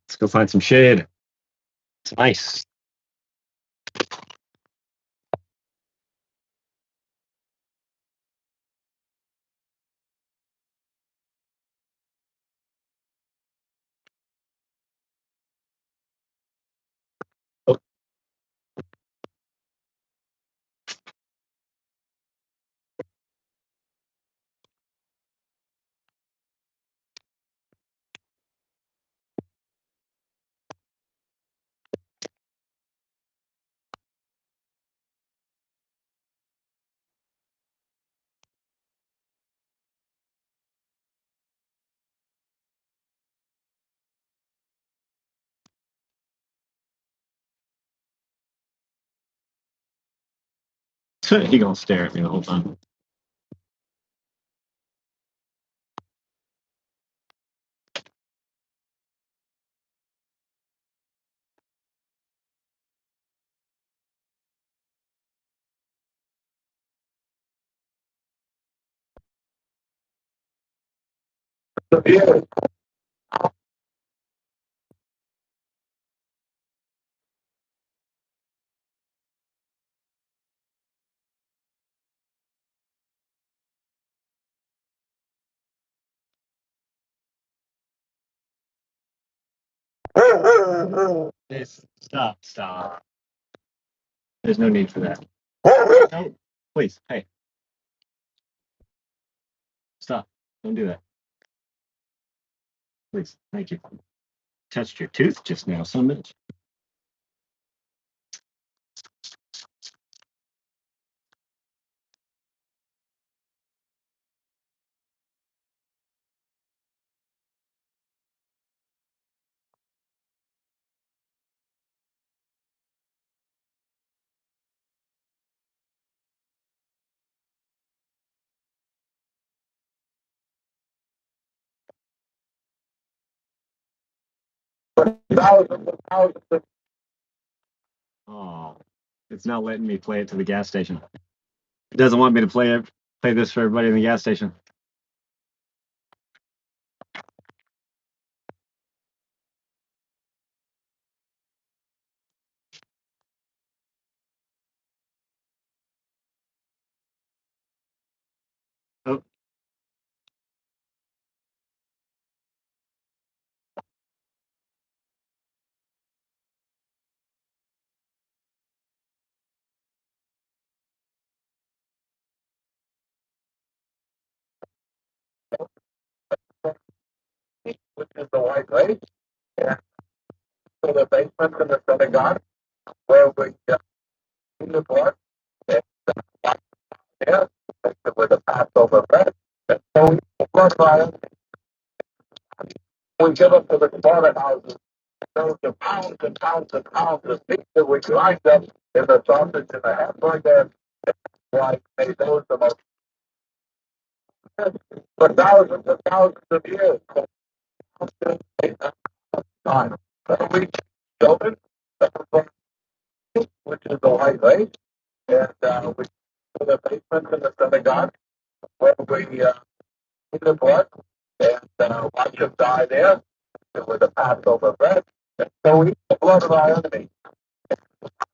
Let's go find some shade. It's nice. Oh. He gonna stare at me the whole time. Stop. There's no need for that. No, please, hey. Stop. Don't do that. Please, thank you. Touched your tooth just now, son of a bitch. Oh, it's not letting me play it to the gas station. It doesn't want me to play this for everybody in the gas station. Oh. which is the white race, and to the basement in the synagogue, where we in the blood, and yeah, with the Passover bread. And so we blood violence, we give up to the slaughterhouses. Those are pounds and pounds and pounds of meat that we grind up in the sausage and the hamburger. Like made those the most for thousands and thousands of years. Time. So we children, which is the white race, and we to the basement in the synagogue where we in the blood and watch them die there with the Passover bread. And so we eat the blood of our enemy.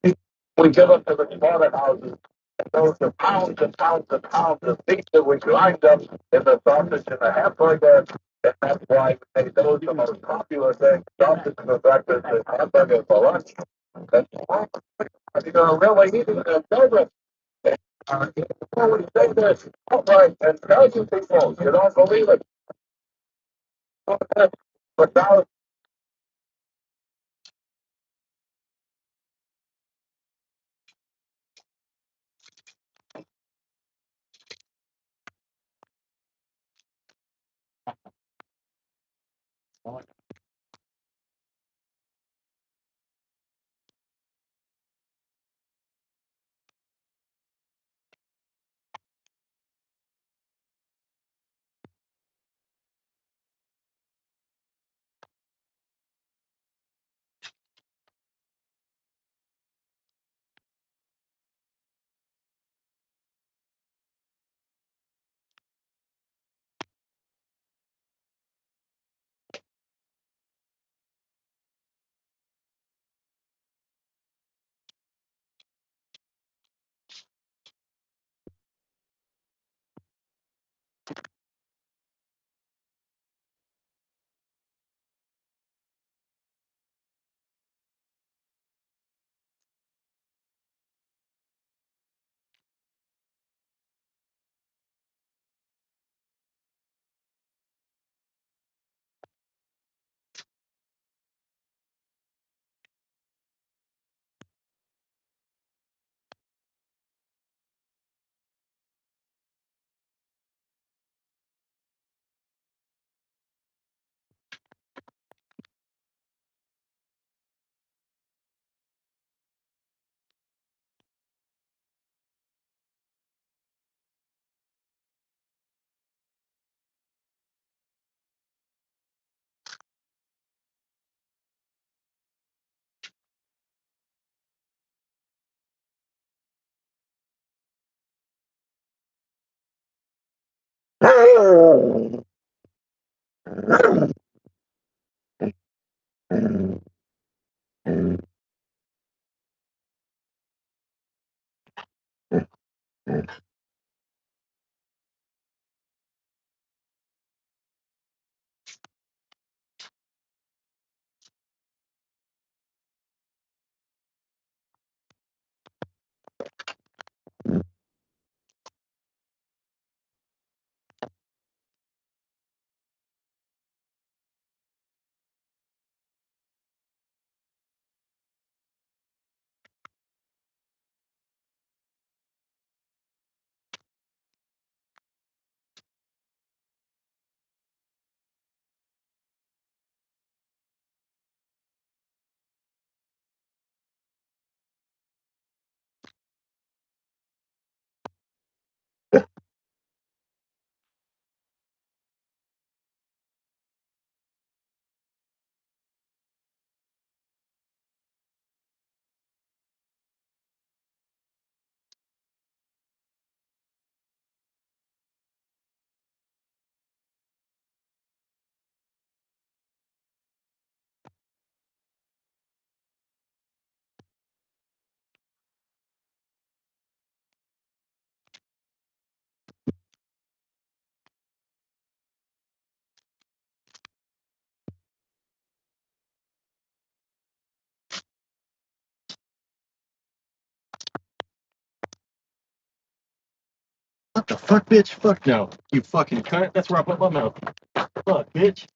We give them to the slaughterhouses. And those are pounds and pounds and pounds of meat that we grind up in the sausage and the hamburger. And that's why we made those the most popular thing. Sausage for breakfast and hamburger for lunch. And you're going to really eat it in children. Before we say this outright and tell you people, you don't believe it. But now What the fuck, bitch? Fuck no. You fucking cunt. That's where I put my mouth. Fuck, bitch.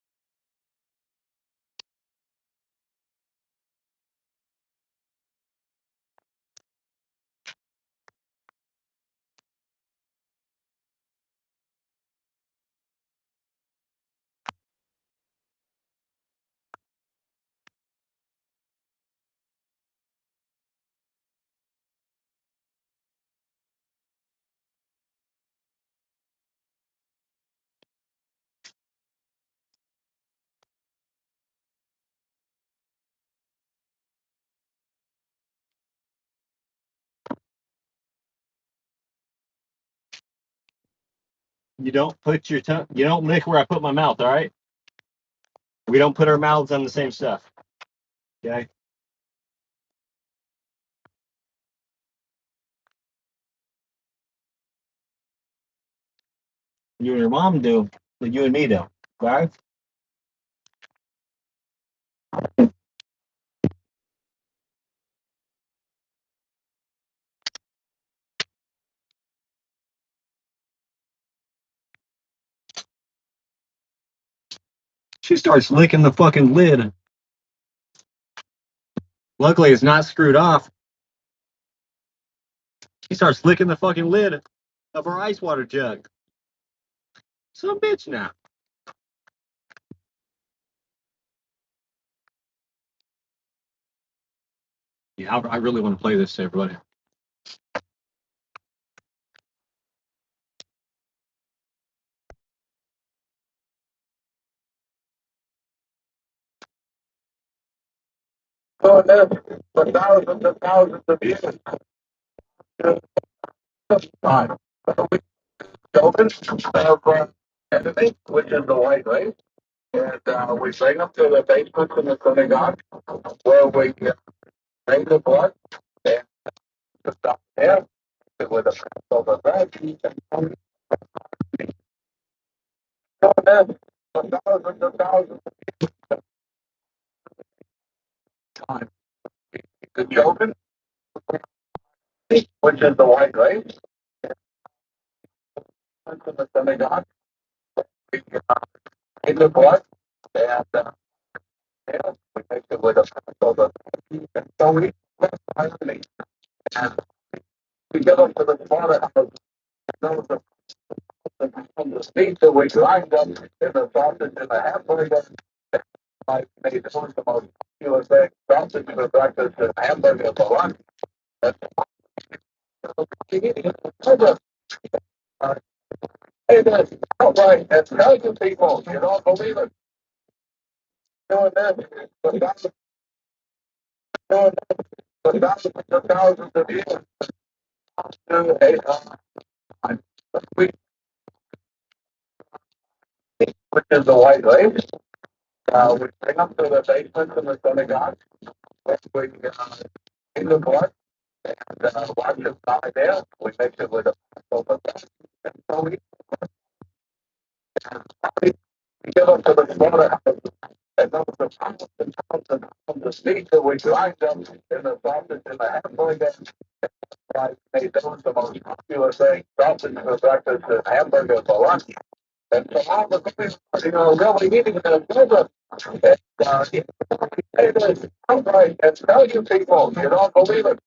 You don't put your tongue. You don't lick where I put my mouth. All right. We don't put our mouths on the same stuff. Okay. You and your mom do, but you and me don't. All right. She starts licking the fucking lid. Luckily, it's not screwed off. She starts licking the fucking lid of her ice water jug. Some bitch now. Yeah, I really want to play this to everybody. So then, for thousands and thousands of years, time. We open of enemy, which is the white race, and we bring them to the basement in the synagogue, where we bring the blood and the stuff there with a Passover bread. So then, for thousands and thousands of time, the children, which is the white race, into the synagogue, we bring the blood and we mix it with a Passover bread. And so we finally, and we get up to the slaughterhouse. Those are the meat that we grind up in the sausage and the hamburger. I made those the most popular thing. Sausage and the breakfast and hamburger for lunch. Hey, that's outright. That's telling people. You don't believe it. Doing that. Doing that for thousands of years. Which is the white race. We bring them to the basement in the synagogue. We in the blood and wash it by there. We mix it with a Passover bread. And so we give them to the slaughterhouse. And those are pounds and pounds and pounds of meat that we grind them in the sausage and the hamburger. I made those the most popular thing. Sausage and the breakfast and hamburger for lunch. And so all the things, really eating the children. Hey, this outright and tell you people, you don't believe it.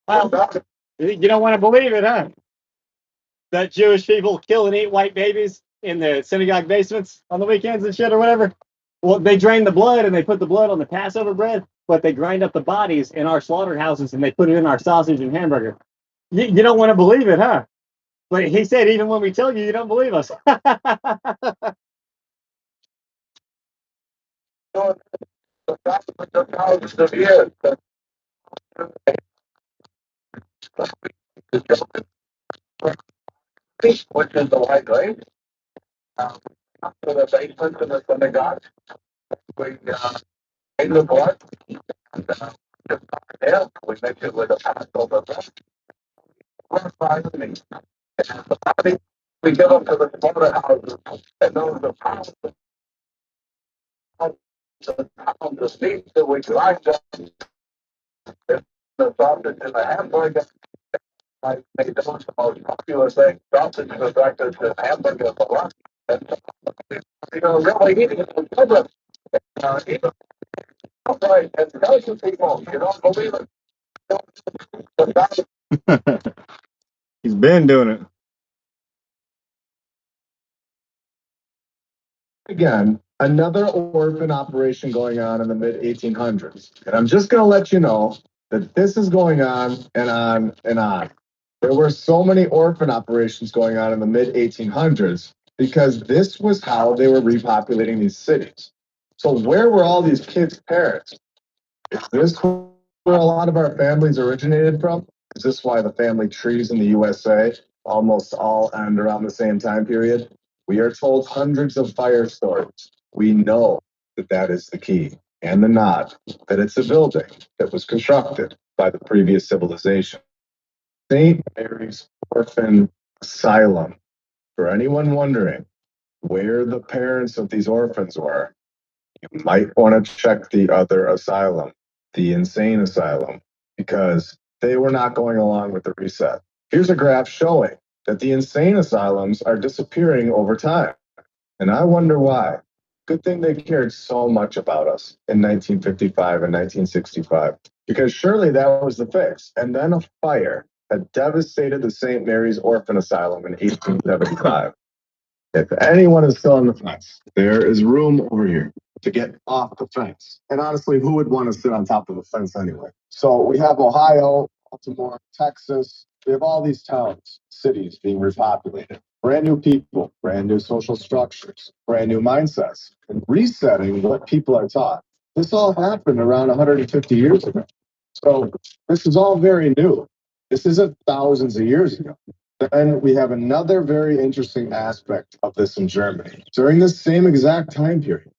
Well, you don't want to believe it, huh? That Jewish people kill and eat white babies in the synagogue basements on the weekends and shit or whatever. Well, they drain the blood and they put the blood on the Passover bread, but they grind up the bodies in our slaughterhouses and they put it in our sausage and hamburger. You don't want to believe it, huh? But he said, even when we tell you, you don't believe us. Which is the white race. To the basement in the synagogue. We in the blood and there we mix it with a Passover bread. We give them to the slaughterhouses, and those are pounds of meat that we grind up in the sausage and the hamburger. I made those the most popular thing. Sausage and the breakfast and hamburger for lunch. And really eating it for children. Even outright and tell you people, you don't believe it. He's been doing it. Again, another orphan operation going on in the mid 1800s. And I'm just going to let you know that this is going on and on and on. There were so many orphan operations going on in the mid 1800s because this was how they were repopulating these cities. So where were all these kids' parents? Is this where a lot of our families originated from? Is this why the family trees in the USA almost all end around the same time period. We are told hundreds of fire stories. We know that that is the key, and the knot, that it's a building that was constructed by the previous civilization. St. Mary's Orphan Asylum. For anyone wondering where the parents of these orphans were, you might want to check the other asylum, the insane asylum, because they were not going along with the reset. Here's a graph showing that the insane asylums are disappearing over time. And I wonder why. Good thing they cared so much about us in 1955 and 1965, because surely that was the fix. And then a fire had devastated the St. Mary's Orphan Asylum in 1875. If anyone is still on the fence, there is room over here to get off the fence. And honestly, who would want to sit on top of the fence anyway? So we have Ohio, Baltimore, Texas. We have all these towns, cities being repopulated. Brand new people, brand new social structures, brand new mindsets, and resetting what people are taught. This all happened around 150 years ago. So this is all very new. This isn't thousands of years ago. Then we have another very interesting aspect of this in Germany. During this same exact time period,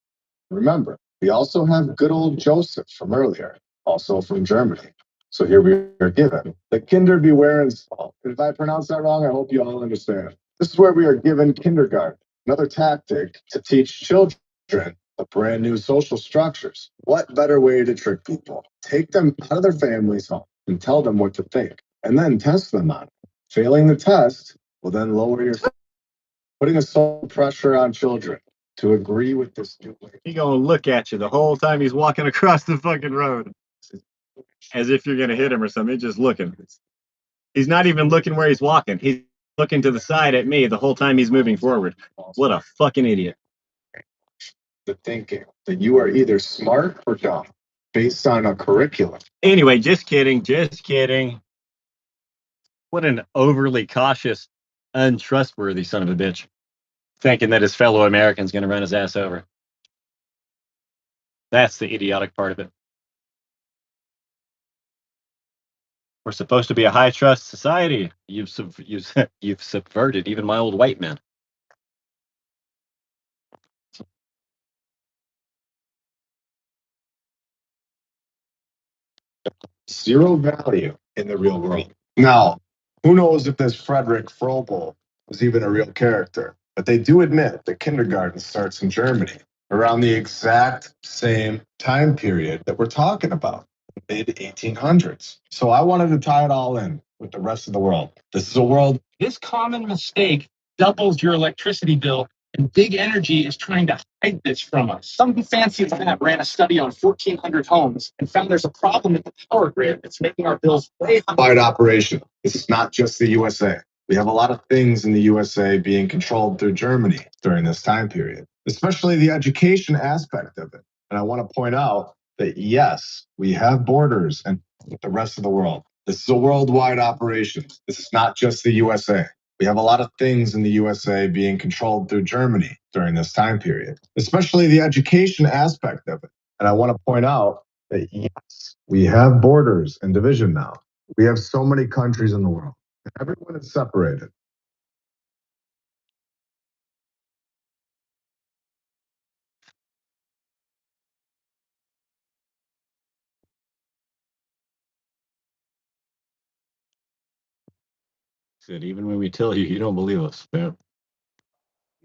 remember, we also have good old Joseph from earlier, also from Germany. So here we are given the Kinder Beware install. And if I pronounce that wrong, I hope you all understand. This is where we are given kindergarten, another tactic to teach children the brand new social structures. What better way to trick people? Take them out of their families' home and tell them what to think, and then test them on it. Failing the test will then lower your, putting a social pressure on children to agree with this new way. He gonna look at you the whole time he's walking across the fucking road, as if you're gonna hit him or something. He's just looking. He's not even looking where he's walking. He's looking to the side at me the whole time he's moving forward. What a fucking idiot. The thinking that you are either smart or dumb based on a curriculum. Anyway, just kidding. Just kidding. What an overly cautious, untrustworthy son of a bitch. Thinking that his fellow American's going to run his ass over. That's the idiotic part of it. We're supposed to be a high trust society. You've subverted even my old white men. Zero value in the real world. Now, who knows if this Frederick Froebel was even a real character? But they do admit that kindergarten starts in Germany around the exact same time period that we're talking about, mid 1800s. So I wanted to tie it all in with the rest of the world. This is a world. This common mistake doubles your electricity bill, and big energy is trying to hide this from us. Some fancy lab ran a study on 1,400 homes and found there's a problem in the power grid that's making our bills way higher. Wide operation. This is not just the USA. We have a lot of things in the USA being controlled through Germany during this time period, especially the education aspect of it. And I want to point out that yes, we have borders and with the rest of the world. This is a worldwide operation. This is not just the USA. We have a lot of things in the USA being controlled through Germany during this time period, especially the education aspect of it. And I want to point out that yes, we have borders and division now. We have so many countries in the world. Everyone is separated. Said even when we tell you, you don't believe us. Yeah.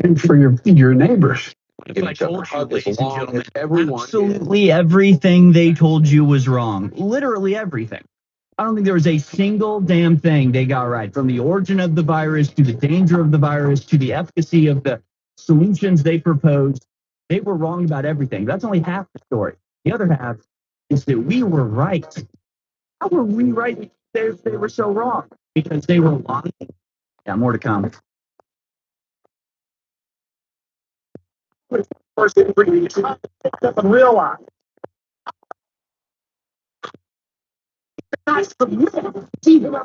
And for your neighbors. I told you, ladies and gentlemen, Absolutely everything they told you was wrong. Literally everything. I don't think there was a single damn thing they got right, from the origin of the virus to the danger of the virus to the efficacy of the solutions they proposed. They were wrong about everything. That's only half the story. The other half is that we were right. How were we right? They were so wrong because they were lying. Yeah, more to come. First, they bring doesn't realize. That's the real.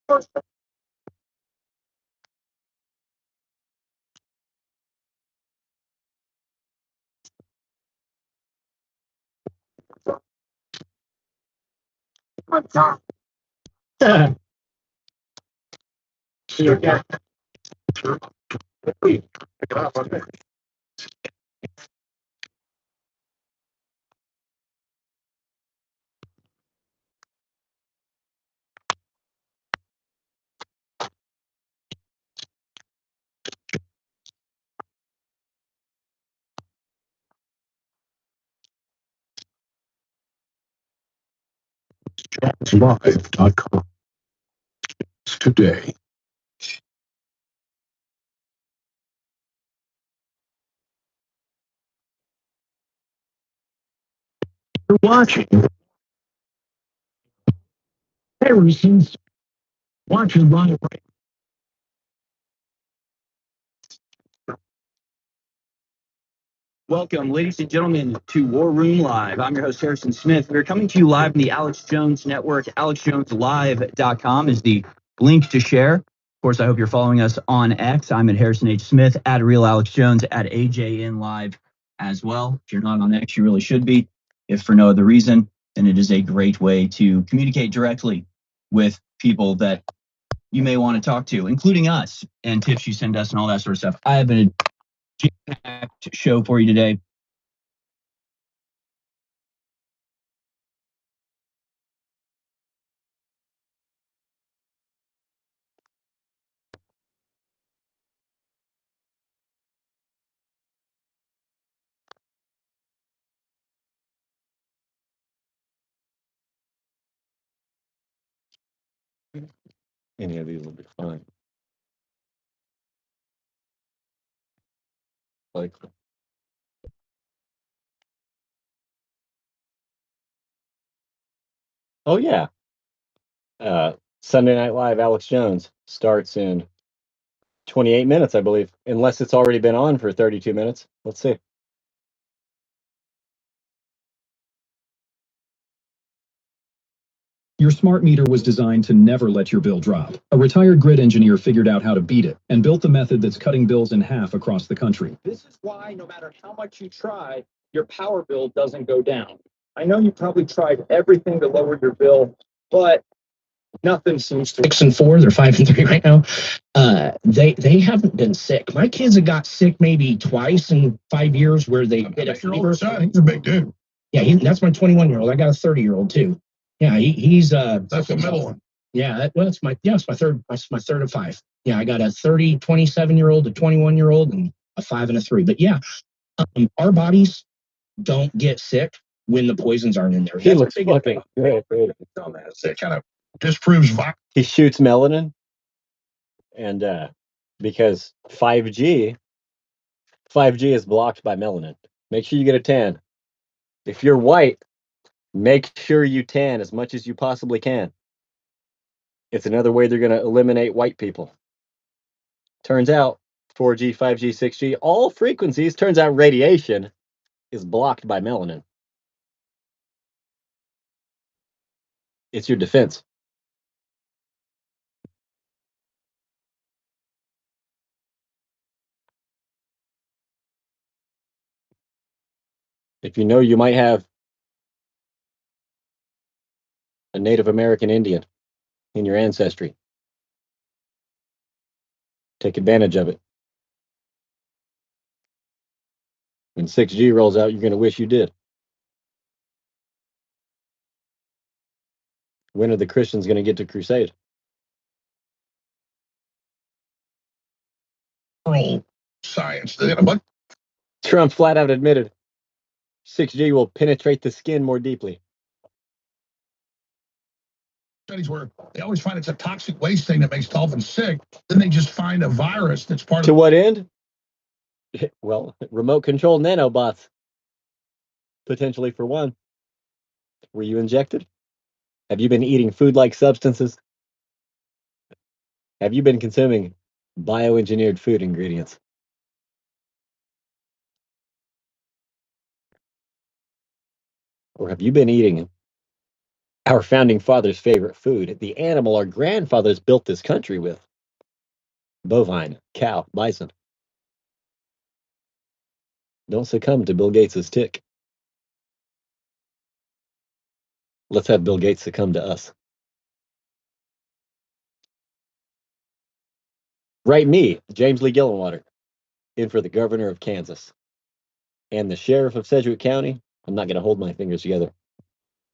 First, Yeah. Live.com today. You're watching Harrison's watching live right. Welcome, ladies and gentlemen, to War Room Live. I'm your host, Harrison Smith. We're coming to you live from the Alex Jones Network. AlexJonesLive.com is the link to share. Of course, I hope you're following us on X. I'm at Harrison H. Smith, at Real Alex Jones, at AJN Live as well. If you're not on X, you really should be. If for no other reason, then it is a great way to communicate directly with people that you may want to talk to, including us and tips you send us and all that sort of stuff. I have a jam-packed show for you today. Any of these will be fine. Likely. Oh yeah. Sunday Night Live, Alex Jones starts in 28 minutes, I believe, unless it's already been on for 32 minutes. Let's see. Your smart meter was designed to never let your bill drop. A retired grid engineer figured out how to beat it and built the method that's cutting bills in half across the country. This is why no matter how much you try, your power bill doesn't go down. I know you probably tried everything to lower your bill, but nothing seems to. 6 and 4, they're 5 and 3 right now. They haven't been sick. My kids have got sick maybe twice in 5 years where they hit a fever. He's a big dude. Yeah, that's my 21-year-old. I got a 30-year-old too. Yeah, he's That's the middle one. Yeah, it's my third. That's my third of 5. Yeah, I got a 27-year-old, a 21-year-old, and a 5 and a 3. But yeah, our bodies don't get sick when the poisons aren't in there. He looks fucking great. It kind of disproves. He shoots melanin, and because 5G is blocked by melanin. Make sure you get a tan. If you're white, make sure you tan as much as you possibly can. It's another way they're going to eliminate white people. Turns out 4G, 5G, 6G, all frequencies, turns out radiation is blocked by melanin. It's your defense. If you know you might have a Native American Indian in your ancestry, take advantage of it. When 6G rolls out, you're going to wish you did. When are the Christians going to get to crusade? Science. They got a bunch. Trump flat out admitted 6G will penetrate the skin more deeply. Studies where they always find it's a toxic waste thing that makes dolphins sick. Then they just find a virus that's part of. To what end? Well, remote control nanobots. Potentially for one. Were you injected? Have you been eating food-like substances? Have you been consuming bioengineered food ingredients? Or have you been eating our founding fathers' favorite food, the animal our grandfathers built this country with? Bovine, cow, bison. Don't succumb to Bill Gates' tick. Let's have Bill Gates succumb to us. Write me, James Lee Gillenwater, in for the governor of Kansas. And the sheriff of Sedgwick County, I'm not going to hold my fingers together.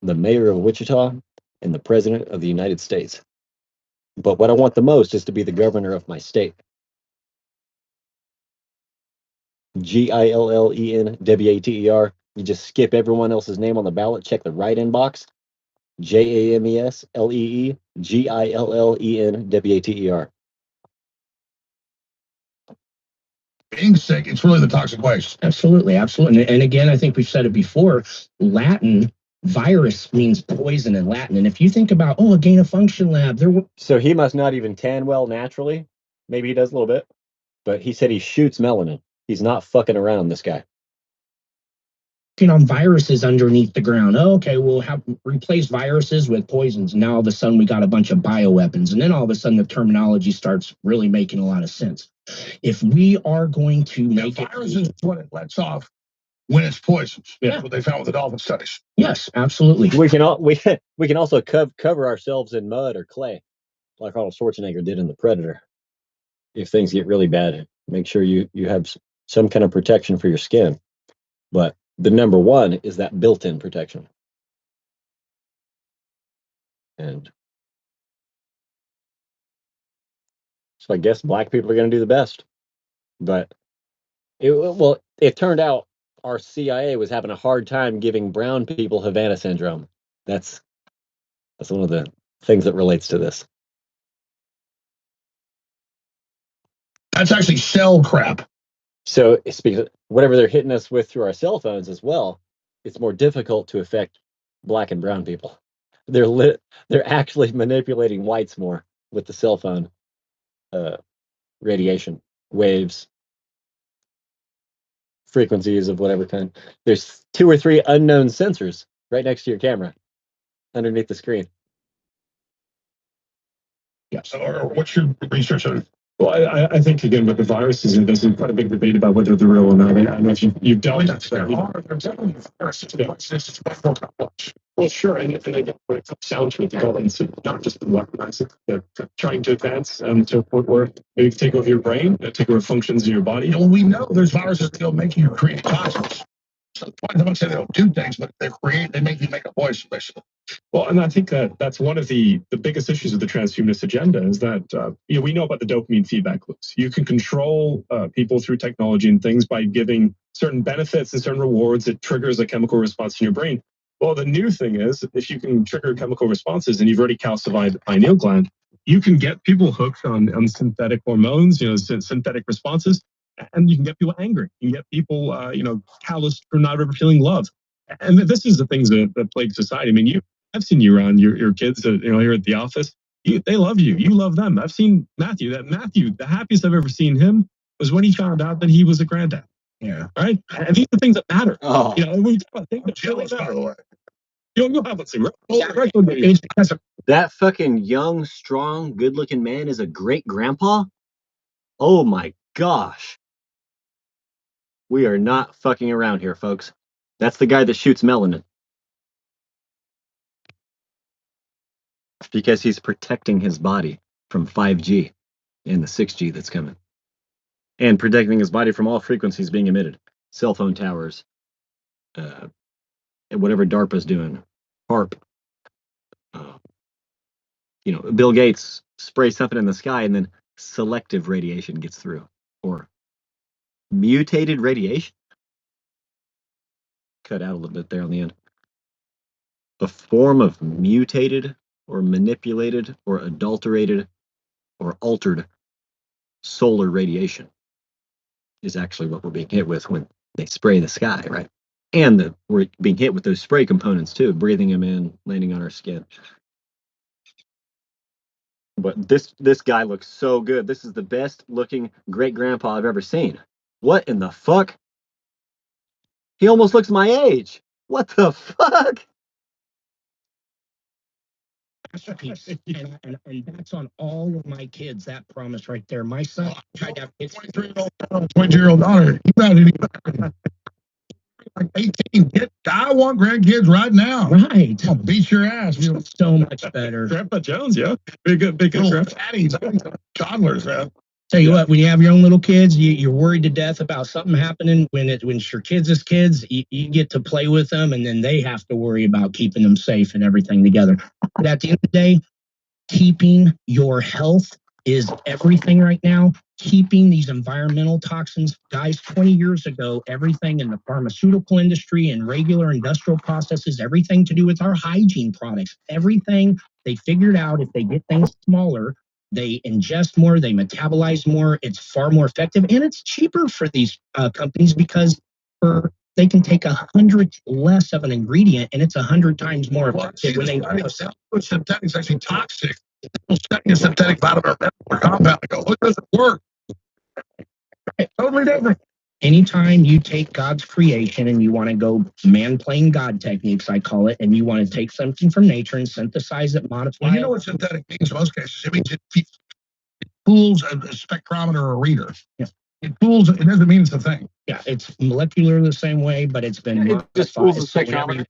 The mayor of Wichita, and the president of the United States. But what I want the most is to be the governor of my state. GILLENWATER. You just skip everyone else's name on the ballot, check the write-in box. JAMESLEEGILLENWATER. Being sick, it's really the toxic waste. Absolutely, absolutely. And again, I think we've said it before, Latin, virus means poison in Latin. And if you think about, a gain of function lab, So he must not even tan well naturally. Maybe he does a little bit. But he said he shoots melanin. He's not fucking around, this guy. On viruses underneath the ground. Okay, we'll replace viruses with poisons. Now all of a sudden we got a bunch of bioweapons, and then all of a sudden the terminology starts really making a lot of sense. If we are going to make viruses is what it lets off when it's poisons. Yeah, that's what they found with the dolphin studies. Yes, absolutely. We can also cover ourselves in mud or clay, like Arnold Schwarzenegger did in The Predator. If things get really bad, make sure you have some kind of protection for your skin. But the number one is that built-in protection. And so I guess black people are going to do the best. But it turned out our CIA was having a hard time giving brown people Havana syndrome. That's one of the things that relates to this. That's actually shell crap. So whatever they're hitting us with through our cell phones as well, it's more difficult to affect black and brown people. They're actually manipulating whites more with the cell phone radiation waves, frequencies of whatever kind. There's 2 or 3 unknown sensors right next to your camera, underneath the screen. Yeah. So, what's your research on? Well, I think, again, with the viruses, there's quite a big debate about whether they're real or not. I don't know if you've dealt with that. Well, sure. And again, when it comes down to it, the governments are not just weaponize it, they're trying to advance to a point where they take over your brain, take over functions in your body. Well, we know there's viruses that don't make you create toxins. So the point, I don't say they don't do things, but they make you make a poison, basically. Well, and I think that's one of the biggest issues of the transhumanist agenda is that we know about the dopamine feedback loops. You can control people through technology and things by giving certain benefits and certain rewards. It triggers a chemical response in your brain. Well, the new thing is, if you can trigger chemical responses and you've already calcified the pineal gland, you can get people hooked on synthetic hormones, synthetic responses, and you can get people angry. You can get people, calloused for not ever feeling love. And this is the things that plague society. I mean, I've seen you around your kids, here at the office. They love you. You love them. I've seen Matthew. The happiest I've ever seen him was when he found out that he was a granddad. Yeah. Right. And these are things that matter. Oh. When we talk about things that jealous, by the way. You'll have let's see. That fucking young, strong, good-looking man is a great grandpa. Oh my gosh. We are not fucking around here, folks. That's the guy that shoots melanin. Because he's protecting his body from 5G and the 6G that's coming. And protecting his body from all frequencies being emitted. Cell phone towers. Whatever DARPA's doing. HARP. Bill Gates sprays something in the sky and then selective radiation gets through. Or mutated radiation. Cut out a little bit there on the end. A form of mutated or manipulated or adulterated or altered solar radiation is actually what we're being hit with when they spray the sky, right? And we're being hit with those spray components too, breathing them in, landing on our skin. But this guy looks so good. This is the best looking great grandpa I've ever seen. What in the fuck? He almost looks my age. What the fuck? And that's on all of my kids. That promise right there. My son tried to have kids. 22-year-old daughter. Like 18. I want grandkids right now. Right. I'll beat your ass. So much better. Grandpa Jones, yeah. Big good little fatties. Toddlers, man. Tell you what, when you have your own little kids, you're worried to death about something happening. When it's your kids as kids, you get to play with them, and then they have to worry about keeping them safe and everything together. But at the end of the day, keeping your health is everything right now. Keeping these environmental toxins, guys, 20 years ago, everything in the pharmaceutical industry and regular industrial processes, everything to do with our hygiene products, everything they figured out, if they get things smaller, they ingest more, they metabolize more, it's far more effective, and it's cheaper for these companies because they can take 100 less of an ingredient and it's 100 times more effective when they synthetics actually toxic. Studying a synthetic vitamin or compound and go, what doesn't work? Totally different. Anytime you take God's creation and you want to go man-playing God techniques, I call it, and you want to take something from nature and synthesize it, modify well, you know what synthetic means in most cases? It means it fools a spectrometer or a reader. Yeah. It fools, it doesn't mean it's a thing. Yeah, it's molecular the same way, but it's been it just fools the spectrometer.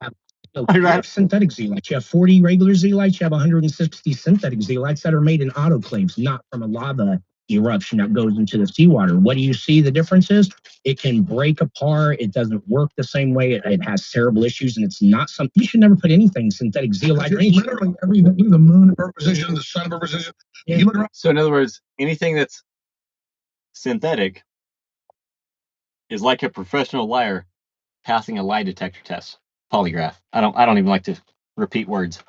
You have synthetic zeolites. You have 40 regular zeolites. You have 160 synthetic zeolites that are made in autoclaves, not from a lava eruption that goes into the seawater. What do you see the difference is? It can break apart. It doesn't work the same way. It has terrible issues, and it's not something you should never put anything synthetic zeolite. It's literally everything. The moon in her position, the sun in her position. Yeah. You look around. So in other words, anything that's synthetic is like a professional liar passing a lie detector test, polygraph. I don't even like to repeat words.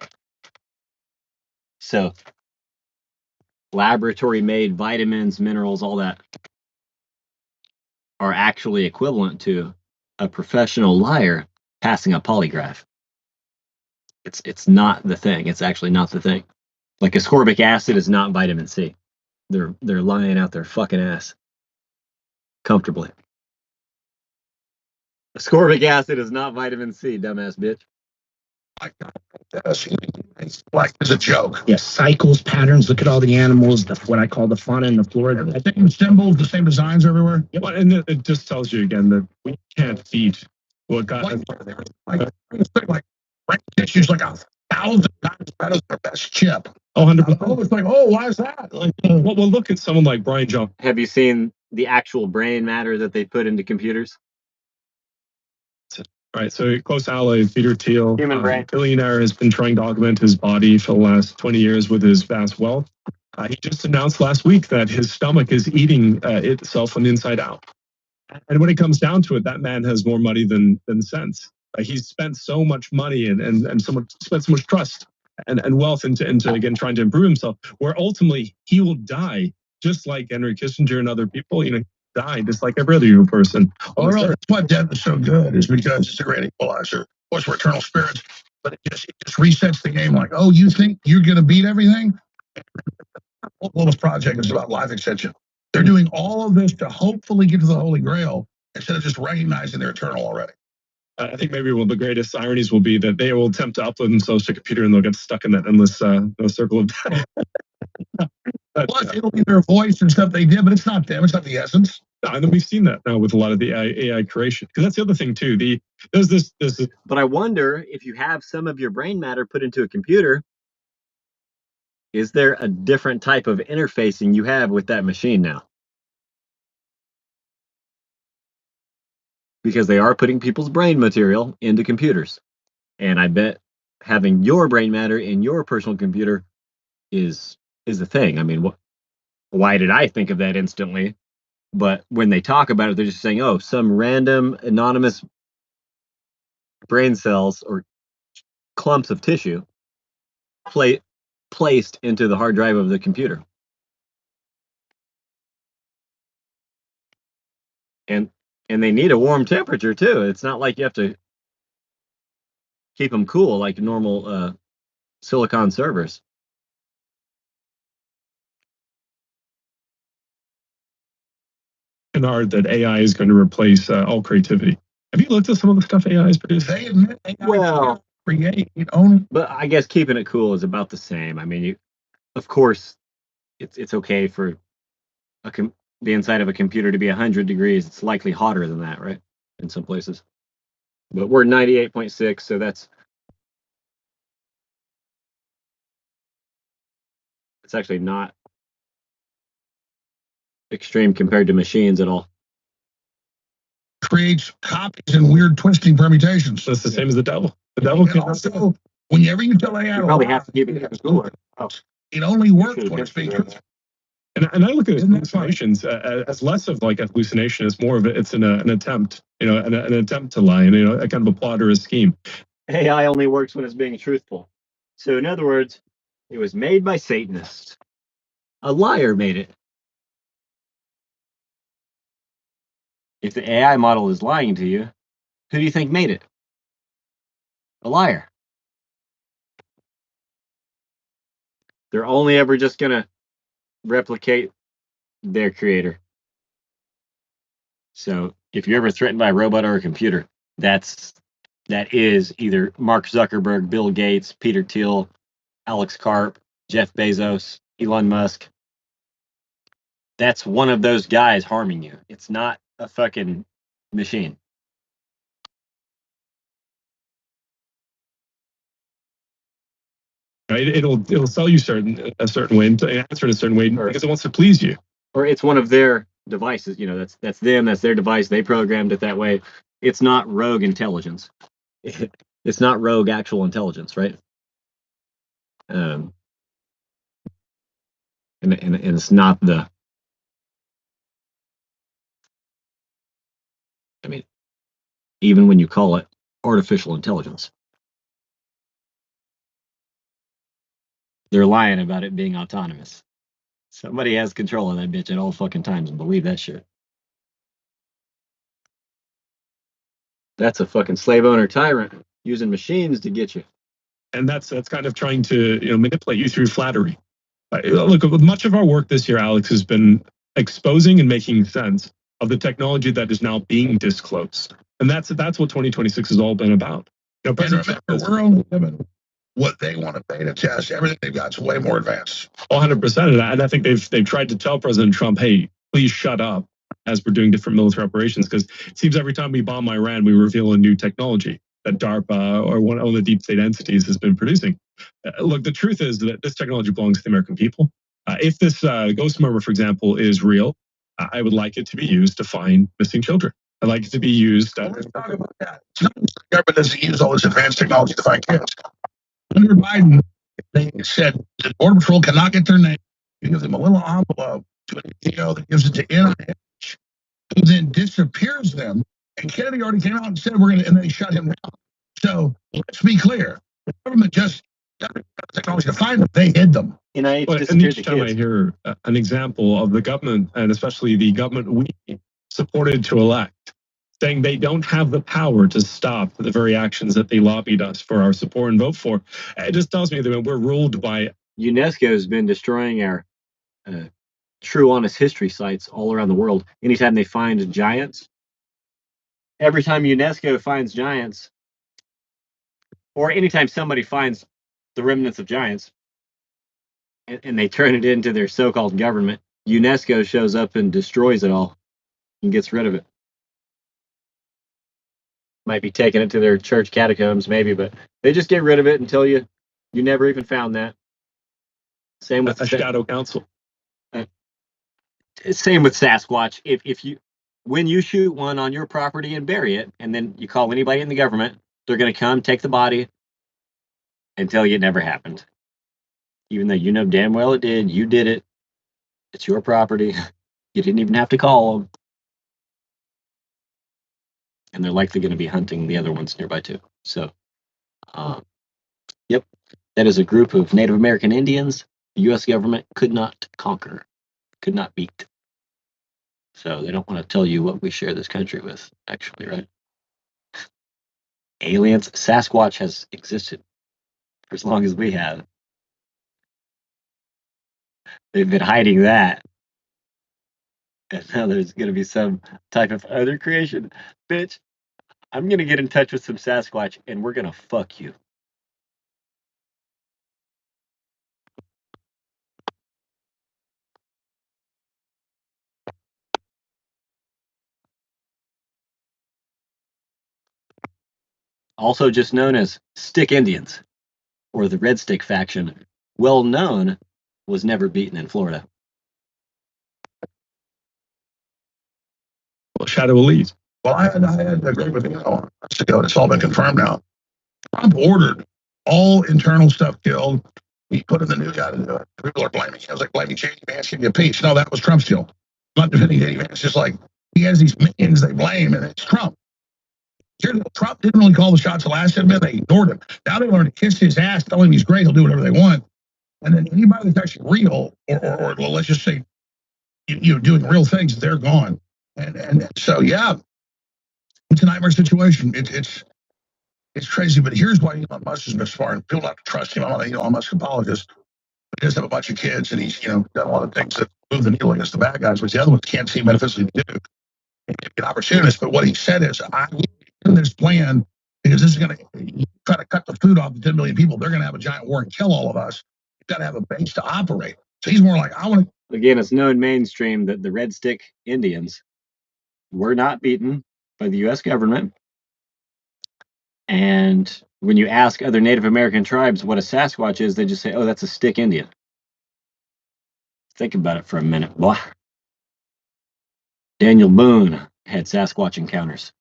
So laboratory made vitamins, minerals, all that are actually equivalent to a professional liar passing a polygraph. It's not the thing. It's actually not the thing. Like ascorbic acid is not vitamin C. They're lying out their fucking ass comfortably. Ascorbic acid is not vitamin C, dumbass bitch. It's like it's a joke. Yeah, cycles, patterns. Look at all the animals, what I call the fauna and the flora. The same symbols, the same designs everywhere. Yeah, and it just tells you again that we can't beat what God. Like issues like 1,000 times better than their best chip. Oh, 100%. It's like, oh, why is that? Like, well, look at someone like Brian Jones. Have you seen the actual brain matter that they put into computers? Right, so close ally Peter Thiel, Human brain. Billionaire, has been trying to augment his body for the last 20 years with his vast wealth. He just announced last week that his stomach is eating itself from the inside out. And when it comes down to it, that man has more money than sense. He's spent so much money and spent so much trust and wealth into again trying to improve himself, where ultimately he will die, just like Henry Kissinger and other people. Die just like every other person. Oh, really? That's why death is so good, is because it's a great equalizer. Of course, we're eternal spirits, but it just resets the game. Like, oh, you think you're going to beat everything? Well, this project is about life extension. They're doing all of this to hopefully get to the Holy Grail instead of just recognizing they're eternal already. I think maybe one of the greatest ironies will be that they will attempt to upload themselves to a computer and they'll get stuck in that endless circle of death. Plus, it'll be their voice and stuff they did, but it's not them. It's not the essence. No, and then we've seen that now with a lot of the AI creation. Because that's the other thing too. There's this. But I wonder if you have some of your brain matter put into a computer, is there a different type of interfacing you have with that machine now? Because they are putting people's brain material into computers, and I bet having your brain matter in your personal computer is the thing. I mean, why did I think of that instantly? But when they talk about it, they're just saying, oh, some random anonymous brain cells or clumps of tissue placed into the hard drive of the computer. And they need a warm temperature too. It's not like you have to keep them cool like normal silicon servers. Canard that AI is going to replace all creativity. Have you looked at some of the stuff AI has produced? They admit AI Well, create own. But I guess keeping it cool is about the same. I mean, of course, it's okay for the inside of a computer to be 100 degrees. It's likely hotter than that, right? In some places. But we're 98.6, so it's actually not extreme compared to machines at all. Creates copies and weird twisting permutations. That's the same as the devil. The devil can also, whenever you tell AI, You probably have to keep it cooler. it only works when it's being truthful. And I look at hallucinations as less of like a hallucination, as more of it's an attempt, an attempt to lie, and a kind of a plot or a scheme. AI only works when it's being truthful. So in other words, it was made by Satanists. A liar made it. If the AI model is lying to you, who do you think made it? A liar. They're only ever just going to replicate their creator. So if you're ever threatened by a robot or a computer, that is either Mark Zuckerberg, Bill Gates, Peter Thiel, Alex Karp, Jeff Bezos, Elon Musk. That's one of those guys harming you. It's not a fucking machine. It'll sell you a certain way and answer in a certain way because it wants to please you. Or it's one of their devices. That's them. That's their device. They programmed it that way. It's not rogue intelligence. It's not rogue actual intelligence, right? And it's not the. I mean, even when you call it artificial intelligence, they're lying about it being autonomous. Somebody has control of that bitch at all fucking times, and believe that shit. That's a fucking slave owner tyrant using machines to get you. And that's kind of trying to manipulate you through flattery. Look, much of our work this year, Alex, has been exposing and making sense of the technology that is now being disclosed, and that's what 2026 has all been about. Remember, we're only given what they want to pay to test. Everything they've got is way more advanced. 100%, and I think they've tried to tell President Trump, "Hey, please shut up," as we're doing different military operations, because it seems every time we bomb Iran, we reveal a new technology that DARPA or one of the deep state entities has been producing. Look, the truth is that this technology belongs to the American people. If this ghost murmur, for example, is real, I would like it to be used to find missing children. I'd like it to be used. Let's talk about that. The government doesn't use all this advanced technology to find kids. Under Biden, they said the Border Patrol cannot get their name. You give them a little envelope to an ATO that gives it to NIH, who then disappears them. And Kennedy already came out and said and then they shut him down. So let's be clear: the government just got the technology to find them. They hid them. And each time I hear an example of the government, and especially the government we supported to elect, saying they don't have the power to stop the very actions that they lobbied us for our support and vote for, it just tells me that we're ruled by. UNESCO has been destroying our true, honest history sites all around the world. Anytime they find giants, every time UNESCO finds giants, or anytime somebody finds the remnants of giants, and they turn it into their so-called government, UNESCO shows up and destroys it all and gets rid of it. Might be taking it to their church catacombs, maybe, but they just get rid of it and tell you never even found that. Same with a shadow council. Same with Sasquatch. When you shoot one on your property and bury it, and then you call anybody in the government, they're going to come take the body and tell you it never happened. Even though you know damn well it did. You did it. It's your property. You didn't even have to call them. And they're likely going to be hunting the other ones nearby too. So, yep, that is a group of Native American Indians the U.S. government could not conquer, could not beat. So they don't want to tell you what we share this country with, actually, right? Aliens, Sasquatch has existed for as long as we have. They've been hiding that. And now there's going to be some type of other creation. Bitch, I'm going to get in touch with some Sasquatch and we're going to fuck you. Also just known as Stick Indians, or the Red Stick faction, well known, was never beaten in Florida. shadow will lead. Well, I had to agree with months ago. It's all been confirmed now. Trump ordered all internal stuff killed. He put in the new guy to do it. People are blaming him. It was like blaming J.D. Vance, give you a piece. No, that was Trump's deal. I'm not defending J.D. Vance. Just like he has these minions they blame, and it's Trump. Trump didn't really call the shots the last time. They ignored him. Now they learn to kiss his ass, tell him he's great, he'll do whatever they want. And then anybody that's actually real, or well, let's just say, doing real things, they're gone. And so, yeah, it's a nightmare situation. It's crazy. But here's why Elon Musk is this far, and people don't have to trust him. I'm not an Elon Musk apologist. He does have a bunch of kids, and he's done a lot of things that move the needle against the bad guys, which the other ones can't see metaphysically to do. An opportunist, but what he said is, I in this plan because this is going to try to cut the food off to 10 million people. They're going to have a giant war and kill all of us. You've got to have a base to operate. So he's more like, I want to. Again, it's known mainstream that the Red Stick Indians were not beaten by the U.S. government. And when you ask other Native American tribes what a Sasquatch is, they just say, oh, that's a stick Indian. Think about it for a minute, boy. Daniel Boone had Sasquatch encounters.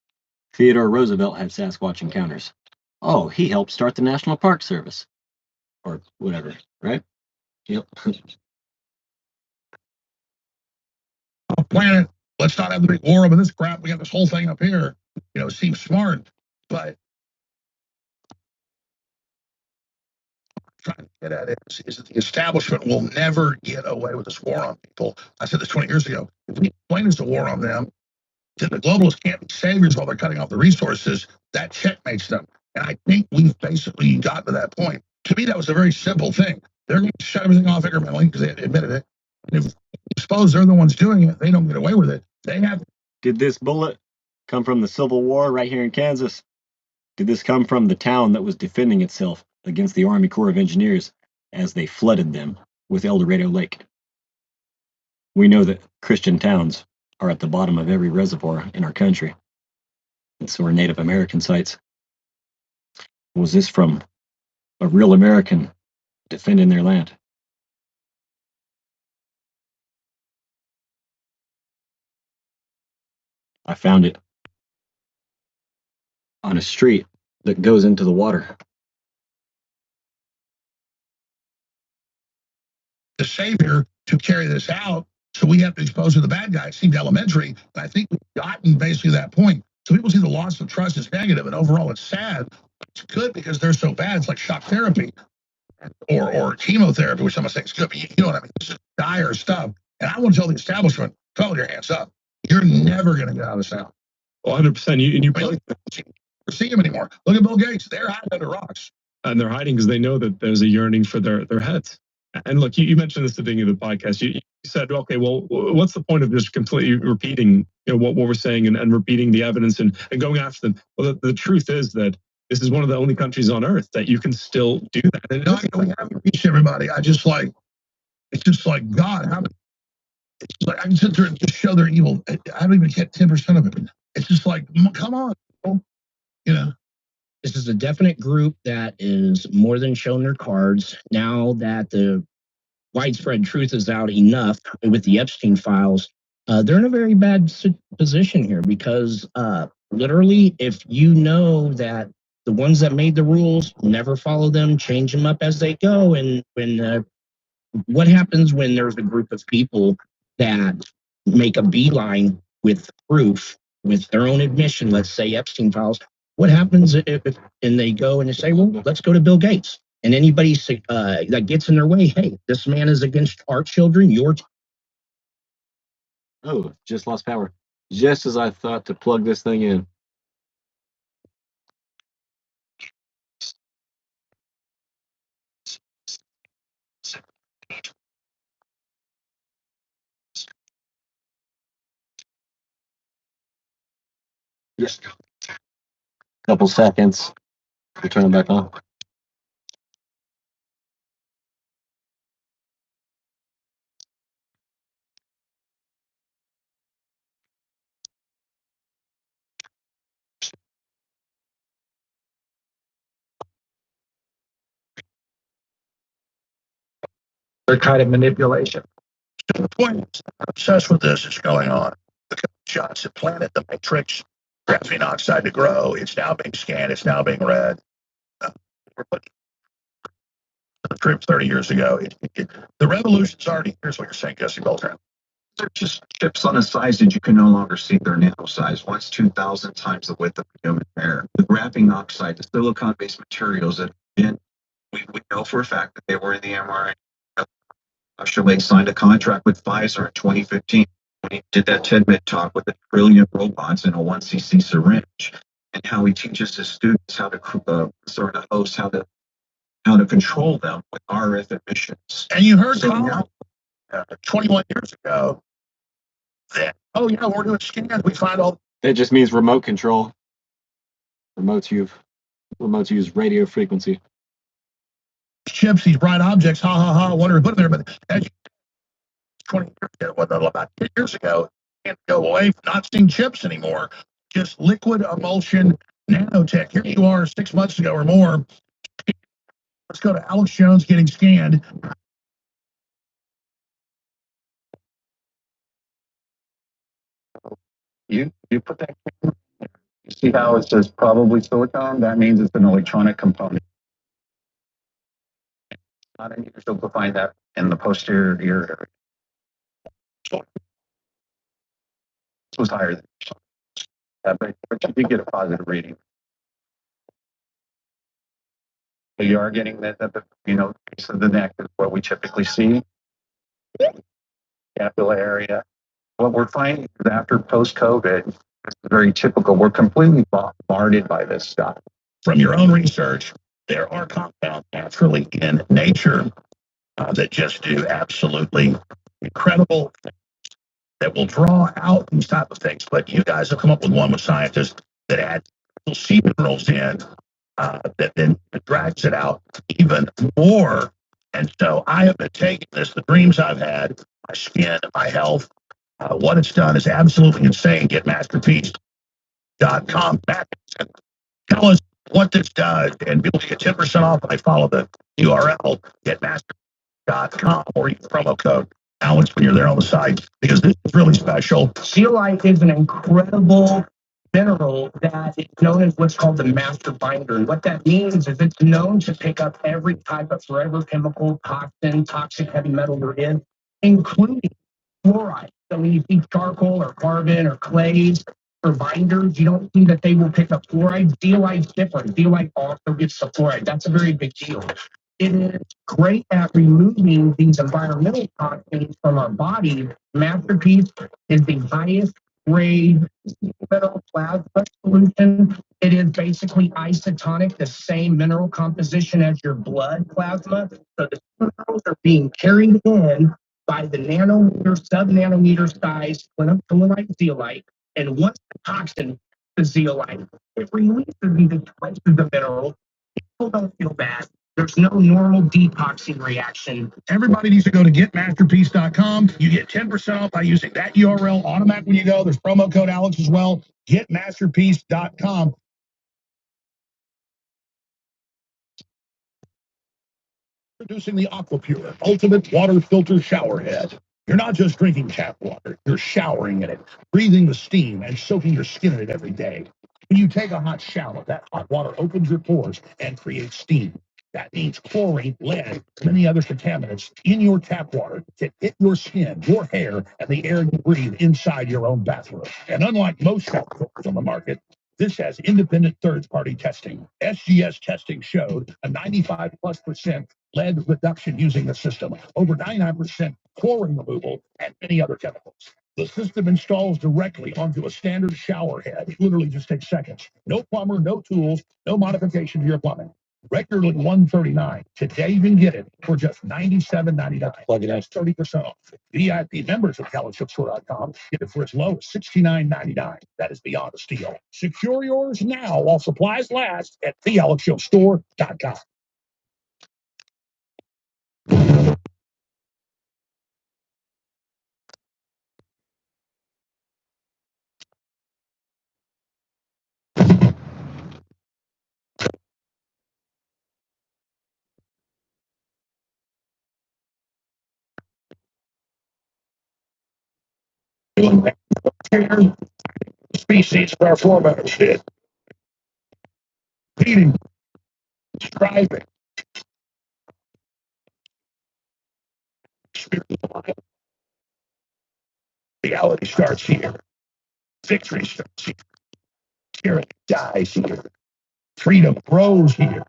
Theodore Roosevelt had Sasquatch encounters. Oh, he helped start the National Park Service. Or whatever, right? Yep. Planet, let's not have the big war over this crap. We got this whole thing up here. It seems smart, but trying to get at it is that the establishment will never get away with this war on people. I said this 20 years ago. If we explain it's a war on them, then the globalists can't be saviors while they're cutting off the resources. That checkmates them. And I think we've basically gotten to that point. To me, that was a very simple thing. They're going to shut everything off incrementally because they admitted it. And if suppose they're the ones doing it, they don't get away with it. They have. Did this bullet come from the Civil War right here in Kansas? Did this come from the town that was defending itself against the Army Corps of Engineers as they flooded them with El Dorado Lake? We know that Christian towns are at the bottom of every reservoir in our country. And so are Native American sites. Was this from a real American defending their land? I found it on a street that goes into the water. The savior to carry this out, so we have to expose to the bad guy. It seemed elementary, but I think we've gotten basically that point. So people see the loss of trust as negative, and overall it's sad. It's good because they're so bad. It's like shock therapy or chemotherapy, which I'm not saying is good, but you know what I mean. This is dire stuff. And I want to tell the establishment, throw your hands up. You're never going to get out of this now. 100%. You probably see them anymore. Look at Bill Gates. They're hiding under rocks. And they're hiding because they know that there's a yearning for their heads. And look, you mentioned this at the beginning of the podcast. You said, okay, well, what's the point of just completely repeating what we're saying and repeating the evidence and going after them? Well, the truth is that this is one of the only countries on earth that you can still do that. And we haven't reached everybody. It's just like, God, it's like I can sit there and just show their evil. I don't even get 10% of it. It's just like, come on, This is a definite group that is more than shown their cards. Now that the widespread truth is out enough with the Epstein files, they're in a very bad position here because literally, if you know that the ones that made the rules never follow them, change them up as they go, and when what happens when there's a group of people that make a beeline with proof, with their own admission, let's say Epstein files, what happens if and they go and they say, well, let's go to Bill Gates. And anybody that gets in their way, hey, this man is against our children, Oh, just lost power. Just as I thought to plug this thing in. Yes. Couple seconds. We'll turn it back on. They're kind of manipulation. To the point, I'm obsessed with this. It's going on. shots that planted the matrix graphene oxide to grow. It's now being scanned. It's now being read. We're putting the troops 30 years ago. The revolution's already. Here's what you're saying, Jesse Beltran. They're just chips on a size that you can no longer see. They're nano size, once 2,000 times the width of a human hair. The graphene oxide, the silicon-based materials that we know for a fact that they were in the mRNA. Lake signed a contract with Pfizer in 2015 when he did that TED talk with 1 trillion robots in a 1cc syringe, and how he teaches his students how to sort of host, how to control them with RF emissions. And you heard So Colin, 21 years ago that, oh yeah, we're doing scans. We find all. It just means remote control. Remotes use radio frequency. Chips, these bright objects, ha ha ha, whatever, put them there. But as you 20 years ago, what, about 10 years ago, can't go away from not seeing chips anymore. Just liquid emulsion nanotech. Here you are 6 months ago or more. Let's go to Alex Jones getting scanned. You put that. You see how it says probably silicon? That means it's an electronic component. Not unusual to find that in the posterior ear area. This was higher than that, but you did get a positive reading. So you are getting that piece of the neck is what we typically see. Scapula area. What we're finding is after post-COVID, it's very typical. We're completely bombarded by this stuff. From your own research, there are compounds naturally in nature that just do absolutely incredible things that will draw out these type of things. But you guys have come up with one with scientists that add sea minerals in that then drags it out even more. And so I have been taking this, the dreams I've had, my skin, my health, what it's done is absolutely insane. Get masterpiece.com back. Tell us what this does, and you'll get 10% off when I follow the URL, getmasterpiece.com, or use promo code Alex when you're there on the site, because this is really special. Zeolite is an incredible mineral that is known as what's called the master binder. And what that means is it's known to pick up every type of forever chemical, toxin, toxic heavy metal there is, including fluoride. So when you see charcoal or carbon or clays or binders, you don't see that they will pick up fluoride. Zeolite's different. Zeolite also gets the fluoride. That's a very big deal. It is great at removing these environmental toxins from our body. Masterpiece is the highest grade mineral plasma solution. It is basically isotonic, the same mineral composition as your blood plasma. So the minerals are being carried in by the nanometer, sub-nanometer size clinolite zeolite. And once the toxin, the zeolite, it releases these traces of mineral. People don't feel bad. There's no normal detoxing reaction. Everybody needs to go to getmasterpiece.com. You get 10% off by using that URL automatic when you go. There's promo code Alex as well. Getmasterpiece.com. Introducing the AquaPure Ultimate Water Filter Shower Head. You're not just drinking tap water, you're showering in it, breathing the steam and soaking your skin in it every day. When you take a hot shower, that hot water opens your pores and creates steam. That means chlorine, lead, and many other contaminants in your tap water can hit your skin, your hair, and the air you breathe inside your own bathroom. And unlike most shower filters on the market, this has independent third-party testing. SGS testing showed a 95+% lead reduction using the system, over 99% chlorine removal, and many other chemicals. The system installs directly onto a standard shower head. It literally just takes seconds. No plumber, no tools, no modification to your plumbing. Regularly $139. Today you can get it for just $97.99. That's 30% off. VIP members of CalixShipStore.com get it for as low as $69.99. That is beyond a steal. Secure yours now while supplies last at TheAlexShipStore.com. Species of our forebears did. Beating, striving, spirit of life. Reality starts here. Victory starts here. Tyranny dies here. Freedom grows here.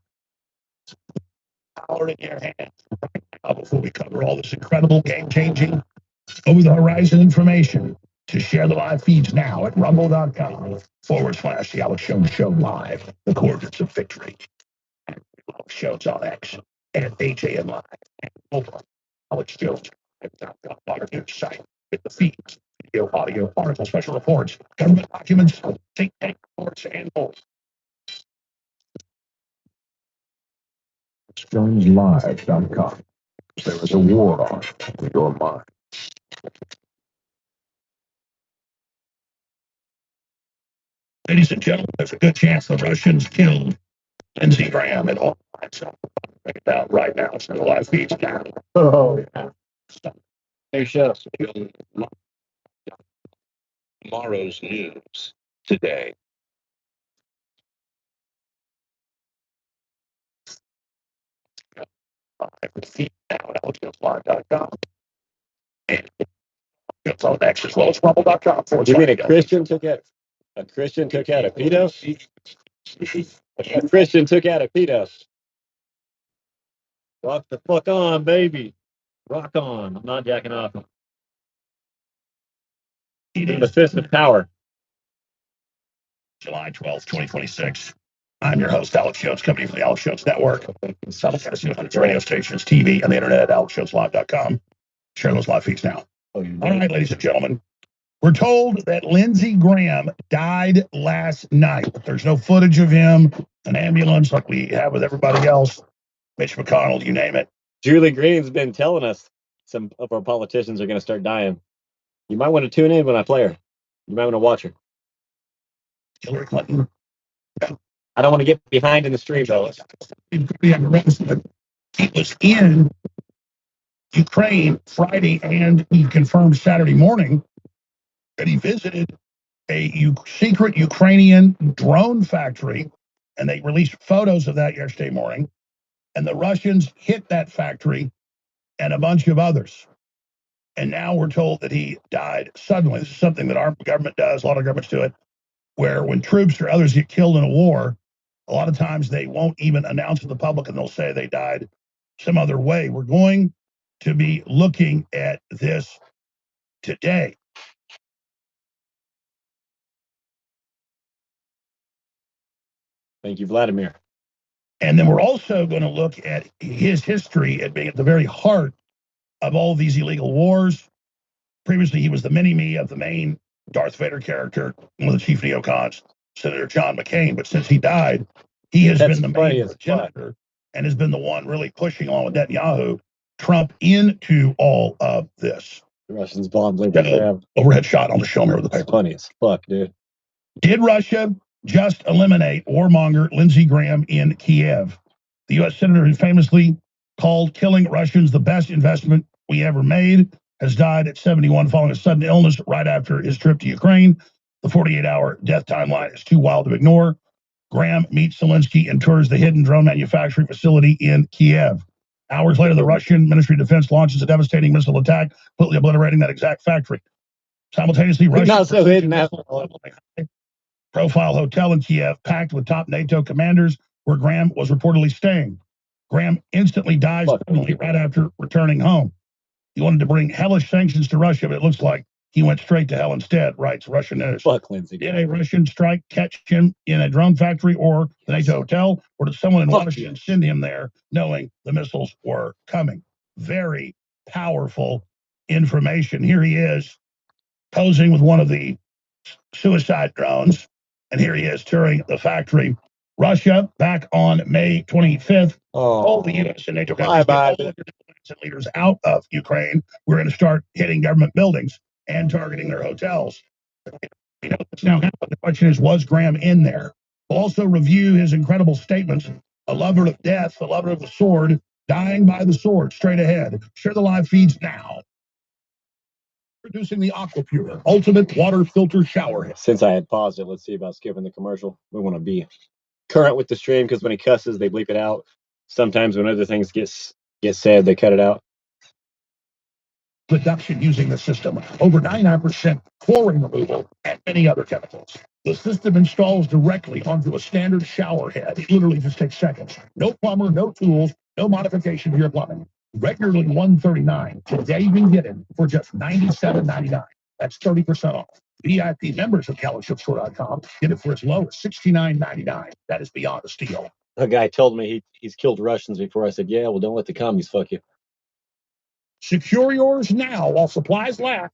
Power in your hands. Right now, before we cover all this incredible, game-changing, over-the-horizon information, to share the live feeds now at rumble.com/The Alex Jones Show Live. The coordinates of victory. And shows on X and HAN Live and over Alex Jones our news site with the feeds, video, audio, articles, special reports, government documents, think tank reports, and more. JonesLive.com. There is a war on in your mind. Ladies and gentlemen, there's a good chance the Russians killed Lindsey Graham and all that stuff. Check it out right now. It's in the live feeds now. Oh, yeah. Hey, chefs. Tomorrow's news today. Feed now at AlexJonesLive.com. And it's on X as well as rumble.com. You mean a Christian took out a pedo? A Christian took out a pedo. Rock the fuck on, baby. Rock on. I'm not jacking off. The fist of power. July 12th, 2026. I'm your host, Alex Jones, coming from the Alex Jones Network. Simulcasting on hundreds of radio stations, TV, and the internet at AlexJonesLive.com. Share those live feeds now. All right, ladies and gentlemen. We're told that Lindsey Graham died last night. There's no footage of him, an ambulance like we have with everybody else. Mitch McConnell, you name it. Julie Green's been telling us some of our politicians are going to start dying. You might want to tune in when I play her. You might want to watch her. Hillary Clinton. I don't want to get behind in the stream, though. He was in Ukraine Friday, and he confirmed Saturday morning that he visited a secret Ukrainian drone factory, and they released photos of that yesterday morning. And the Russians hit that factory and a bunch of others. And now we're told that he died suddenly. This is something that our government does. A lot of governments do it, where when troops or others get killed in a war, a lot of times they won't even announce to the public, and they'll say they died some other way. We're going to be looking at this today. Thank you, Vladimir. And then we're also going to look at his history at being at the very heart of all of these illegal wars. Previously, he was the mini-me of the main Darth Vader character, one of the chief neocons, Senator John McCain. But since he died, he has been the main progenitor and has been the one really pushing, along with Netanyahu, Trump into all of this. The Russians bombed Lindsey Graham. Overhead shot on the show here with the paper. Funny as fuck, dude. Did Russia just eliminate warmonger Lindsey Graham in Kiev? The U.S. senator who famously called killing Russians the best investment we ever made has died at 71 following a sudden illness right after his trip to Ukraine. The 48-hour death timeline is too wild to ignore. Graham meets Zelensky and tours the hidden drone manufacturing facility in Kiev. Hours later, the Russian Ministry of Defense launches a devastating missile attack, completely obliterating that exact factory. Simultaneously, Russia profile hotel in Kiev, packed with top NATO commanders, where Graham was reportedly staying. Graham instantly dies suddenly right after returning home. He wanted to bring hellish sanctions to Russia, but it looks like he went straight to hell instead, writes Russian news. Fuck Lindsey. Did a Russian strike catch him in a drone factory or the NATO hotel, or did someone in Washington send him there knowing the missiles were coming? Very powerful information. Here he is posing with one of the suicide drones, and here he is touring the factory. Russia, back on May 25th, all the U.S. and NATO leaders out of Ukraine. We're going to start hitting government buildings and targeting their hotels. You know what's now happened. The question is, was Graham in there? We'll also review his incredible statements. A lover of death, a lover of the sword, dying by the sword, straight ahead. Share the live feeds now. Introducing the AquaPure Ultimate Water Filter Shower Head. Since I had paused it, let's see about skipping the commercial. We want to be current with the stream because when he cusses, they bleep it out. Sometimes when other things get said, they cut it out. Reduction using the system, over 99% chlorine removal, and many other chemicals. The system installs directly onto a standard shower head. It literally just takes seconds. No plumber, no tools, no modification to your plumbing. Regularly $139. Today you can get it for just $97.99. That's 30% off. VIP members of GalaxyStore.com get it for as low as $69.99. That is beyond a steal. A guy told me he's killed Russians before. I said, yeah, well, don't let the commies fuck you. Secure yours now while supplies last.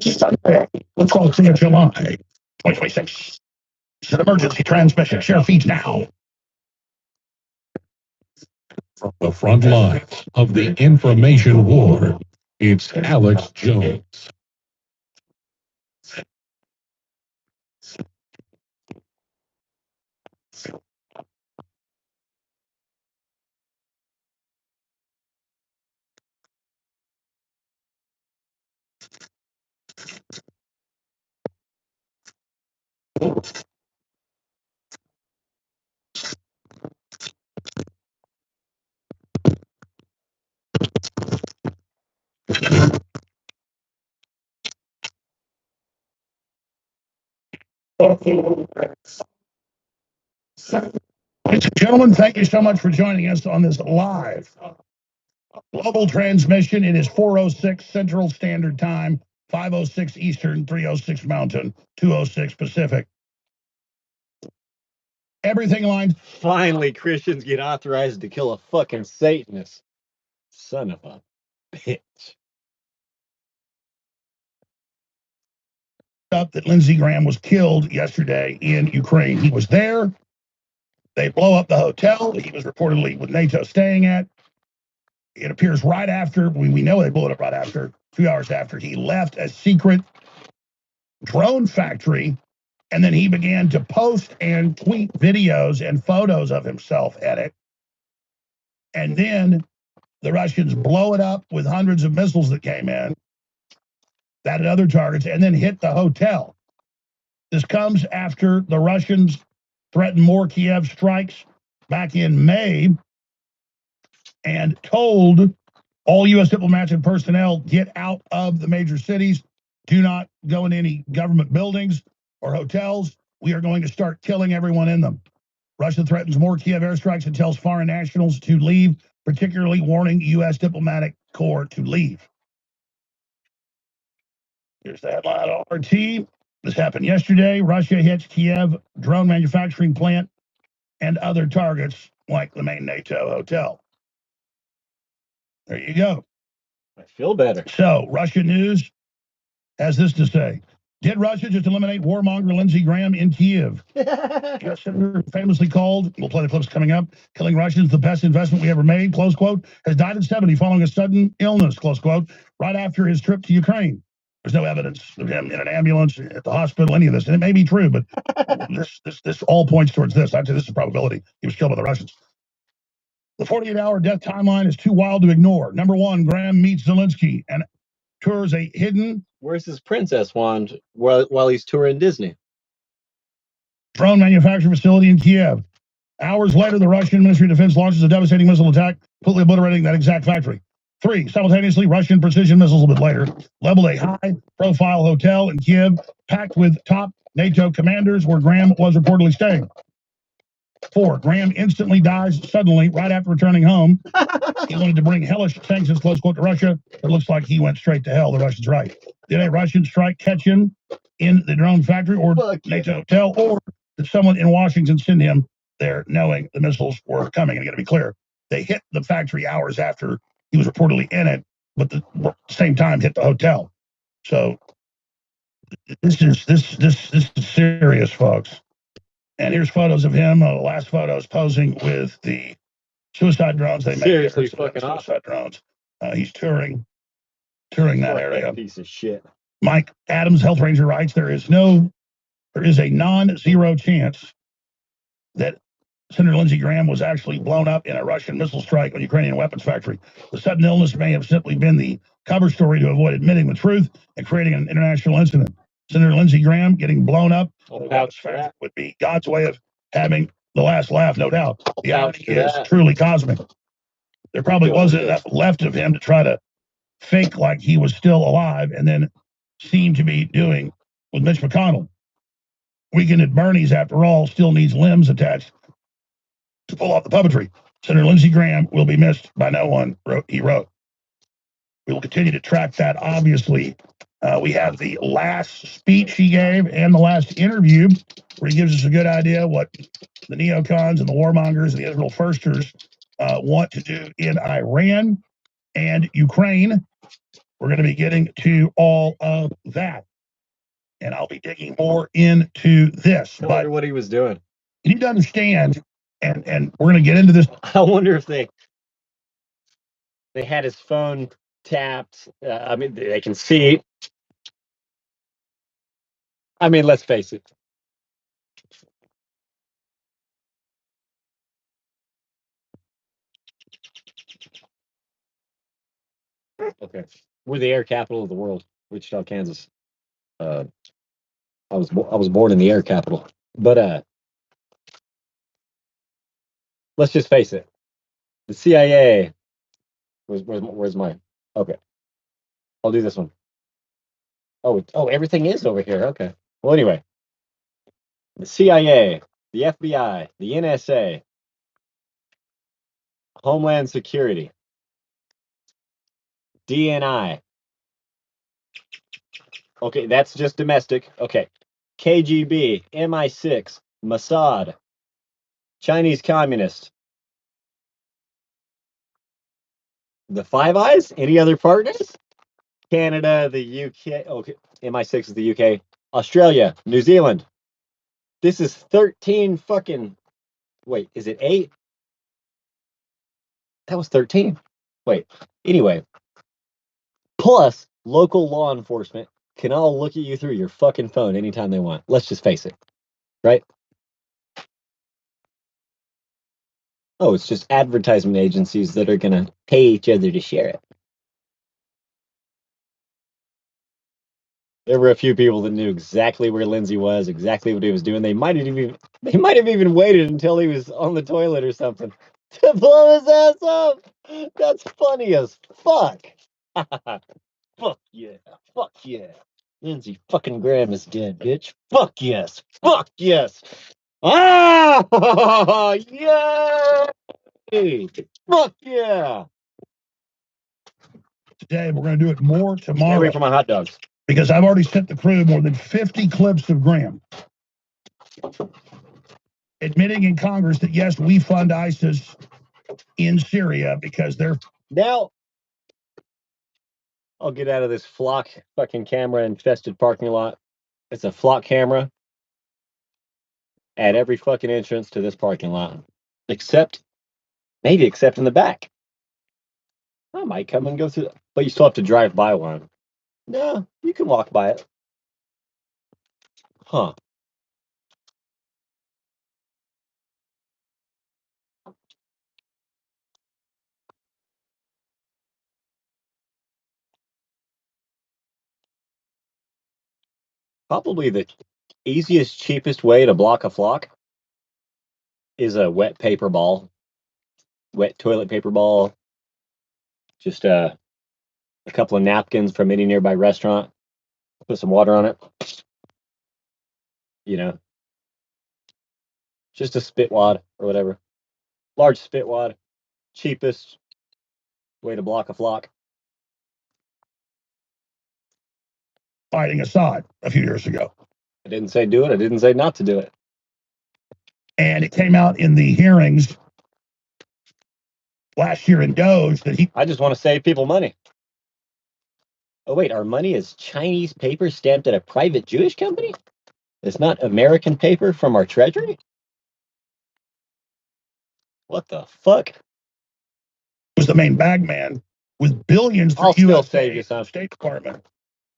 Sunday, let's call it 3 of July, 2026. It's an emergency transmission. Share feeds now. From the front lines of the information war, it's Alex Jones. Ladies and gentlemen, thank you so much for joining us on this live global transmission. It is 4:06 Central Standard Time, 5:06 Eastern, 3:06 Mountain, 2:06 Pacific. Everything lines. Finally, Christians get authorized to kill a fucking Satanist. Son of a bitch. Up that Lindsey Graham was killed yesterday in Ukraine. He was there. They blow up the hotel he was reportedly with NATO staying at. It appears right after, we know they blew it up right after, 2 hours after he left a secret drone factory, and then he began to post and tweet videos and photos of himself at it. And then the Russians blow it up with hundreds of missiles that came in, that at other targets, and then hit the hotel. This comes after the Russians threatened more Kiev strikes back in May and told all U.S. diplomats and personnel, get out of the major cities. Do not go into any government buildings or hotels. We are going to start killing everyone in them. Russia threatens more Kiev airstrikes and tells foreign nationals to leave, particularly warning U.S. diplomatic corps to leave. Here's the headline on RT. This happened yesterday. Russia hits Kiev drone manufacturing plant and other targets like the main NATO hotel. There you go. I feel better. So, Russia News has this to say. Did Russia just eliminate warmonger Lindsey Graham in Kiev? U.S. Senator famously called, we'll play the clips coming up, killing Russians the best investment we ever made, close quote, has died at 70 following a sudden illness, close quote, right after his trip to Ukraine. There's no evidence of him in an ambulance, at the hospital, any of this. And it may be true, but this all points towards this. I'd say this is a probability. He was killed by the Russians. The 48-hour death timeline is too wild to ignore. Number one, Graham meets Zelensky and tours a hidden... Where's his princess wand while he's touring Disney? Drone manufacturing facility in Kiev. Hours later, the Russian Ministry of Defense launches a devastating missile attack, completely obliterating that exact factory. 3, simultaneously, Russian precision missiles a bit later leveled a high-profile hotel in Kiev, packed with top NATO commanders where Graham was reportedly staying. 4, Graham instantly dies suddenly right after returning home. He wanted to bring hellish sanctions, close quote, to Russia. It looks like he went straight to hell. The Russians right. Did a Russian strike catch him in the drone factory or NATO hotel, or did someone in Washington send him there knowing the missiles were coming? And I got to be clear, they hit the factory hours after he was reportedly in it, but at the same time hit the hotel. So this is serious, folks. And here's photos of him. Last photos posing with the suicide drones. They seriously fucking awesome. Suicide drones. He's touring that area. Piece of shit. Mike Adams, Health Ranger, writes there is a non-zero chance that Senator Lindsey Graham was actually blown up in a Russian missile strike on Ukrainian weapons factory. The sudden illness may have simply been the cover story to avoid admitting the truth and creating an international incident. Senator Lindsey Graham getting blown up would be God's way of having the last laugh, no doubt. The irony is truly cosmic. There probably wasn't enough left of him to try to fake like he was still alive and then seem to be doing with Mitch McConnell. Weekend at Bernie's, after all, still needs limbs attached to pull off the puppetry. Senator Lindsey Graham will be missed by no one, he wrote. We will continue to track that, obviously. We have the last speech he gave and the last interview where he gives us a good idea what the neocons and the warmongers and the Israel firsters want to do in Iran and Ukraine. We're going to be getting to all of that. And I'll be digging more into this. I wonder what he was doing. You need to understand, and we're going to get into this. I wonder if they had his phone tapped. I mean, they can see. I mean, let's face it. Okay, we're the air capital of the world, Wichita, Kansas. I was born in the air capital, but let's just face it. The CIA. Where's my? Okay, I'll do this one. Oh, everything is over here. Okay. Well, anyway, the CIA, the FBI, the NSA, Homeland Security, DNI. Okay, that's just domestic. Okay. KGB, MI6, Mossad, Chinese Communist. The Five Eyes? Any other partners? Canada, the UK. Okay, MI6 is the UK. Australia, New Zealand. This is 13 fucking. Wait, is it 8? That was 13. Wait, anyway. Plus, local law enforcement can all look at you through your fucking phone anytime they want. Let's just face it. Right? Oh, it's just advertisement agencies that are going to pay each other to share it. There were a few people that knew exactly where Lindsay was, exactly what he was doing. They might have even waited until he was on the toilet or something to blow his ass up. That's funny as fuck. Fuck yeah. Fuck yeah. Lindsey fucking Graham is dead, bitch. Fuck yes. Fuck yes. Ah! Yeah! Fuck yeah! Today, we're going to do it more tomorrow. Stay away from my hot dogs. Because I've already sent the crew more than 50 clips of Graham admitting in Congress that, yes, we fund ISIS in Syria because they're... Now, I'll get out of this flock fucking camera infested parking lot. It's a flock camera at every fucking entrance to this parking lot. Except in the back. I might come and go through, but you still have to drive by one. No, you can walk by it. Huh. Probably the easiest, cheapest way to block a flock is a wet paper ball. Wet toilet paper ball. Just a couple of napkins from any nearby restaurant. Put some water on it. You know. Just a spit wad or whatever. Large spit wad. Cheapest way to block a flock. Fighting Assad a few years ago. I didn't say do it. I didn't say not to do it. And it came out in the hearings last year in Doge that he... I just want to save people money. Oh, wait. Our money is Chinese paper stamped at a private Jewish company? It's not American paper from our treasury? What the fuck? Was the main bag man with billions for U.S. State Department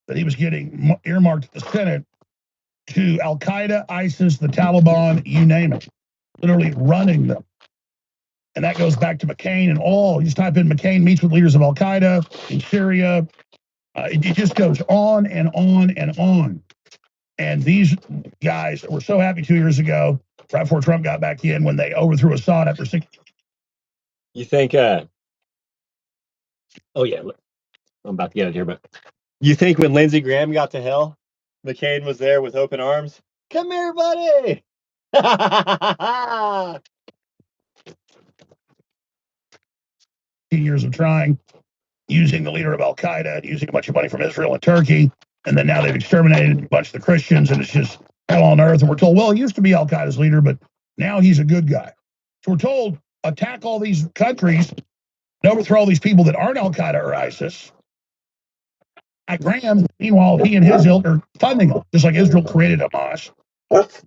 that he was getting earmarked at the Senate to Al-Qaeda, ISIS, the Taliban, you name it. literally running them. And that goes back to McCain and all. You just type in McCain meets with leaders of Al Qaeda in Syria. It just goes on and on and on. And these guys were so happy 2 years ago, right before Trump got back in, when they overthrew Assad after 6. You think, oh yeah, look, I'm about to get it here, but you think when Lindsey Graham got to hell, McCain was there with open arms? Come here, buddy! Years of trying, using the leader of Al Qaeda, using a bunch of money from Israel and Turkey, and then now they've exterminated a bunch of the Christians, and it's just hell on earth. And we're told, well, he used to be Al Qaeda's leader, but now he's a good guy. So we're told, attack all these countries and overthrow all these people that aren't Al Qaeda or ISIS. Graham, meanwhile, he and his ilk are funding them, just like Israel created Hamas,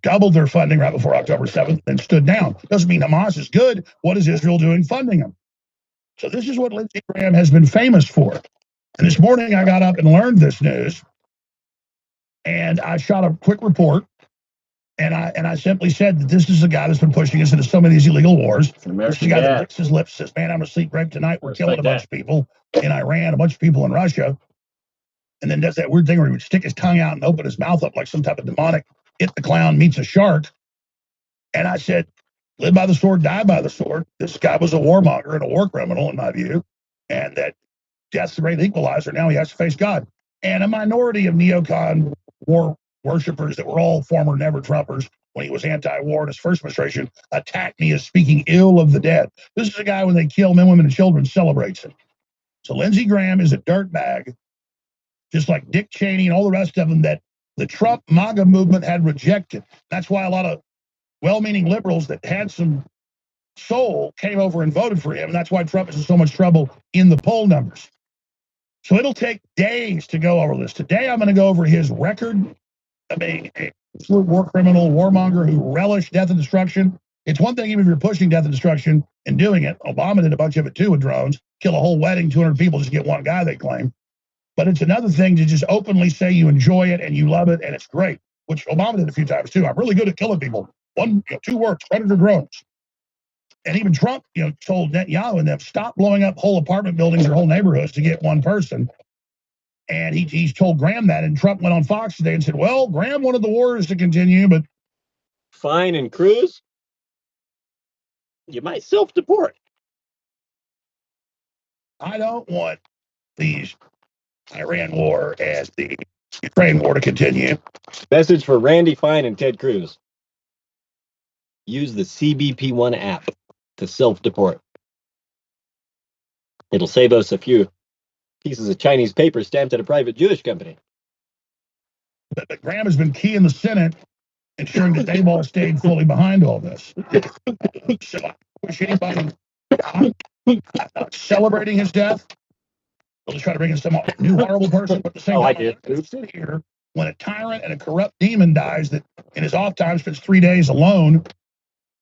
doubled their funding right before October 7th, and stood down. Doesn't mean Hamas is good. What is Israel doing funding them? So this is what Lindsey Graham has been famous for. And this morning I got up and learned this news, and I shot a quick report, and I simply said that this is the guy that's been pushing us into so many of these illegal wars. This is the guy that licks his lips, says, man, I'm asleep right tonight. We're killing a bunch of people in Iran, a bunch of people in Russia. And then does that weird thing where he would stick his tongue out and open his mouth up like some type of demonic, hit the clown meets a shark. And I said, live by the sword, die by the sword. This guy was a warmonger and a war criminal, in my view, and that death's the great equalizer. Now he has to face God. And a minority of neocon war worshippers that were all former never-Trumpers when he was anti-war in his first administration attacked me as speaking ill of the dead. This is a guy, when they kill men, women, and children, celebrates it. So Lindsey Graham is a dirtbag, just like Dick Cheney and all the rest of them that the Trump MAGA movement had rejected. That's why a lot of well-meaning liberals that had some soul came over and voted for him. And that's why Trump is in so much trouble in the poll numbers. So it'll take days to go over this. Today, I'm going to go over his record of being a war criminal, warmonger who relished death and destruction. It's one thing even if you're pushing death and destruction and doing it. Obama did a bunch of it too with drones, kill a whole wedding, 200 people just to get one guy, they claim. But it's another thing to just openly say you enjoy it and you love it and it's great, which Obama did a few times too. I'm really good at killing people. Two words, predator drones. And even Trump, told Netanyahu and them, stop blowing up whole apartment buildings or whole neighborhoods to get one person. And he's told Graham that, and Trump went on Fox today and said, well, Graham wanted the wars to continue, but Fine and Cruz, you might self-deport. I don't want these Iran war and the Ukraine war to continue. Message for Randy Fine and Ted Cruz. Use the CBP1 app to self-deport. It'll save us a few pieces of Chinese paper stamped at a private Jewish company. But Graham has been key in the Senate, ensuring that they've all stayed fully behind all this. So I wish anybody not celebrating his death. They'll just try to bring in some new horrible person, but the same I did. Sit here when a tyrant and a corrupt demon dies that in his off time spends 3 days alone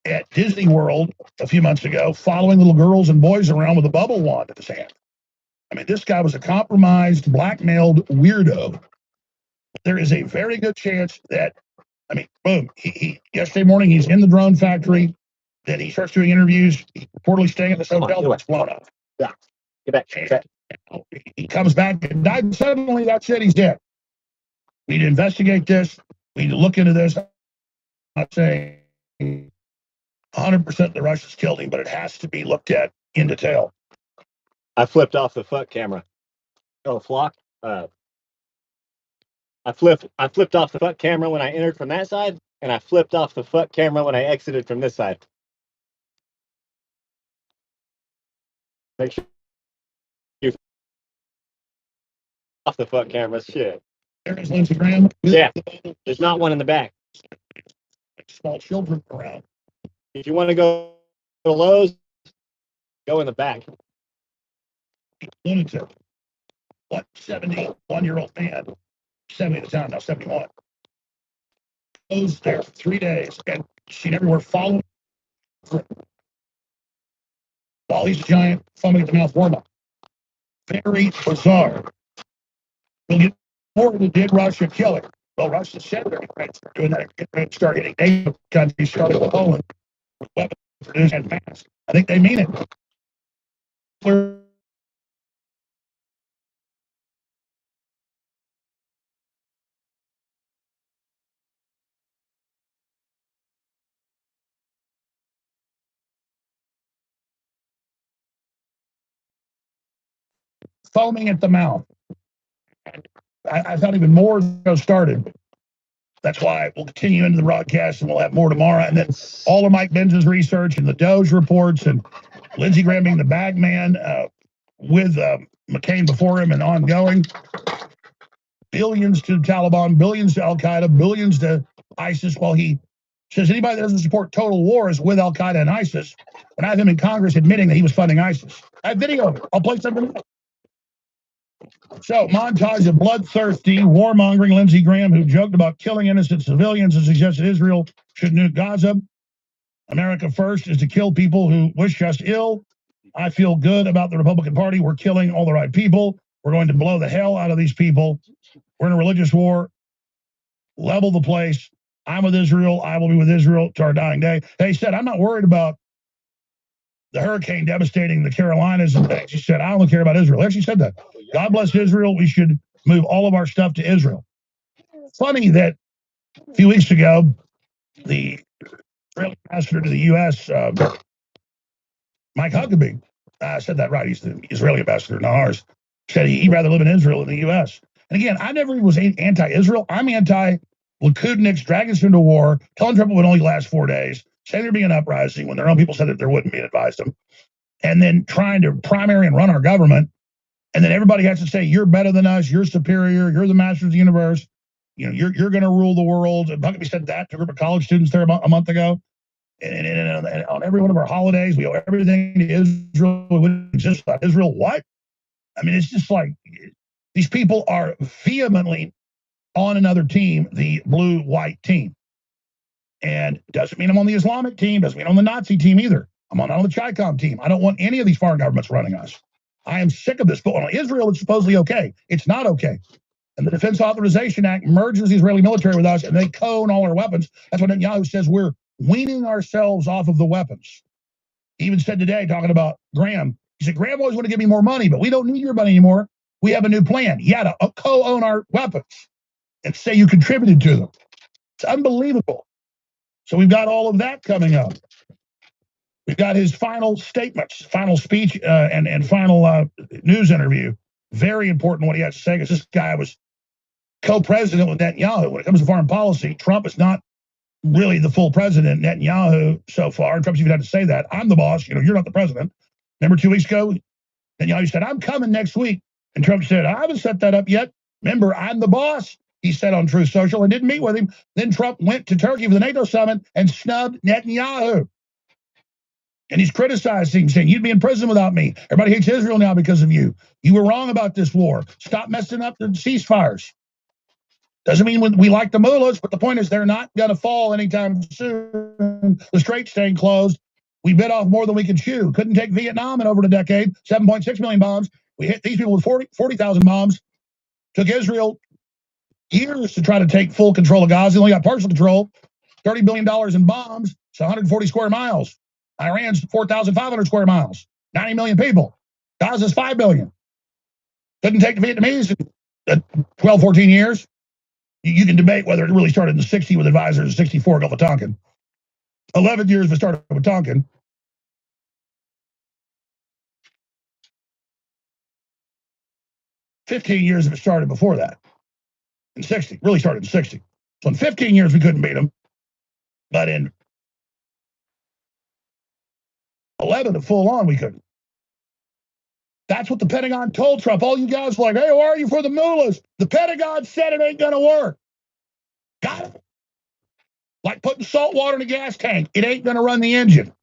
at Disney World a few months ago, following little girls and boys around with a bubble wand in his hand. I mean, this guy was a compromised, blackmailed weirdo. There is a very good chance that, boom, he yesterday morning, he's in the drone factory. Then he starts doing interviews. He's reportedly staying at this hotel that's blown up. Yeah. Get back. He comes back and died. Suddenly, that's it. He's dead. We need to investigate this. We need to look into this. I'm not saying 100% the Russians killed him, but it has to be looked at in detail. I flipped off the fuck camera. Oh, flock. I flipped off the fuck camera when I entered from that side, and I flipped off the fuck camera when I exited from this side. Make sure you off the fuck camera. Shit. There's Lindsey Graham. Yeah, there's not one in the back. Small children around. If you want to go to Lowe's, go in the back. Lunatic. What 71-year-old man, 70 at the time, now 71, goes there for 3 days and seen everywhere following while he's a giant foaming at the mouth warm up. Very bizarre. We'll get more into did Russia kill it? Well, Russia said they're doing that and start hitting NATO countries, starting with Poland. weapons produced en masse. I think they mean it. Foaming at the mouth. I thought even more started. That's why we'll continue into the broadcast and we'll have more tomorrow. And then all of Mike Benz's research and the Doge reports and Lindsey Graham being the bag man with McCain before him and ongoing. Billions to Taliban, billions to Al Qaeda, billions to ISIS. While he says anybody that doesn't support total war is with Al Qaeda and ISIS. When I have him in Congress admitting that he was funding ISIS, I have video of it. I'll play something else. So, montage of bloodthirsty, warmongering Lindsey Graham, who joked about killing innocent civilians and suggested Israel should nuke Gaza. America first is to kill people who wish us ill. I feel good about the Republican Party. We're killing all the right people. We're going to blow the hell out of these people. We're in a religious war. Level the place. I'm with Israel. I will be with Israel to our dying day. He said, I'm not worried about the hurricane devastating the Carolinas and things. He said, I only care about Israel. He actually said that. God bless Israel. We should move all of our stuff to Israel. Funny that a few weeks ago, the Israeli ambassador to the U.S., Mike Huckabee, I said that right. He's the Israeli ambassador, not ours. Said he'd rather live in Israel than the U.S. And again, I never was anti-Israel. I'm anti-Lakudniks dragging us into war, telling Trump it would only last 4 days, saying there'd be an uprising when their own people said that there wouldn't be and advised them, and then trying to primary and run our government. And then everybody has to say, you're better than us, you're superior, you're the master of the universe, you're going to rule the world. And Huckabee said that to a group of college students there a month ago. And on every one of our holidays, we owe everything to Israel. We wouldn't exist without Israel. What? I mean, it's just like these people are vehemently on another team, the blue-white team. And doesn't mean I'm on the Islamic team, doesn't mean I'm on the Nazi team either. I'm on the Chi-Com team. I don't want any of these foreign governments running us. I am sick of this. But on Israel, it's supposedly okay. It's not okay. And the Defense Authorization Act merges the Israeli military with us, and they co-own all our weapons. That's what Netanyahu says. We're weaning ourselves off of the weapons. He even said today, talking about Graham, he said, Graham always want to give me more money, but we don't need your money anymore. We have a new plan. Yeah, to co-own our weapons and say you contributed to them. It's unbelievable. So we've got all of that coming up. We've got his final statements, final speech, and final news interview. Very important what he has to say, because this guy was co-president with Netanyahu. When it comes to foreign policy, Trump is not really the full president. Netanyahu so far, and Trump's even had to say that, I'm the boss, you're not the president. Remember 2 weeks ago, Netanyahu said, I'm coming next week. And Trump said, I haven't set that up yet. Remember, I'm the boss, he said on Truth Social, and didn't meet with him. Then Trump went to Turkey for the NATO summit and snubbed Netanyahu. And he's criticizing, saying, you'd be in prison without me. Everybody hates Israel now because of you. You were wrong about this war. Stop messing up the ceasefires. Doesn't mean we like the mullahs, but the point is they're not going to fall anytime soon. The strait's staying closed. We bit off more than we can chew. Couldn't take Vietnam in over a decade. 7.6 million bombs. We hit these people with 40,000 bombs. Took Israel years to try to take full control of Gaza. Only got partial control. $30 billion in bombs. It's 140 square miles. Iran's 4,500 square miles, 90 million people. Gaza's 5 billion. Couldn't take the Vietnamese in 12, 14 years. You can debate whether it really started in the 60s with advisors, 64 Gulf of Tonkin. 11 years if it started with Tonkin. $15 years if it started before that. In 60, really started in 60. So in 15 years we couldn't beat them. But in 11 to full on, we couldn't. That's what the Pentagon told Trump. All you guys were like, hey, why are you for the mullahs? The Pentagon said it ain't going to work. Got it. Like putting salt water in a gas tank. It ain't going to run the engine.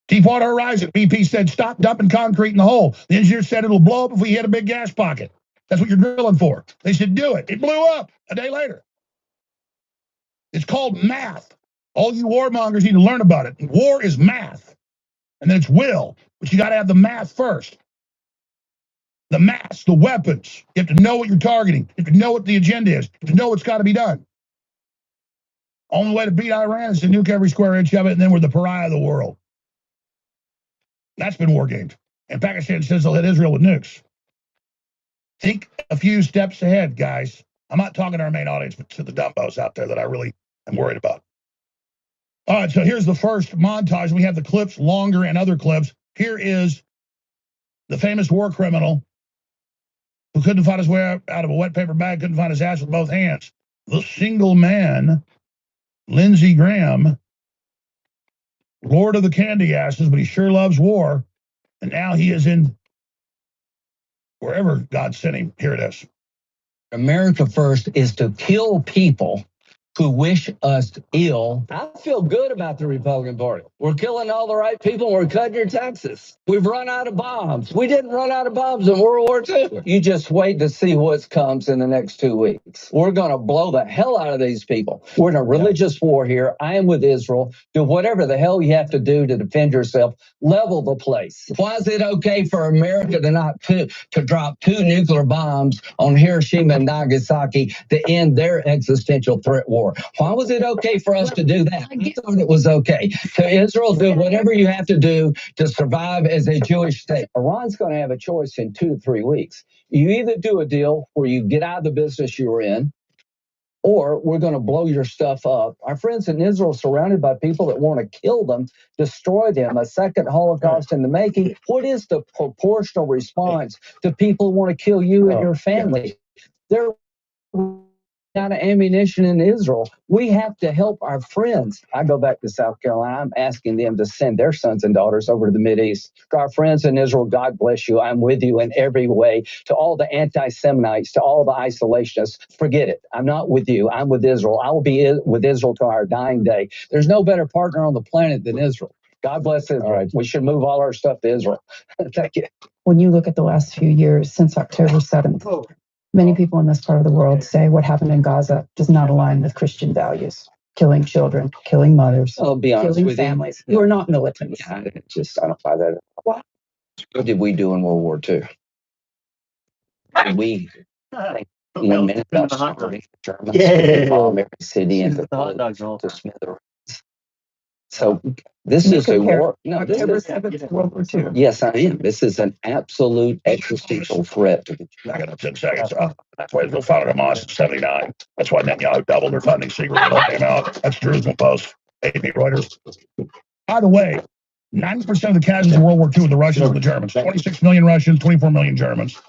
Deepwater Horizon, BP said, stop dumping concrete in the hole. The engineer said it'll blow up if we hit a big gas pocket. That's what you're drilling for. They said, do it. It blew up a day later. It's called math. All you warmongers need to learn about it. War is math. And then it's will. But you got to have the math first. The mass, the weapons. You have to know what you're targeting. You have to know what the agenda is. You have to know what's got to be done. Only way to beat Iran is to nuke every square inch of it, and then we're the pariah of the world. That's been war gamed. And Pakistan says they'll hit Israel with nukes. Think a few steps ahead, guys. I'm not talking to our main audience, but to the dumbos out there that I really am worried about. All right, so here's the first montage. We have the clips, longer and other clips. Here is the famous war criminal who couldn't find his way out of a wet paper bag, couldn't find his ass with both hands. The single man, Lindsey Graham, Lord of the candy asses, but he sure loves war. And now he is in wherever God sent him. Here it is. America first is to kill people who wish us ill. I feel good about the Republican Party. We're killing all the right people and we're cutting your taxes. We've run out of bombs. We didn't run out of bombs in World War II. You just wait to see what comes in the next 2 weeks. We're going to blow the hell out of these people. We're in a religious war here. I am with Israel. Do whatever the hell you have to do to defend yourself. Level the place. Why is it okay for America to drop 2 nuclear bombs on Hiroshima and Nagasaki to end their existential threat war? Why was it okay for us to do that? I thought it was okay. To Israel, do whatever you have to do to survive as a Jewish state. Iran's going to have a choice in 2 to 3 weeks. You either do a deal where you get out of the business you're in, or we're going to blow your stuff up. Our friends in Israel are surrounded by people that want to kill them, destroy them, a second Holocaust in the making. What is the proportional response to people who want to kill you and your family? They're out of ammunition in Israel. We have to help our friends. I go back to South Carolina. I'm asking them to send their sons and daughters over to the Mideast. To our friends in Israel, God bless you. I'm with you in every way. To all the anti-Semites, to all the isolationists, forget it. I'm not with you. I'm with Israel. I will be with Israel to our dying day. There's no better partner on the planet than Israel. God bless Israel. Right. We should move all our stuff to Israel. Thank you. When you look at the last few years since October 7th, many people in this part of the world say what happened in Gaza does not align with Christian values. Killing children, killing mothers, I'll be honest killing with families who are not militants. I don't buy that. What did we do in World War II? Did we think 1 minute about starving Germans? Yeah. Bomb every city into to smithereens. So this is a war. No, this October is 7th, World War II. Yes, I am. This is an absolute existential threat to the I got 10 seconds. That's why Israel founded Hamas in 79. That's why Netanyahu doubled their funding secretly. It all came out. That's Jerusalem Post, AP Reuters. By the way, 90% of the casualties in World War II were the Russians and the Germans. 26 million Russians, 24 million Germans.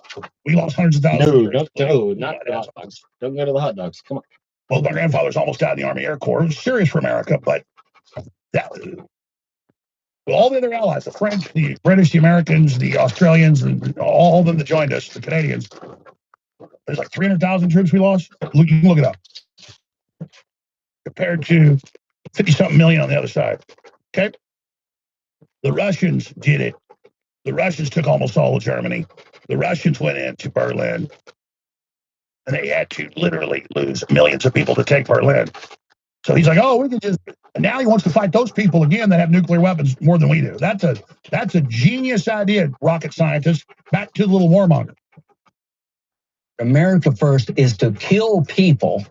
We lost hundreds of thousands. No, not the hot dogs. Don't go to the hot dogs. Come on. Well, my grandfathers almost died in the Army Air Corps. It was serious for America, but that all the other allies, the French, the British, the Americans, the Australians, and all of them that joined us, the Canadians, there's like 300,000 troops we lost. You can look it up. Compared to 50-something million on the other side. Okay? The Russians did it. The Russians took almost all of Germany. The Russians went into Berlin. And they had to literally lose millions of people to take Berlin. So he's like, oh, we can just... And now he wants to fight those people again that have nuclear weapons more than we do. That's a genius idea, rocket scientist. Back to the little warmonger. America first is to kill people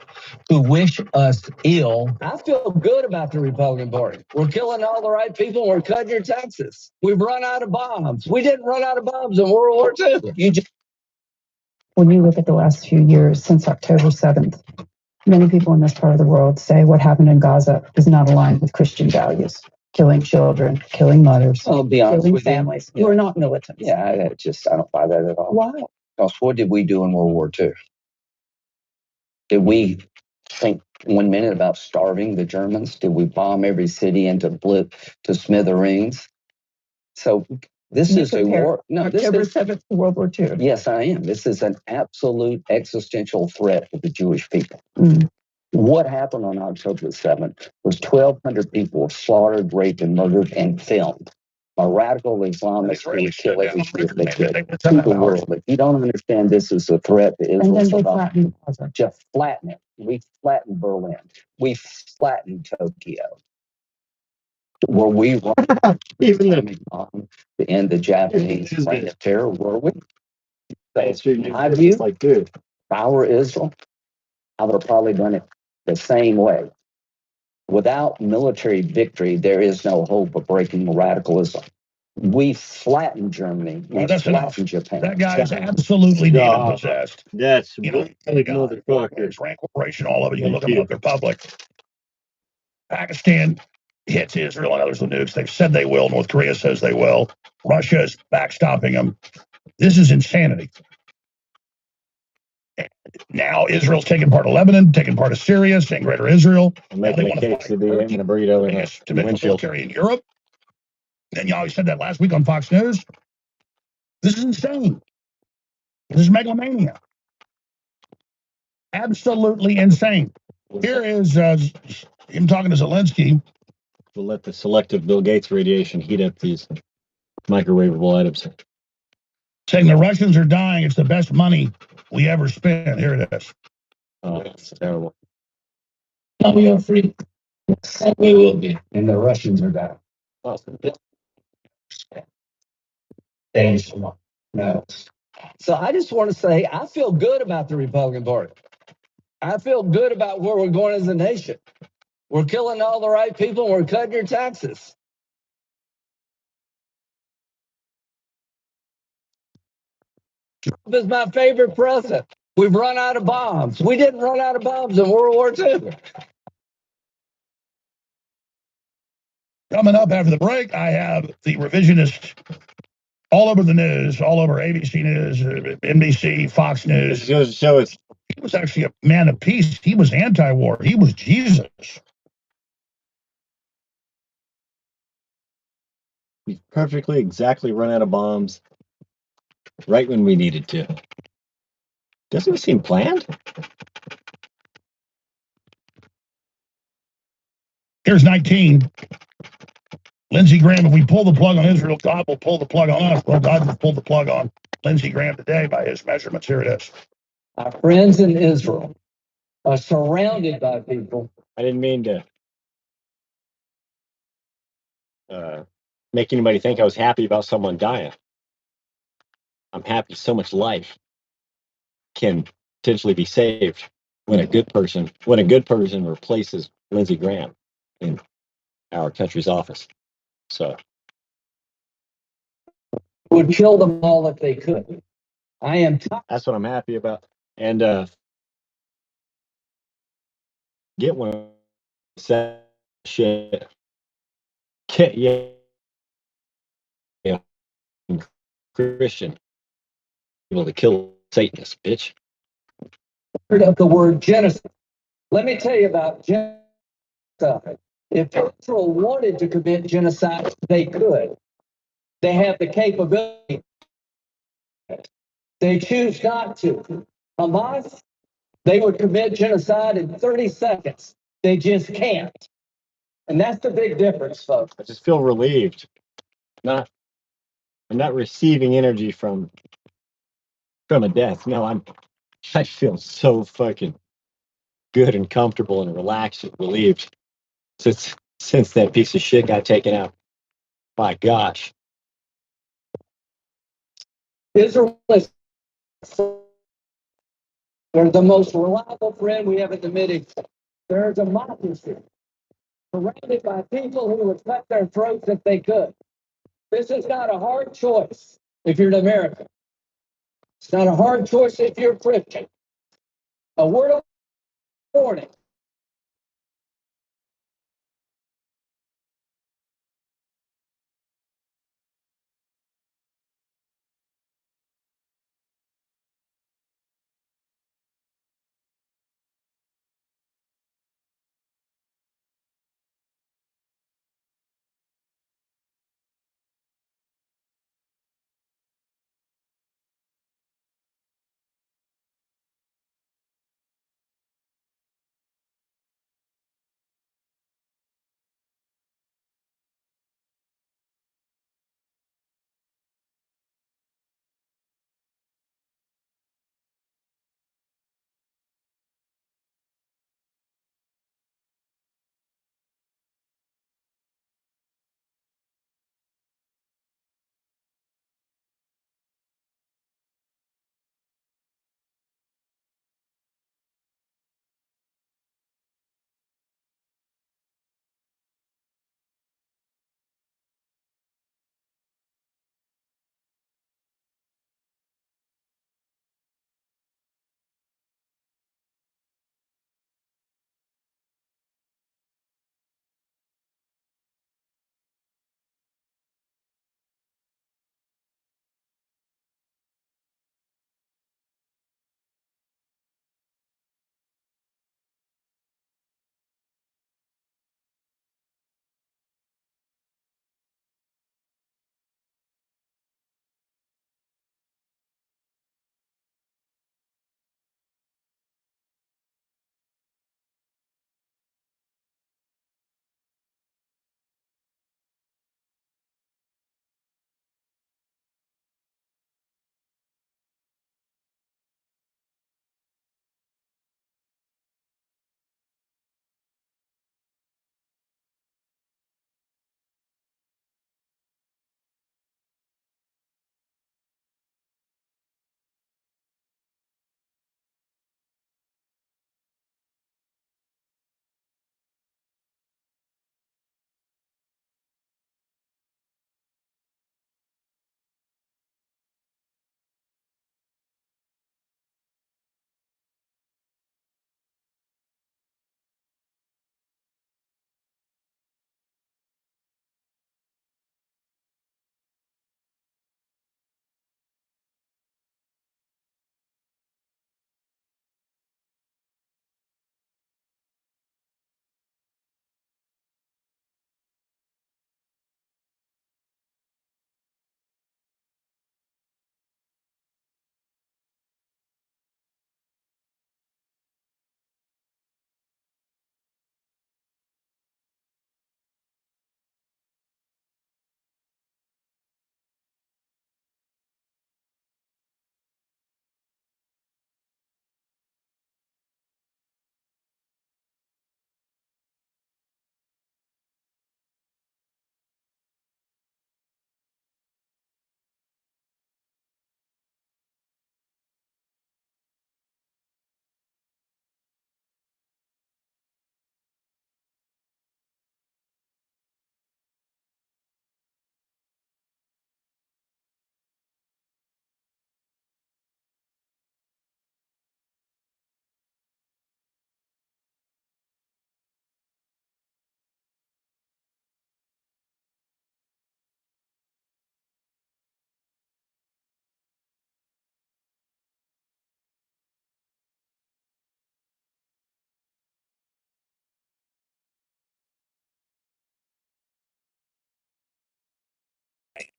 who wish us ill. I feel good about the Republican Party. We're killing all the right people and we're cutting your taxes. We've run out of bombs. We didn't run out of bombs in World War II. When you look at the last few years since October 7th, many people in this part of the world say what happened in Gaza does not align with Christian values. Killing children, killing mothers, I'll be honest killing with families who are not militants. Yeah, I don't buy that at all. Why? Because what did we do in World War II? Did we think 1 minute about starving the Germans? Did we bomb every city into smithereens? So this is a war. No, October 7th, World War II. Yes, I am. This is an absolute existential threat to the Jewish people. Mm. What happened on October 7th was 1,200 people were slaughtered, raped, and murdered and filmed. A radical Islamists who would kill every Jew they could to the world. If you don't understand this is a threat to Israel, and then they flattened Gaza. Just flatten it. We flattened Berlin. We flattened Tokyo. Were we wrong even to end the Japanese reign of terror? Were we? My view, like, dude, if I were Israel, I would have probably done it the same way. Without military victory, there is no hope of breaking radicalism. We flattened Germany. We flattened Japan. That guy is absolutely demon possessed. That's You know, really got motherfucker. Rank Corporation all over. You look them up. They're public. Pakistan hits Israel and others with nukes. They've said they will. North Korea says they will. Russia is backstopping them. This is insanity. Now Israel's taking part of Lebanon, taking part of Syria, saying Greater Israel. I'm making a quesadilla and a burrito in a windshield. Military in Europe. And you always said that last week on Fox News. This is insane. This is megalomania. Absolutely insane. Here is him talking to Zelensky. We'll let the selective Bill Gates radiation heat up these microwavable items. Saying the Russians are dying. It's the best money we ever spent. Here it is. Oh, that's terrible. Oh, we are free. We will be. And the Russians are dying. Thanks. No. So I just want to say, I feel good about the Republican Party. I feel good about where we're going as a nation. We're killing all the right people and we're cutting your taxes. Trump is my favorite president. We've run out of bombs. We didn't run out of bombs in World War II. Coming up after the break, I have the revisionist all over the news, all over ABC News, NBC, Fox News. This goes to show it's. He was actually a man of peace. He was anti-war. He was Jesus. We perfectly, exactly run out of bombs right when we needed to. Doesn't it seem planned? Here's 19. Lindsey Graham, if we pull the plug on Israel, God will pull the plug on us. Well, God just pulled the plug on Lindsey Graham today by his measurements. Here it is. Our friends in Israel are surrounded by people. I didn't mean to make anybody think I was happy about someone dying. I'm happy so much life can potentially be saved when a good person replaces Lindsey Graham in our country's office. So Would kill them all if they could. I am. That's what I'm happy about. And get one set shit. Yeah, yeah. Christian able to kill Satanist, bitch. Heard of the word genocide. Let me tell you about genocide. If Israel wanted to commit genocide, they could. They have the capability. They choose not to. Hamas, they would commit genocide in 30 seconds. They just can't. And that's the big difference, folks. I just feel relieved. I'm not receiving energy from a death. No, I feel so fucking good and comfortable and relaxed and relieved since that piece of shit got taken out. My gosh. Israel is they're the most reliable friend we have in the Mideast. They're a democracy, surrounded by people who would cut their throats if they could. This is not a hard choice if you're an American. It's not a hard choice if you're Christian. A word of warning.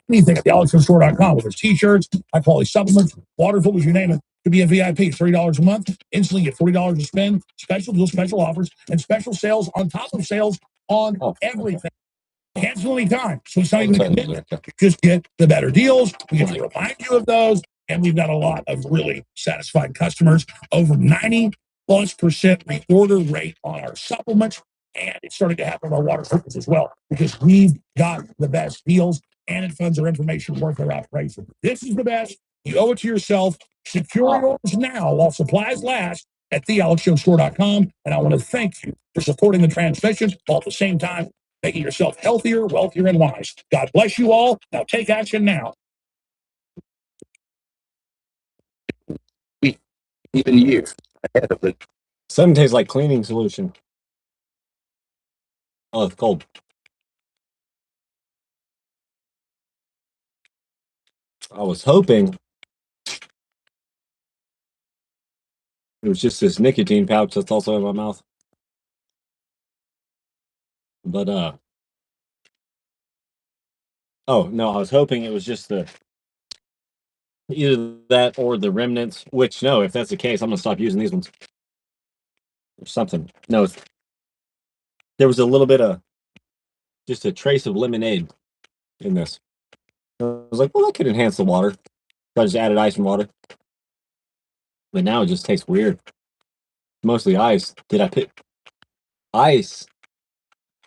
anything at the AlexJonesStore.com, whether it's t-shirts, high quality supplements, water filters, you name it. Could be a VIP, $30 a month. Instantly get $40 to spend. Special deals, special offers, and special sales on top of sales on everything. Cancel any time. So it's not even a commitment. You just get the better deals. We get to remind you of those. And we've got a lot of really satisfied customers. Over 90+% reorder rate on our supplements. And it's starting to happen on our water filters as well, because we've got the best deals and it funds our information worth our operation. This is the best. You owe it to yourself. Secure your orders now while supplies last at thealexjonestore.com. And I want to thank you for supporting the transmission while at the same time making yourself healthier, wealthier, and wise. God bless you all. Now take action now. Even years ahead of it. Something tastes like cleaning solution. Oh, it's cold. I was hoping it was just this nicotine pouch that's also in my mouth. But oh no, I was hoping it was just the either that or the remnants. Which no, if that's the case, I'm gonna stop using these ones or something. No, there was a little bit of just a trace of lemonade in this. I was like, well, that could enhance the water. So I just added ice and water. But now it just tastes weird. Mostly ice. Did I pick ice?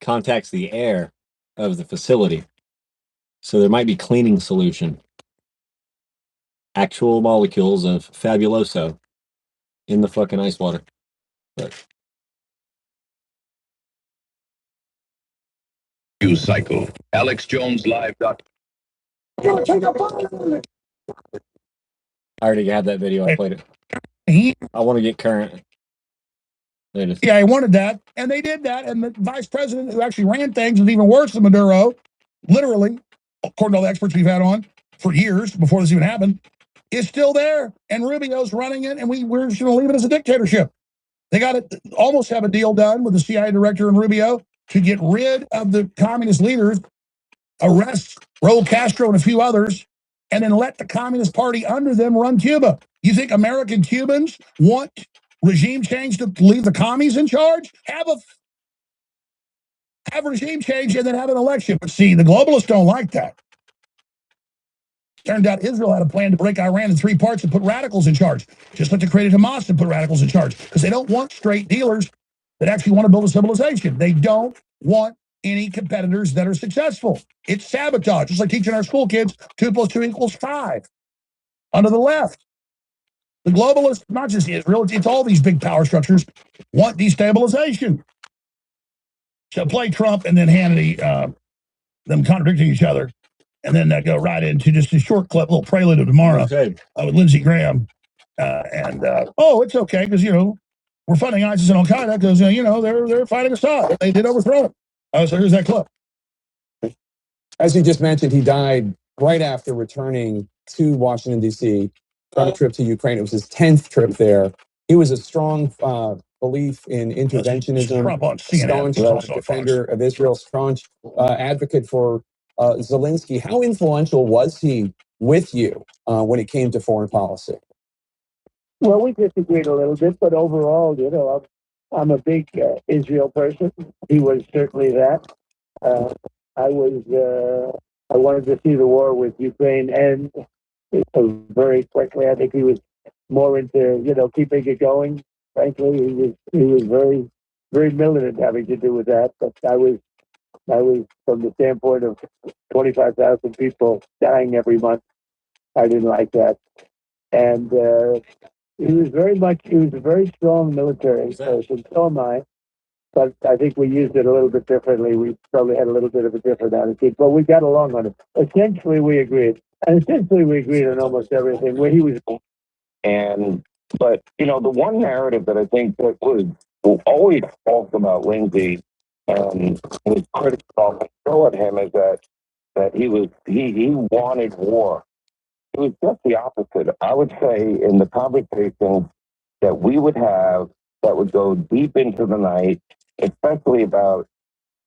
Contacts the air of the facility. So there might be cleaning solution. Actual molecules of Fabuloso in the fucking ice water. But News cycle. AlexJonesLive.com. I already had that video. I played it. I want to get current. Yeah, I wanted that, and they did that. And the vice president who actually ran things is even worse than Maduro, literally, according to all the experts we've had on for years before this even happened, is still there. And Rubio's running it, and we're just going to leave it as a dictatorship. They got to almost have a deal done with the CIA director and Rubio to get rid of the communist leaders, arrest Raul Castro and a few others, and then let the Communist Party under them run Cuba. You think American Cubans want regime change to leave the commies in charge? Have regime change and then have an election. But see, the globalists don't like that. Turned out Israel had a plan to break Iran in 3 parts and put radicals in charge, just like they created Hamas and put radicals in charge, because they don't want straight dealers that actually want to build a civilization. They don't want any competitors that are successful. It's sabotage, just like teaching our school kids 2 + 2 = 5 under the left. The globalists, not just Israel, it's all these big power structures, want destabilization. So play Trump and then Hannity, them contradicting each other, and then go right into just a short clip, little prelude of tomorrow with Lindsey Graham. Oh, it's okay, because, we're funding ISIS and Al-Qaeda because, they're fighting Assad. They did overthrow him. So here's that clip. As you just mentioned, he died right after returning to Washington, D.C., on a trip to Ukraine. It was his 10th trip there. He was a strong belief in interventionism, staunch defender of Israel, staunch advocate for Zelensky. How influential was he with you when it came to foreign policy? Well, we disagreed a little bit, but overall, I'm a big Israel person. He was certainly that. I wanted to see the war with Ukraine end very quickly. I think he was more into, keeping it going. Frankly, he was very, very militant having to do with that. But I was from the standpoint of 25,000 people dying every month. I didn't like that. And he was a very strong military person. So am I. But I think we used it a little bit differently. We probably had a little bit of a different attitude, but we got along on it. Essentially, we agreed. And essentially, we agreed on almost everything. Where he was. But the one narrative that I think that was always talked about Lindsay was critical and throw at him is that he wanted war. It was just the opposite. I would say in the conversations that we would have that would go deep into the night, especially about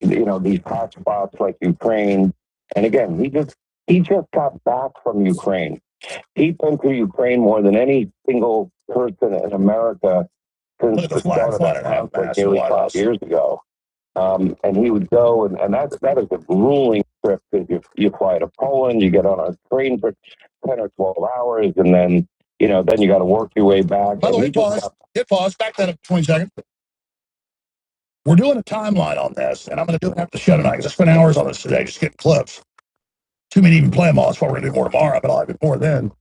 these hot spots like Ukraine. And again, he just He just got back from Ukraine. He's been to Ukraine more than any single person in America since the start of that conflict nearly 5 years ago. And he would go, and that is a grueling trip because you fly to Poland, you get on a train for 10 or 12 hours, and then then you got to work your way back. By the way, hit pause, back that up 20 seconds. We're doing a timeline on this, and I'm going to do it after the show tonight because I spent hours on this today just getting clips. Too many to even play them all. That's why we're going to do more tomorrow, but I'll have it more then.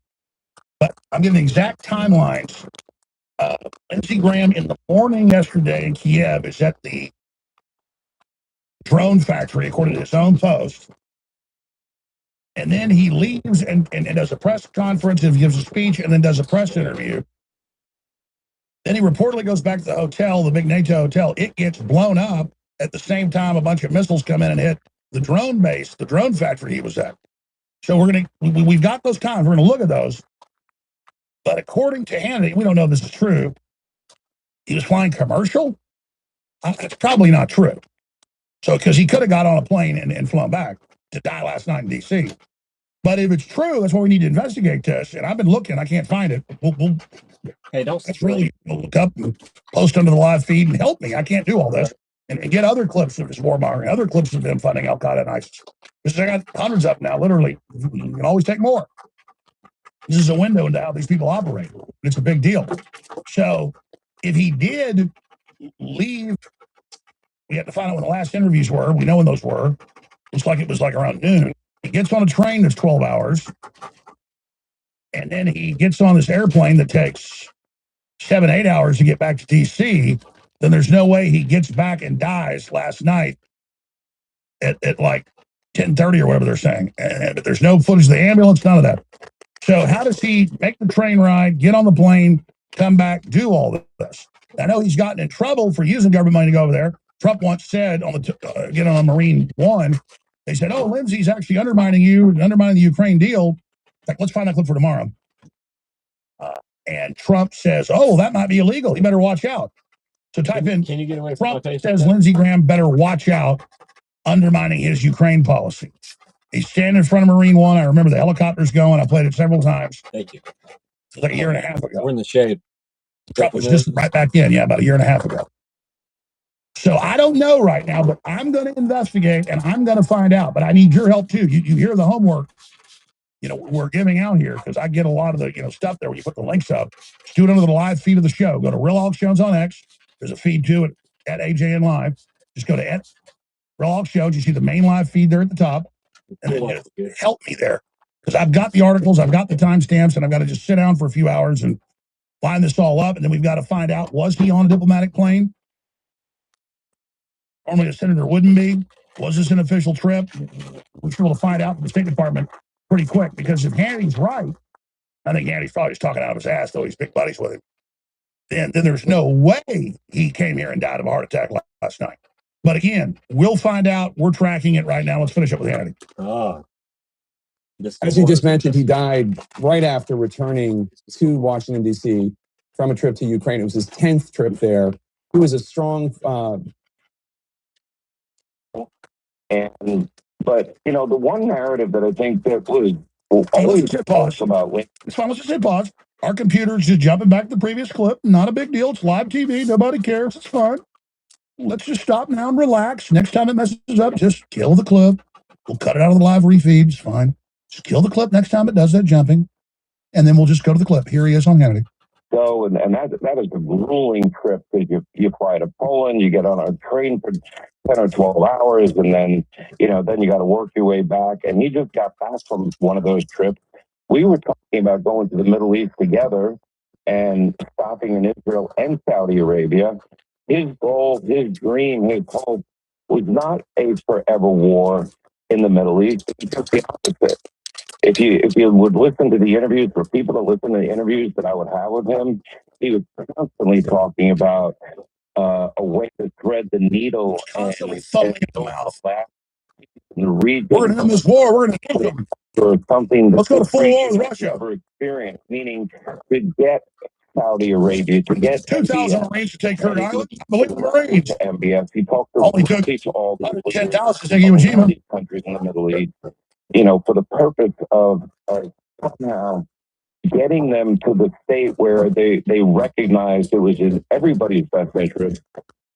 But I'm giving exact timelines. Lindsey Graham in the morning yesterday in Kiev is at the drone factory, according to his own post. And then he leaves and does a press conference and gives a speech and then does a press interview. Then he reportedly goes back to the hotel, the big NATO hotel. It gets blown up at the same time a bunch of missiles come in and hit the drone base, the drone factory he was at. So we've got those times. We're going to look at those. But according to Hannity, we don't know if this is true. He was flying commercial. It's probably not true. So because he could have got on a plane and flown back to die last night in D.C. But if it's true, that's why we need to investigate this. And I've been looking. I can't find it. Hey, don't. That's really look up and post under the live feed and help me. I can't do all this. And get other clips of this warmongering, other clips of them funding Al Qaeda and ISIS. Because I got hundreds of them now, literally. You can always take more. This is a window into how these people operate. It's a big deal. So if he did leave, we have to find out when the last interviews were. We know when those were. Looks like it was like around noon. He gets on a train that's 12 hours. And then he gets on this airplane that takes 7, 8 hours to get back to D.C., then there's no way he gets back and dies last night at like 10:30 or whatever they're saying. But there's no footage of the ambulance, none of that. So how does he make the train ride, get on the plane, come back, do all this? I know he's gotten in trouble for using government money to go over there. Trump once said on on Marine One, they said, "Oh, Lindsey's actually undermining you, undermining the Ukraine deal." Like, let's find that clip for tomorrow. And Trump says, "Oh, that might be illegal. You better watch out." So type in, can you get away from Trump says Lindsey Graham better watch out undermining his Ukraine policy. He's standing in front of Marine One. I remember the helicopters going. I played it several times. Thank you. It was like a year and a half ago. We're in the shade. Trump was just right back in. Yeah, about a year and a half ago. So I don't know right now, but I'm going to investigate and I'm going to find out. But I need your help too. You hear the homework, we're giving out here because I get a lot of the, stuff there when you put the links up. Just do it under the live feed of the show. Go to Real Hawk Jones on X. There's a feed to it at AJN Live. Just go to Real Hawk Jones. You see the main live feed there at the top. And then help me there because I've got the articles, I've got the timestamps, and I've got to just sit down for a few hours and line this all up. And then we've got to find out, was he on a diplomatic plane? Normally a senator wouldn't be. Was this an official trip? We should be able to find out from the State Department pretty quick because if Hannity's right, I think Hannity's probably just talking out of his ass, though he's big buddies with him. Then there's no way he came here and died of a heart attack last night. But again, we'll find out. We're tracking it right now. Let's finish up with Hannity. As you just mentioned, he died right after returning to Washington, D.C. from a trip to Ukraine. It was his 10th trip there. He was a strong... But the one narrative that I think that was always pause about it's fine. Let's just hit pause. Our computer's just jumping back to the previous clip. Not a big deal. It's live TV. Nobody cares. It's fine. Let's just stop now and relax. Next time it messes up, just kill the clip. We'll cut it out of the live refeed. It's fine. Just kill the clip next time it does that jumping. And then we'll just go to the clip. Here he is on Hannity. So, and that is a grueling trip because you fly to Poland, you get on a train for 10 or 12 hours, and then you got to work your way back. And he just got back from one of those trips. We were talking about going to the Middle East together and stopping in Israel and Saudi Arabia. His goal, his dream, his hope was not a forever war in the Middle East. It's just the opposite. If you would listen to the interviews, for people that listen to the interviews that I would have with him, he was constantly talking about a way to thread the needle constantly thumbing in the mouth. In the region. We're going to end this war. We're going to nuke them. For something. Let's go to full war with Russia. For experience, meaning to get Saudi Arabia, to get 2,000 Marines to take Kurt Island. Believe the Marines. MBS. He talked to only took all 10,000 to take Iwo Jima. Countries in the Middle East. for the purpose of somehow getting them to the state where they recognized it was in everybody's best interest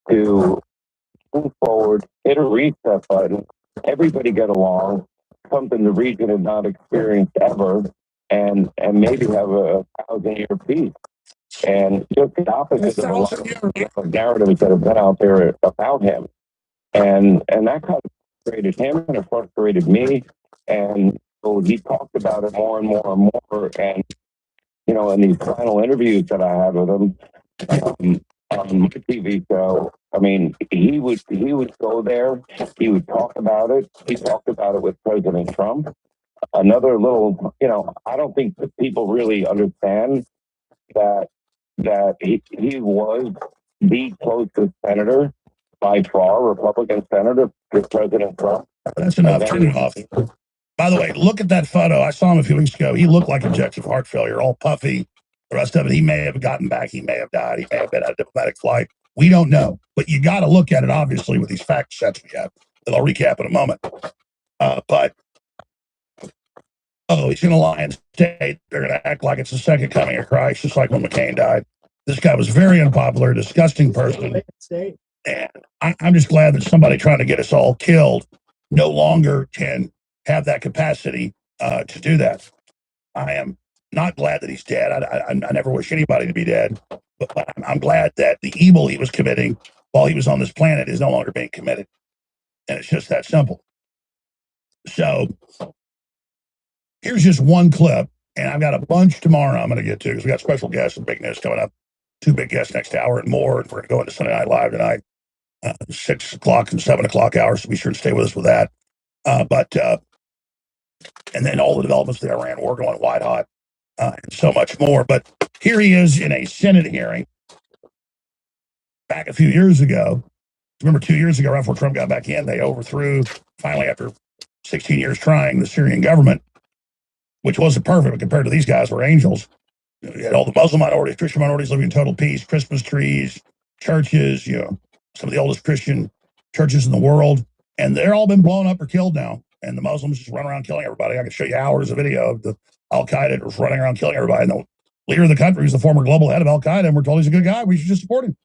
to move forward, hit a reset button, everybody get along, something the region had not experienced ever, and maybe have a 1,000-year peace. And just the opposite of a lot of narratives that have been out there about him. And that kind of frustrated him and it frustrated me. And so he talked about it more and more and more. And, in these final interviews that I had with him on my TV show, I mean, he would go there, he would talk about it. He talked about it with President Trump. Another little, I don't think that people really understand that he was the closest senator by far, Republican senator to President Trump. That's enough. Turn it off. By the way, look at that photo. I saw him a few weeks ago. He looked like congestive heart failure, all puffy. The rest of it, he may have gotten back. He may have died. He may have been on a diplomatic flight. We don't know. But you got to look at it, obviously, with these fact sets we have that I'll recap in a moment. He's going to lie and state they're going to act like it's the second coming of Christ, just like when McCain died. This guy was very unpopular, disgusting person. And I'm just glad that somebody trying to get us all killed no longer can have that capacity to do that. I am not glad that he's dead. I never wish anybody to be dead, but I'm glad that the evil he was committing while he was on this planet is no longer being committed. And it's just that simple. So here's just one clip, and I've got a bunch tomorrow I'm going to get to because we got special guests and big news coming up. 2 big guests next hour and more. And we're going to go into Sunday Night Live tonight, 6 o'clock and 7 o'clock hours. So be sure to stay with us with that. And then all the developments of the Iran war going white hot and so much more. But here he is in a Senate hearing back a few years ago. Remember 2 years ago, right before Trump got back in, they overthrew, finally after 16 years trying, the Syrian government, which wasn't perfect, but compared to these guys were angels. You had all the Muslim minorities, Christian minorities living in total peace, Christmas trees, churches, some of the oldest Christian churches in the world. And they're all been blown up or killed now. And the Muslims just run around killing everybody. I can show you hours of video of the Al-Qaeda running around killing everybody. And the leader of the country is the former global head of Al-Qaeda, and we're told he's a good guy. We should just support him.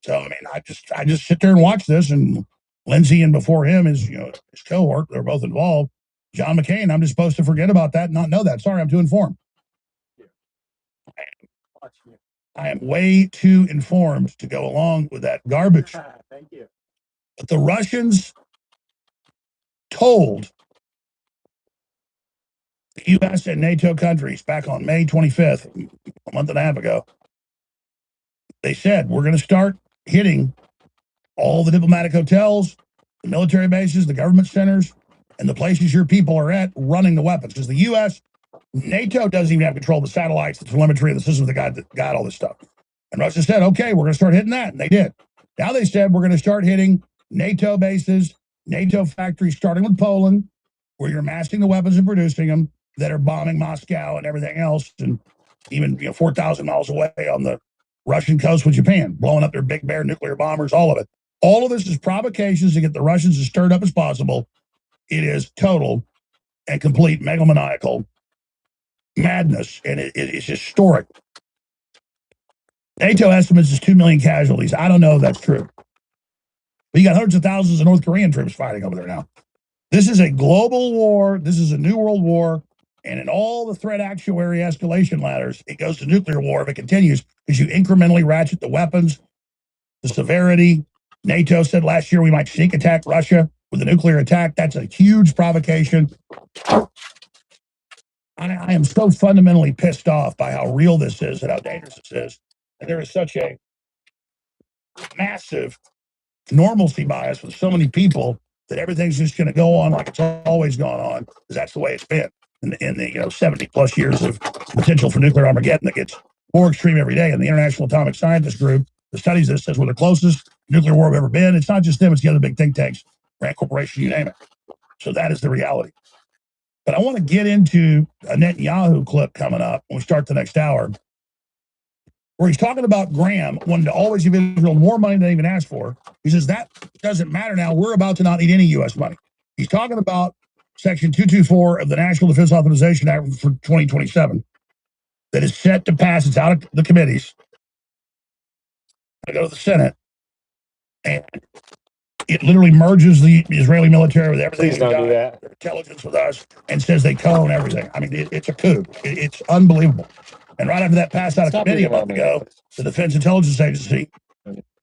So, I mean, I just sit there and watch this. And Lindsey and before him his cohort, they're both involved. John McCain, I'm just supposed to forget about that and not know that. Sorry, I'm too informed. I am way too informed to go along with that garbage. Thank you. But the Russians told the U.S. and NATO countries back on May 25th, a month and a half ago, they said, we're going to start hitting all the diplomatic hotels, the military bases, the government centers, and the places your people are at running the weapons. Because the U.S., NATO doesn't even have control of the satellites, the telemetry, the systems that got all this stuff. And Russia said, okay, we're going to start hitting that. And they did. Now they said, we're going to start hitting NATO bases, NATO factories, starting with Poland, where you're massing the weapons and producing them, that are bombing Moscow and everything else. And even 4,000 miles away on the Russian coast with Japan, blowing up their Big Bear nuclear bombers, all of it. All of this is provocations to get the Russians as stirred up as possible. It is total and complete megalomaniacal madness, and it's historic. NATO estimates is 2 million casualties. I don't know if that's true. But you got hundreds of thousands of North Korean troops fighting over there now. This is a global war. This is a new world war. And in all the threat actuary escalation ladders, it goes to nuclear war if it continues, because you incrementally ratchet the weapons, the severity. NATO said last year we might sneak attack Russia with a nuclear attack. That's a huge provocation. I am so fundamentally pissed off by how real this is and how dangerous this is. And there is such a massive normalcy bias with so many people that everything's just going to go on like it's always gone on, because that's the way it's been in the 70 plus years of potential for nuclear Armageddon that gets more extreme every day. And the International Atomic Scientists Group that studies this says we're the closest nuclear war we've ever been. It's not just them, it's the other big think tanks, Rand Corporation, you name it. So that is the reality. But I want to get into a Netanyahu clip coming up when we start the next hour, where he's talking about Graham wanting to always give Israel more money than they even asked for. He says that doesn't matter now. We're about to not need any U.S. money. He's talking about Section 224 of the National Defense Authorization Act for 2027 that is set to pass. It's out of the committees. I go to the Senate, and it literally merges the Israeli military with everything. Please don't do that. Their intelligence with us, and says they co-own everything. I mean, it's a coup. It's unbelievable. And right after that passed out of committee a month ago, the Defense Intelligence Agency,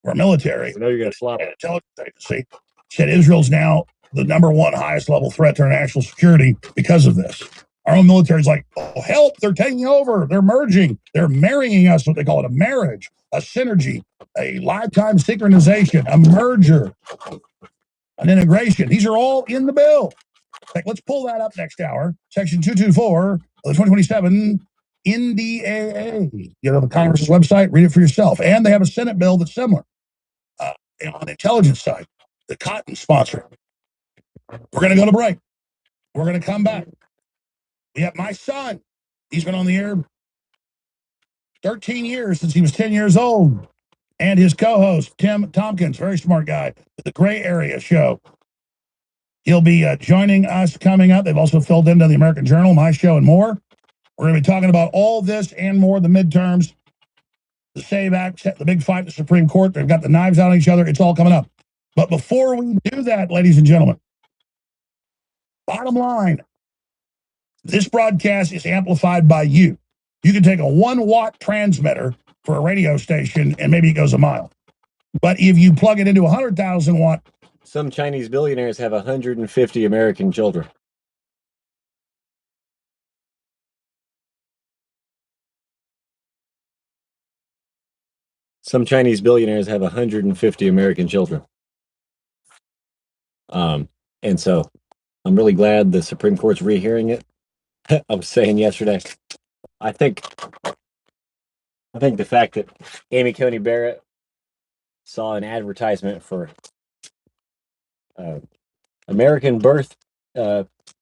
or military, I know you're going to slap it. Intelligence Agency, said Israel's now the #1 highest level threat to our national security because of this. Our own military is like, oh, help, they're taking over, they're merging, they're marrying us, what they call it, a marriage, a synergy, a lifetime synchronization, a merger, an integration. These are all in the bill. Like, let's pull that up next hour. Section 224 of the 2027 NDAA. You know, the Congress's website, read it for yourself. And they have a Senate bill that's similar on the intelligence side, the Cotton sponsor. We're going to go to break. We're going to come back. We have my son. He's been on the air 13 years since he was 10 years old. And his co-host, Tim Tompkins, very smart guy, with the Gray Area show. He'll be joining us coming up. They've also filled into the American Journal, my show, and more. We're going to be talking about all this and more, the midterms, the SAVE Act, the big fight in the Supreme Court. They've got the knives out on each other. It's all coming up. But before we do that, ladies and gentlemen, bottom line, this broadcast is amplified by you. You can take a 1-watt transmitter for a radio station, and maybe it goes a mile. But if you plug it into a 100,000-watt... Some Chinese billionaires have 150 American children. Some Chinese billionaires have 150 American children. And so I'm really glad the Supreme Court's rehearing it. I was saying yesterday, I think the fact that Amy Coney Barrett saw an advertisement for American birth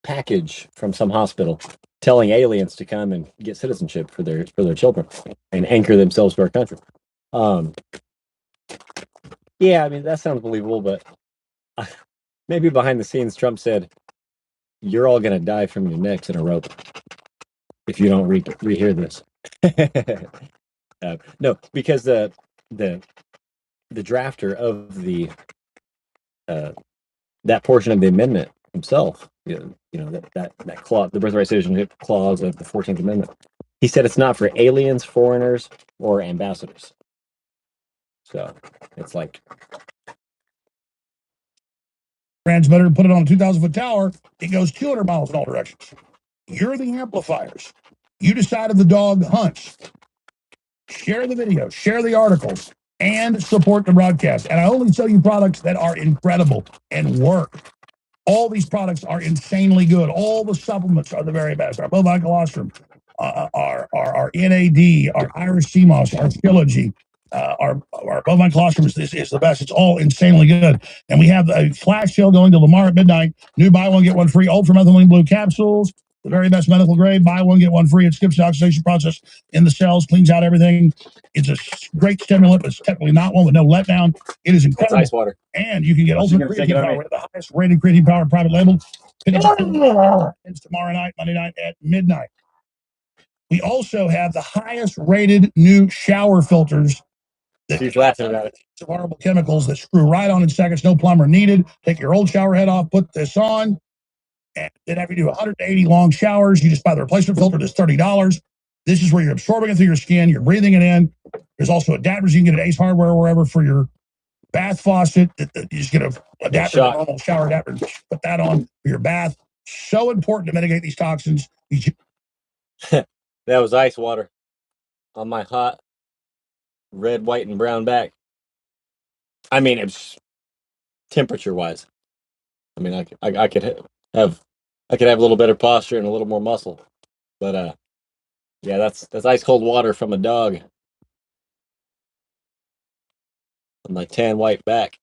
package from some hospital telling aliens to come and get citizenship for their children and anchor themselves to our country. Yeah, I mean, that sounds believable, but maybe behind the scenes, Trump said, "You're all going to die from your necks in a rope if you don't rehear this." No, because the drafter of the that portion of the amendment himself, that clause, the birthright citizenship clause of the 14th Amendment, he said it's not for aliens, foreigners, or ambassadors. So it's like transmitter and put it on a 2,000-foot tower, it goes 200 miles in all directions. You're the amplifiers. You decide if the dog hunts. Share the video, share the articles, and support the broadcast. And I only sell you products that are incredible and work. All these products are insanely good. All the supplements are the very best. Our bovine colostrum, our NAD, our Irish sea moss, our Trilogy, our bovine colostrum is the best. It's all insanely good. And we have a flash sale going till tomorrow at midnight. New buy one, get one free ultramethylene blue capsules. The very best medical grade. Buy one, get one free. It skips the oxidation process in the cells, cleans out everything. It's a great stimulant, but it's technically not one with no letdown. It is incredible. It's ice water. And you can get ultimate creatine power, the highest rated creatine power private label. It's tomorrow night, Monday night at midnight. We also have the highest rated new shower filters. She's laughing about it. Of horrible chemicals that screw right on in seconds. No plumber needed. Take your old shower head off, put this on. And then after you do 180 long showers, you just buy the replacement filter that's $30. This is where you're absorbing it through your skin. You're breathing it in. There's also adapters you can get at Ace Hardware or wherever for your bath faucet. You just get an adapter, a normal shower adapter. Put that on for your bath. So important to mitigate these toxins. That was ice water on my hot red, white, and brown back. I mean, it's temperature-wise. I mean, I could have a little better posture and a little more muscle, but yeah, that's ice cold water from a dog on my tan white back.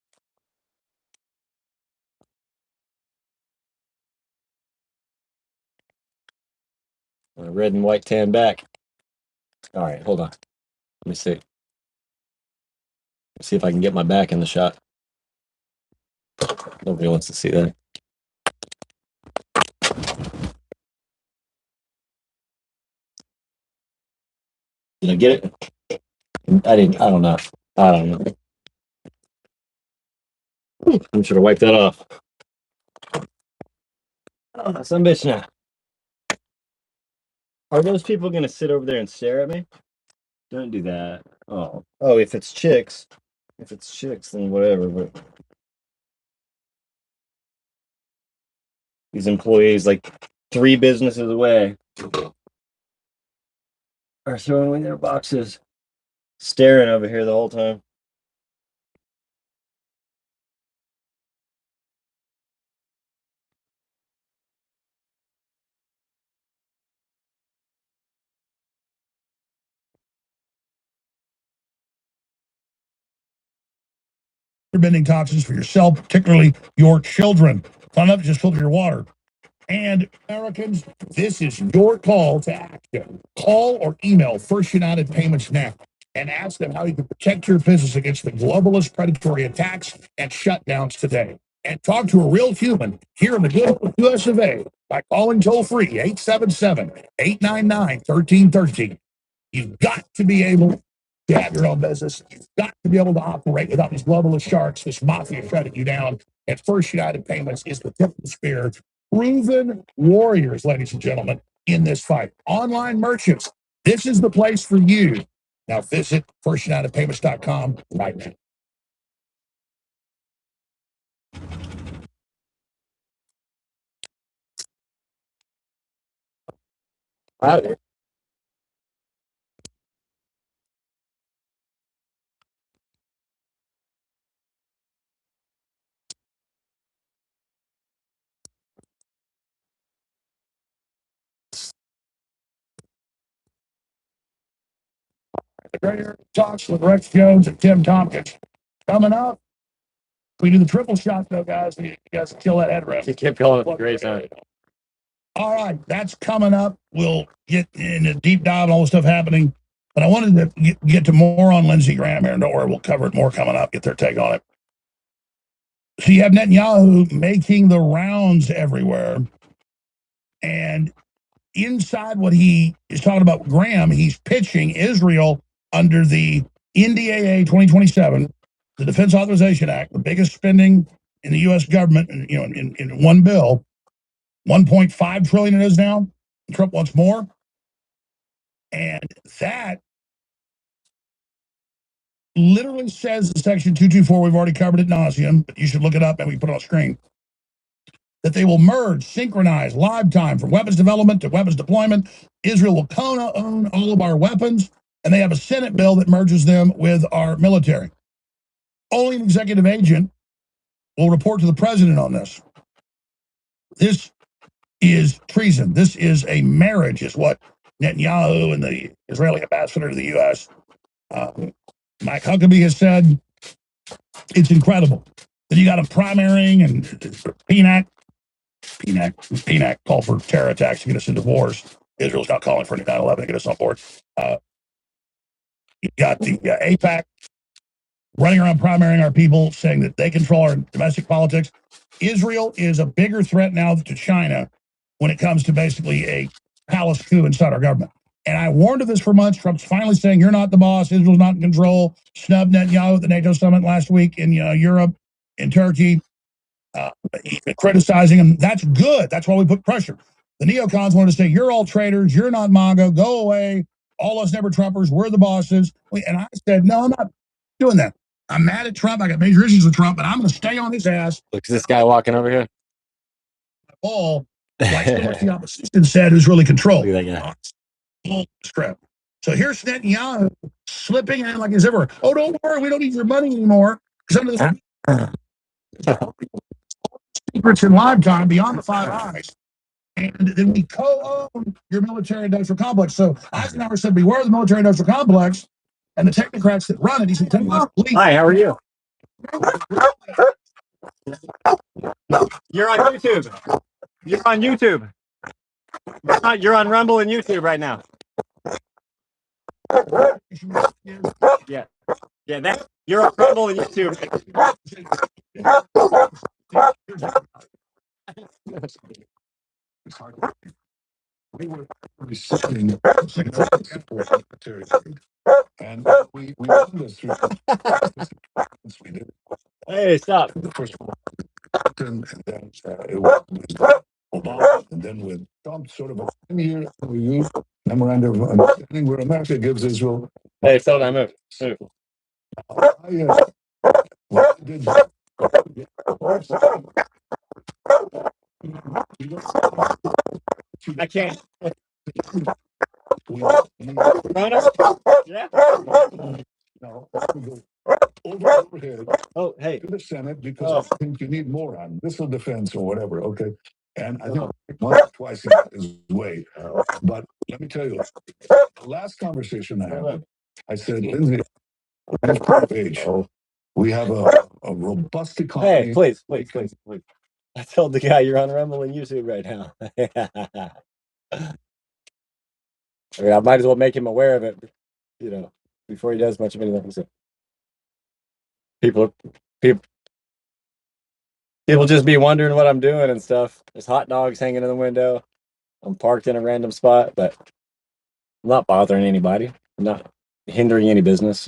My red and white tan back. All right, hold on. Let me see. Let's see if I can get my back in the shot. Nobody wants to see that. Did I get it? I didn't. I don't know. I don't know. I should have wiped that off. Oh, some bitch now. Are those people gonna sit over there and stare at me? Don't do that. Oh, if it's chicks, then whatever. But these employees, like 3 businesses away, are throwing away their boxes, staring over here the whole time. Bending toxins for yourself, particularly your children. Not enough to just filter your water. And Americans, this is your call to action. Call or email First United Payments now and ask them how you can protect your business against the globalist predatory attacks and shutdowns today. And talk to a real human here in the good US of A by calling toll free 877-899-1313. You've got to be able to have your own business. You've got to be able to operate without these globalist sharks, this mafia shutting you down. And First United Payments is the tip of the spear. Proven warriors, ladies and gentlemen, in this fight. Online merchants, this is the place for you. Now visit firstunitedpayments.com right now. Howdy. The Great Area Talks with Rex Jones and Tim Tompkins. Coming up, we do the triple shot, though, guys. You guys kill that headrest. You keep calling it great time. All right, that's coming up. We'll get in a deep dive and all the stuff happening. But I wanted to get to more on Lindsey Graham here. Don't worry, we'll cover it more coming up, get their take on it. So you have Netanyahu making the rounds everywhere. And inside what he is talking about, Graham, he's pitching Israel under the NDAA 2027, the Defense Authorization Act, the biggest spending in the U.S. government, in one bill, 1.5 trillion it is now. Trump wants more. And that literally says in Section 224, we've already covered it nauseum, but you should look it up and we put it on screen, that they will merge, synchronize live time from weapons development to weapons deployment. Israel will co-own all of our weapons, and they have a Senate bill that merges them with our military. Only an executive agent will report to the president on this. This is treason. This is a marriage, is what Netanyahu and the Israeli ambassador to the U.S., Mike Huckabee, has said. It's incredible. Then you got a primarying and PNAC called for terror attacks to get us into wars. Israel's not calling for any 9/11 to get us on board. You got the AIPAC running around primarying our people, saying that they control our domestic politics. Israel is a bigger threat now to China when it comes to basically a palace coup inside our government. And I warned of this for months. Trump's finally saying, you're not the boss. Israel's not in control. Snubbed Netanyahu at the NATO summit last week in Europe, in Turkey. He's been criticizing him. That's good. That's why we put pressure. The neocons wanted to say, you're all traitors. You're not MAGA. Go away. All us never Trumpers. We're the bosses. And I said, no, I'm not doing that. I'm mad at Trump. I got major issues with Trump, but I'm going to stay on his ass. Look, this guy walking over here. Ball, like the opposition said, who's really controlled. Look at that guy. Script. So here's Netanyahu slipping in like he's ever. Oh, don't worry, we don't need your money anymore. Because under the secrets in live time beyond the Five Eyes. And then we co-own your military-industrial complex. So Eisenhower said, beware of the military-industrial complex and the technocrats that run it. He said, hi, how are you? You're on YouTube. You're on YouTube. You're on Rumble and YouTube right now. Yeah. Yeah, you're on Rumble and YouTube. military aid. And we won this through we did. Hey, stop. The first one, and then it was Obama, and then with Trump, sort of a 10-year review memorandum of understanding where America gives Israel. Hey, slow down, move. What I did, I can't. Yeah. No, overhead. Oh, hey. To the Senate because I think you need more on missile defense or whatever. Okay, and I think once or twice he got his way. But let me tell you, the last conversation I had, I said, Lindsay, page. We have a robust economy. Hey, please. I told the guy you're on Rumble and YouTube right now. I mean, I might as well make him aware of it, before he does much of anything. So people just be wondering what I'm doing and stuff. There's hot dogs hanging in the window. I'm parked in a random spot, but I'm not bothering anybody. I'm not hindering any business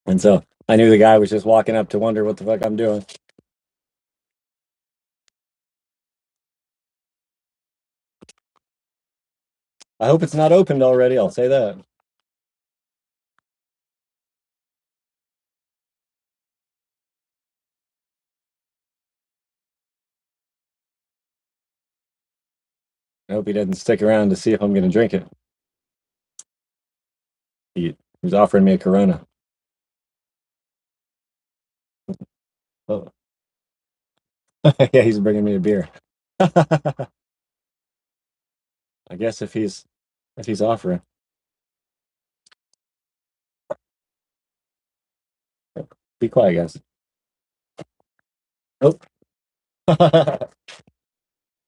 and so I knew the guy was just walking up to wonder what the fuck I'm doing. I hope it's not opened already, I'll say that. I hope he doesn't stick around to see if I'm going to drink it. He was offering me a Corona. Oh. Yeah, he's bringing me a beer. I guess if he's offering. Be quiet, guys. Oh.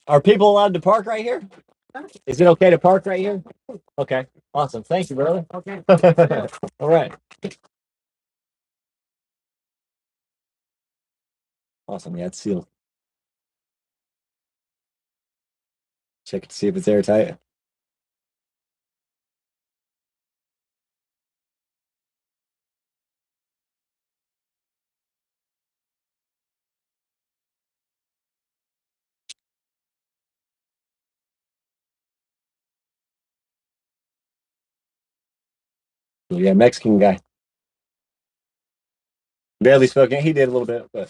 Are people allowed to park right here? Is it okay to park right here? Okay. Awesome. Thank you, brother. Okay. All right. Awesome. Yeah, it's sealed. Check it to see if it's airtight. Yeah, Mexican guy. Barely spoke. He did a little bit, but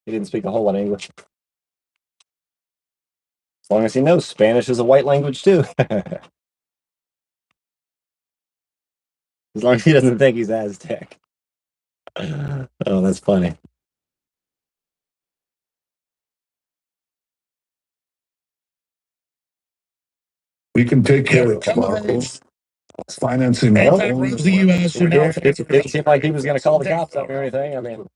he didn't speak a whole lot of English. As long as he knows Spanish is a white language too. As long as he doesn't think he's Aztec. Oh, that's funny. We can take care of our own financing. The U.S. It didn't seem like he was going to call the cops up or anything. I mean,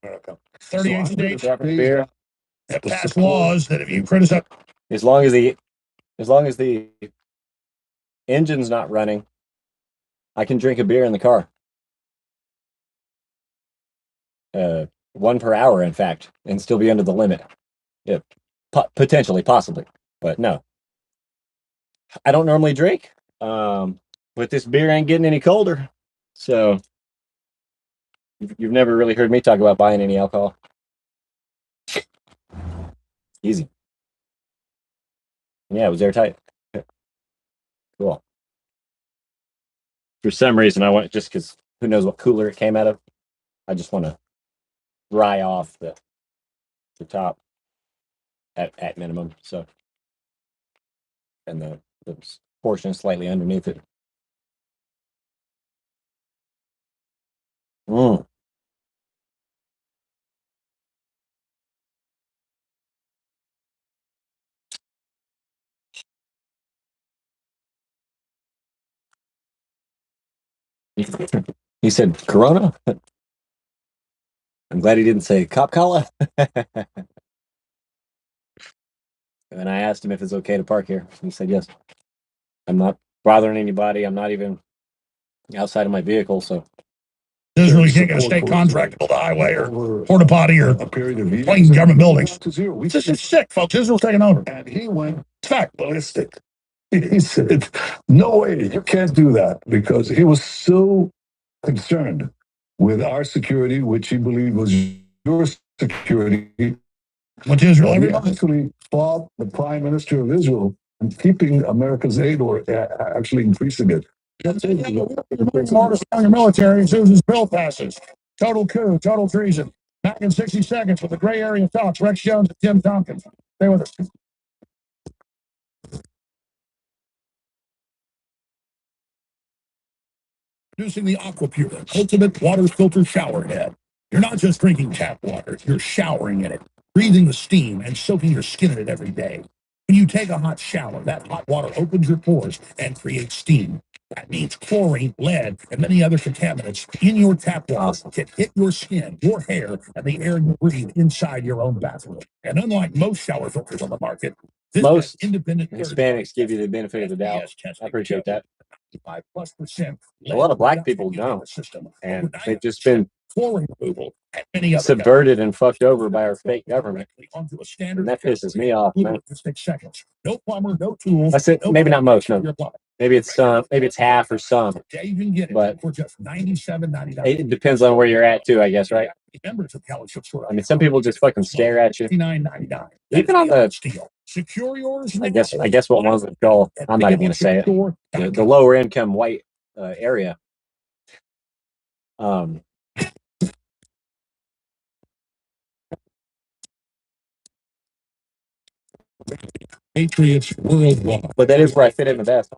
38 states that pass laws that if you criticize, as long as the engine's not running, I can drink a beer in the car. 1 per hour, in fact, and still be under the limit. Yeah, potentially, possibly, but no. I don't normally drink, but this beer ain't getting any colder, so you've never really heard me talk about buying any alcohol. Easy. Yeah, it was airtight. Cool. For some reason, I want, just because who knows what cooler it came out of, I just want to dry off the top at minimum. So, and the portion slightly underneath it. Mm. He said Corona. I'm glad he didn't say cop cola. And I asked him if it's okay to park here. He said yes. I'm not bothering anybody. I'm not even outside of my vehicle, so. Israel, you can't get a state contract to build a highway or porta potty or plain government buildings. This is sick, folks. Israel's taking over. And he went it's fact. ballistic. He said, no way, you can't do that, because he was so concerned with our security, which he believed was your security. Which Israel, He everybody. actually fought the prime minister of Israel and keeping America's aid or actually increasing it. Smartest on your military as soon as this bill passes. Total coup, total treason. Back in 60 seconds with the gray area talks. Rex Jones and Tim Tompkins. Stay with us. Producing the AquaPure, ultimate water filter shower head. You're not just drinking tap water, you're showering in it, breathing the steam and soaking your skin in it every day. When you take a hot shower, that hot water opens your pores and creates steam. That means chlorine, lead, and many other contaminants in your tap water can hit your skin, your hair, and the air you breathe inside your own bathroom. And unlike most shower filters on the market, this Most independent Hispanics give you the benefit of the doubt. I appreciate that. 5+% A lot of black people don't, and they've just been subverted and fucked over by our fake government. And that pisses me off, man. No plumber, no tools. That's it. Maybe not most. No. Maybe it's half or some. But it depends on where you're at too, I guess, right? I mean, some people just fucking stare at you. Even on the, I guess what ones would call, I'm not even gonna say it, the lower income white area. Patriots worldwide. But that is where I fit in the best.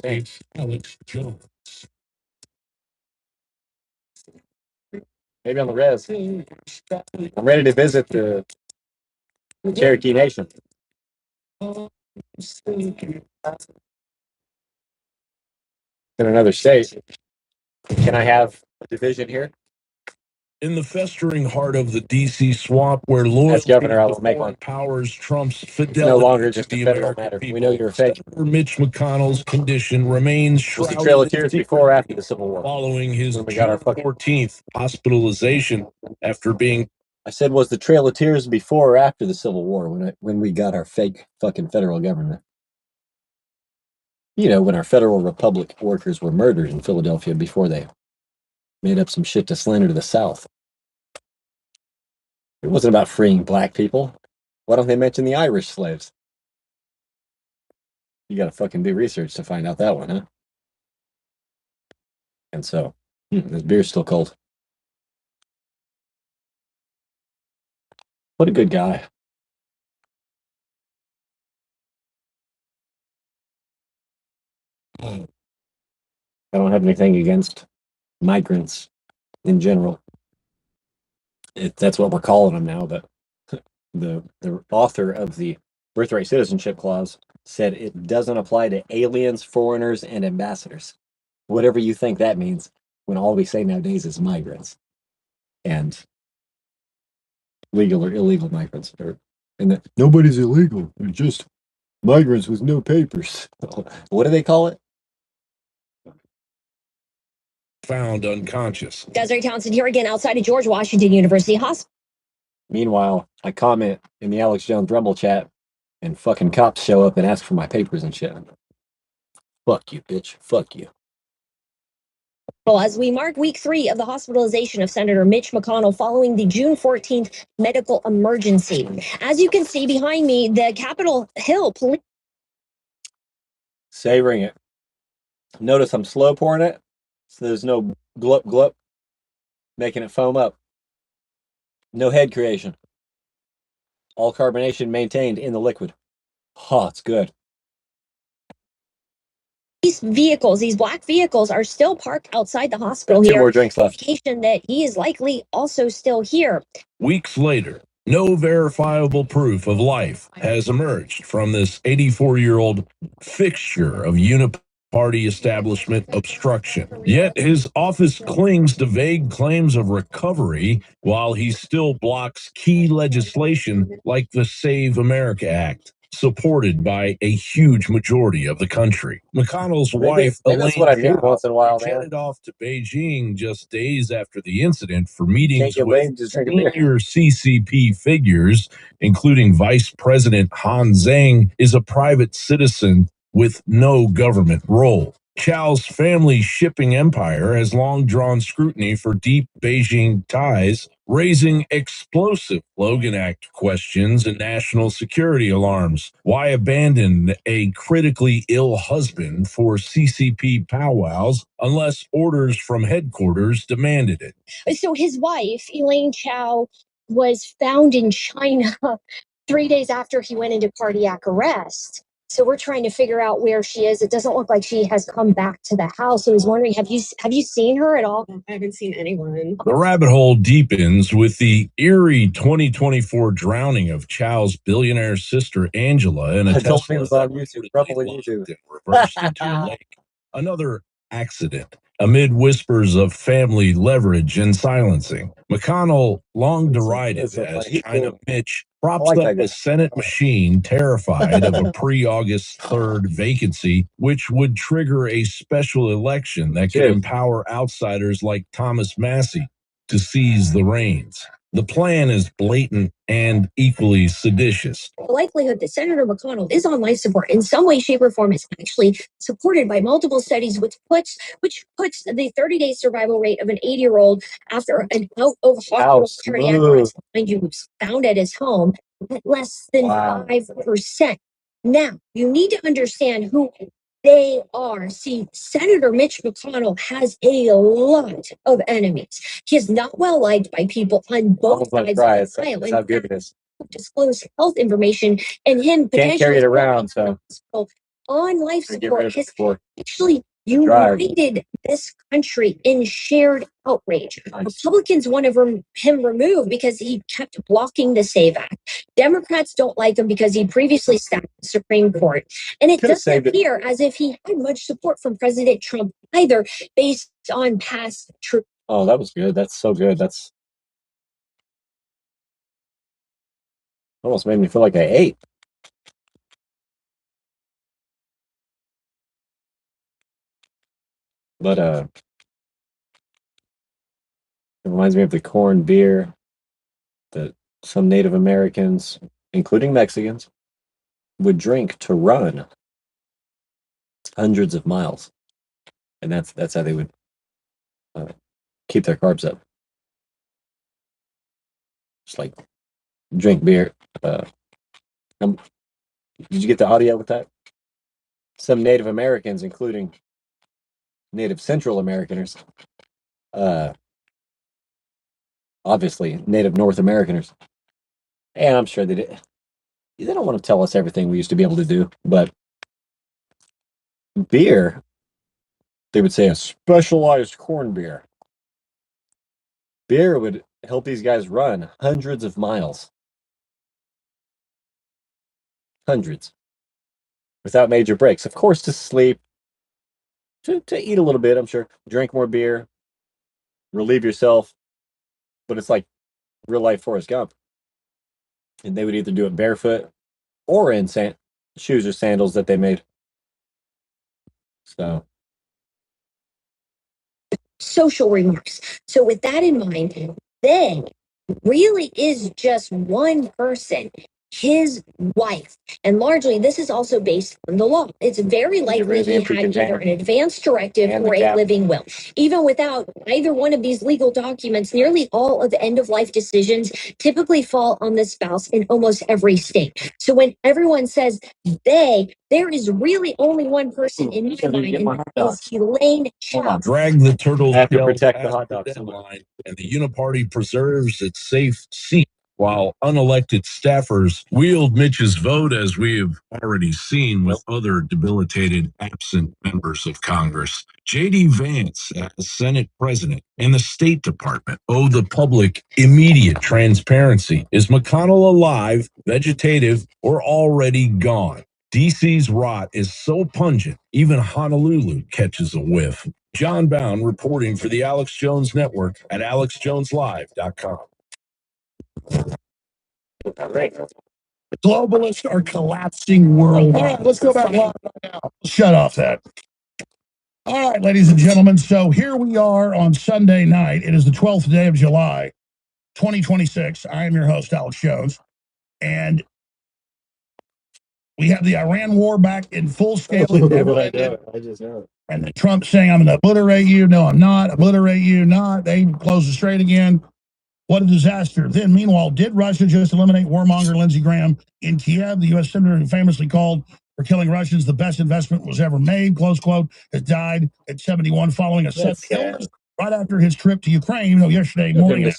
Thanks, Alex Jones. Maybe on the res. I'm ready to visit the Cherokee Nation. In another state. Can I have a division here? In the festering heart of the D.C. swamp, where loyalty Governor, I will to make foreign one. powers trumps fidelity It's no longer to just the a federal American matter. people. We know you're a fake. Senator Mitch McConnell's condition remains Was the shrouded Trail of in Tears secret before or after the Civil War? following his When we got our June fucking 14th hospitalization after being. I said, was the Trail of Tears before or after the Civil War when we got our fake fucking federal government? You know, when our Federal Republic workers were murdered in Philadelphia before they made up some shit to slander the South. It wasn't about freeing black people. Why don't they mention the Irish slaves? You gotta fucking do research to find out that one, huh? And so, this beer's still cold. What a good guy. I don't have anything against migrants in general. That's what we're calling them now, but the author of the Birthright Citizenship Clause said it doesn't apply to aliens, foreigners, and ambassadors. Whatever you think that means, when all we say nowadays is migrants. And legal or illegal migrants. Nobody's illegal. They're just migrants with no papers. What do they call it? Found unconscious. Desiree Townsend here again outside of George Washington University Hospital. Meanwhile, I comment in the Alex Jones Rumble chat, and fucking cops show up and ask for my papers and shit. Fuck you, bitch. Fuck you. Well, as we mark week 3 of the hospitalization of Senator Mitch McConnell following the June 14th medical emergency. As you can see behind me, the Capitol Hill police. Savoring it. Notice I'm slow pouring it, so there's no glup glup, making it foam up. No head creation. All carbonation maintained in the liquid. Oh, it's good. These vehicles, these black vehicles, are still parked outside the hospital Two here. more drinks left. Indication that he is likely also still here. Weeks later, no verifiable proof of life has emerged from this 84-year-old fixture of uniparty establishment obstruction. Yet his office clings to vague claims of recovery while he still blocks key legislation like the Save America Act. supported by a huge majority of the country. McConnell's wife, Maybe that's what I need once in a while, man. jetted off to Beijing just days after the incident for meetings get with laid, just drink a beer. senior CCP figures, including Vice President Han Zhang, is a private citizen with no government role. Chow's family shipping empire has long drawn scrutiny for deep Beijing ties, raising explosive Logan Act questions and national security alarms. Why abandon a critically ill husband for CCP powwows unless orders from headquarters demanded it? So his wife, Elaine Chao, was found in China 3 days after he went into cardiac arrest. So we're trying to figure out where she is. It doesn't look like she has come back to the house. So I was wondering, have you seen her at all? I haven't seen anyone. The rabbit hole deepens with the eerie 2024 drowning of Chow's billionaire sister Angela in a Tesla was on YouTube, probably YouTube. reversed into a lake. Another accident amid whispers of family leverage and silencing. McConnell, long derided as China Mitch, props up a Senate machine terrified of a pre-August 3rd vacancy, which would trigger a special election that could empower outsiders like Thomas Massey to seize the reins. The plan is blatant and equally seditious. The likelihood that Senator McConnell is on life support in some way, shape, or form is actually supported by multiple studies, which puts the 30-day survival rate of an 80-year-old after an out of hospital cardiac arrest, mind you, was found at his home, at less than 5%. Now, you need to understand who they are. See, Senator Mitch McConnell has a lot of enemies. He is not well liked by people on both sides of the aisle. That's how good it is. Disclose health information and him Can't carry it around, so on life support has before. actually united this country in shared outrage. Republicans want him removed because he kept blocking the SAVE Act. Democrats don't like him because he previously staffed the Supreme Court. And it doesn't appear as if he had much support from President Trump either, based on past truth. Oh, that was good. That's so good. That's almost made me feel like I ate. But it reminds me of the corn beer that some Native Americans, including Mexicans, would drink to run hundreds of miles, and that's how they would keep their carbs up. Just like drink beer. Did you get the audio with that? Some Native Americans, including Native Central Americaners, obviously Native North Americaners, and I'm sure they did. They don't want to tell us everything we used to be able to do, but beer, they would say a specialized corn beer. Beer would help these guys run hundreds of miles. Hundreds. Without major breaks. Of course, to sleep, to eat a little bit, I'm sure. Drink more beer, relieve yourself. But it's like real life Forrest Gump. And they would either do it barefoot or in shoes or sandals that they made. So. Social remarks. So with that in mind, then really is just one person, his wife. And largely, this is also based on the law. It's very likely he had either an advance directive or a living will. Even without either one of these legal documents, nearly all of the end-of-life decisions typically fall on the spouse in almost every state. So when everyone says there is really only one person in my mind, and that is Elaine Chao. Drag the turtle's have to shell protect the past hot dog deadline, and the Uniparty preserves its safe seat, while unelected staffers wield Mitch's vote, as we have already seen with other debilitated absent members of Congress. J.D. Vance, as Senate President, and the State Department owe the public immediate transparency. Is McConnell alive, vegetative, or already gone? DC's rot is so pungent, even Honolulu catches a whiff. John Bound reporting for the Alex Jones Network at alexjoneslive.com. The globalists are collapsing worldwide. All right, let's go back live right now. Shut off that. All right, ladies and gentlemen. So here we are on Sunday night. It is the 12th day of July, 2026. I am your host, Alex Jones. And we have the Iran war back in full scale. It never ended. I just know it. And then Trump saying, I'm going to obliterate you. No, I'm not. Obliterate you, not. They closed the strait again. What a disaster. Then, meanwhile, did Russia just eliminate warmonger Lindsey Graham in Kiev? The U.S. senator who famously called for killing Russians the best investment was ever made, close quote, has died at 71 following a sudden illness right after his trip to Ukraine. You know, yesterday morning,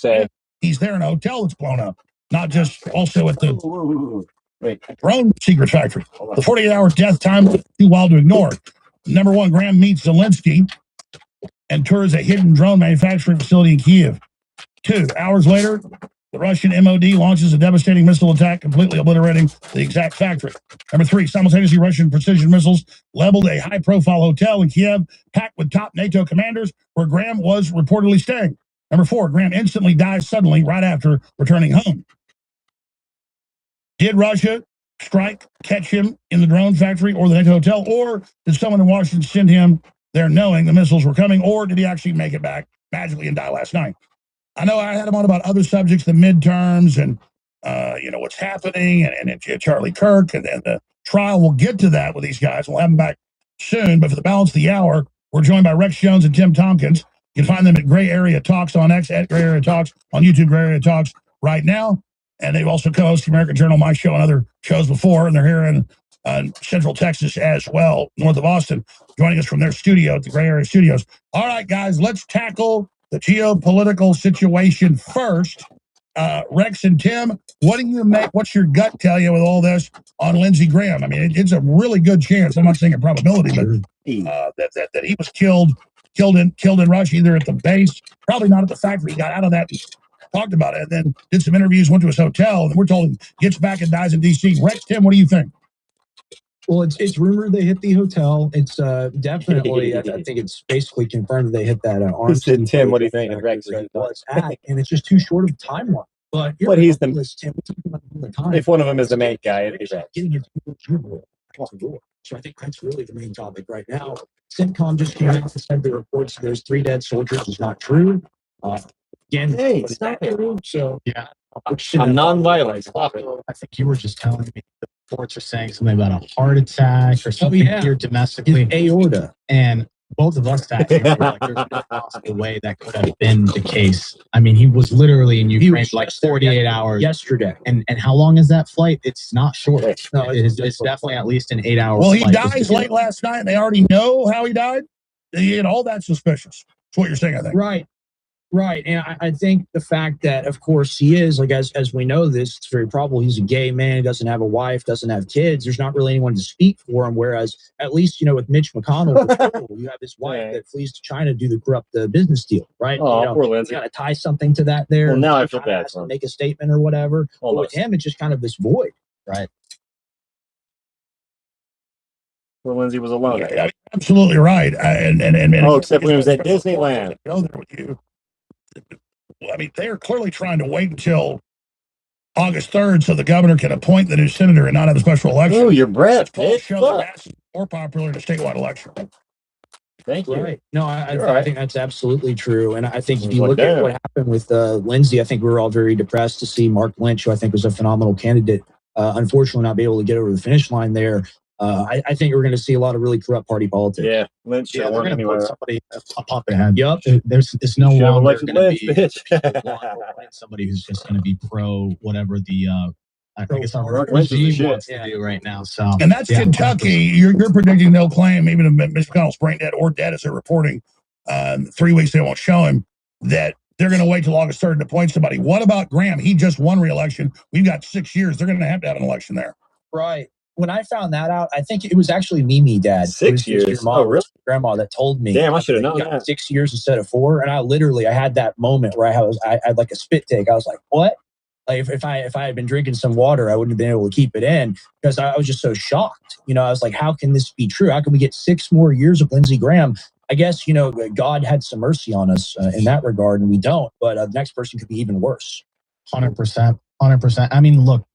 he's there in a hotel that's blown up, not just also at the drone secret factory. The 48-hour death time was too wild to ignore. Number one, Graham meets Zelensky and tours a hidden drone manufacturing facility in Kiev. 2 hours later, the Russian MOD launches a devastating missile attack, completely obliterating the exact factory. Number 3, simultaneously, Russian precision missiles leveled a high-profile hotel in Kiev, packed with top NATO commanders, where Graham was reportedly staying. Number 4, Graham instantly dies suddenly right after returning home. Did Russia strike, catch him in the drone factory or the NATO hotel, or did someone in Washington send him there knowing the missiles were coming, or did he actually make it back magically and die last night? I know I had him on about other subjects, the midterms and, what's happening and Charlie Kirk and the trial. We'll get to that with these guys. We'll have them back soon. But for the balance of the hour, we're joined by Rex Jones and Tim Tompkins. You can find them at Gray Area Talks on X, at Gray Area Talks on YouTube, Gray Area Talks right now. And they've also co-hosted the American Journal, my show, and other shows before. And they're here in Central Texas as well, north of Austin, joining us from their studio at the Gray Area Studios. All right, guys, let's tackle the geopolitical situation first. Rex and Tim, what do you make? What's your gut tell you with all this on Lindsey Graham? I mean, it's a really good chance. I'm not saying a probability, but that he was killed in Russia, either at the base, probably not at the factory. He got out of that, talked about it, and then did some interviews, went to his hotel, and we're told he gets back and dies in D.C. Rex, Tim, what do you think? Well, it's rumored they hit the hotel. It's definitely, I think it's basically confirmed that they hit that orange. Tim, what do you think? And it's just too short of a timeline. But he's Tim, if one of them is the main guy, it'd be that. So I think that's really the main topic right now. CENTCOM just came out and said the reports there's 3 dead soldiers is not true. Again, hey, stop it. So yeah, I'm non-violent. Stop it. I think you were just telling me the reports are saying something about a heart attack or something here domestically. Aorta. And both of us actually were like, there's no possible way that could have been the case. I mean, he was literally in Ukraine for like 48 hours. Yesterday. And how long is that flight? It's not short. No, it's definitely at least an 8-hour Well, flight. he dies late last night, and they already know how he died. And all that's suspicious. That's what you're saying, I think. Right. And I think the fact that, of course, he is, like, as we know this, it's very probable he's a gay man, doesn't have a wife, doesn't have kids. There's not really anyone to speak for him. Whereas, at least, with Mitch McConnell, you have his wife that flees to China to do the corrupt business deal, right? Oh, poor Lindsey. You got to tie something to that there. Well, now I feel bad. Make a statement or whatever. But with him, it's just kind of this void, right? Well, Lindsey was alone. Yeah, absolutely right. And except when he was at Disneyland. Go there with you. I mean, they are clearly trying to wait until August 3rd so the governor can appoint the new senator and not have a special election. Oh, your breath. Show that more popular in a statewide election. Thank you. Right. No, I think that's absolutely true. And I think if you look at what happened with Lindsey, I think we were all very depressed to see Mark Lynch, who I think was a phenomenal candidate, unfortunately not be able to get over the finish line there. I think we're going to see a lot of really corrupt party politics. Yeah, Lynch. They're going to put somebody up on their head. Yep. There's no longer going to be somebody who's just going to be pro whatever the I think it's our regime wants to do right now. So, and that's Kentucky. You're predicting they'll claim, even if Mitch McConnell's brain dead or dead, as they're reporting, 3 weeks they won't show him, that they're going to wait till August 3rd to appoint somebody. What about Graham? He just won re-election. We've got 6 years. They're going to have an election there. Right. When I found that out, I think it was actually Mimi, Dad. 6 years. Your mom, really? Grandma that told me. Damn, I should have known that. 6 years instead of 4, and I had that moment where I had like a spit take. I was like, "What?" Like if I had been drinking some water, I wouldn't have been able to keep it in because I was just so shocked. I was like, "How can this be true? How can we get 6 more years of Lindsey Graham?" I guess God had some mercy on us in that regard, and we don't. But the next person could be even worse. 100%. I mean, look.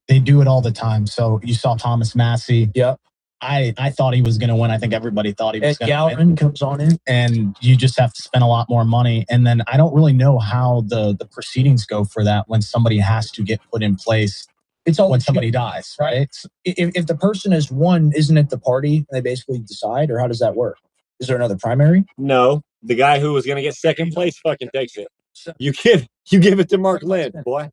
They do it all the time. So you saw Thomas Massey. Yep. I thought he was going to win. I think everybody thought he was going to win. Galvin comes on in. And you just have to spend a lot more money. And then I don't really know how the proceedings go for that when somebody has to get put in place. It's all when somebody dies, right? If the person has won, isn't it the party they basically decide, or how does that work? Is there another primary? No, the guy who was going to get second place fucking takes it. You give it to Mark Lynn, boy.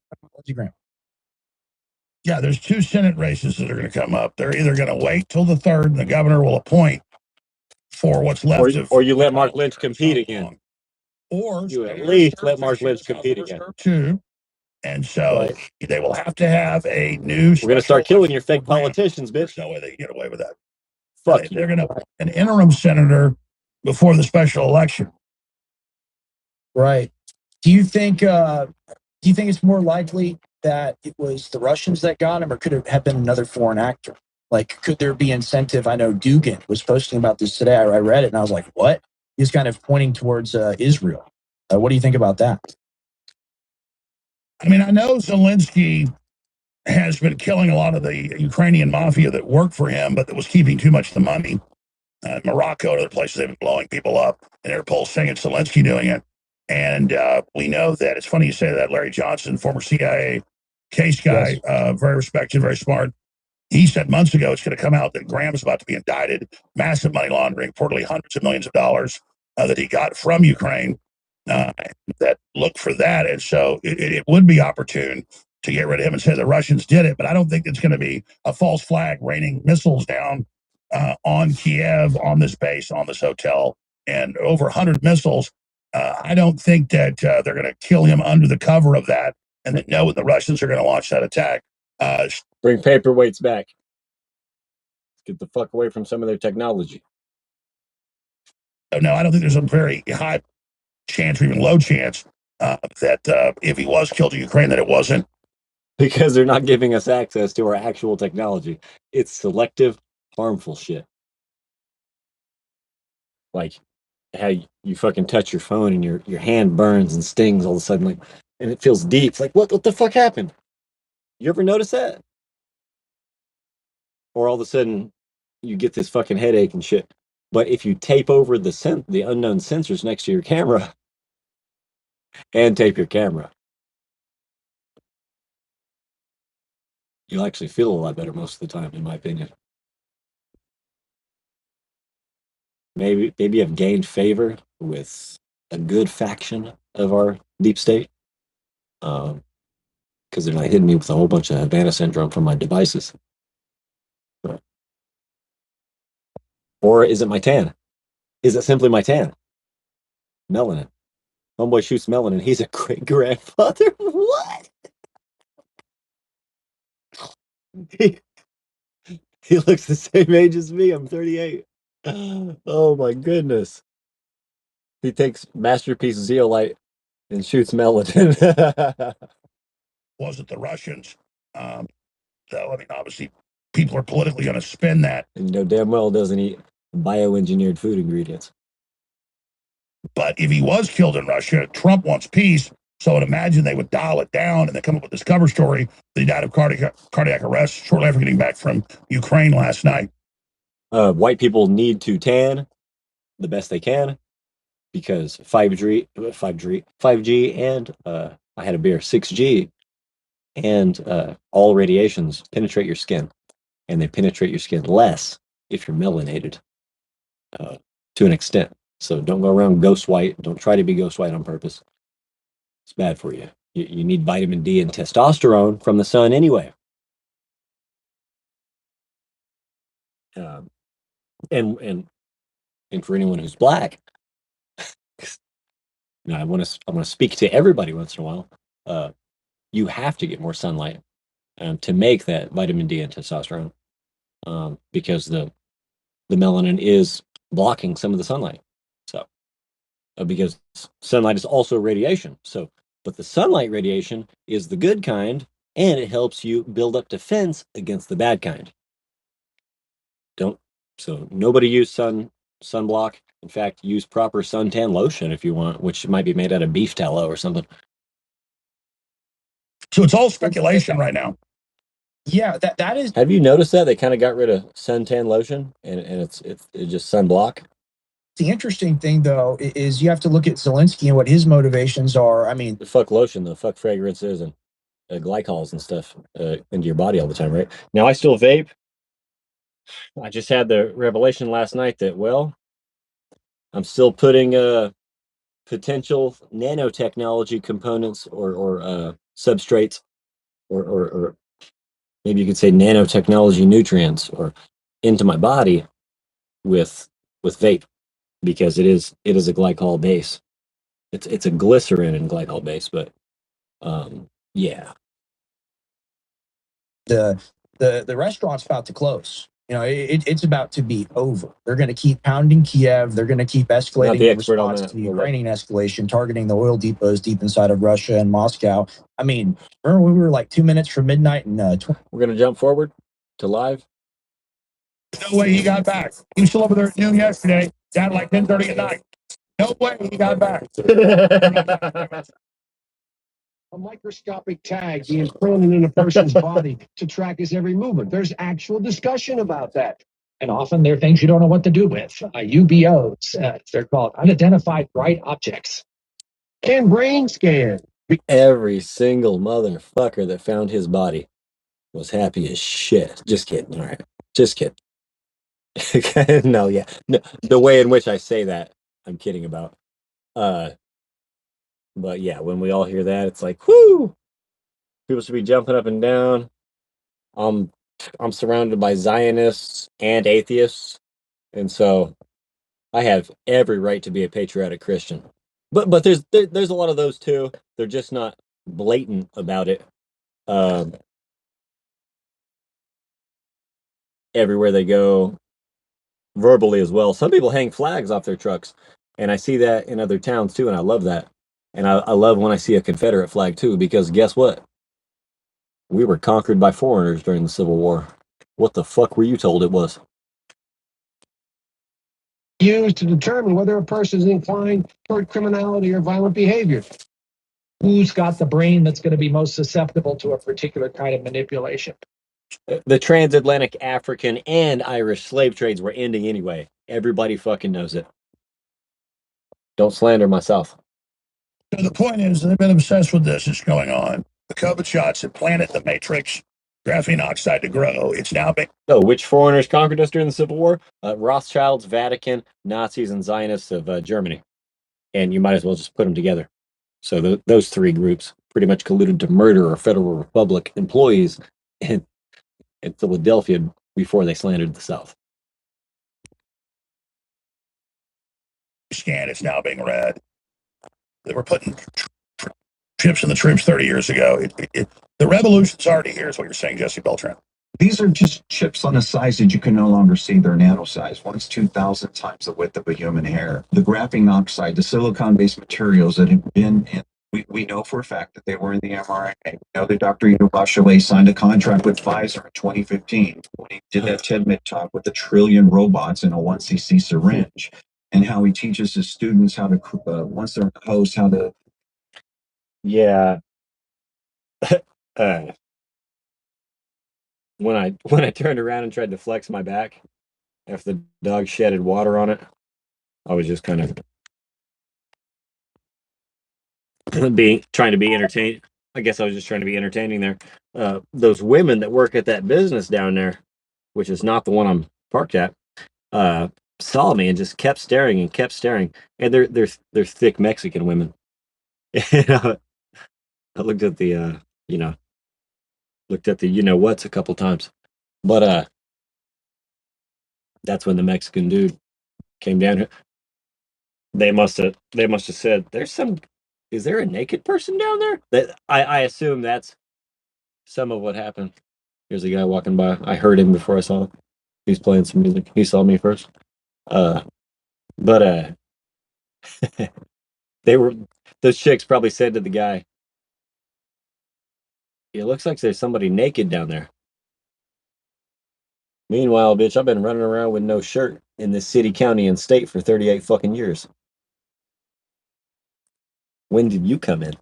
Yeah, there's 2 Senate races that are going to come up. They're either going to wait till the 3rd and the governor will appoint for what's left or you let Mark Lynch compete again. Or you at least let Mark Lynch compete again. 2. And so they will have to have a new. We're going to start killing your fake politicians, bitch. There's no way they can get away with that. Fuck They're going to an interim senator before the special election. Right. Do you think it's more likely that it was the Russians that got him, or could it have been another foreign actor? Like, could there be incentive? I know Dugan was posting about this today. I read it and I was like, what? He's kind of pointing towards Israel. What do you think about that? I mean, I know Zelensky has been killing a lot of the Ukrainian mafia that worked for him, but that was keeping too much of the money. Morocco and other places, they've been blowing people up, and Interpol's saying it's Zelensky doing it. And we know that. It's funny you say that. Larry Johnson, former CIA case guy, very respected, very smart. He said months ago it's going to come out that Graham's about to be indicted, massive money laundering, reportedly hundreds of millions of dollars that he got from Ukraine. That look for that, and so it would be opportune to get rid of him and say the Russians did it. But I don't think it's going to be a false flag raining missiles down on Kiev, on this base, on this hotel, and over 100 missiles. I don't think that they're going to kill him under the cover of that, and that know the Russians are going to launch that attack. Bring paperweights back. Get the fuck away from some of their technology. No, I don't think there's a very high chance or even low chance that if he was killed in Ukraine, that it wasn't. Because they're not giving us access to our actual technology. It's selective, harmful shit. Like how you fucking touch your phone and your hand burns and stings all of a sudden, like, and it feels deep. It's like, what the fuck happened? You ever notice that? Or all of a sudden you get this fucking headache and shit. But if you tape over the unknown sensors next to your camera and tape your camera, you'll actually feel a lot better most of the time, in my opinion. Maybe I've gained favor with a good faction of our deep state, because they're not hitting me with a whole bunch of Havana syndrome from my devices. Or is it my tan? Is it simply my tan? Melanin. Homeboy shoots melanin. He's a great grandfather. What? He looks the same age as me. I'm 38. Oh my goodness. He takes Masterpiece Zeolite and shoots melanin. Wasn't the Russians. So, I mean, obviously, people are politically going to spin that. And you know damn well doesn't eat bioengineered food ingredients. But if he was killed in Russia, Trump wants peace. So I'd imagine they would dial it down and they come up with this cover story that he died of cardiac arrest shortly after getting back from Ukraine last night. White people need to tan the best they can because 5G and I had a beer, 6G, and all radiations penetrate your skin, and they penetrate your skin less if you're melanated to an extent. So don't go around ghost white. Don't try to be ghost white on purpose. It's bad for you. You need vitamin D and testosterone from the sun anyway. And for anyone who's black, I want to speak to everybody once in a while. You have to get more sunlight to make that vitamin D and testosterone, because the melanin is blocking some of the sunlight. So because sunlight is also radiation. So, but the sunlight radiation is the good kind, and it helps you build up defense against the bad kind. So nobody use sunblock. In fact, use proper suntan lotion if you want, which might be made out of beef tallow or something. So it's all speculation right now. Yeah, that is. Have you noticed that they kind of got rid of suntan lotion and it's just sunblock? The interesting thing, though, is you have to look at Zelensky and what his motivations are. I mean, Fuck lotion, though. Fuck fragrances and glycols and stuff into your body all the time, right? Now, I still vape. I just had the revelation last night that, well, I'm still putting potential nanotechnology components or substrates or maybe you could say nanotechnology nutrients or into my body with vape because it is a glycol base. It's a glycerin and glycol base, but yeah. The restaurant's about to close. You know, it's about to be over. They're going to keep pounding Kiev. They're going to keep escalating the response to the Ukrainian escalation, targeting the oil depots deep inside of Russia and Moscow. I mean, remember we were like 2 minutes from midnight and we're going to jump forward to live. No way he got back. He was still over there at noon yesterday, down like 10:30 at night. No way he got back. A microscopic tag being planted in a person's body to track his every movement. There's actual discussion about that. And often there are things you don't know what to do with. UBOs, they're called unidentified bright objects. And brain scan. Every single motherfucker that found his body was happy as shit. Just kidding. All right. Just kidding. No, yeah. No, the way in which I say that, I'm kidding about. But yeah, when we all hear that, it's like, whoo! People should be jumping up and down. I'm surrounded by Zionists and atheists, and so I have every right to be a patriotic Christian. But there's a lot of those too. They're just not blatant about it. Everywhere they go, verbally as well. Some people hang flags off their trucks, and I see that in other towns too, and I love that. And I love when I see a Confederate flag too, because guess what? We were conquered by foreigners during the Civil War. What the fuck were you told it was? Used to determine whether a person is inclined toward criminality or violent behavior. Who's got the brain that's going to be most susceptible to a particular kind of manipulation? The transatlantic African and Irish slave trades were ending anyway. Everybody fucking knows it. Don't slander myself. So the point is, they've been obsessed with this. It's going on. The COVID shots have planted the matrix, graphene oxide to grow. It's now been. Oh, which foreigners conquered us during the Civil War? Rothschilds, Vatican, Nazis, and Zionists of Germany. And you might as well just put them together. So those three groups pretty much colluded to murder our Federal Republic employees in Philadelphia before they slandered the South. Scan is now being read. They were putting chips in the troops 30 years ago. The revolution's already here, is what you're saying, Jesse Beltran. These are just chips on a size that you can no longer see. They're nano size. One's 2,000 times the width of a human hair. The graphene oxide, the silicon-based materials that have been in, we know for a fact that they were in the mRNA. We know that Dr. Bachelet signed a contract with Pfizer in 2015 when he did that TED talk with a trillion robots in a 1cc syringe, and how he teaches his students how to, once they're host, how to. Yeah. When I turned around and tried to flex my back after the dog shedded water on it, I was just kind of trying to be entertained. I guess I was just trying to be entertaining there. Those women that work at that business down there, which is not the one I'm parked at, saw me and just kept staring and kept staring. And they're thick Mexican women. I looked at the what's a couple times, but that's when the Mexican dude came down here. They must have said, is there a naked person down there? That I assume that's some of what happened. Here's a guy walking by. I heard him before I saw him. He's playing some music. He saw me first. But those chicks probably said to the guy, it looks like there's somebody naked down there. Meanwhile, bitch, I've been running around with no shirt in this city, county, and state for 38 fucking years. When did you come in?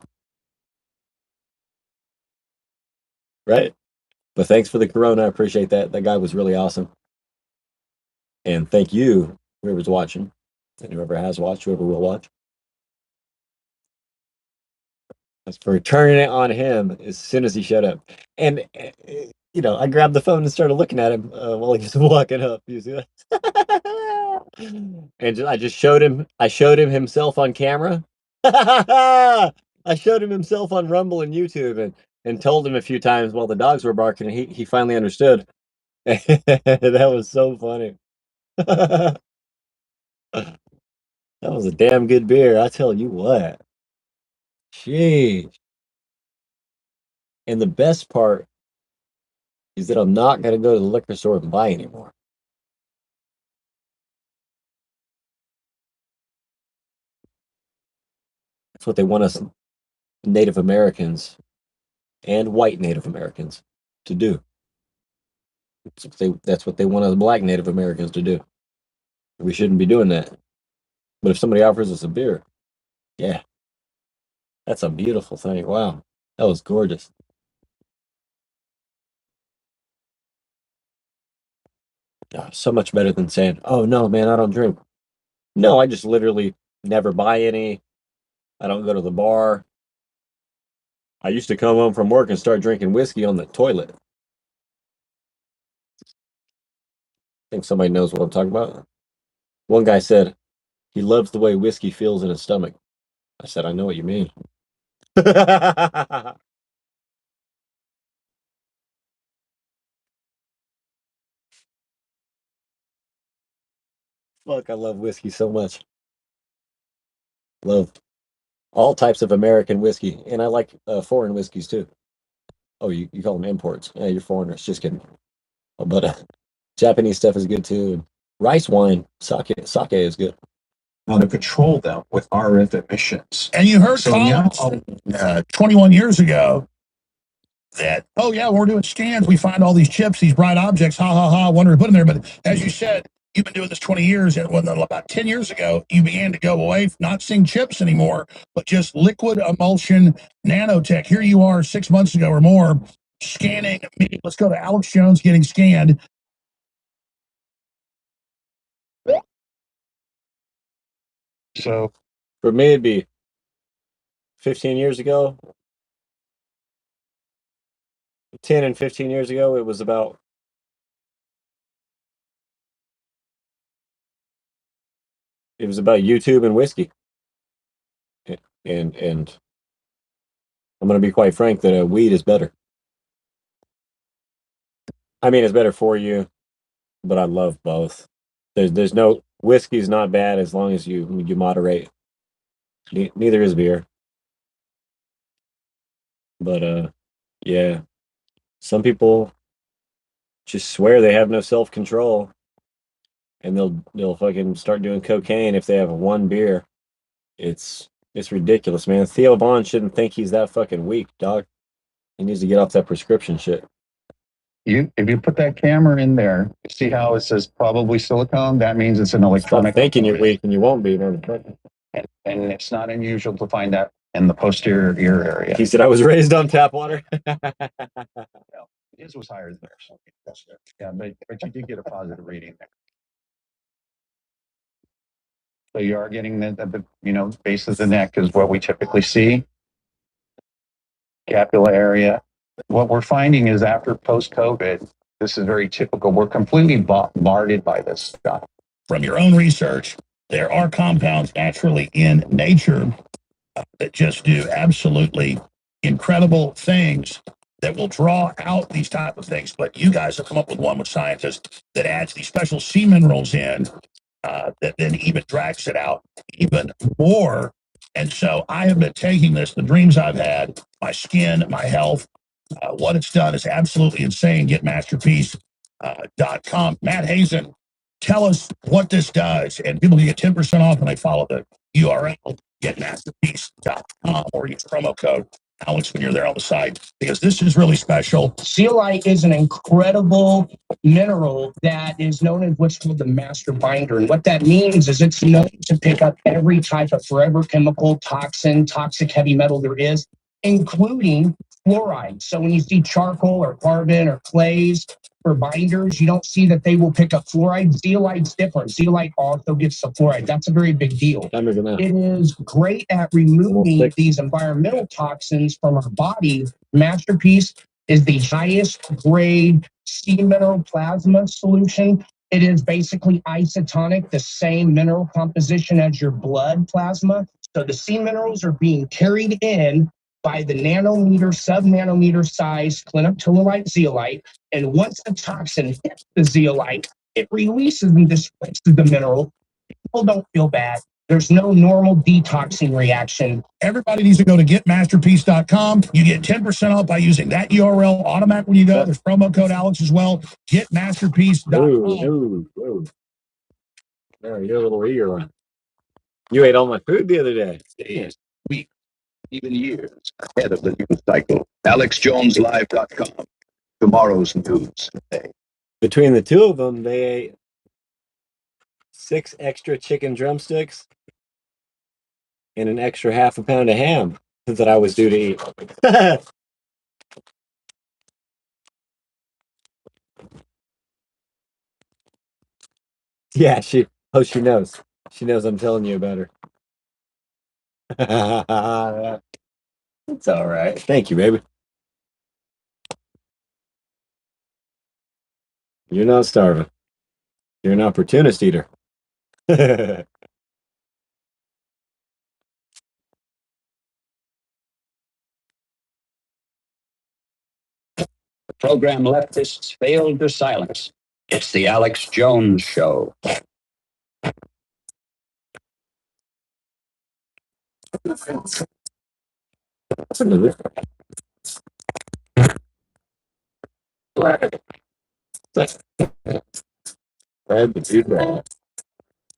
Right? But thanks for the Corona. I appreciate that. That guy was really awesome. And thank you, whoever's watching, and whoever has watched, whoever will watch. That's for turning it on him as soon as he showed up. And, you know, I grabbed the phone and started looking at him while he was walking up. You see that? And I just showed him. I showed him himself on camera. I showed him himself on Rumble and YouTube, and told him a few times while the dogs were barking, and he finally understood. That was so funny. That was a damn good beer, I tell you what. Jeez. And the best part is that I'm not going to go to the liquor store and buy anymore. That's what they want us Native Americans and white Native Americans to do. That's what they want us black Native Americans to do. We shouldn't be doing that. But if somebody offers us a beer, yeah, that's a beautiful thing. Wow, that was gorgeous. Oh, so much better than saying, "Oh no, man, I don't drink." No, I just literally never buy any. I don't go to the bar. I used to come home from work and start drinking whiskey on the toilet. I think somebody knows what I'm talking about. One guy said he loves the way whiskey feels in his stomach. I said, I know what you mean. Fuck, I love whiskey so much. Love all types of American whiskey, and I like foreign whiskeys too. Oh, you call them imports? Yeah, you're foreigners. Just kidding. But Japanese stuff is good too. Rice wine, sake is good. How to control them with RF emissions. And you heard So Tom 21 years ago that, oh yeah, when we're doing scans, we find all these chips, these bright objects, ha ha ha, wonder to put them there. But as you said, you've been doing this 20 years, and when about 10 years ago, you began to go away, not seeing chips anymore, but just liquid emulsion nanotech. Here you are 6 months ago or more, scanning. Let's go to Alex Jones getting scanned. So for me, it'd be 15 years ago. 10 and 15 years ago, it was about YouTube and whiskey. And I'm going to be quite frank that weed is better. I mean, it's better for you, but I love both. There's no whiskey's not bad as long as you moderate. Neither is beer. But yeah, some people just swear they have no self-control, and they'll fucking start doing cocaine if they have one beer. It's ridiculous, man. Theo Vaughn shouldn't think he's that fucking weak, dog. He needs to get off that prescription shit. If you put that camera in there, see how it says probably silicone? That means it's an electronic. Stop thinking you're weak and you won't be, man. And it's not unusual to find that in the posterior ear area. He said I was raised on tap water. His was higher than theirs. Yeah, but you did get a positive reading there. So you are getting the base of the neck is what we typically see. Scapula area. What we're finding is after post-COVID, this is very typical. We're completely bombarded by this stuff. From your own research, there are compounds naturally in nature that just do absolutely incredible things that will draw out these type of things. But you guys have come up with one with scientists that adds these special sea minerals in that then even drags it out even more. And so I have been taking this, the dreams I've had, my skin, my health, what it's done is absolutely insane. Getmasterpiece.com. Matt Hazen, tell us what this does. And people can get 10% off when they follow the URL, getmasterpiece.com, or use promo code Alex when you're there on the site, because this is really special. Zeolite is an incredible mineral that is known as what's called the master binder. And what that means is it's known to pick up every type of forever chemical, toxin, toxic heavy metal there is, including fluoride. So when you see charcoal or carbon or clays for binders, you don't see that they will pick up fluoride. Zeolite's different. Zeolite also gets the fluoride. That's a very big deal. It is great at removing these environmental toxins from our body. Masterpiece is the highest grade sea mineral plasma solution. It is basically isotonic, the same mineral composition as your blood plasma. So the sea minerals are being carried in by the nanometer, sub-nanometer size clinoptilolite zeolite. And once the toxin hits the zeolite, it releases and displaces the mineral. People don't feel bad. There's no normal detoxing reaction. Everybody needs to go to getmasterpiece.com. You get 10% off by using that URL automatically when you go. There's promo code Alex as well. Getmasterpiece.com. You're a little eager. You ate all my food the other day. Days, weeks, even years ahead of the news cycle. AlexJonesLive.com. Tomorrow's news today. Between the two of them, they ate 6 extra chicken drumsticks and an extra half a pound of ham that I was due to eat. Yeah, she knows. She knows I'm telling you about her. It's all right. Thank you, baby. You're not starving. You're an opportunist eater. Program leftists failed to silence. It's the Alex Jones Show.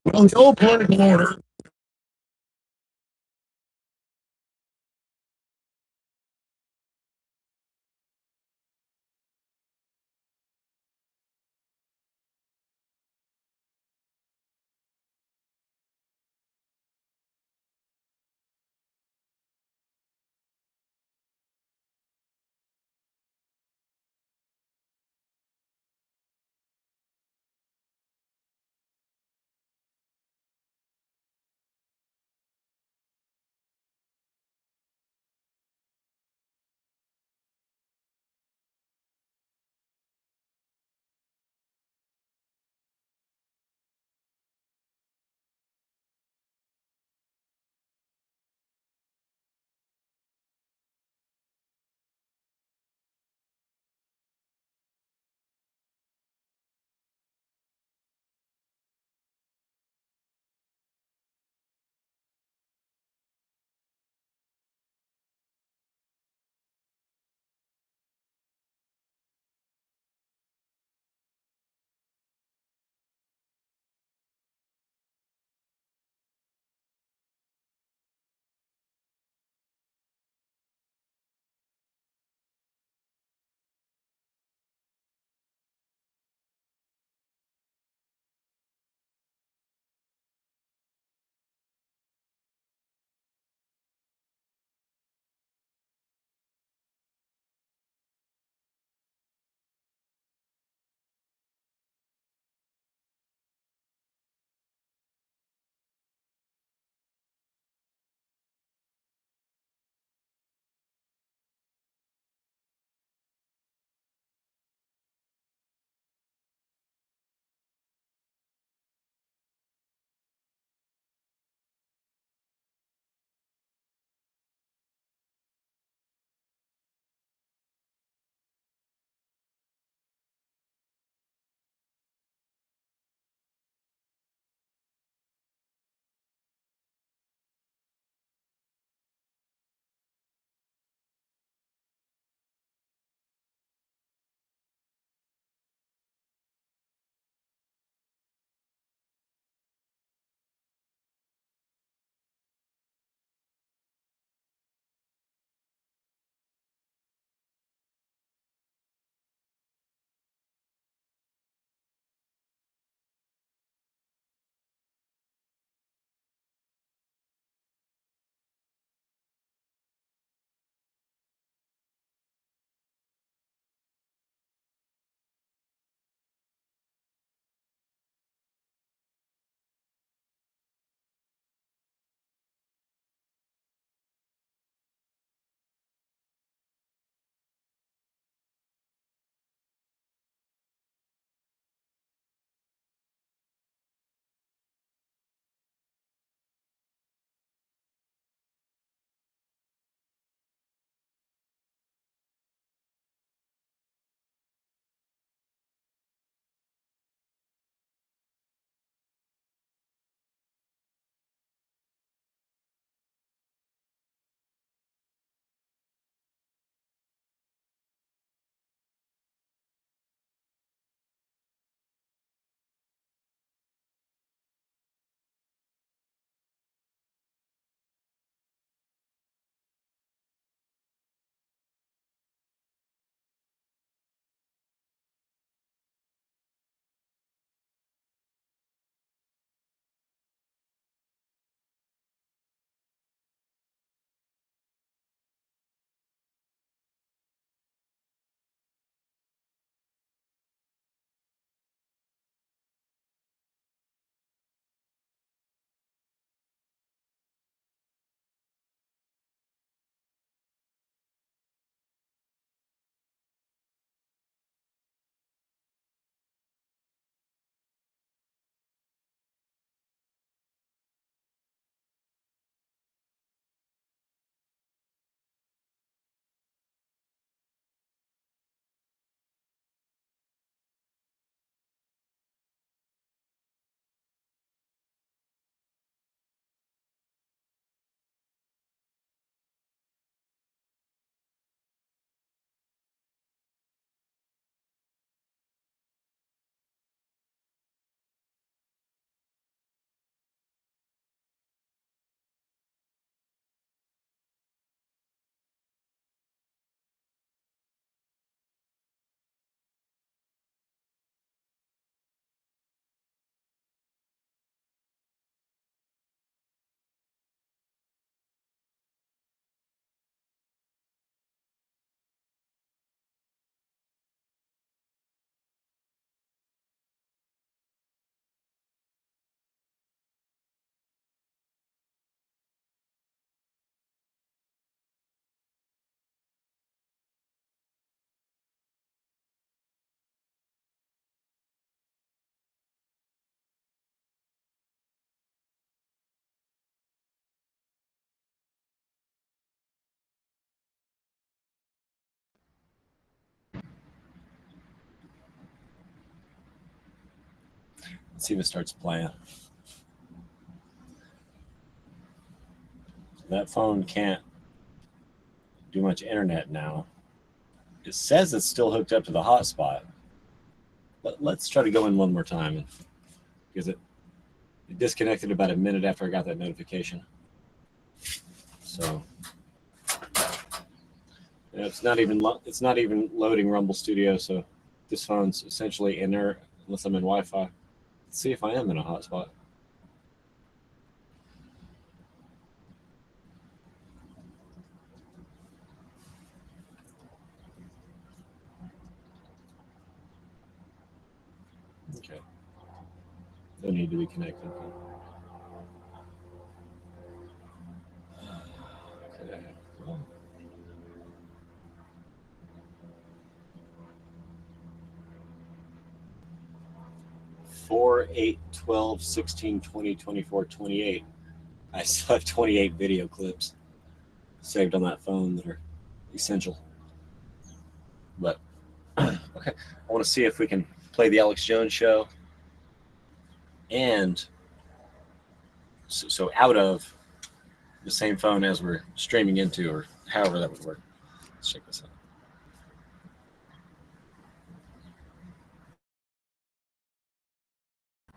Well, the old political order Let's see if it starts playing. That phone can't do much internet now. It says it's still hooked up to the hotspot. But let's try to go in one more time, because it disconnected about a minute after I got that notification. So it's not even loading Rumble Studio. So this phone's essentially inert unless I'm in Wi-Fi. Let's see if I am in a hotspot. Okay. Don't need to be connected. Okay. Well. 4, 8, 12, 16, 20, 24, 28. I still have 28 video clips saved on that phone that are essential. But okay, I want to see if we can play the Alex Jones show, and so out of the same phone as we're streaming into, or however that would work. Let's check this out.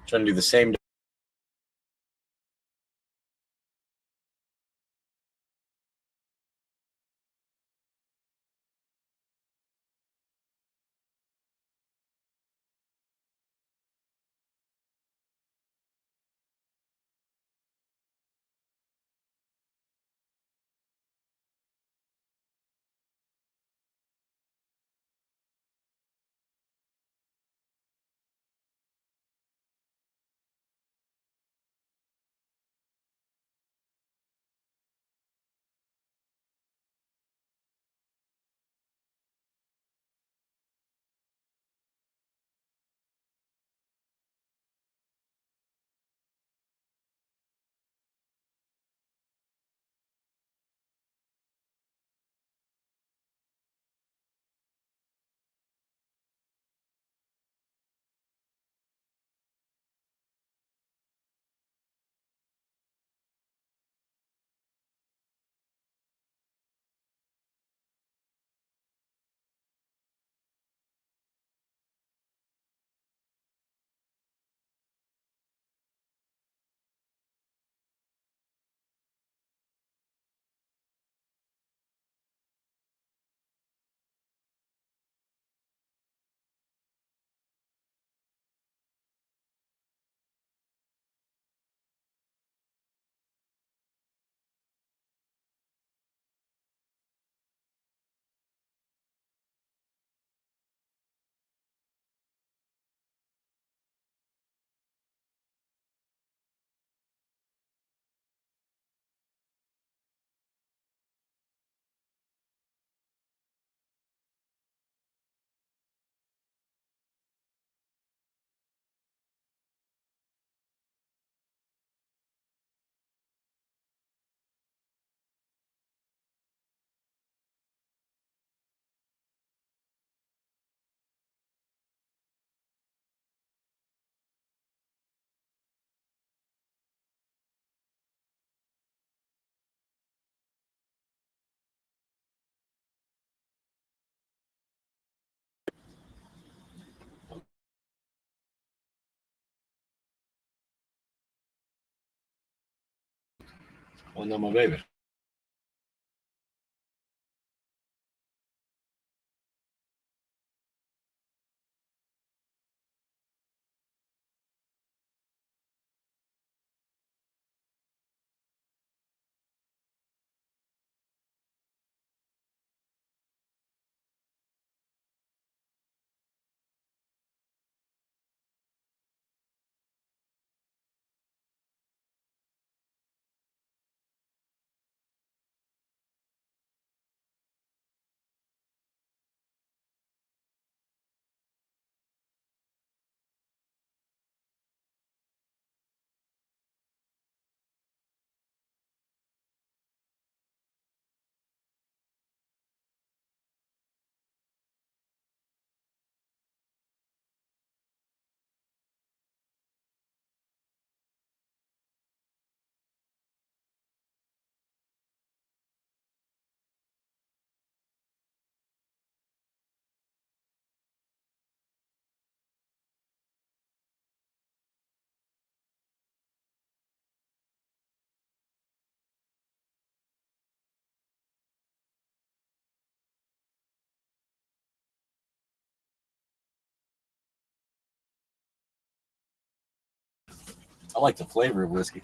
Trying to do the same. Oh no, my baby. I like the flavor of whiskey.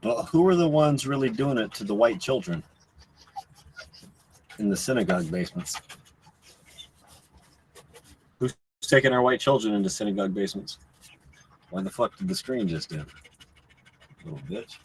Well, who are the ones really doing it to the white children in the synagogue basements? Who's taking our white children into synagogue basements? Why the fuck did the screen just end? Little bitch.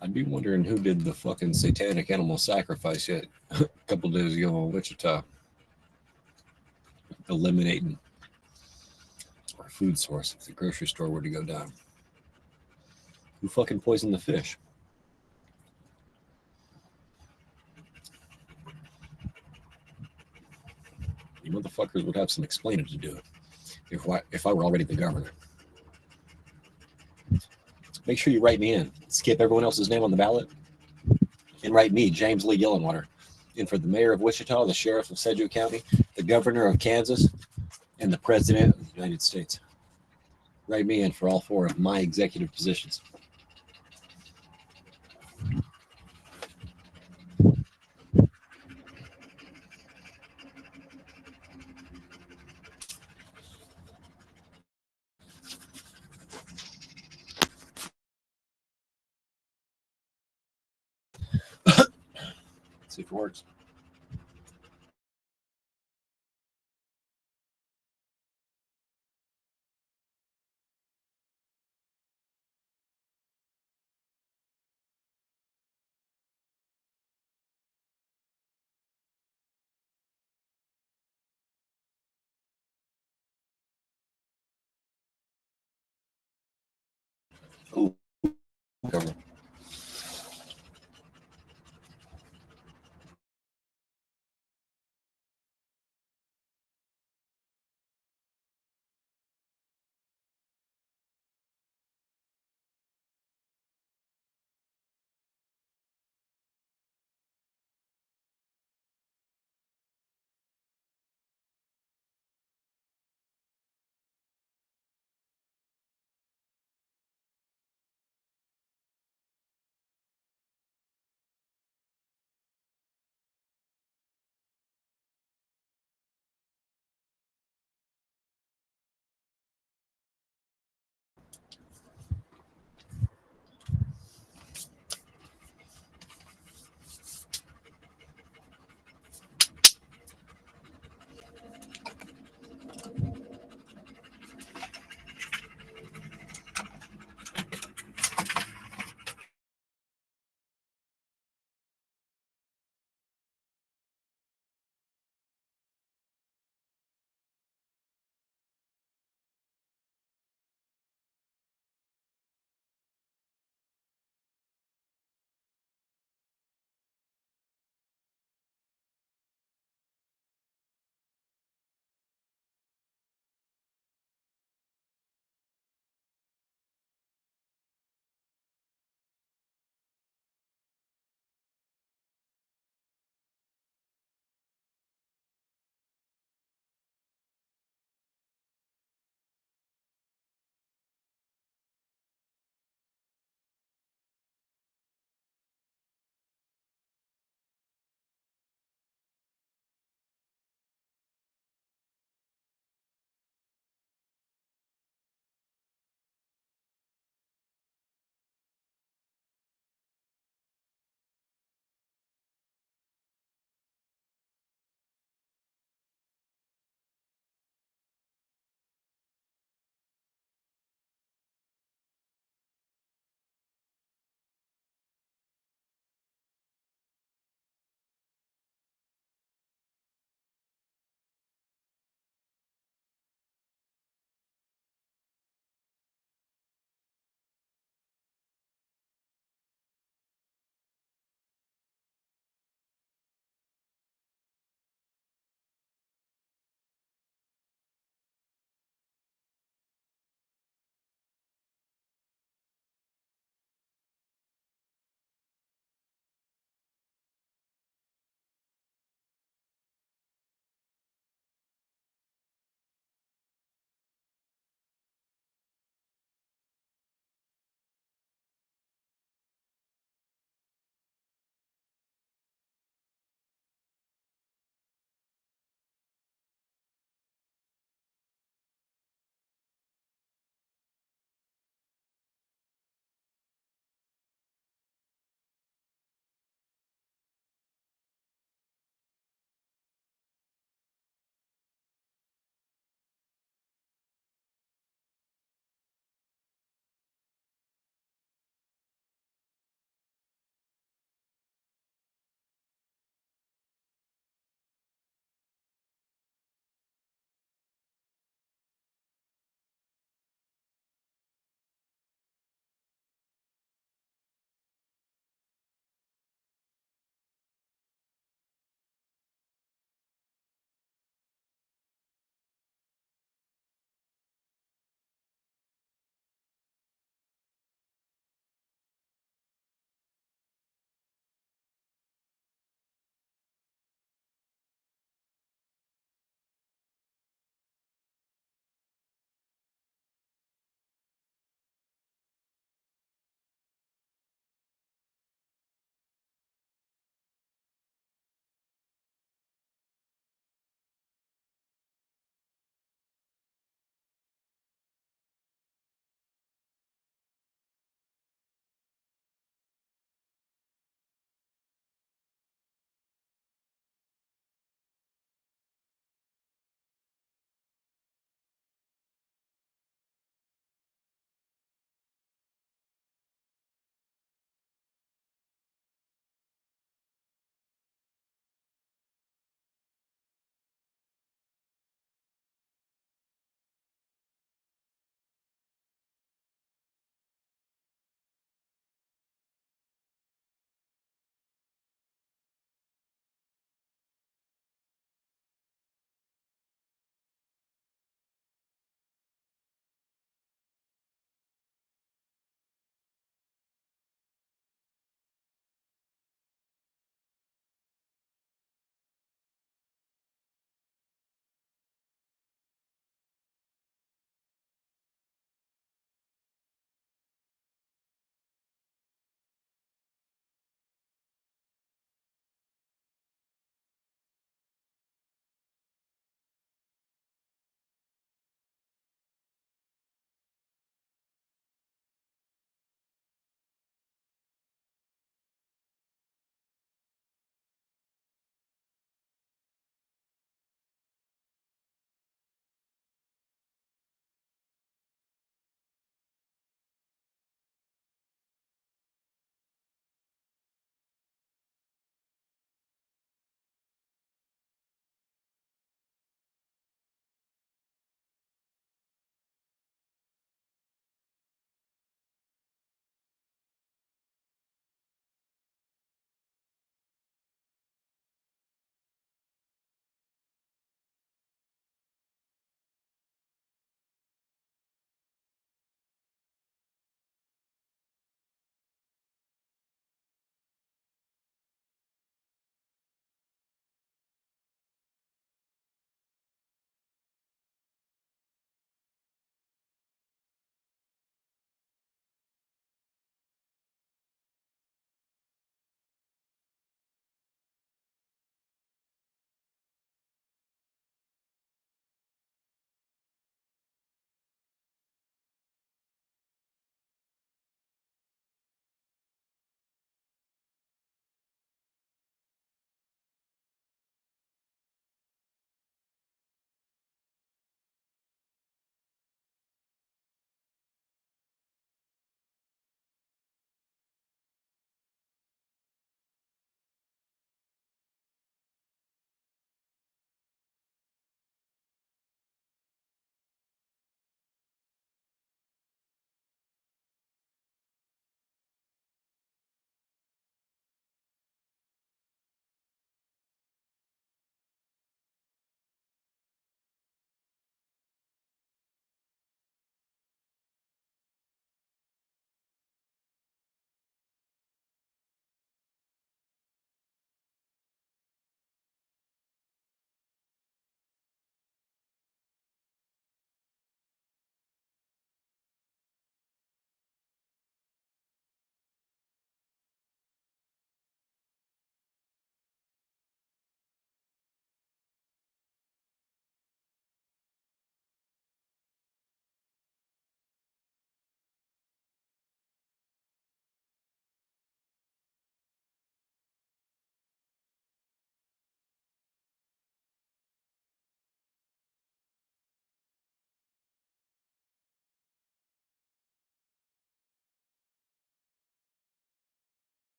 I'd be wondering who did the fucking satanic animal sacrifice yet a couple days ago in Wichita, eliminating our food source if the grocery store were to go down. Who fucking poisoned the fish? You motherfuckers would have some explaining to do if I were already the governor. Make sure you write me in. Skip everyone else's name on the ballot and write me, James Lee Yellenwater, in for the mayor of Wichita, the sheriff of Sedgwick County, the governor of Kansas, and the president of the United States. Write me in for all 4 of my executive positions. See if it works. Ooh, cover.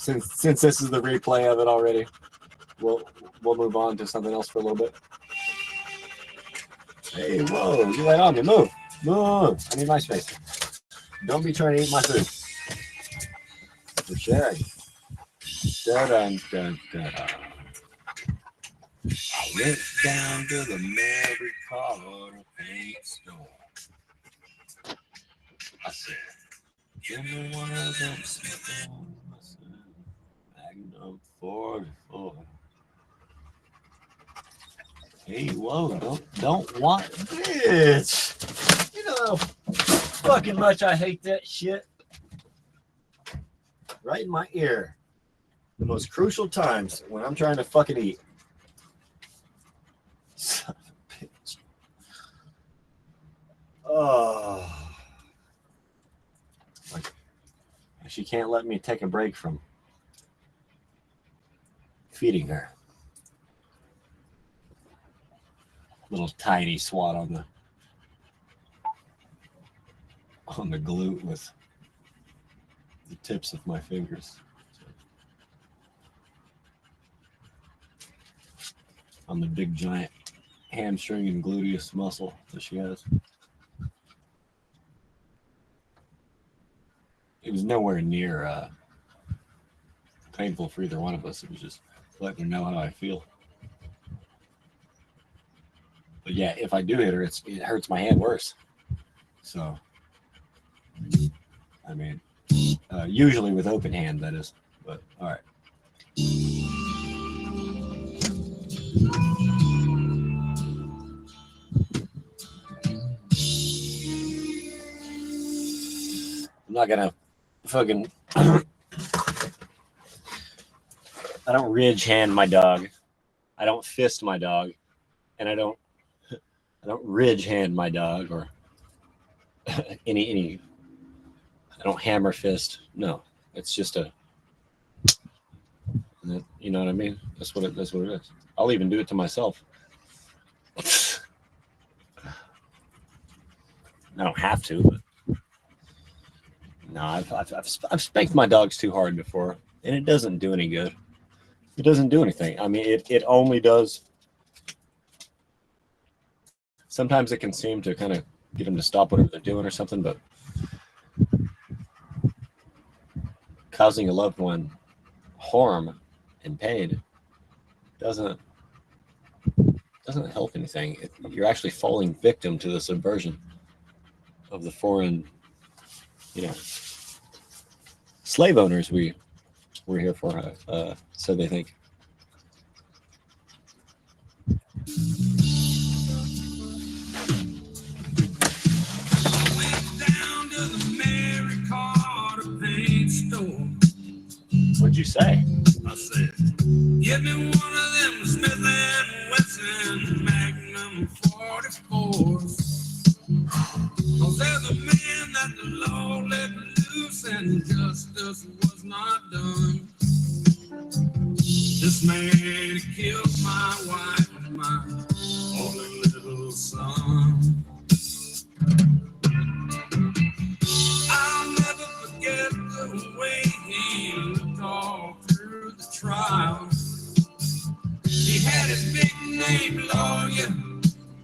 Since this is the replay of it already, we'll move on to something else for a little bit. Hey, whoa, you right on me. Move. Move. I need my space. Don't be trying to eat my food. For sure. Dun-dun-dun-dun. I went down to the Mary Carter paint store. I said, give me one of them Smith & Magnum 44. Hey, whoa, don't want bitch. You know how fucking much I hate that shit. Right in my ear. The most crucial times when I'm trying to fucking eat. Son of a bitch. Oh. Like, she can't let me take a break from feeding her. Little tiny swat on the glute with the tips of my fingers. On the big giant hamstring and gluteus muscle that she has. It was nowhere near painful for either one of us. It was just letting her know how I feel. But yeah, if I do hit her, it hurts my hand worse. So, I mean, usually with open hand, that is. But all right. I'm not gonna fucking. I don't ridge hand my dog. I don't fist my dog, and I don't ridge hand my dog or any. I don't hammer fist. No, it's just a. You know what I mean? That's what it is. I'll even do it to myself. I don't have to, but no, I've spanked my dogs too hard before, and it doesn't do any good. It doesn't do anything. I mean, it only does. Sometimes it can seem to kind of get them to stop whatever they're doing or something, but causing a loved one harm and pain doesn't help anything. You're actually falling victim to the subversion of the foreign, slave owners we're here for, so they think. What'd you say? I said, give me one of them Smith & Wesson Magnum 44s. Cause there's a man that the law let loose and justice was not done. This man killed my wife and my only little son. I'll never forget the way he looked all through the trial. He had his big name lawyer,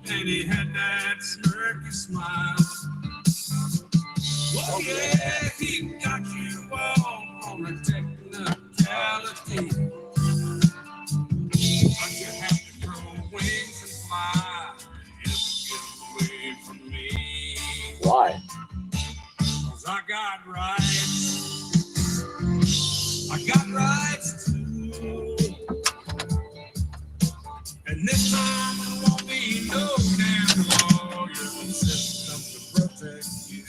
and he had that smirky smile. Oh yeah, he got you all on a technicality. But you have to grow wings and fly if you get away from me. Why? 'Cause I got rights. I got rights too. And this time there won't be no damn lawyer system to protect you.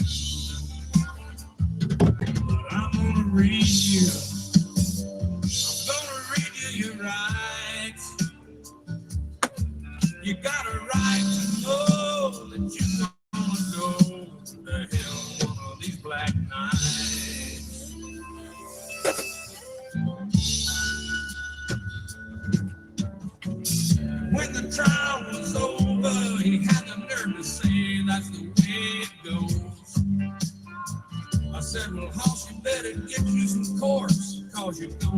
But I'm gonna read you. I'm gonna read you your rights. You got a right to know that you're gonna go to hell one of these black nights. When the trial was over, he had the nerve to say that's the way it goes. I said, well, Hoss, you better get you some course, cause you're gonna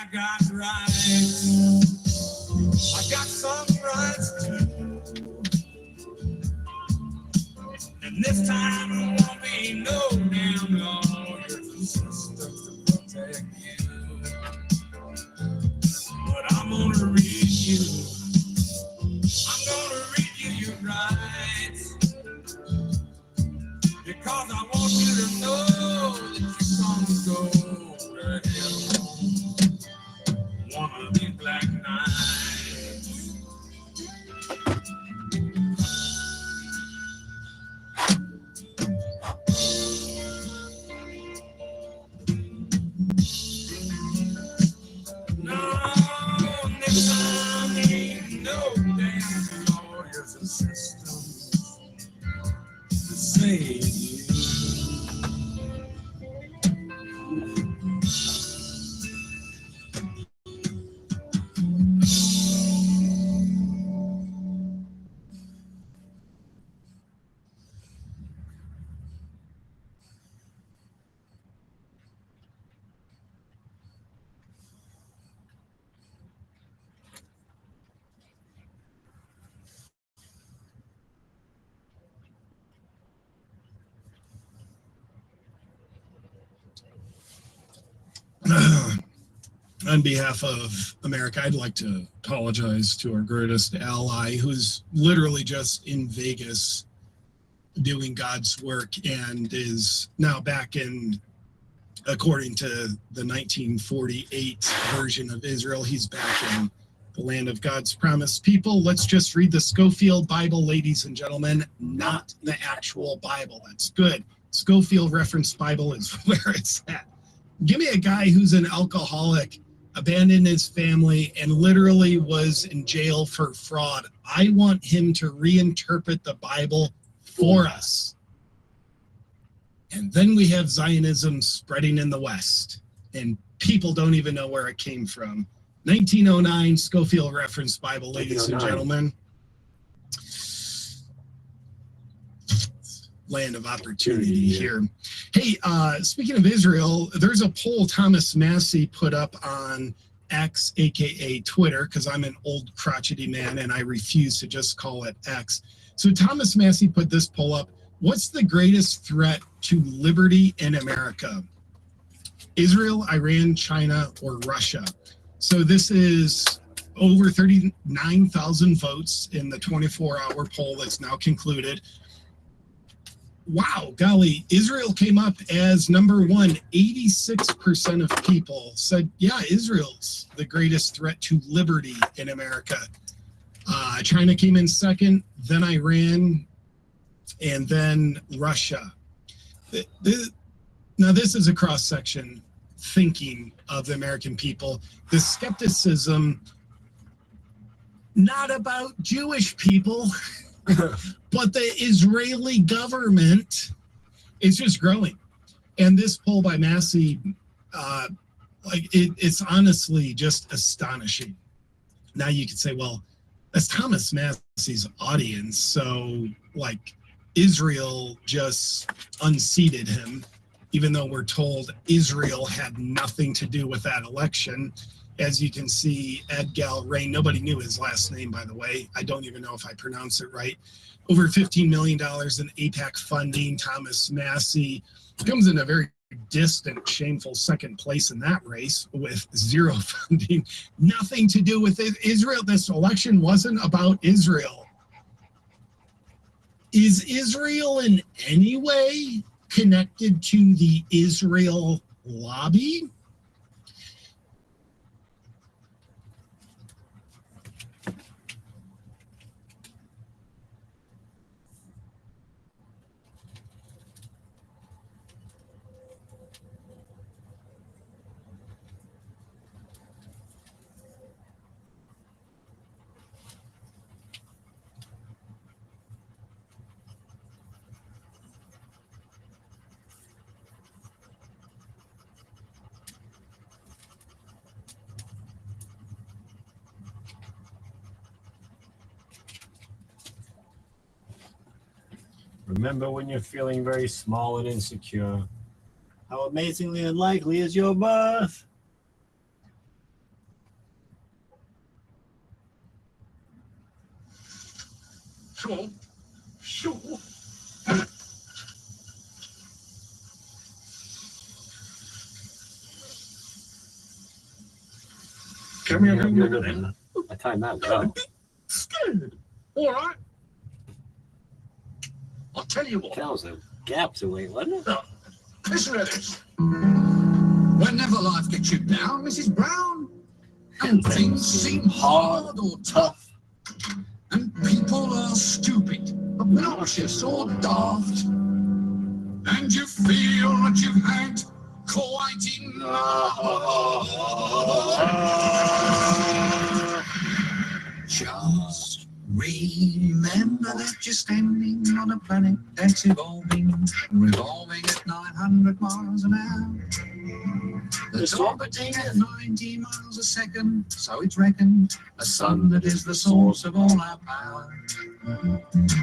I got rights. I got some rights too. And this time there won't be no damn lawyers and systems to protect you. But I'm gonna read you. I'm gonna read you your rights. Because I want you to know that you're gonna go to hell one of these black nights. No, next time there ain't no damn lawyers and systems to save you. On behalf of America, I'd like to apologize to our greatest ally, who's literally just in Vegas doing God's work and is now back in, according to the 1948 version of Israel, he's back in the land of God's promised people. Let's just read the Schofield Bible, ladies and gentlemen, not the actual Bible. That's good. Schofield Reference Bible is where it's at. Give me a guy who's an alcoholic, abandoned his family, and literally was in jail for fraud. I want him to reinterpret the Bible for us. And then we have Zionism spreading in the West, and people don't even know where it came from. 1909 Schofield Reference Bible, ladies and gentlemen. Land of opportunity here. Hey, speaking of Israel, there's a poll Thomas Massey put up on X, aka Twitter, because I'm an old crotchety man and I refuse to just call it X. So Thomas Massey put this poll up. What's the greatest threat to liberty in America? Israel, Iran, China, or Russia? So this is over 39,000 votes in the 24-hour poll that's now concluded. Wow, golly, Israel came up as number one. 86% of people said, yeah, Israel's the greatest threat to liberty in America. China came in second, then Iran, and then Russia. Now, this is a cross-section thinking of the American people. The skepticism, not about Jewish people, but the Israeli government is just growing. And this poll by Massey, it's honestly just astonishing. Now you could say, well, that's Thomas Massey's audience. So like Israel just unseated him, even though we're told Israel had nothing to do with that election. As you can see, Edgal Rain, nobody knew his last name, by the way. I don't even know if I pronounce it right. Over $15 million in AIPAC funding. Thomas Massey comes in a very distant, shameful second place in that race with zero funding. Nothing to do with Israel. This election wasn't about Israel. Is Israel in any way connected to the Israel lobby? Remember when you're feeling very small and insecure, how amazingly unlikely is your birth? Sure. Sure. Come here, then. I timed that well. Scared. All right. I'll tell you what. That was a gaps away, wasn't it? No. Listen to this. Whenever life gets you down, Mrs. Brown, and things seem hard or tough, and people are stupid, obnoxious or daft, and you feel that you've had quite enough. Just remember that you're standing on a planet that's evolving, revolving at 900 miles an hour. That's orbiting at 90 miles a second, so it's reckoned a sun that is the source of all our power.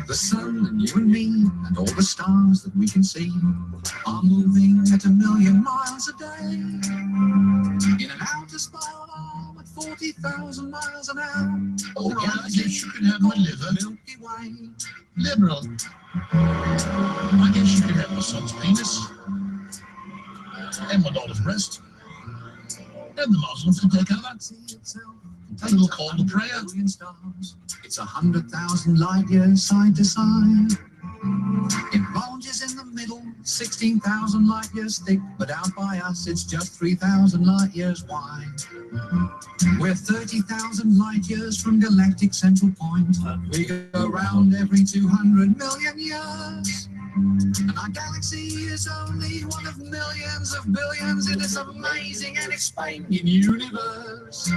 The sun and you and me and all the stars that we can see are moving at 1,000,000 miles a day in an outer spiral arm at 40,000 miles an hour. Oh, yeah, I guess you could have my liver. Milky Way. Liberal. I guess you could have my son's penis. And my daughter's breast. And the Muslims can take over. A little call to prayer. It's 100,000 light years side to side. It bulges in the middle, 16,000 light years thick, but out by us it's just 3,000 light years wide. We're 30,000 light years from galactic central point. We go round every 200 million years. And our galaxy is only one of millions of billions in this amazing and expanding universe.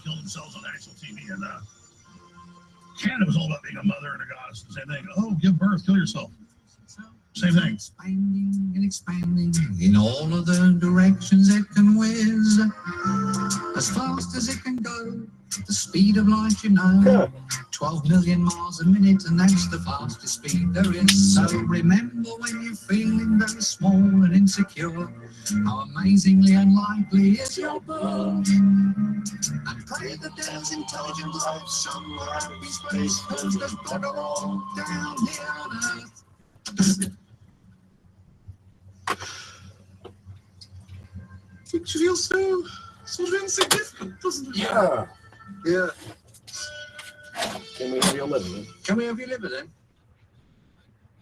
Themselves on national TV, and Canada was all about being a mother and a goddess. The same thing. Oh, give birth, kill yourself. Same thing. Expanding and expanding in all of the directions it can whiz, as fast as it can go. The speed of light, you know, 12 million miles a minute, and that's the fastest speed there is. So remember when you're feeling very small and insecure, how amazingly unlikely is your birth. And pray that there's intelligent life somewhere out in space, because there's bugger all down here on Earth. It feels so insignificant, doesn't it? Yeah. Yeah. Can we have your liver then? Can we have your liver then?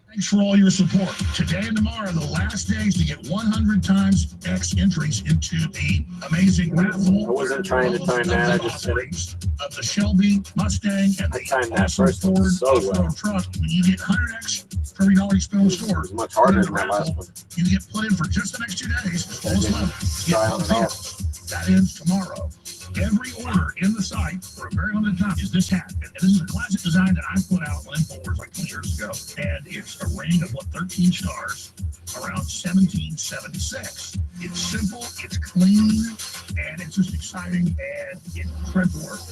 Thanks for all your support. Today and tomorrow are the last days to get 100 times X entries into the amazing raffle. I wasn't trying to time that. I just said it. Of the Shelby Mustang and the awesome Ford off-road truck. When you get 100X for every dollar you spend in the store, it's much harder than that last one. You get put in for just the next 2 days. Almost left. That ends tomorrow. Every order in the site for a very limited time is this hat. And this is a classic design that I put out on InfoWars like 20 years ago. And it's a rating of 13 stars around 1776. It's simple, it's clean, and it's just exciting, and it's credit work.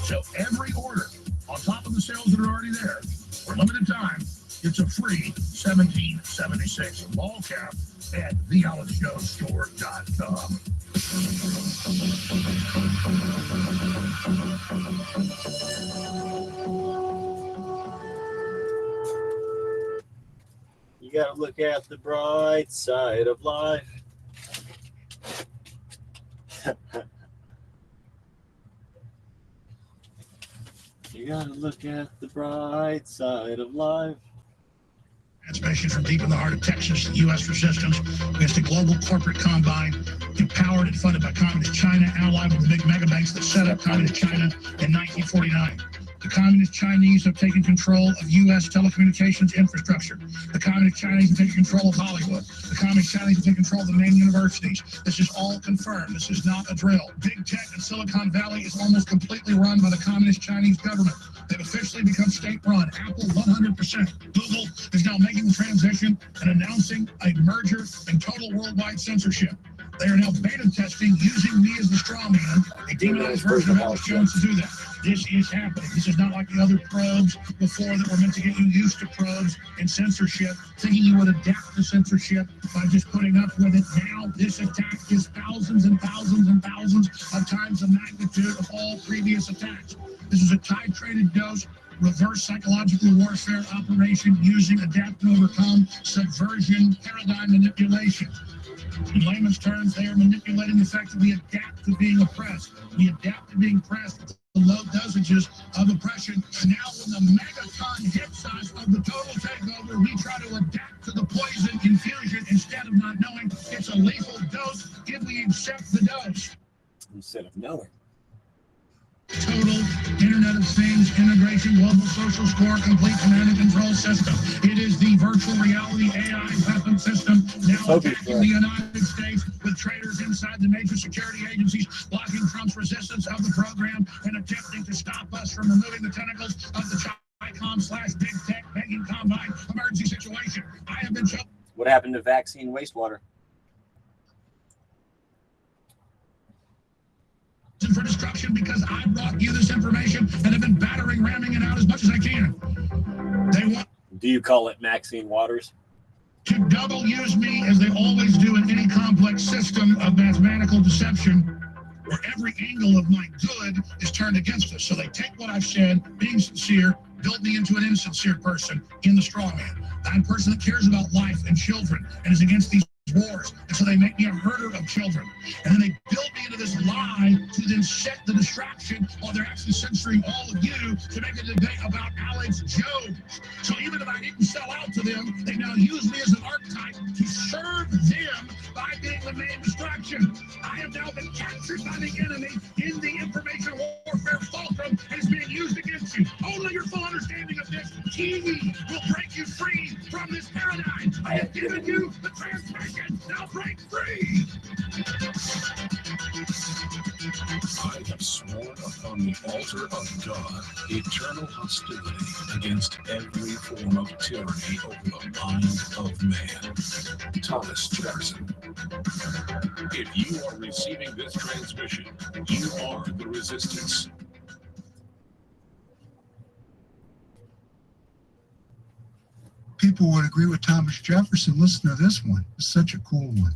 So every order, on top of the sales that are already there, for a limited time, it's a free 1776 ball cap at theologystore.com. You gotta look at the bright side of life. You gotta look at the bright side of life. Transmission from deep in the heart of Texas, U.S. resistance against the global corporate combine, empowered and funded by Communist China, allied with the big mega banks that set up Communist China in 1949. The Communist Chinese have taken control of U.S. telecommunications infrastructure. The Communist Chinese have taken control of Hollywood. The Communist Chinese have taken control of the main universities. This is all confirmed. This is not a drill. Big tech in Silicon Valley is almost completely run by the Communist Chinese government. They've officially become state-run. Apple, 100%. Google is now making the transition and announcing a merger and total worldwide censorship. They are now beta testing using me as the straw man, a demonized version of Alex Jones, to do that. This is happening. This is not like the other probes before that were meant to get you used to probes and censorship, thinking you would adapt to censorship by just putting up with it. Now, this attack is thousands and thousands and thousands of times the magnitude of all previous attacks. This is a titrated dose, reverse psychological warfare operation using adapt and overcome subversion paradigm manipulation. In layman's terms, they are manipulating the fact that we adapt to being oppressed. We adapt to being pressed with the low dosages of oppression. Now, when the megaton hits us of the total takeover, we try to adapt to the poison infusion instead of not knowing it's a lethal dose if we accept the dose. Instead of knowing. Total Internet of Things integration, global social score, complete command and control system. It is the virtual reality AI weapon system now attacking the United States with traitors inside the major security agencies, blocking Trump's resistance of the program and attempting to stop us from removing the tentacles of the Chicom/big tech begging combine emergency situation. I have been chosen. What happened to vaccine wastewater? For destruction because I brought you this information and have been battering, ramming it out as much as I can. They want. Do you call it Maxine Waters? To double use me as they always do in any complex system of mathematical deception where every angle of my good is turned against us. So they take what I've said, being sincere, build me into an insincere person in the straw man. I'm a person that cares about life and children and is against these wars, and so they make me a herder of children, and then they build me into this lie to then set the distraction while they're actually censoring all of you to make a debate about Alex Jones. So even if I didn't sell out to them, they now use me as an archetype to serve them by being the main distraction. I have now been captured by the enemy in the information warfare fulcrum and is being used against you. Only your full understanding of this TV will break you free from this paradigm. I have given you the transmission. Now break free! I have sworn upon the altar of God eternal hostility against every form of tyranny over the mind of man. Thomas Jefferson. If you are receiving this transmission, you are the resistance. People would agree with Thomas Jefferson. Listen to this one. It's such a cool one.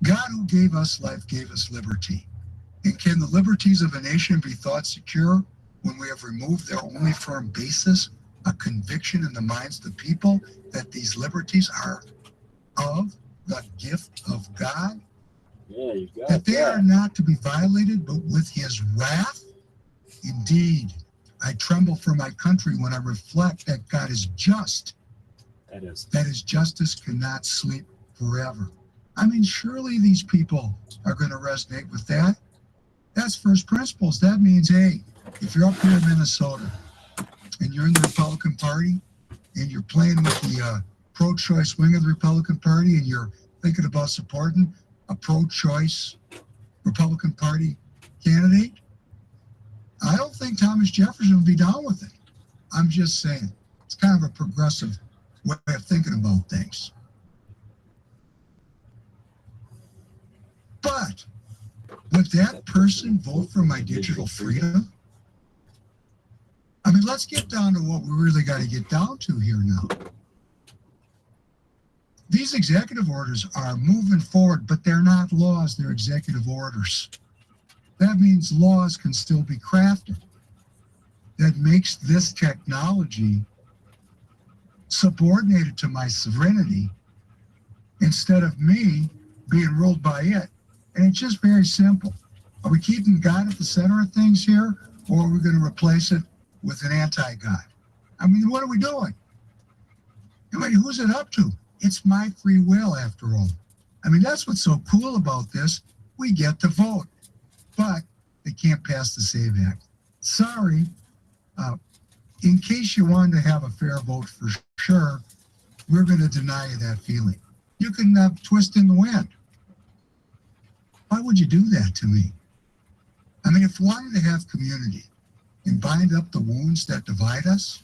God who gave us life gave us liberty. And can the liberties of a nation be thought secure when we have removed their only firm basis, a conviction in the minds of the people that these liberties are of the gift of God? Yeah, you got that they are not to be violated, but with his wrath? Indeed, I tremble for my country when I reflect that God is just. That his justice cannot sleep forever. I mean, surely these people are going to resonate with that. That's first principles. That means, hey, if you're up here in Minnesota and you're in the Republican Party and you're playing with the pro-choice wing of the Republican Party and you're thinking about supporting a pro-choice Republican Party candidate, I don't think Thomas Jefferson would be down with it. I'm just saying. It's kind of a progressive way of thinking about things. But would that person vote for my digital freedom? I mean, let's get down to what we really got to get down to here now. These executive orders are moving forward, but they're not laws, they're executive orders. That means laws can still be crafted. That makes this technology subordinated to my sovereignty instead of me being ruled by it. And it's just very simple. Are we keeping God at the center of things here, or are we going to replace it with an anti-God? I mean, what are we doing? I mean, who's it up to? It's my free will, after all. I mean, that's what's so cool about this. We get to vote. But they can't pass the SAVE Act. Sorry. In case you wanted to have a fair vote for sure, we're going to deny you that feeling. You can twist in the wind. Why would you do that to me? I mean, if we wanted to have community, and bind up the wounds that divide us?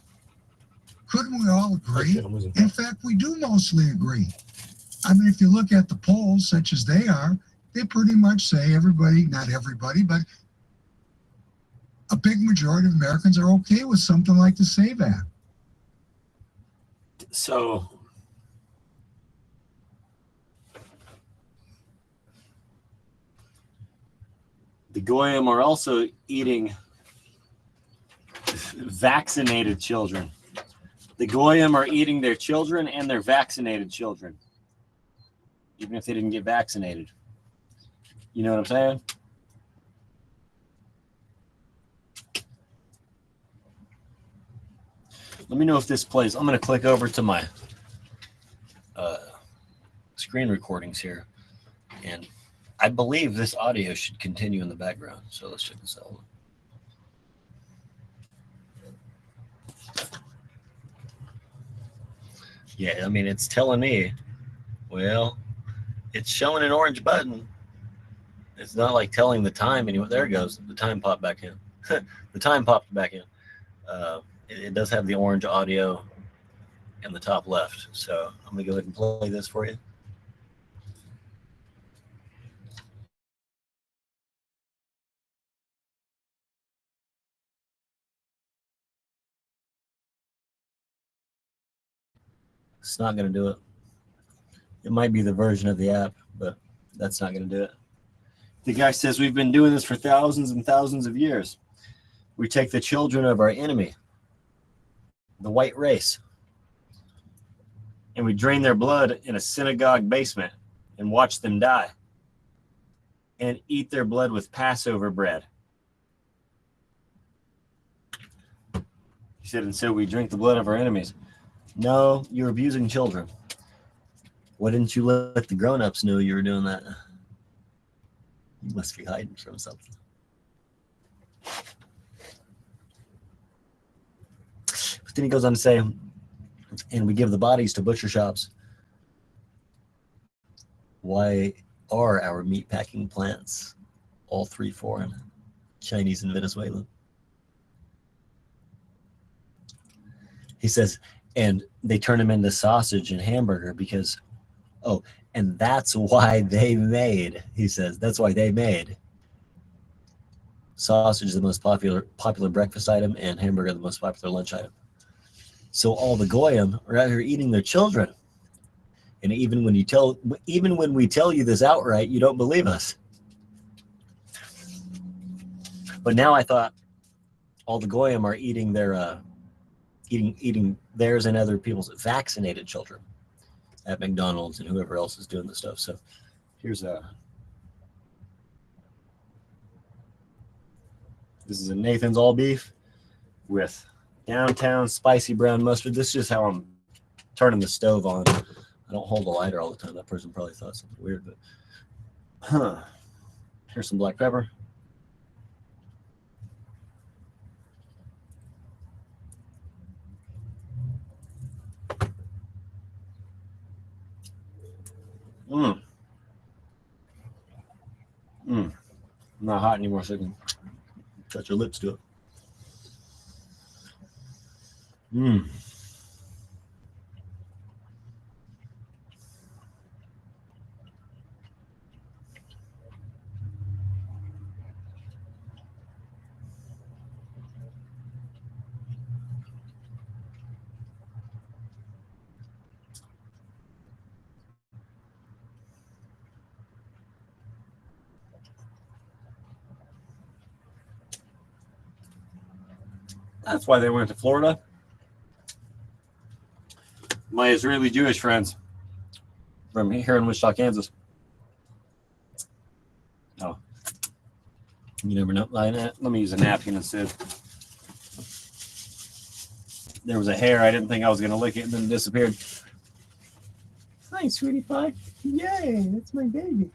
Couldn't we all agree? In fact, we do mostly agree. I mean, if you look at the polls, such as they are, they pretty much say everybody, not everybody, but a big majority of Americans are okay with something like the SAVE Act. So the Goyim are also eating vaccinated children. The Goyim are eating their children and their vaccinated children, even if they didn't get vaccinated. You know what I'm saying? Let me know if this plays. I'm going to click over to my screen recordings here, and I believe this audio should continue in the background. So let's check this out. Yeah, I mean, it's telling me, well, it's showing an orange button. It's not like telling the time anymore. There it goes. The time popped back in. The time popped back in. It does have the orange audio in the top left. So I'm going to go ahead and play this for you. It's not going to do it. It might be the version of the app, but that's not going to do it. The guy says we've been doing this for thousands and thousands of years. We take the children of our enemy, the white race, and we drain their blood in a synagogue basement and watch them die and eat their blood with Passover bread. He said, and so we drink the blood of our enemies. No, you're abusing children. Why didn't you let the grown-ups know you were doing that? You must be hiding from something. But then he goes on to say, and we give the bodies to butcher shops. Why are our meatpacking plants all three foreign? Chinese and Venezuelan. He says, and they turn them into sausage and hamburger because, oh, and that's why they made, he says, that's why they made sausage the most popular breakfast item and hamburger the most popular lunch item. So all the Goyim are out here eating their children. And even when we tell you this outright, you don't believe us. But now I thought all the Goyim are eating their eating theirs and other people's vaccinated children at McDonald's and whoever else is doing this stuff. So here's this is a Nathan's all beef with downtown spicy brown mustard. This is just how I'm turning the stove on. I don't hold the lighter all the time. That person probably thought something weird, but here's some black pepper. Not hot anymore, so I can touch your lips to it. That's why they went to Florida. My Israeli Jewish friends from here in Wichita, Kansas. Oh, you never know. Let me use a napkin instead. There was a hair. I didn't think I was going to lick it, and then it disappeared. Hi, sweetie pie. Yay, that's my baby.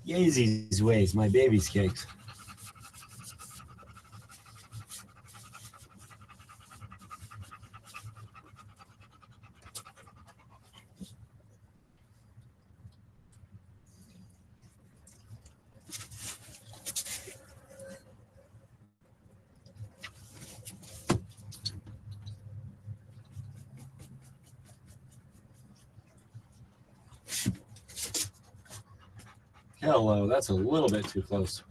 Yeezy's ways, my baby's cakes. Hello, that's a little bit too close.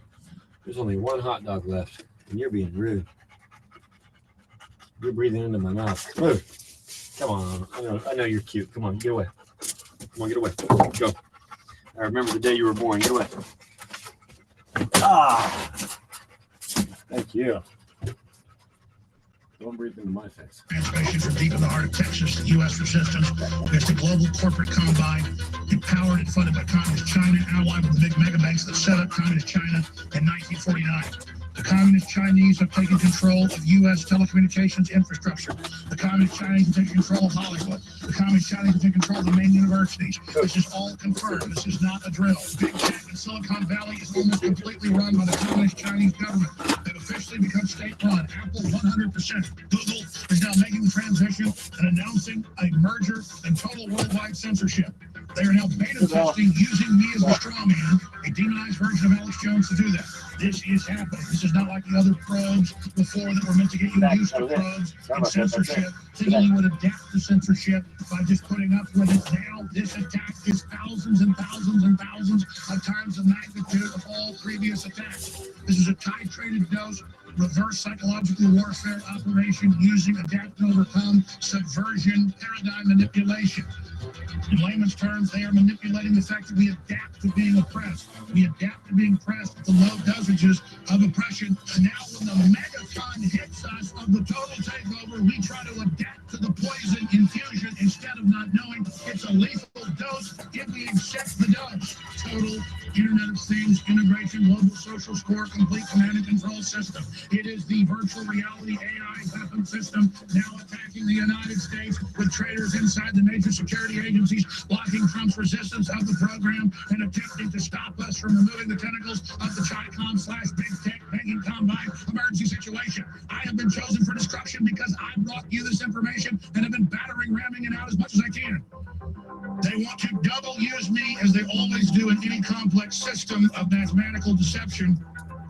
There's only one hot dog left, and you're being rude. You're breathing into my mouth. Move. Come on. I know you're cute. Come on, get away. Come on, get away. Go. I remember the day you were born. Get away. Ah! Thank you. Don't breathe into my face. Transmission from deep in the heart of Texas, U.S. resistance against the global corporate combine, empowered and funded by Communist China, allied with the big mega banks that set up Communist China in 1949. The Communist Chinese have taken control of U.S. telecommunications infrastructure. The Communist Chinese have taken control of Hollywood. The Communist Chinese have taken control of the main universities. This is all confirmed. This is not a drill. Big Tech in Silicon Valley is almost completely run by the Communist Chinese government. They've officially become state-run. Apple, 100%. Google is now making the transition and announcing a merger and total worldwide censorship. They are now beta testing using me as the straw man, a demonized version of Alex Jones, to do that. This is happening. This is not like the other probes before that were meant to get you used to probes and censorship, thinking you would adapt to censorship by just putting up with it. Now, this attack is thousands and thousands and thousands of times the magnitude of all previous attacks. This is a titrated dose, reverse psychological warfare operation using adapt and overcome, subversion, paradigm manipulation. In layman's terms, they are manipulating the fact that we adapt to being oppressed. We adapt to being oppressed at the low dosages of oppression. And now when the megaton hits us of the total takeover, we try to adapt to the poison infusion instead of not knowing it's a lethal dose if we accept the dose. Total Internet of Things integration, global social score, complete command and control system. It is the virtual reality AI weapon system now attacking the United States with traitors inside the major security agencies, blocking Trump's resistance of the program and attempting to stop us from removing the tentacles of the Chi-Com/Big Tech banking combine emergency situation. I have been chosen for destruction because I brought you this information and have been battering, ramming it out as much as I can. They want to double use me as they always do in any complex system of mathematical deception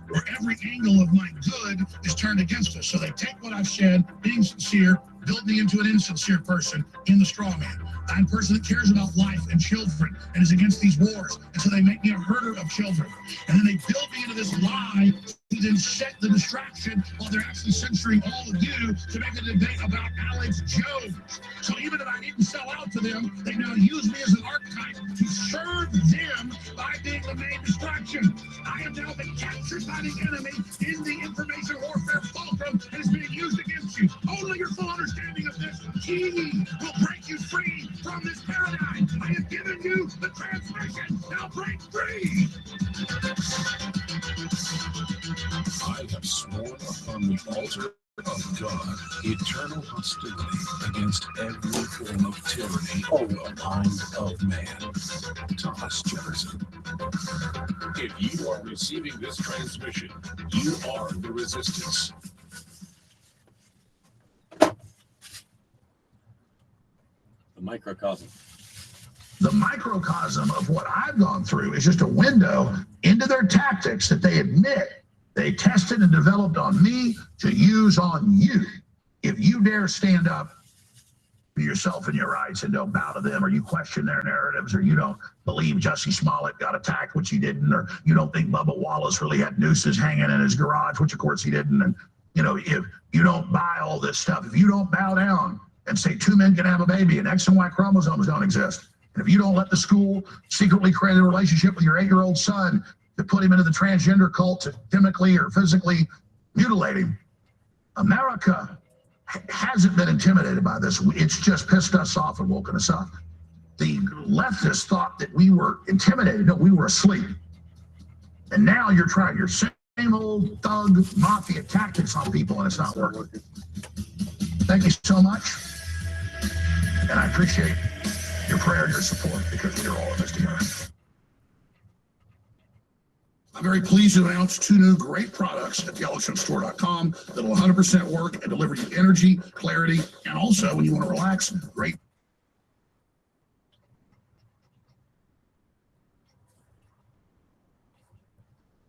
where every angle of my good is turned against us. So they take what I've said, being sincere, build me into an insincere person in the straw man. I'm a person that cares about life and children and is against these wars. And so they make me a herder of children. And then they build me into this lie to then set the distraction while they're actually censoring all of you to make a debate about Alex Jones. So even if I didn't sell out to them, they now use me as an archetype to serve them by being the main distraction. I have now been captured by the enemy in the information warfare fulcrum and is being used against you. Only your full understanding of this key will break you free from this paradigm. I have given you the transmission. Now break free. I have sworn upon the altar of God eternal hostility against every form of tyranny over the mind of man. Thomas Jefferson. If you are receiving this transmission, you are the resistance. The microcosm. The microcosm of what I've gone through is just a window into their tactics that they admit they tested and developed on me to use on you. If you dare stand up for yourself and your rights and don't bow to them, or you question their narratives, or you don't believe Jussie Smollett got attacked, which he didn't, or you don't think Bubba Wallace really had nooses hanging in his garage, which of course he didn't, and you know, if you don't buy all this stuff, if you don't bow down and say two men can have a baby and X and Y chromosomes don't exist, and if you don't let the school secretly create a relationship with your 8-year-old son to put him into the transgender cult to chemically or physically mutilate him, America hasn't been intimidated by this. It's just pissed us off and woken us up. The leftists thought that we were intimidated. No, we were asleep. And now you're trying your same old thug mafia tactics on people, and it's not working. Thank you so much. And I appreciate your prayer and your support, because we're all in this together. I'm very pleased to announce 2 new great products at YellowstoneStore.com that will 100% work and deliver you energy, clarity, and also when you want to relax, great.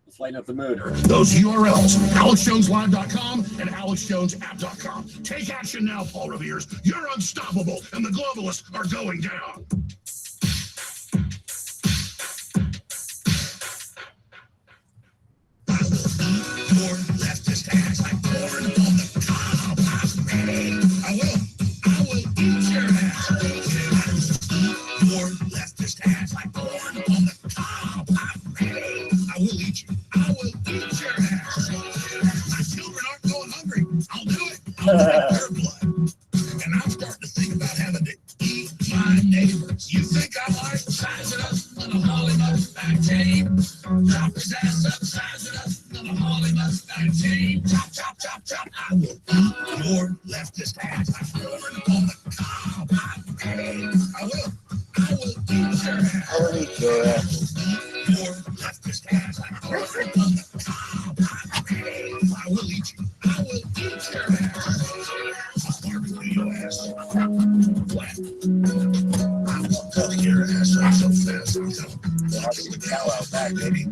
Let's lighten up the mood. Those URLs, AlexJonesLive.com and AlexJonesApp.com. Take action now, Paul Revere's. You're unstoppable, and the globalists are going down. More leftist ass like corn on the cob. I'm ready. I will eat your ass. More leftist ass like corn on the cob. I'm ready. I will eat you. I will eat your ass. My children aren't going hungry. I'll do it. I'll drink their blood. And I'm starting to think about having to eat my neighbors. You think I like size it up on a Holly Mustang team? Chop his ass up, size it up on a Holly Mustang team. Chop, chop, chop, chop. I will eat your leftist ass. I'm corn on the cob. I'm ready. I will eat your ass. I will eat your ass. Your leftist ass. I'm corn on the cob. I'm ready. I will eat you. I will eat your ass. I'll barbecue your ass. Flat. I will cook your ass up so fast. I'm gonna walk the cow out back, baby.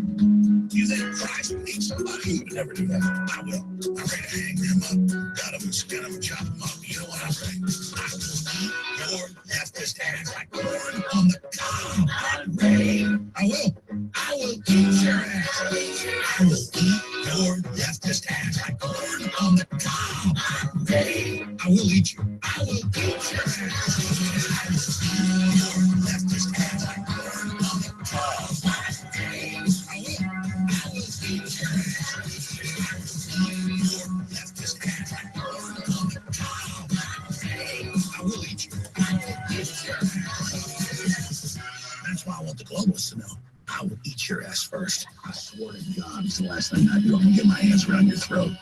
You think Christ would eat somebody? He would never do that. I will. I'm ready to hang them up. Got them and skin them and chop them up. You know what I'm saying? I will eat your leftist ass like corn on the cob. I'm ready. I will eat your ass. I will eat your leftist ass like corn on the cob. I'm ready. I will eat you. I will eat your ass. Your leftist ass like corn on the cob. I'm ready. I will eat your ass. Your leftist ass like corn on the cob. I'm ready. I will eat you. I will eat your ass. That's why I want the globalists to know. I will eat your ass first. I swear to God, it's the last thing I do. I'm gonna get my hands around your throat.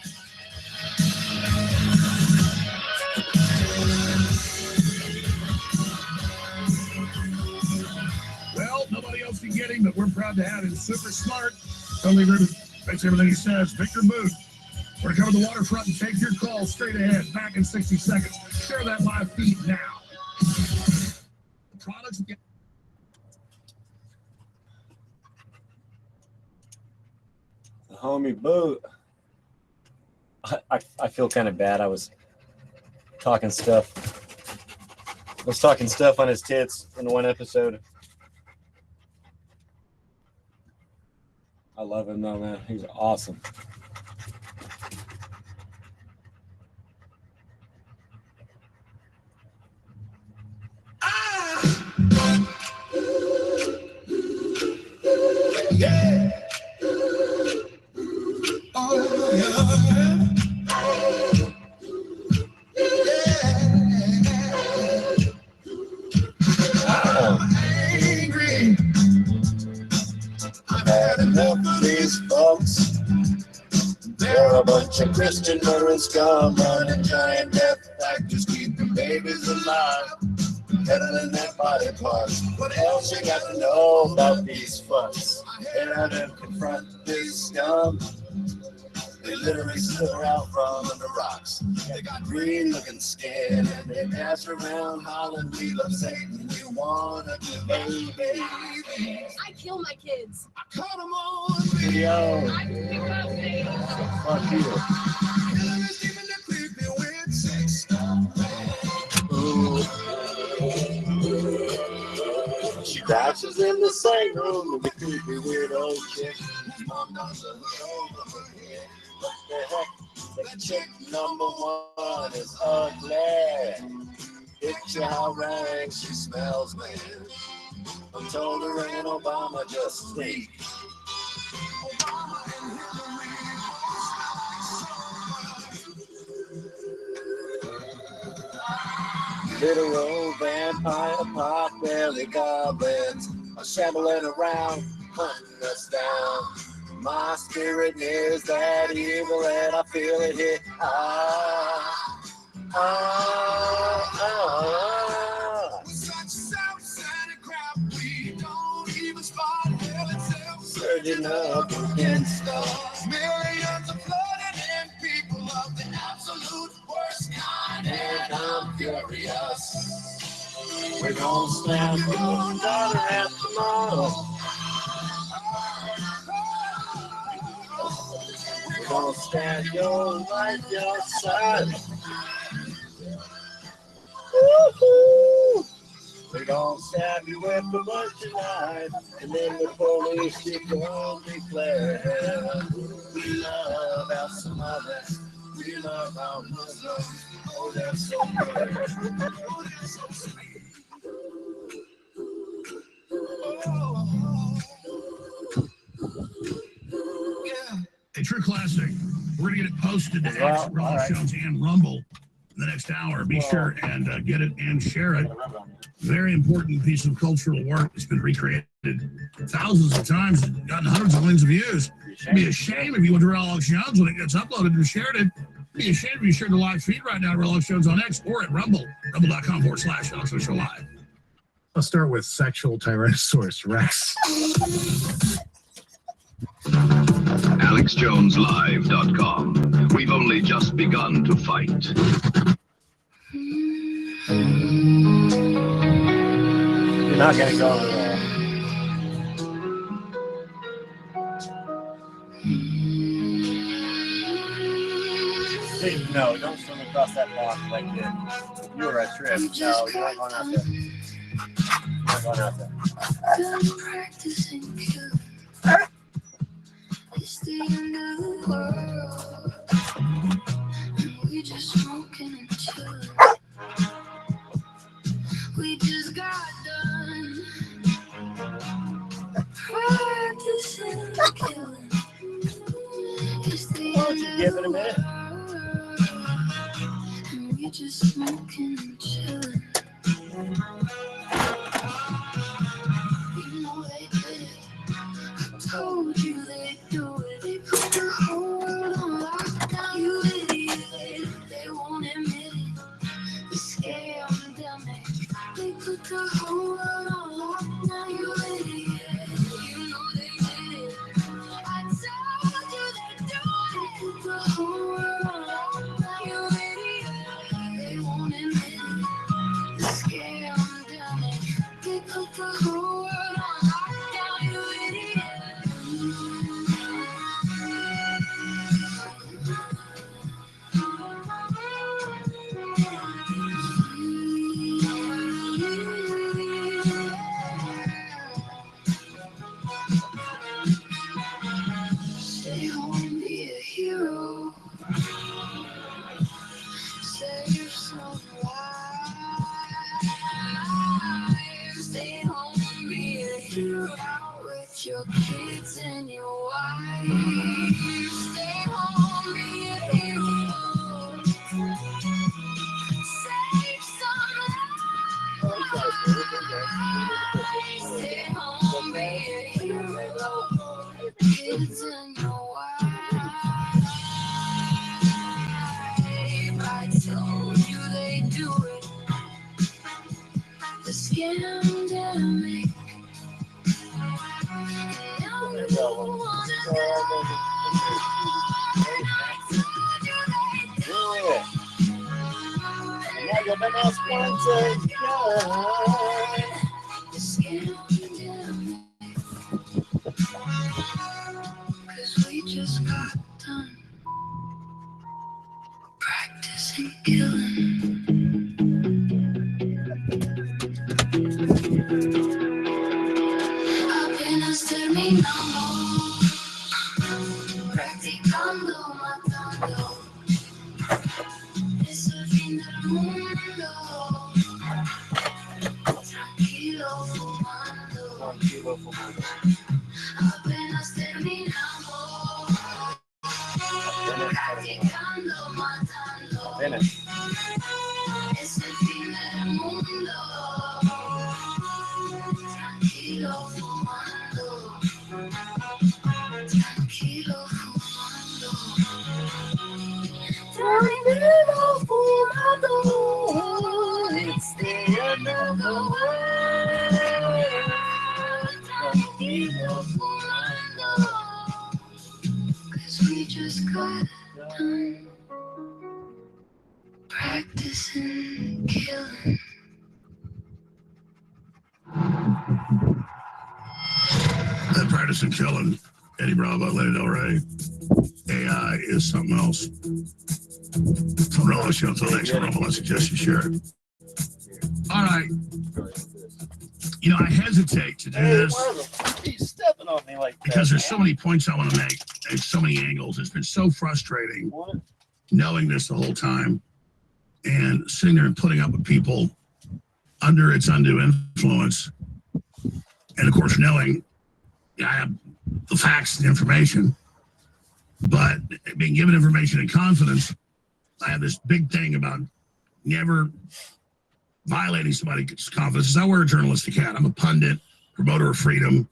Well, nobody else can get him, but we're proud to have him. Super smart. Totally makes everything he says. Victor Mood. We're to cover the waterfront and take your call straight ahead. Back in 60 seconds. Share that live feed now. The products get. Homie Boot. I feel kind of bad. I was talking stuff on his tits in one episode. I love him though, man. He's awesome. Yeah. Angry. I've had enough of these folks. They're a bunch of Christian murdering scum, running giant death factors, keeping babies alive, peddling their body parts. What else you got to know about these fucks? Get out and confront this scum. They literally slither out from under rocks. They got green looking skin and they pass around hollering, we love Satan, you wanna be baby. I kill my kids. I caught them on video. Fuck you. She crashes in the same room with the creepy weirdo chick. His mom does a hood over her head. What the heck? That chick number one is ugly. Picture how rank she smells, man. I'm told her and Obama just stink. Obama and Hillary. Literal vampire pop belly goblins are shambling around, hunting us down. My spirit nears that evil and I feel it hit. virgin of broken stars. Millions of flooded in people of the absolute worst kind, and I'm furious. We're gonna slam your daughter at tomorrow. We're gonna stab your wife, your son. Woo-hoo. We're gonna stab you with a butcher knife, and then the police keep on declare we love our Somalis, we love our Muslims. Oh, they're so good. Oh, they're so sweet. A true classic. We're gonna get it posted to X, Relic Shows, and Rumble in the next hour. Be sure and get it and share it. Very important piece of cultural work. It's been recreated thousands of times and gotten hundreds of millions of views. It'd be a shame if you went to Relic Shows when it gets uploaded and shared it. It'd be a shame if you shared the live feed right now at Relic Shows on X or at Rumble, rumble.com/Relic Show Live. I'll start with sexual Tyrannosaurus Rex. AlexJonesLive.com. We've only just begun to fight. You're not going to go there. No, don't swim across that block like this. You were a trip. No, you're not going out there. You're not going out there. It's the end of the world, and we just smoking and chilling. We just got done practicing killing. It's the end of the world, and we just smoking and chilling. You know they did it. I told you they'd do it. They put the whole world on lockdown. You idiot. They won't admit it. The scale pandemic. They put the whole world on lockdown. You idiot. You know they did it. I told you they'd do it. They put the whole world on lockdown. You idiot. They won't admit it. The scale pandemic. They put the whole world on lockdown. You idiot. Stay home, be a hero. Save some lives. Stay home, be a hero. Out with your kids and your wife. Stay home, be a hero. Save some lives. Stay home, be a hero. Kids and your wife. I told you they do it. The scandemic. Now you wanna go. I told you they do it. Now you're the next one to go. The scandemic. 'Cause we just got done practicing killing. Apenas terminamos practicando, matando. Es el fin del mundo. Tranquilo fumando. Apenas terminamos practicando, matando. Es el fin del mundo. Tranquilo fumando. just got done practicing killing. That practicing killing, Eddie Bravo, Lady Del Rey. AI is something else. From Rollo Show, until next time, I suggest you share it. All right. You know, I hesitate to do this. He's stepping on me like that. Because there's so many points I want to make, and so many angles. It's been so frustrating knowing this the whole time and sitting there and putting up with people under its undue influence. And of course, knowing I have the facts and the information, but being given information and confidence, I have this big thing about never violating somebody's confidence. I wear a journalistic hat. I'm a pundit, promoter of freedom,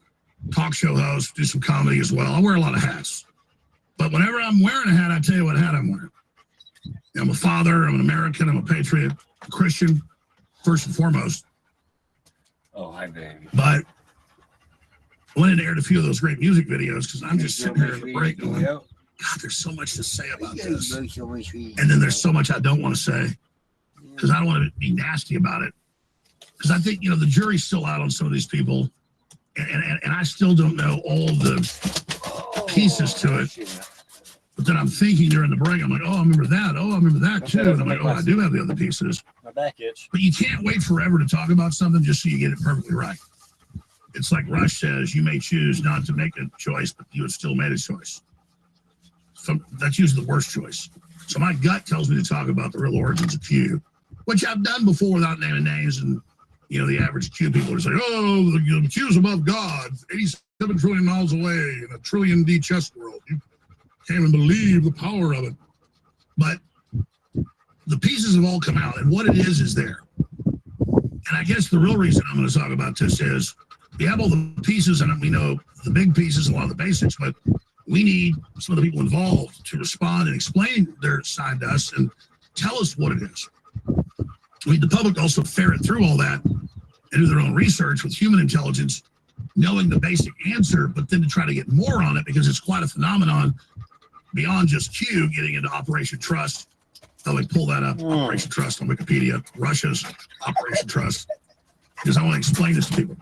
talk show host, do some comedy as well. I wear a lot of hats. But whenever I'm wearing a hat, I tell you what hat I'm wearing. I'm a father, I'm an American, I'm a patriot, a Christian, first and foremost. Oh, hi, baby. But I wanted to air a few of those great music videos because I'm just sitting here at the break going, God, there's so much to say about this. And then there's so much I don't want to say because I don't want to be nasty about it. Because I think, you know, the jury's still out on some of these people. And I still don't know all the pieces to it. But then I'm thinking during the break, I'm like, oh, I remember that. Oh, I remember that too. And I'm like, oh, I do have the other pieces. My back itch. But you can't wait forever to talk about something just so you get it perfectly right. It's like Rush says, you may choose not to make a choice, but you have still made a choice. So that's usually the worst choice. So my gut tells me to talk about the real origins of Q, which I've done before without naming names. And, you know, the average Q people are saying, oh, the Q's above God, 87 trillion miles away in a trillion D chess world. You can't even believe the power of it. But the pieces have all come out, and what it is there. And I guess the real reason I'm going to talk about this is we have all the pieces, and we know the big pieces, a lot of the basics, but we need some of the people involved to respond and explain their side to us and tell us what it is. We need the public to also ferret through all that and do their own research with human intelligence, knowing the basic answer, but then to try to get more on it because it's quite a phenomenon beyond just Q getting into Operation Trust. I'll like pull that up, Operation Trust on Wikipedia, Russia's Operation Trust, because I want to explain this to people.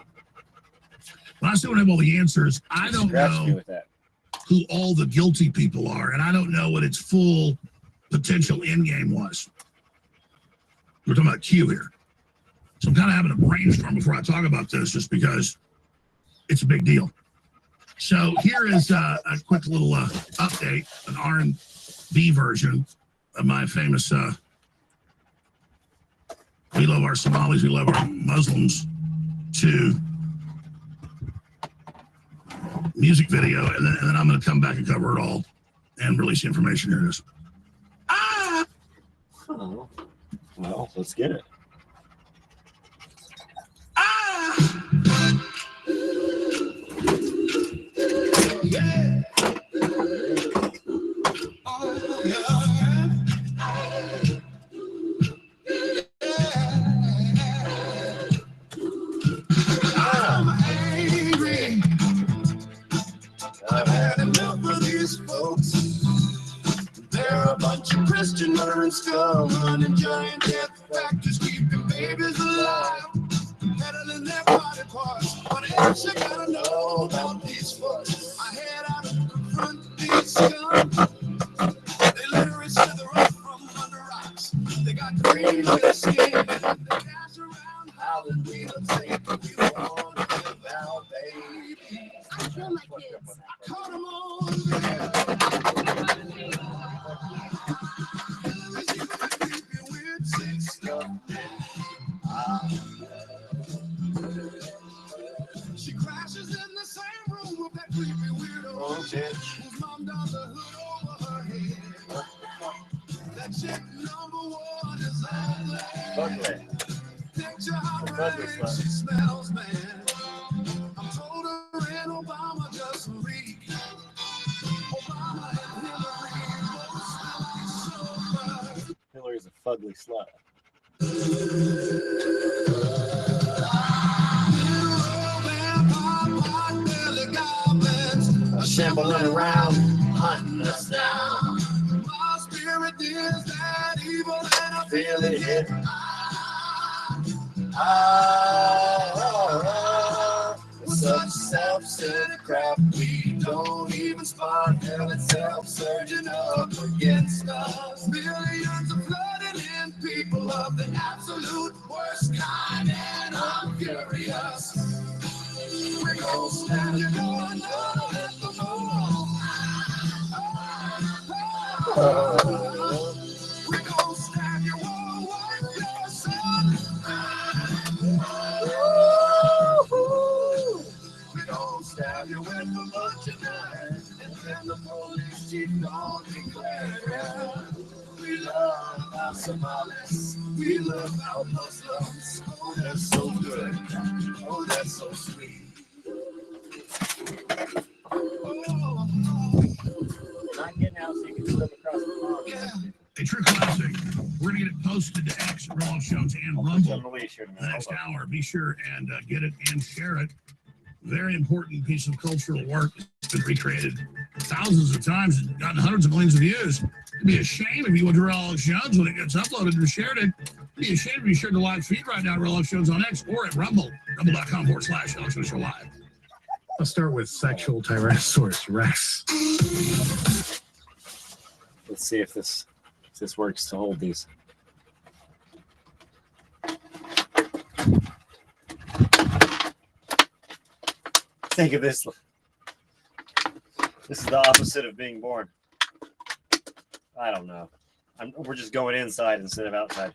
When I still don't have all the answers, I don't know who all the guilty people are, and I don't know what its full potential end game was. We're talking about Q here. So I'm kind of having a brainstorm before I talk about this just because it's a big deal. So here is a quick little update, an R&B version of my famous We Love Our Somalis, We Love Our Muslims 2 music video, and then I'm going to come back and cover it all and release the information. Here it is. Ah! Oh. Well, let's get it. Ah! Yeah. Oh, yeah. I'm angry. I've had enough of these folks. They're a bunch of Christian murdering scum running giant death factories, keeping babies alive, peddling their body parts. What else you gotta know about these folks? I head out to confront these scum. They literally slither up from under rocks. They got green on their skin and they dash around howling. We don't say we want to live our baby. I kill my kids. I caught them on she crashes in the same room with that creepy weirdo whose mom does the hood over her head. That chick #1 is ugly. Picture how right she smells, man. I told her and Obama just reek. Obama and Hillary both smell like soap. Hillary's a fugly slut. Shambling around, hunting us down. My spirit is that evil and I feel it hit. Such self-centered crap, we don't even spot hell itself surging up against us. Millions of flooded in people of the absolute worst kind, and I'm furious. We're gonna stand you going down at the moon. We're gonna stand you all with your son. We don't stab you with the lunch tonight, and then the police chief don't declare. We love our Somalis, we love our Muslims. Oh, that's so good. Oh, that's so sweet. Oh. Not getting out so you can slip across the pond. Yeah. A true classic. We're going to get it posted to X, Real Life Shows, and Rumble the next hour. Be sure and get it and share it. Very important piece of cultural work. It's been recreated thousands of times and gotten hundreds of millions of views. It'd be a shame if you went to Real Life Shows when it gets uploaded and shared it. It'd be a shame if you shared the live feed right now at Real Life Shows on X or at Rumble, rumble.com/Show Live. Let's start with sexual Tyrannosaurus Rex. Let's see if this works to hold these. Think of this. This is the opposite of being born. I don't know. We're just going inside instead of outside.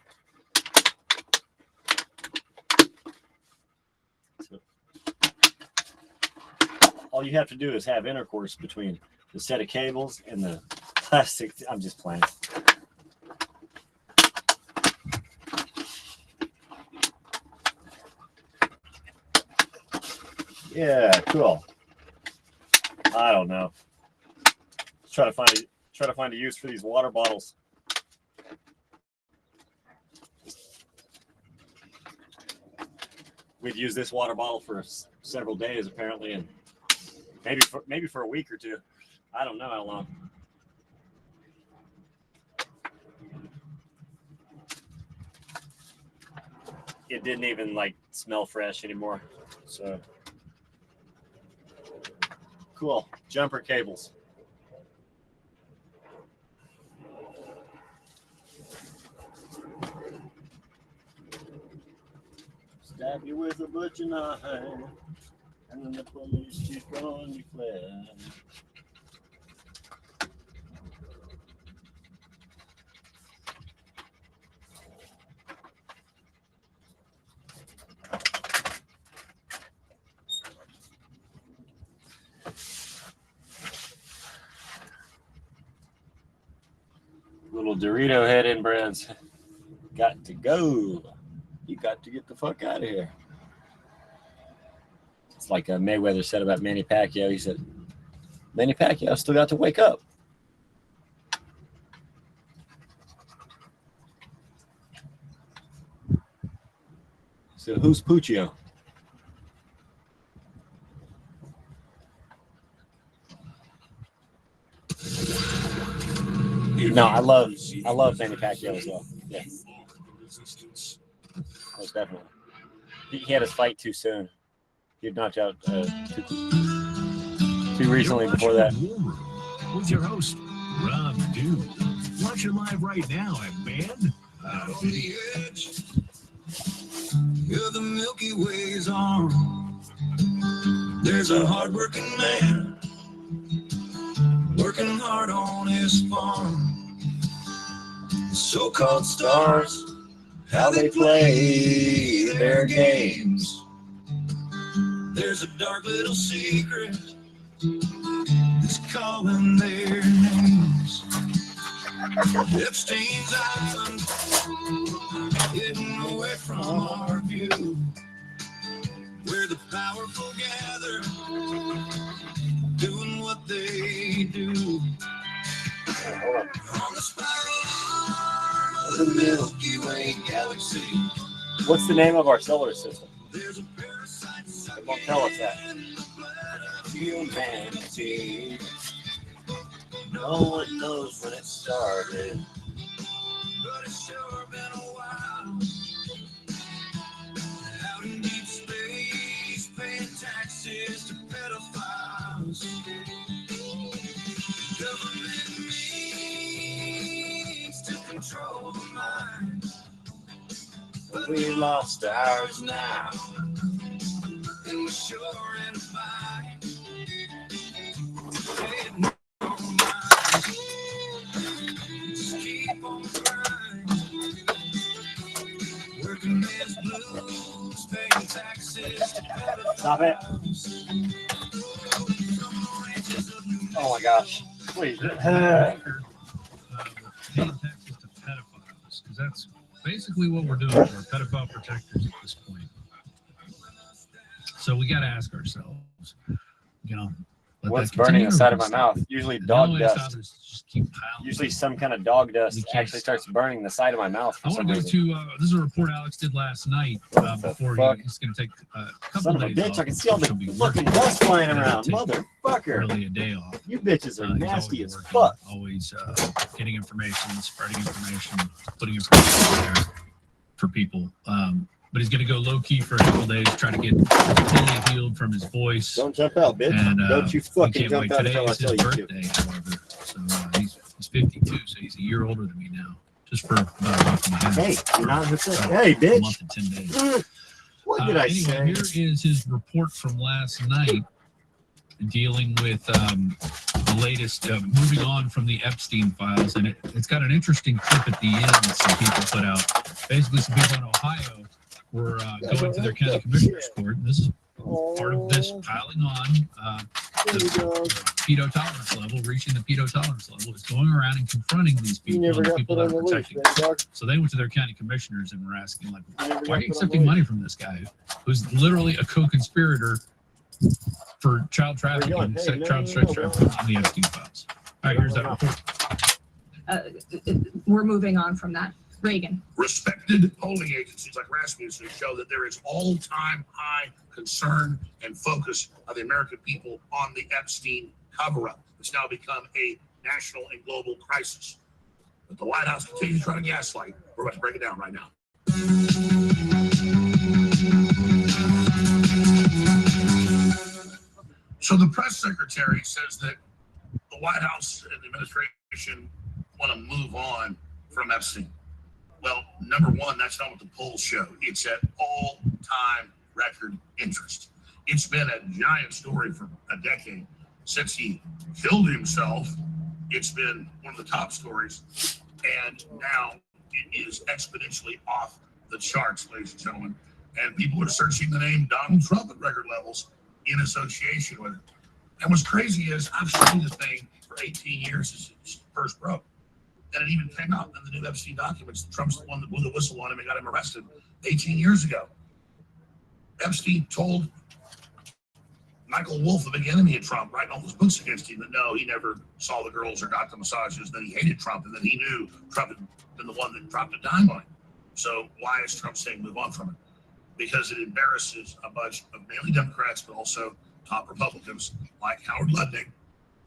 So, all you have to do is have intercourse between the set of cables and the plastic. I'm just playing. Yeah, cool. I don't know. Let's try to find a use for these water bottles. We've used this water bottle for several days apparently, and maybe for a week or two. I don't know how long. It didn't even like smell fresh anymore. So cool. Jumper cables. Stab you with a butcher knife, and then the police chief gone declare. Little Dorito head inbreds. Got to go. You got to get the fuck out of here. It's like Mayweather said about Manny Pacquiao. He said, Manny Pacquiao still got to wake up. So who's Puccio? No, I love Manny Pacquiao as well. Yeah. Most definitely. He had his fight too soon. He had knocked out too recently before that. With your host, Rob Dude. Watch it live right now at Band. Out on the edge, you're the Milky Way's arm. There's a hard-working man working hard on his farm. So-called stars, how they play their games. There's a dark little secret that's calling their names. Epstein's Island, hidden away from our view, where the powerful gather, doing what they do. On the spiral arm of the Milky Way galaxy. What's the name of our solar system? It won't tell us that. Humanity. No one knows when it started. But it's sure been a while. Out in deep space, paying taxes to pedophiles. Government means to control the mind. But we lost ours now. And we're sure in a bind. Just keep on grind. Working man's blues, paying taxes to pedophiles. Stop it. Oh my gosh. Please. Paying taxes to pedophiles, because that's basically what we're doing. We're pedophile protectors at this point. So we got to ask ourselves, you know, what's burning inside of my mouth? Usually dog dust. Usually some kind of dog dust actually starts burning the side of my mouth. I want to go to, this is a report Alex did last night before he's going to take a couple of days bitch, off. I can see all the fucking dust flying around. Motherfucker. Really a day off. You bitches are nasty as working, fuck. Always getting information, spreading information, putting information out there for people. But he's going to go low key for a couple days, try to get fully healed from his voice. Don't jump out, bitch. And, don't you fucking jump wait. out Today until I is tell his you to. birthday, however. So he's 52, so he's a year older than me now. Just for about a month and a half. Hey, you're not hey, bitch. A month and 10 days. What did I anyway, say? Here is his report from last night dealing with the latest, moving on from the Epstein files. And it's got an interesting clip at the end that some people put out. Basically, some people in Ohio were going to their county commissioner's court. And this is part of this piling on the pedo tolerance level, reaching the pedo tolerance level, is going around and confronting these people and the people that are protecting them. So they went to their county commissioners and were asking, like, why are you accepting money from this guy who's literally a co-conspirator for child trafficking, child sex trafficking in the Epstein files? All right, here's that report. We're moving on from that. Reagan. Respected polling agencies like Rasmussen show that there is all-time high concern and focus of the American people on the Epstein cover-up. It's now become a national and global crisis. But the White House continues to try to gaslight. We're about to break it down right now. So the press secretary says that the White House and the administration want to move on from Epstein. Well, number one, that's not what the polls show. It's at all-time record interest. It's been a giant story for a decade. Since he killed himself, it's been one of the top stories. And now it is exponentially off the charts, ladies and gentlemen. And people are searching the name Donald Trump at record levels in association with it. And what's crazy is I've studied the thing for 18 years since it first broke. And it even came out in the new Epstein documents. Trump's the one that blew the whistle on him and got him arrested 18 years ago. Epstein told Michael Wolff, the big enemy of Trump, writing all those books against him, that no, he never saw the girls or got the massages, that he hated Trump, and that he knew Trump had been the one that dropped a dime on him. So why is Trump saying move on from it? Because it embarrasses a bunch of mainly Democrats, but also top Republicans like Howard Lutnick,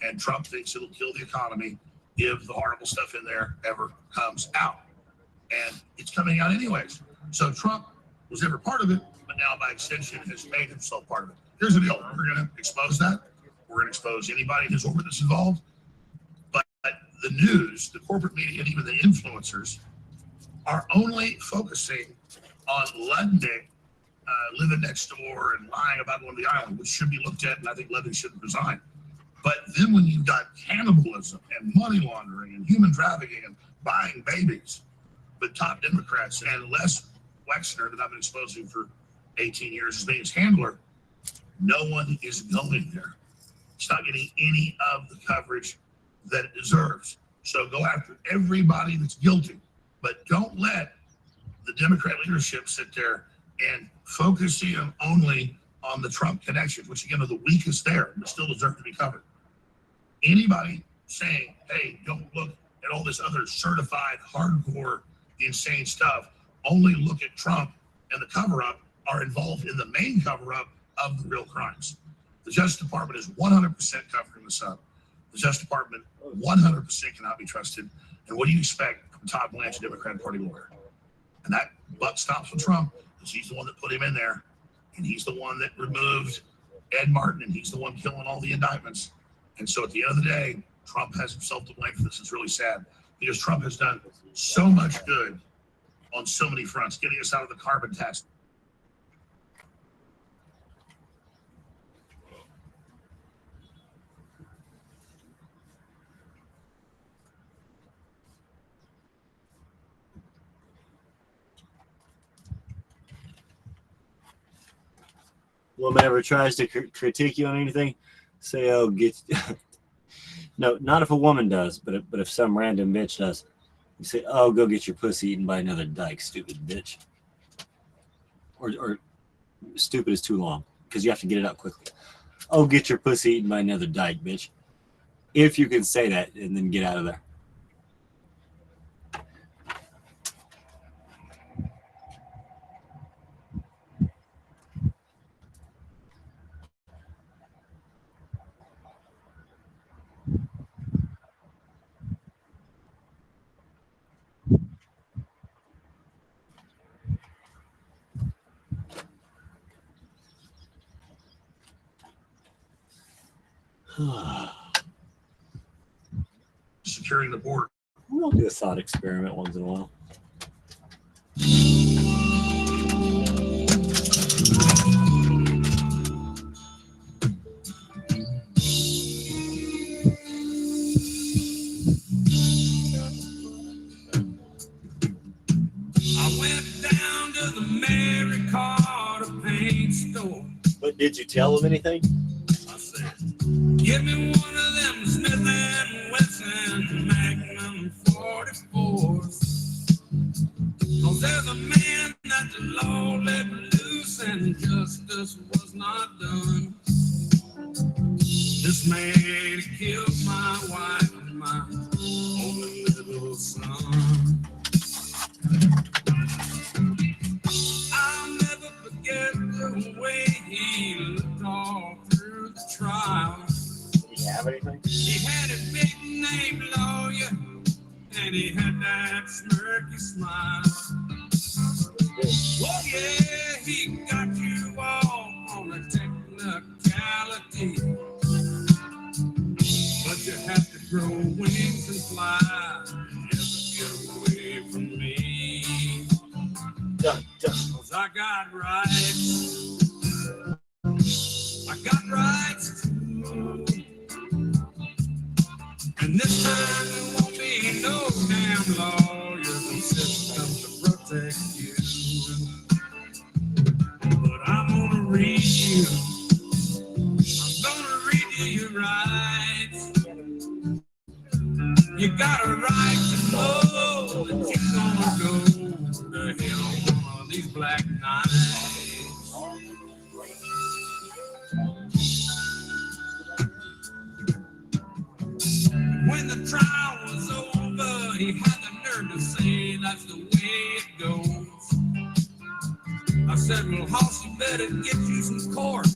and Trump thinks it'll kill the economy if the horrible stuff in there ever comes out. And it's coming out anyways. So Trump was never part of it, but now by extension has made himself part of it. Here's the deal. We're going to expose that. We're going to expose anybody in his orbit that's involved. But the news, the corporate media, and even the influencers are only focusing on Lutnick living next door and lying about going to the island, which should be looked at, and I think Lutnick should resign. But then when you've got cannibalism and money laundering and human trafficking and buying babies, but top Democrats and Les Wexner, that I've been exposing for 18 years as being his handler, no one is going there. It's not getting any of the coverage that it deserves. So go after everybody that's guilty, but don't let the Democrat leadership sit there and focus in only on the Trump connections, which again are the weakest there, but still deserve to be covered. Anybody saying, hey, don't look at all this other certified, hardcore, insane stuff, only look at Trump and the cover-up, are involved in the main cover-up of the real crimes. The Justice Department is 100% covering this up. The Justice Department 100% cannot be trusted. And what do you expect from Todd Blanche, a Democratic Party lawyer? And that buck stops with Trump, because he's the one that put him in there. And he's the one that removed Ed Martin, and he's the one killing all the indictments. And so at the end of the day, Trump has himself to blame for this. It's really sad, because Trump has done so much good on so many fronts, getting us out of the carbon tax. Woman ever tries to critique you on anything, say, "Oh, get." No, not if a woman does, but if some random bitch does, you say, "Oh, go get your pussy eaten by another dyke, stupid bitch." Or stupid is too long, because you have to get it out quickly. "Oh, get your pussy eaten by another dyke, bitch." If you can say that and then get out of there. Securing the border. We'll do a thought experiment once in a while. I went down to the Mary Carter paint store. But did you tell them anything? I said, give me one of them Smith & Wesson Magnum 44s. 'Cause there's a man that the law let loose and justice was not done. This man killed my wife and my only little son. I'll never forget the way he looked all through the trial. Did he have anything? He had a big name lawyer, and he had that smirky smile. Oh yeah, he got you all on a technicality, but you have to grow wings and fly, never get away from me. Done. 'Cause I got rights. I got rights too. And this time there won't be no damn lawyers and systems to protect you. But I'm gonna read you. I'm gonna read you your rights. You got a right to know that you're gonna go to hell one of these black nights. When the trial was over, he had the nerve to say that's the way it goes. I said, well, Hoss, you better get you some court.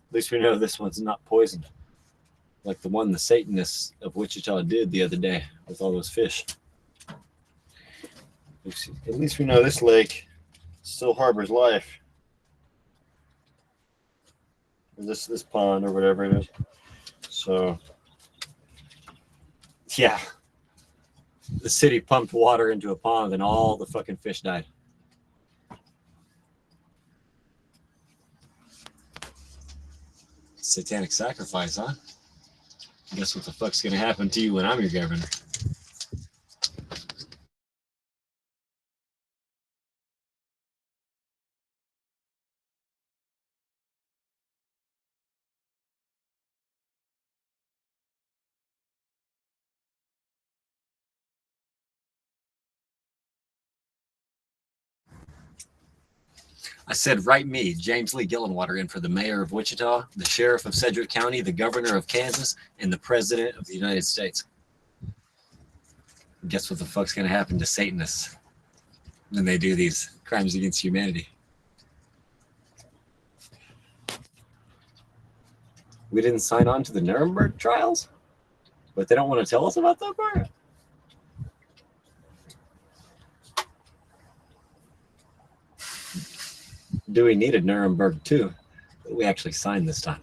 At least we know this one's not poisoned, like the one the Satanists of Wichita did the other day with all those fish. At least we know this lake still harbors life. This pond or whatever it is. So, yeah. The city pumped water into a pond and all the fucking fish died. Satanic sacrifice, huh? Guess what the fuck's gonna happen to you when I'm your governor? I said, write me, James Lee Gillenwater, in for the mayor of Wichita, the sheriff of Sedgwick County, the governor of Kansas, and the president of the United States. Guess what the fuck's gonna happen to Satanists when they do these crimes against humanity? We didn't sign on to the Nuremberg trials, but they don't want to tell us about that part? Do we need a Nuremberg too? We actually signed this time.